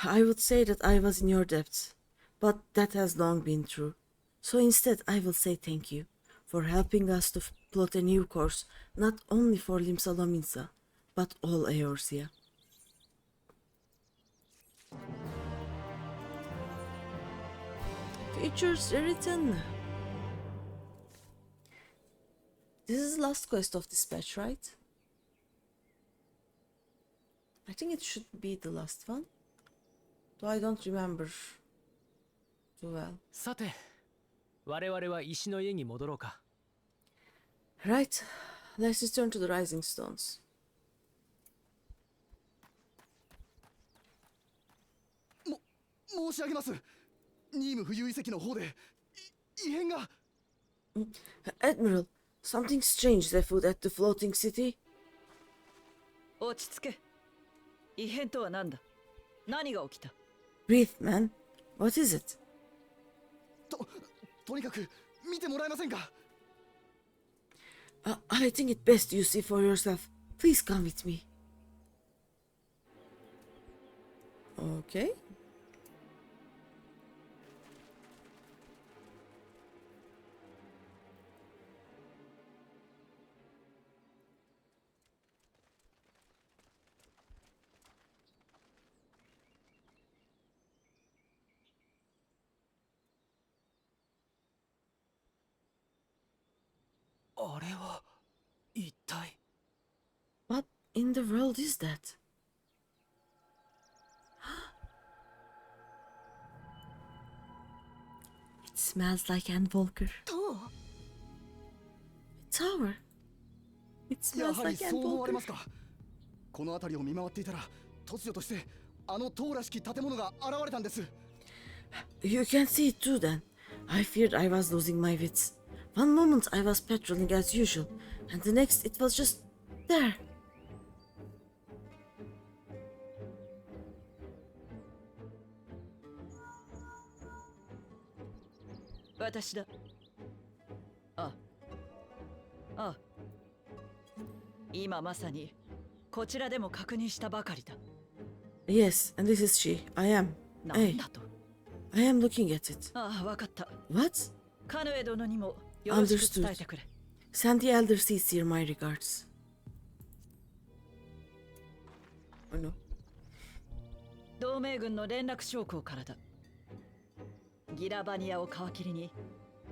I would say that I was in your depths, but that has long been true. So instead I will say thank you for helping us to plot a new course, not only for Limsa Lominsa, but all Eorzea. Features written. This is the last quest of this patch, right? I think it should be the last one. Though I don't remember too well. さて、我々は石の家に戻ろうか。Right, let's return to the Rising Stones. 申し上げます。ニーム浮遊遺跡の方で異変が。Admiral, something strange is afoot at the floating city. 落ち着け。異変とは何だ。何が起きた。Breathe, man. What is it? とにかく見てもらえませんか。I think it best you see for yourself. Please come with me. Okay. What in the world is that? It smells like Ann Volker. Tower. It や smells はり like そ Ann う思われ Volker. ますか。この辺りを見回っていたら突如としてあの塔らしき建物が現れたんです。 You can see it too then. I feared I was losing my wits. One moment I was patrolling as usual, and the next it was just there. 私だ。ああ、今まさにこちらでも確認したばかりだ。 Yes, and this is she. I am. な Hey, んだと。 I am looking at it. ああ、わかった。 What? カヌエ殿にもよろしく伝えてくれ。Send the elder sincere my regards. Oh no. 同盟軍の連絡将校からだ。ギラバニアを皮切りに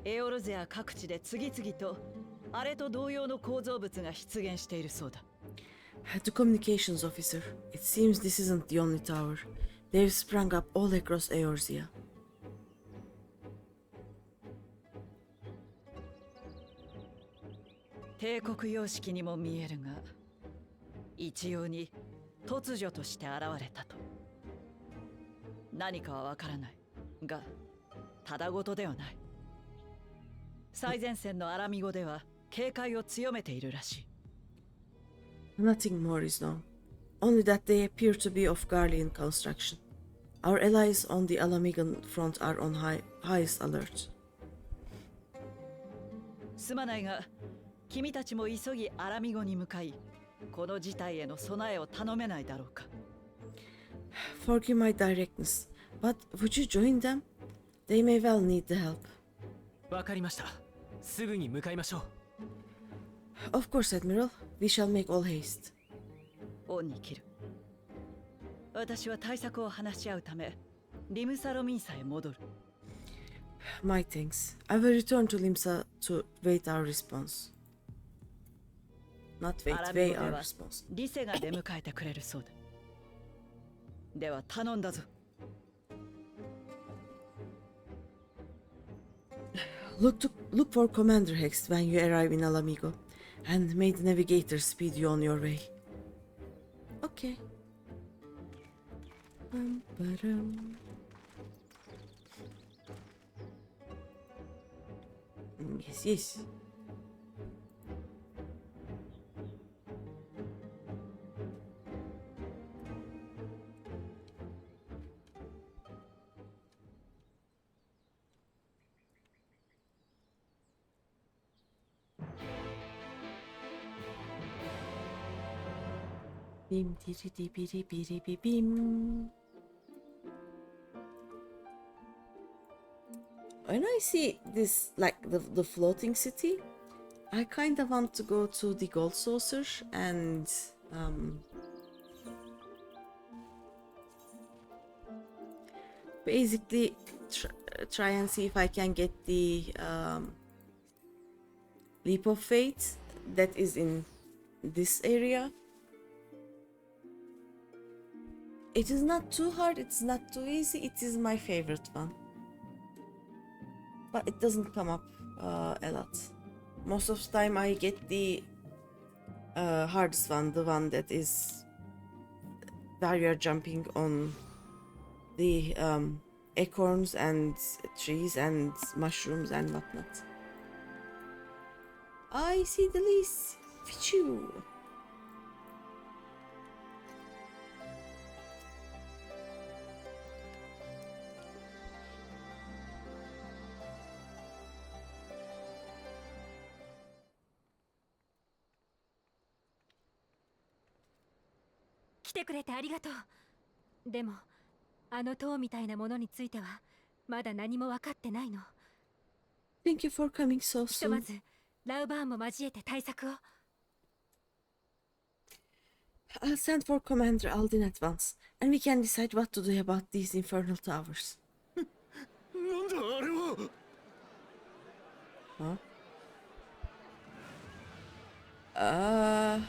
エオルゼア各地で次々とあれと同様の構造物が出現しているそうだ。 The communications officer. It seems this isn't the only tower. They've sprung up all across Eorzea. 帝国様式にも見えるが、一様に突如として現れたと。何かはわからないが、ただごとではない。最前線のアラミ語では警戒を強めているらしい。 Nothing more is known. Only that they appear to be of Garlean construction. Our allies on the Alamigan front are on highest alert. すまないが、君たちも急ぎアラミ語に向かい、この事態への備えを頼めないだろうか。 Forgive my directness, but would you join them? They may well need the help. わかりました。すぐに向かいましょう。 Of course, Admiral. We shall make all haste. 恩に切る。私は対策を話し合うため、リムサロミンサへ戻る。 My thanks. I will return to Limsa to wait our response. Not wait, アラミ wait 語で our は response. リセが出迎えてくれるそうだ。では頼んだぞ。 Look for Commander Hex when you arrive in Alamigo, and may the navigator speed you on your way. Okay. Ba-dum. Yes, yes. Bim diri di biri biri bi bim. When I see this, like the floating city, I kind of want to go to the gold saucer and basically try and see if I can get the leap of faith that is in this area. It is not too hard, it's not too easy, it is my favorite one. But it doesn't come up a lot. Most of the time I get the hardest one, the one that is where you're jumping on the acorns and trees and mushrooms and whatnot. I see the lease. Phew.来てくれてありがとう。でもあの塔みたいなものについてはまだ何も分かってないの。 Thank you for coming so ひとま soon. ずラウバーンも交えて対策を。 I'll send for Commander Alden at once, and we can decide what to do about these infernal towers. なんだあれは。Huh?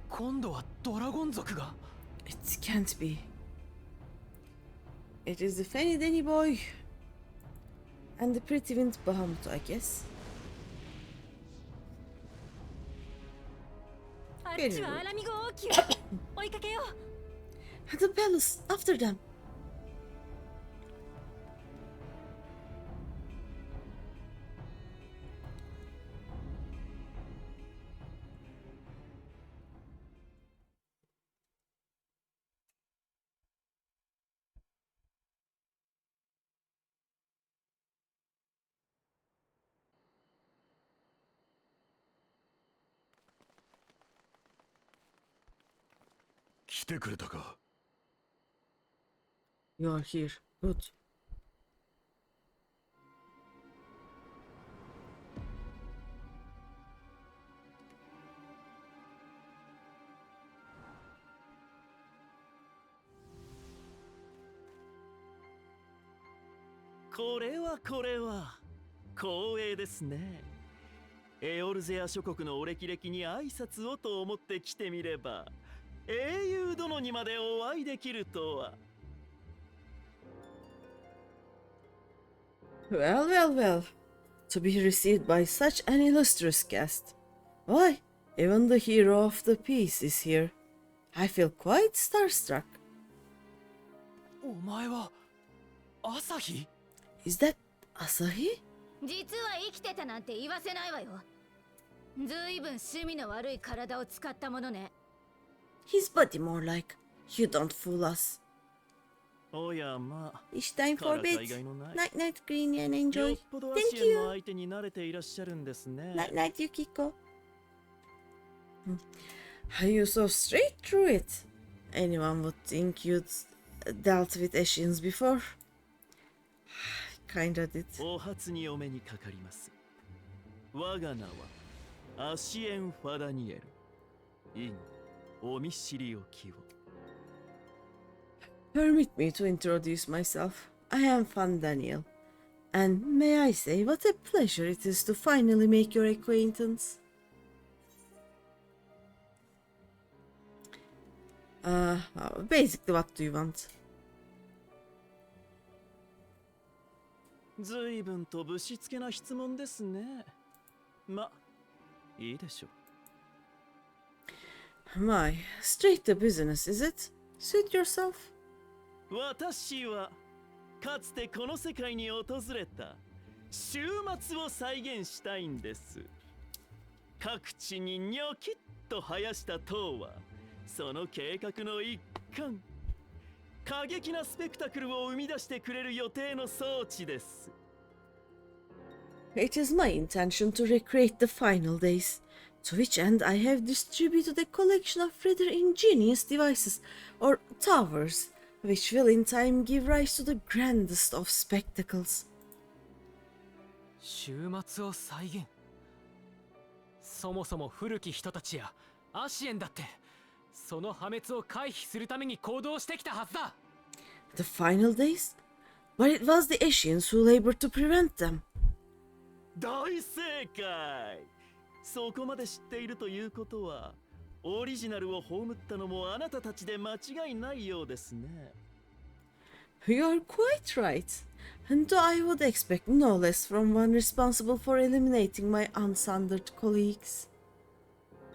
今度はドラゴン族が。 It can't be. It is the fanny Danny boy. And the pretty wind Bahamut, I guess. あっちはアラミゴ王宮。追いかけよう。 The palace, after them. “来てくれたか。 You are here. Good. これは光栄ですね。エオルゼア諸国のお歴々に挨拶をと思って来てみれば、英雄殿にまでお会いできるとは。 Well, well, well. To be received by such an illustrious guest. Why, even the hero of the piece is here. I feel quite starstruck. お前は朝日？ Is that Asahi? 実は生きてたなんて言わせないわよ。ずいぶん趣味の悪い体を使ったものね。 His body more like. You don't fool us. おやまあ。 It's time for bed. Night night, Greeny, and enjoy. よっぽどア Thank シエンの you. 相手に慣れていらっしゃるんですね。 Night night, Yukiko. Are you so straight through it? Anyone would think you'd dealt with Ashians before. Kinda did. お初にお目にかかります。我が名はアシエン・ファダニエル。以後お見知りおきを。 Permit me to introduce myself. I am Fan Daniel. And may I say what a pleasure it is to finally make your acquaintance. Basically, what do you want? ずいぶんとぶしつけな質問ですね。ま、いいでしょう。 My, straight to business, is it? Suit yourself. 私はかつてこの世界に訪れた週末を再現したいんです。各地にニョキッと生やした塔はその計画の一環。過激なスペクタクルを生み出してくれる予定の装置です。 It is my intention to recreate the final days, to which end I have distributed a collection of rather ingenious devices, or towers, which will in time give rise to the grandest of spectacles. 週末を再現。そもそも古き人たちやアシエンだってその破滅を回避するために行動してきたはずだ。 The final days? But it was the Ashians who labored to prevent them. 大正解。そこまで知っているということはオリジナルを葬ったのもあなたたちで間違いないようですね。 You are quite right, and I would expect no less from one responsible for eliminating my unsundered colleagues.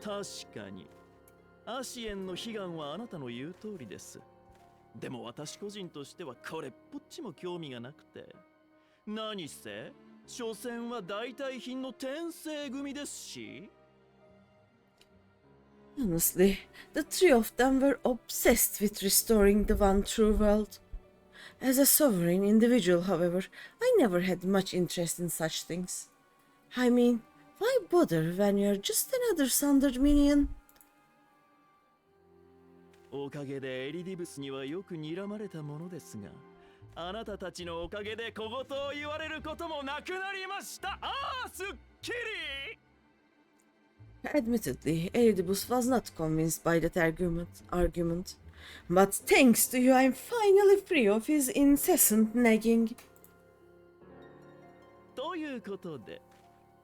確かにアシエンの悲願はあなたの言う通りです。でも私個人としてはこれっぽっちも興味がなくて。何せ所詮は代替品の転生組ですし。 Honestly, the three of them were obsessed with restoring the one true world. As a sovereign individual, however, I never had much interest in such things. I mean, why bother when you're just another sundered minion? おかげでエリディブスにはよく睨まれたものですが、あなたたちのおかげで小言を言われることもなくなりました。ああ、すっきり。 Admittedly, Eridibus was not convinced by that argument, but thanks to you, I'm finally free of his incessant nagging. ということで、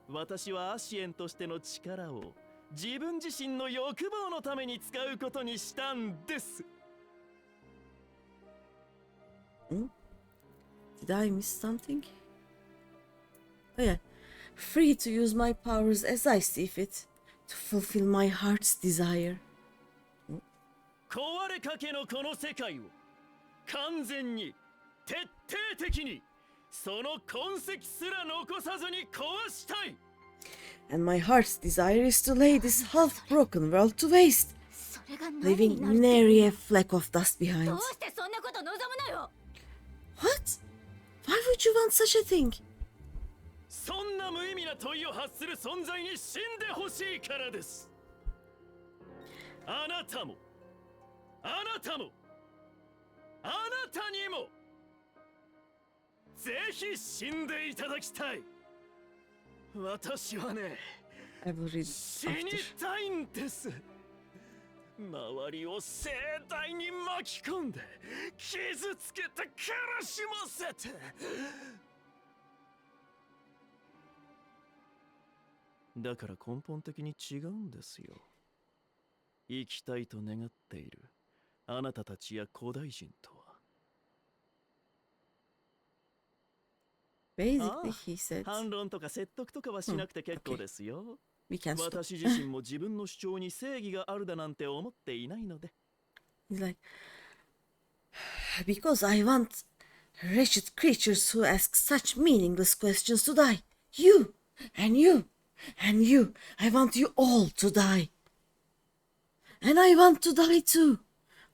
私はアシエンとしての力を自分自身の欲望のために使うことにしたんです。Did I miss something? Oh yeah, free to use my powers as I see fit, to fulfill my heart's desire. 壊れかけのこの世界を完全に徹底的にその痕跡すら残さずに壊したい。 And my heart's desire is to lay this half-broken world to waste, leaving nary a fleck of dust behind. どうしてそんなこと望むのよ。 What? Why would you want such a thing? そんな無意味な問いを発する存在に死んでほしいからです。あなたもあなたもあなたにもぜひ死んでいただきたい。私はね、死にたいんです。周りを盛大に巻き込んで傷つけて悲しませて。だから根本的に違うんですよ。生きたいと願っているあなたたちや古代人とは。Basically, he said, 反論とか説得とかはしなくて結構ですよ。we can stop. 私自身も自分の主張に正義があるだなんて思っていないので。He's like, because I want wretched creatures who ask such meaningless questions to die. You, and you, and you. I want you all to die. And I want to die too.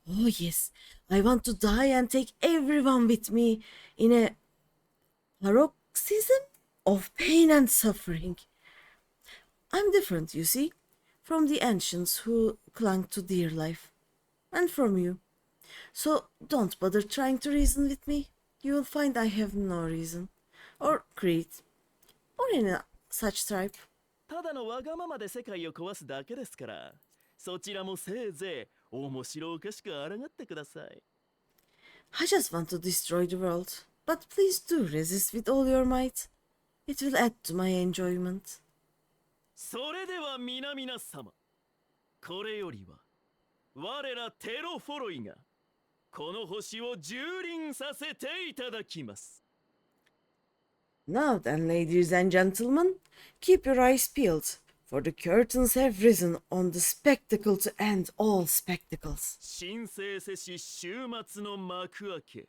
Oh yes, I want to die and take everyone with me in a paroxysm of pain and suffering. I'm different, you see, from the ancients who clung to dear life, and from you. So don't bother trying to reason with me. You will find I have no reason, or greed, or any such tribe. ただのわがままで世界を壊すだけですから、そちらもせいぜい面白おかしく抗ってください。I just want to destroy the world, but please do resist with all your might. It will add to my enjoyment. それでは皆様、これよりは我らテロフォロイがこの星を蹂躙させていただきます。Now then, ladies and gentlemen, keep your eyes peeled, for the curtains have risen on the spectacle to end all spectacles. 神聖せし終末の幕開け、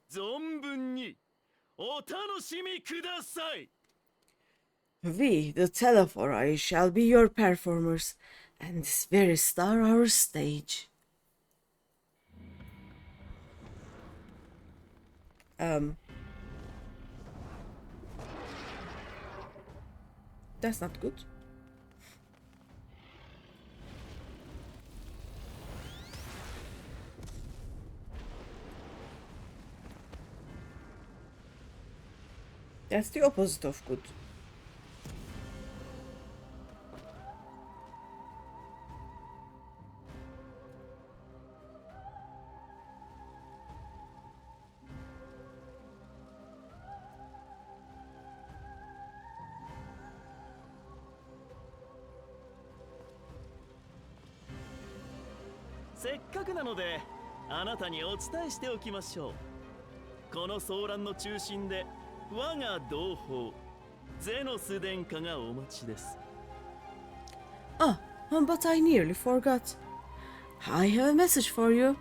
存分にお楽しみください。We, the Telephori, shall be your performers, and this very star our stage. That's not good. That's the opposite of good.「せっかくなのであなたにお伝えしておきましょう。この騒乱の中心で我が同胞ゼノス殿下がお待ちです。Ah, but I nearly forgot. I have a message for you.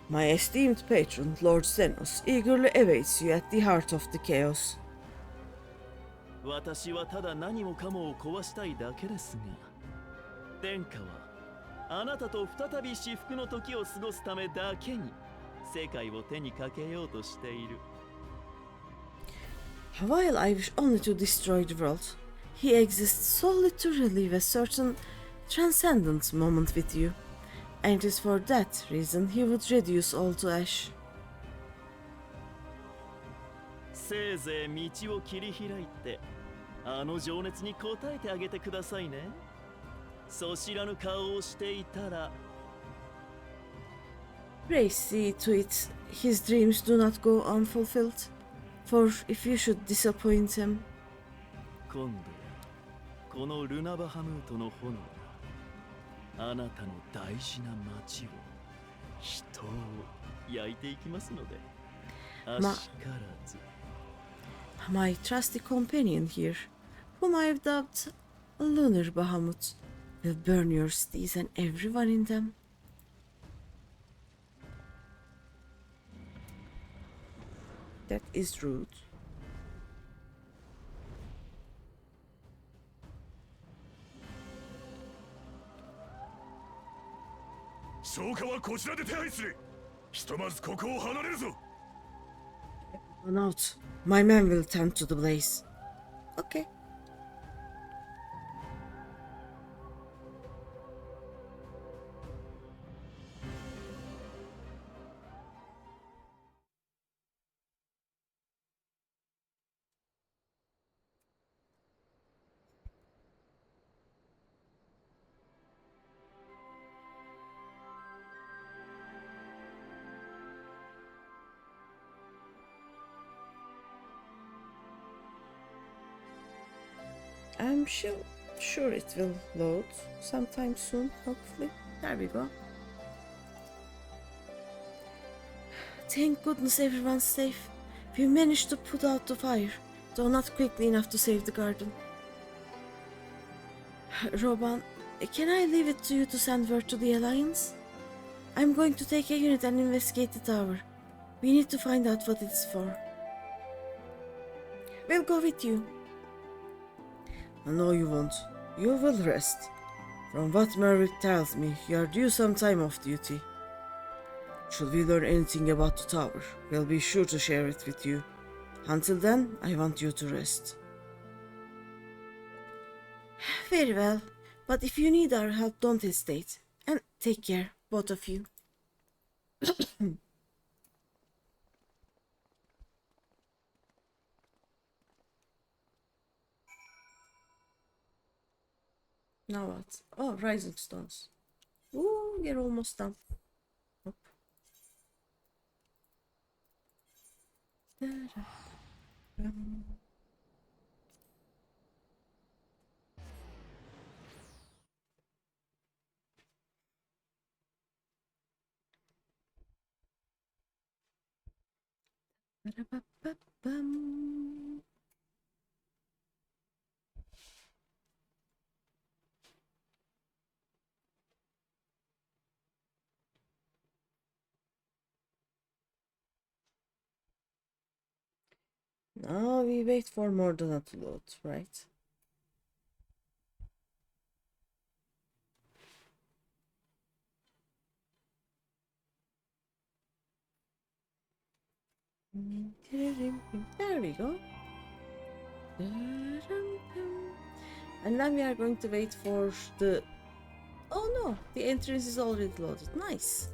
My esteemed patron, Lord Zenos, eagerly awaits you at the heart of the chaos. 私はただ何もかもを壊したいだけですが、殿下はあなたと再び至福の時を過ごすためだけに世界を手にかけようとしている。While I wish only to destroy the world, he exists solely to relive a certain transcendent moment with you, and it is for that reason he would reduce all to ash. せいぜい道を切り開いてあの情熱に応えてあげてくださいね。そ知らぬ顔をしていたら Pray see to it his dreams do not go unfulfilled, for if you should disappoint him. 今度はこのルナバハムートの炎があなたの大事な町を人を焼いていきますのであしからず My trusty companion here, whom I have dubbed Lunar Bahamut, will burn your cities and everyone in them. That is rude. 消火はこちらで手配する。ひとまずここを離れるぞ。Run out. My men will tend to the blaze. Okay. I'm sure it will load sometime soon, hopefully. There we go. Thank goodness everyone's safe. We managed to put out the fire, though not quickly enough to save the garden. Roban, can I leave it to you to send word to the Alliance? I'm going to take a unit and investigate the tower. We need to find out what it's for. We'll go with you. No, you won't. You will rest. From what Merrick tells me, you are due some time off duty. Should we learn anything about the tower, we'll be sure to share it with you. Until then, I want you to rest. Very well, but if you need our help, don't hesitate. And take care, both of you. Now what? Oh, rising stones. Ooh, we're almost done. Hop. Ba-da-ba-ba-bum. Now we wait for more data to load, right? There we go. And then we are going to wait for the... Oh no, the entrance is already loaded. Nice.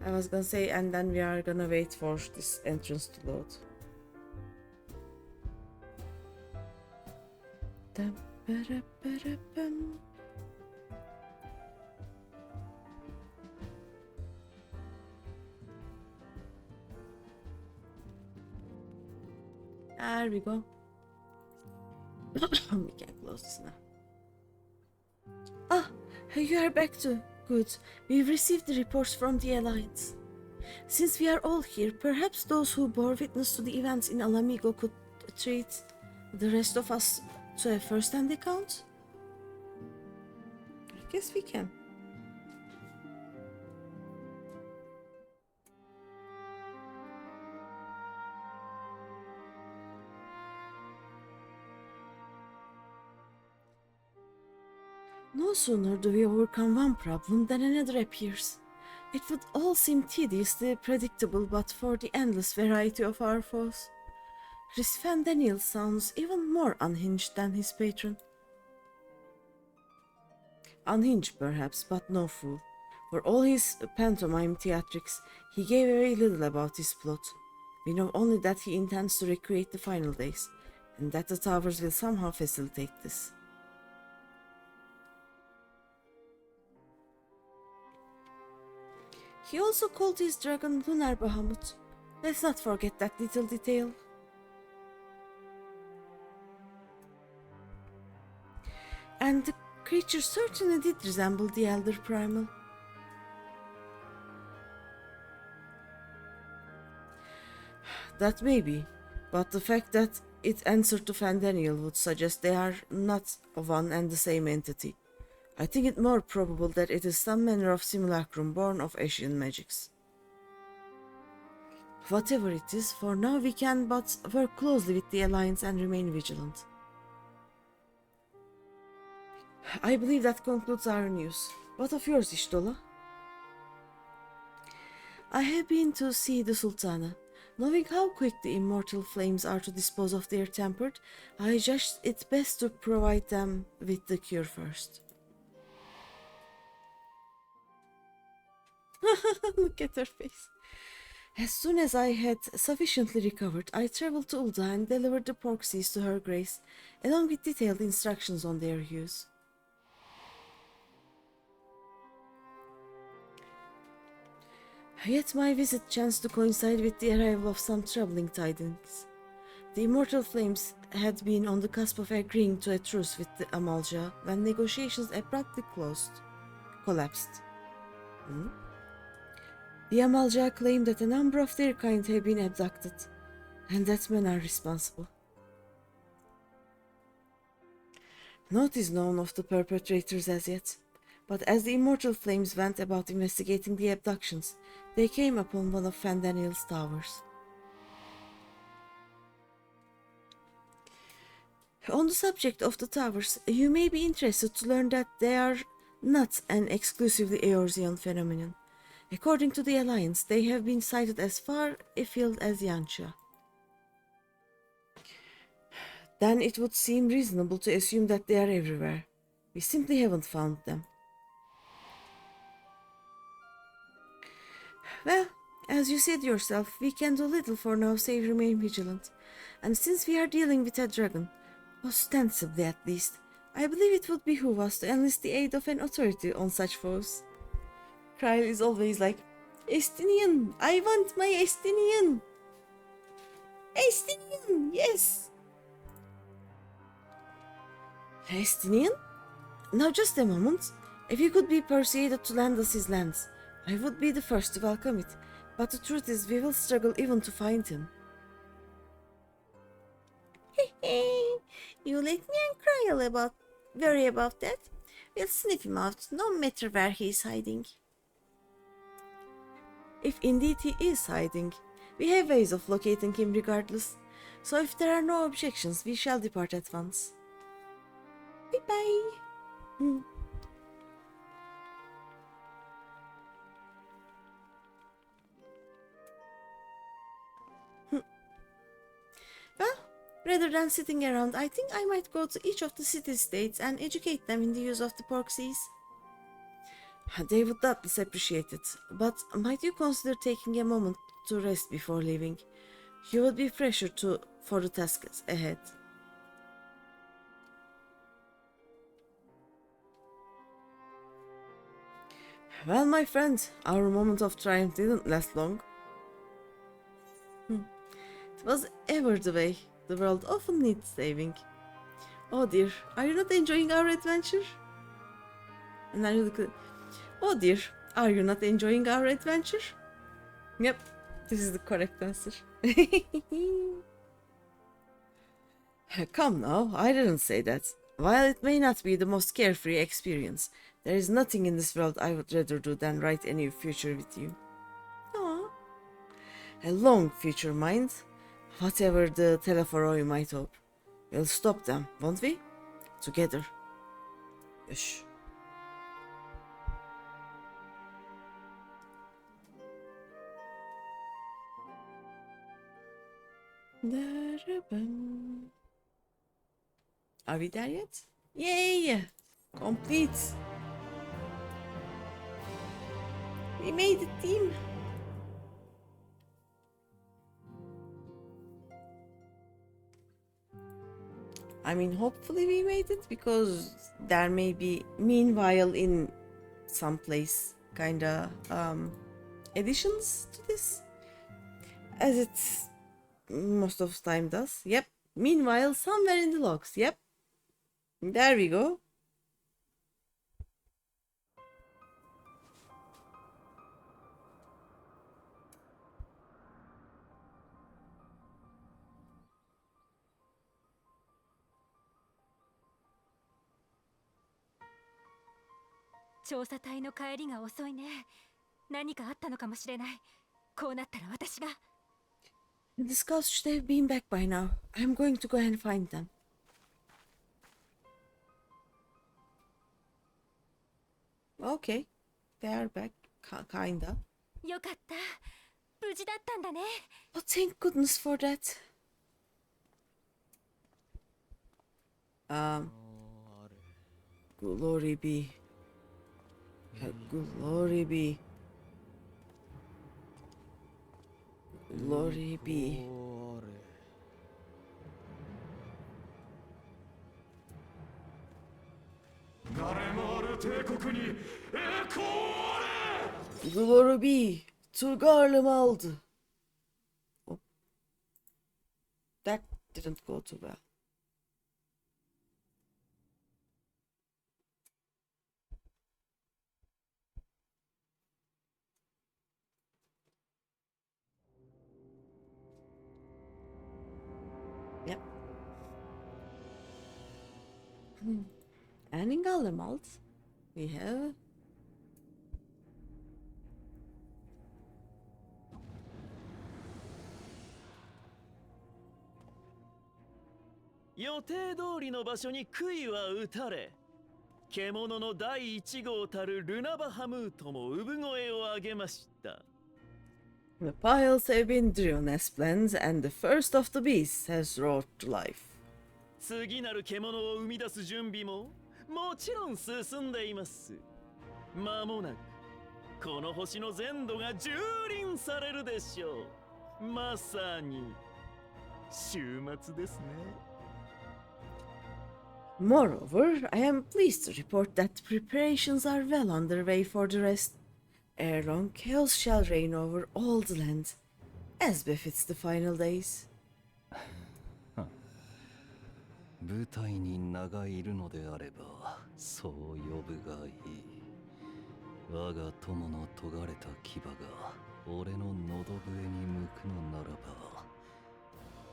I was gonna say, and then we are gonna wait for this entrance to load. There we go. We can close this now. Ah, you are back too. Good. We've received the reports from the Alliance. Since we are all here, perhaps those who bore witness to the events in Alamigo could treat the rest of us to a first-hand account? I guess we can. No sooner do we overcome one problem than another appears. It would all seem tediously predictable but for the endless variety of our foes. Risvan Daniel sounds even more unhinged than his patron. Unhinged perhaps, but no fool. For all his pantomime theatrics, he gave very little about his plot. We know only that he intends to recreate the final days, and that the towers will somehow facilitate this. He also called his dragon Lunar Bahamut. Let's not forget that little detail. And the creature certainly did resemble the Elder Primal. That may be, but the fact that it answered to Fandaniel would suggest they are not one and the same entity. I think it more probable that it is some manner of simulacrum born of Asian magics. Whatever it is, for now we can but work closely with the Alliance and remain vigilant. I believe that concludes our news. What of yours, Ishtola? I have been to see the Sultana. Knowing how quick the immortal flames are to dispose of their tempered, I judged it best to provide them with the cure first. Look at her face. As soon as I had sufficiently recovered, I traveled to Ulda and delivered the porksies to Her Grace, along with detailed instructions on their use. Yet my visit chanced to coincide with the arrival of some troubling tidings. The immortal flames had been on the cusp of agreeing to a truce with the Amalja when negotiations abruptly collapsed. The Amalja claimed that a number of their kind have been abducted, and that men are responsible. Naught is known of the perpetrators as yet, but as the immortal flames went about investigating the abductions, they came upon one of Fandaniel's towers. On the subject of the towers, you may be interested to learn that they are not an exclusively Eorzean phenomenon. According to the Alliance, they have been sighted as far afield as Yancha. Then it would seem reasonable to assume that they are everywhere. We simply haven't found them. Well, as you said yourself, we can do little for now save remain vigilant. And since we are dealing with a dragon, ostensibly at least, I believe it would behoove us to enlist the aid of an authority on such foes. Kyle is always like, Estinian! I want my Estinian! Estinian! Yes! Estinian? Now just a moment. If he could be persuaded to lend us his lands, I would be the first to welcome it. But the truth is, we will struggle even to find him. You let me and Kyle worry about that. We'll sniff him out, no matter where he is hiding. If indeed he is hiding, we have ways of locating him regardless. So if there are no objections, we shall depart at once. Bye-bye. Well, rather than sitting around, I think I might go to each of the city-states and educate them in the use of the porksies. They would doubtless appreciate it, but might you consider taking a moment to rest before leaving? You would be fresher for the tasks ahead. Well, my friend, our moment of triumph didn't last long. It was ever the way. The world often needs saving. Oh dear, are you not enjoying our adventure? And then you look at, oh dear, are you not enjoying our adventure? Yep, this is the correct answer. Come now, I didn't say that. While it may not be the most carefree experience, there is nothing in this world I would rather do than write a new future with you. Aww. A long future, mind. Whatever the Telephoroi might hope. We'll stop them, won't we? Together. Yush. Are we there yet? Yay! Complete! We made it, team. I mean, hopefully we made it, because there may be meanwhile in some place kinda additions to this, as it's most of the time does. Yep. Meanwhile, somewhere in the logs. Yep. There we go.「調査隊の帰りが遅いね。何かあったのかもしれない。こうなったら私が。The scouts should have been back by now. I'm going to go and find them. Okay, they are back, kinda. よかった。無事だったんだね。Oh, thank goodness for that. Glory be. Glory be. Glory be. Glory be to Garlemald. Oh. That didn't go too well. Yep. And in Garlemald, we have予定通りの場所に杭は打たれ、獣の第一号たるルナバハムートも産声を上げました。The piles have been driven as planned, and the first of the beasts has roared to life. 次なる獣を生み出す準備ももちろん進んでいます。間もなくこの星の全土が蹂躙されるでしょう。まさに週末ですね。Moreover, I am pleased to report that preparations are well underway for the rest. Ere long, chaos shall reign over all the land, as befits the final days. 舞台に名がいるのであれば、そう呼ぶがいい。我が友の尖れた牙が俺の喉笛に向くのならば、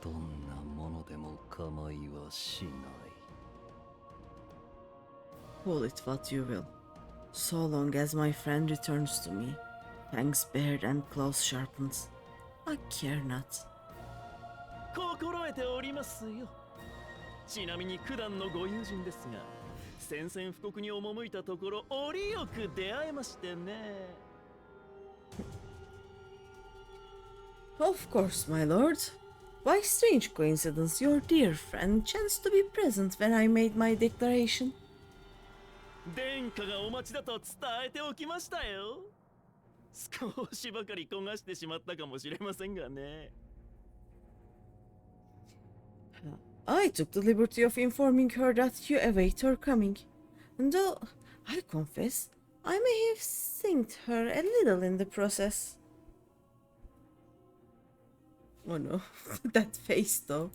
どんなものでも構いはしない。Call it what you will. So long as my friend returns to me, fangs bared and claws sharpened, I care not. 心得ておりますよ。ちなみに九段のご友人ですが、宣戦布告に赴いたところ折よく出会えましてね。Of course, my lord. By strange coincidence, your dear friend chanced to be present when I made my declaration. 殿下がお待ちだと伝えておきましたよ。少しばかり焦がしてしまったかもしれませんがね。I took the liberty of informing her that you await her coming, and though I confess I may have synced her a little in the process. Oh no, that face though.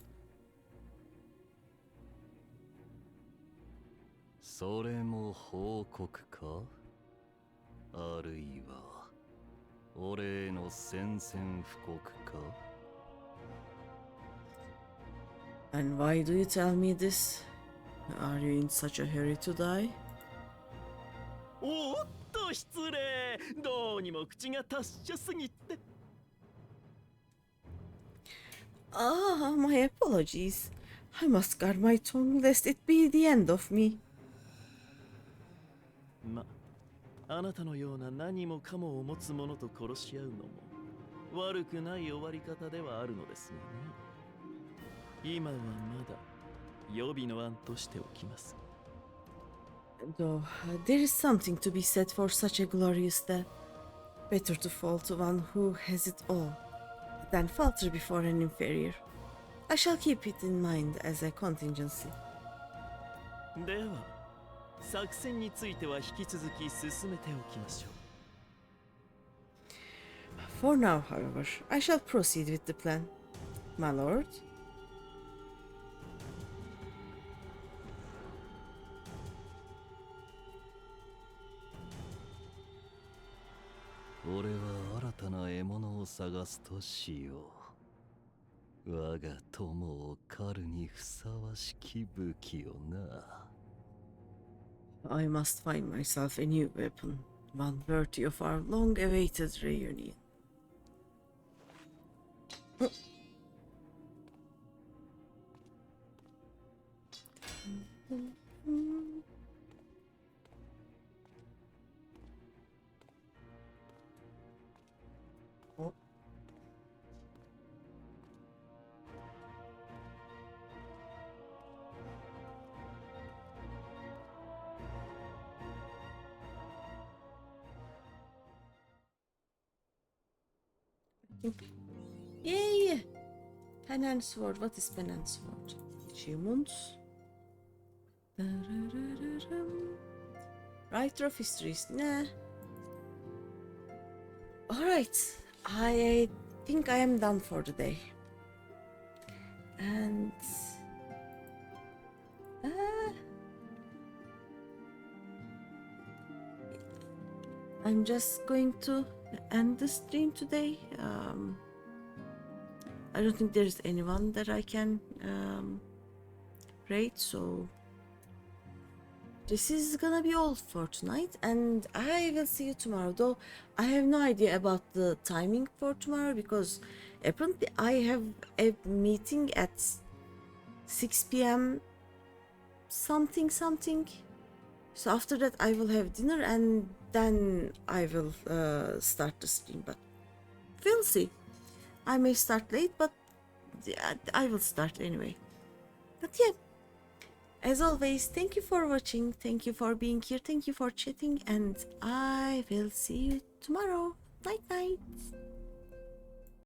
それも報告か？あるいは俺への宣戦布告か？ And why do you tell me this? Are you in such a hurry to die? おっと失礼。どうにも口が達者すぎて。Ah, my apologies. I must guard my tongue lest it be the end of me. あなたのような何もかもを持つ者と殺し合うのも悪くない終わり方ではあるのですがね。今はまだ予備の案としておきます。Though there is something to be said for such a glorious death. Better to fall to one who has it all than falter before an inferior. I shall keep it in mind as a contingency. では作戦については引き続き進めておきましょう。 For now, however, I shall proceed with the plan. My lord. 俺は新たな獲物を探すとしよう。我が友を狩るにふさわしき武器をな。I must find myself a new weapon, one worthy of our long-awaited reunion. Yay! Pen and sword. What is pen and sword? Achievements. Writer of histories. Nah. Alright. I think I am done for the day. And I'm just going to end the stream today. I don't think there's anyone that I can raid, so this is gonna be all for tonight, and I will see you tomorrow. Though I have no idea about the timing for tomorrow, because apparently I have a meeting at 6 p.m. something. So after that I will have dinner and then I will start the stream, but we'll see. I may start late, but I will start anyway. But yeah, as always, thank you for watching, thank you for being here, thank you for chatting, and I will see you tomorrow. Night night.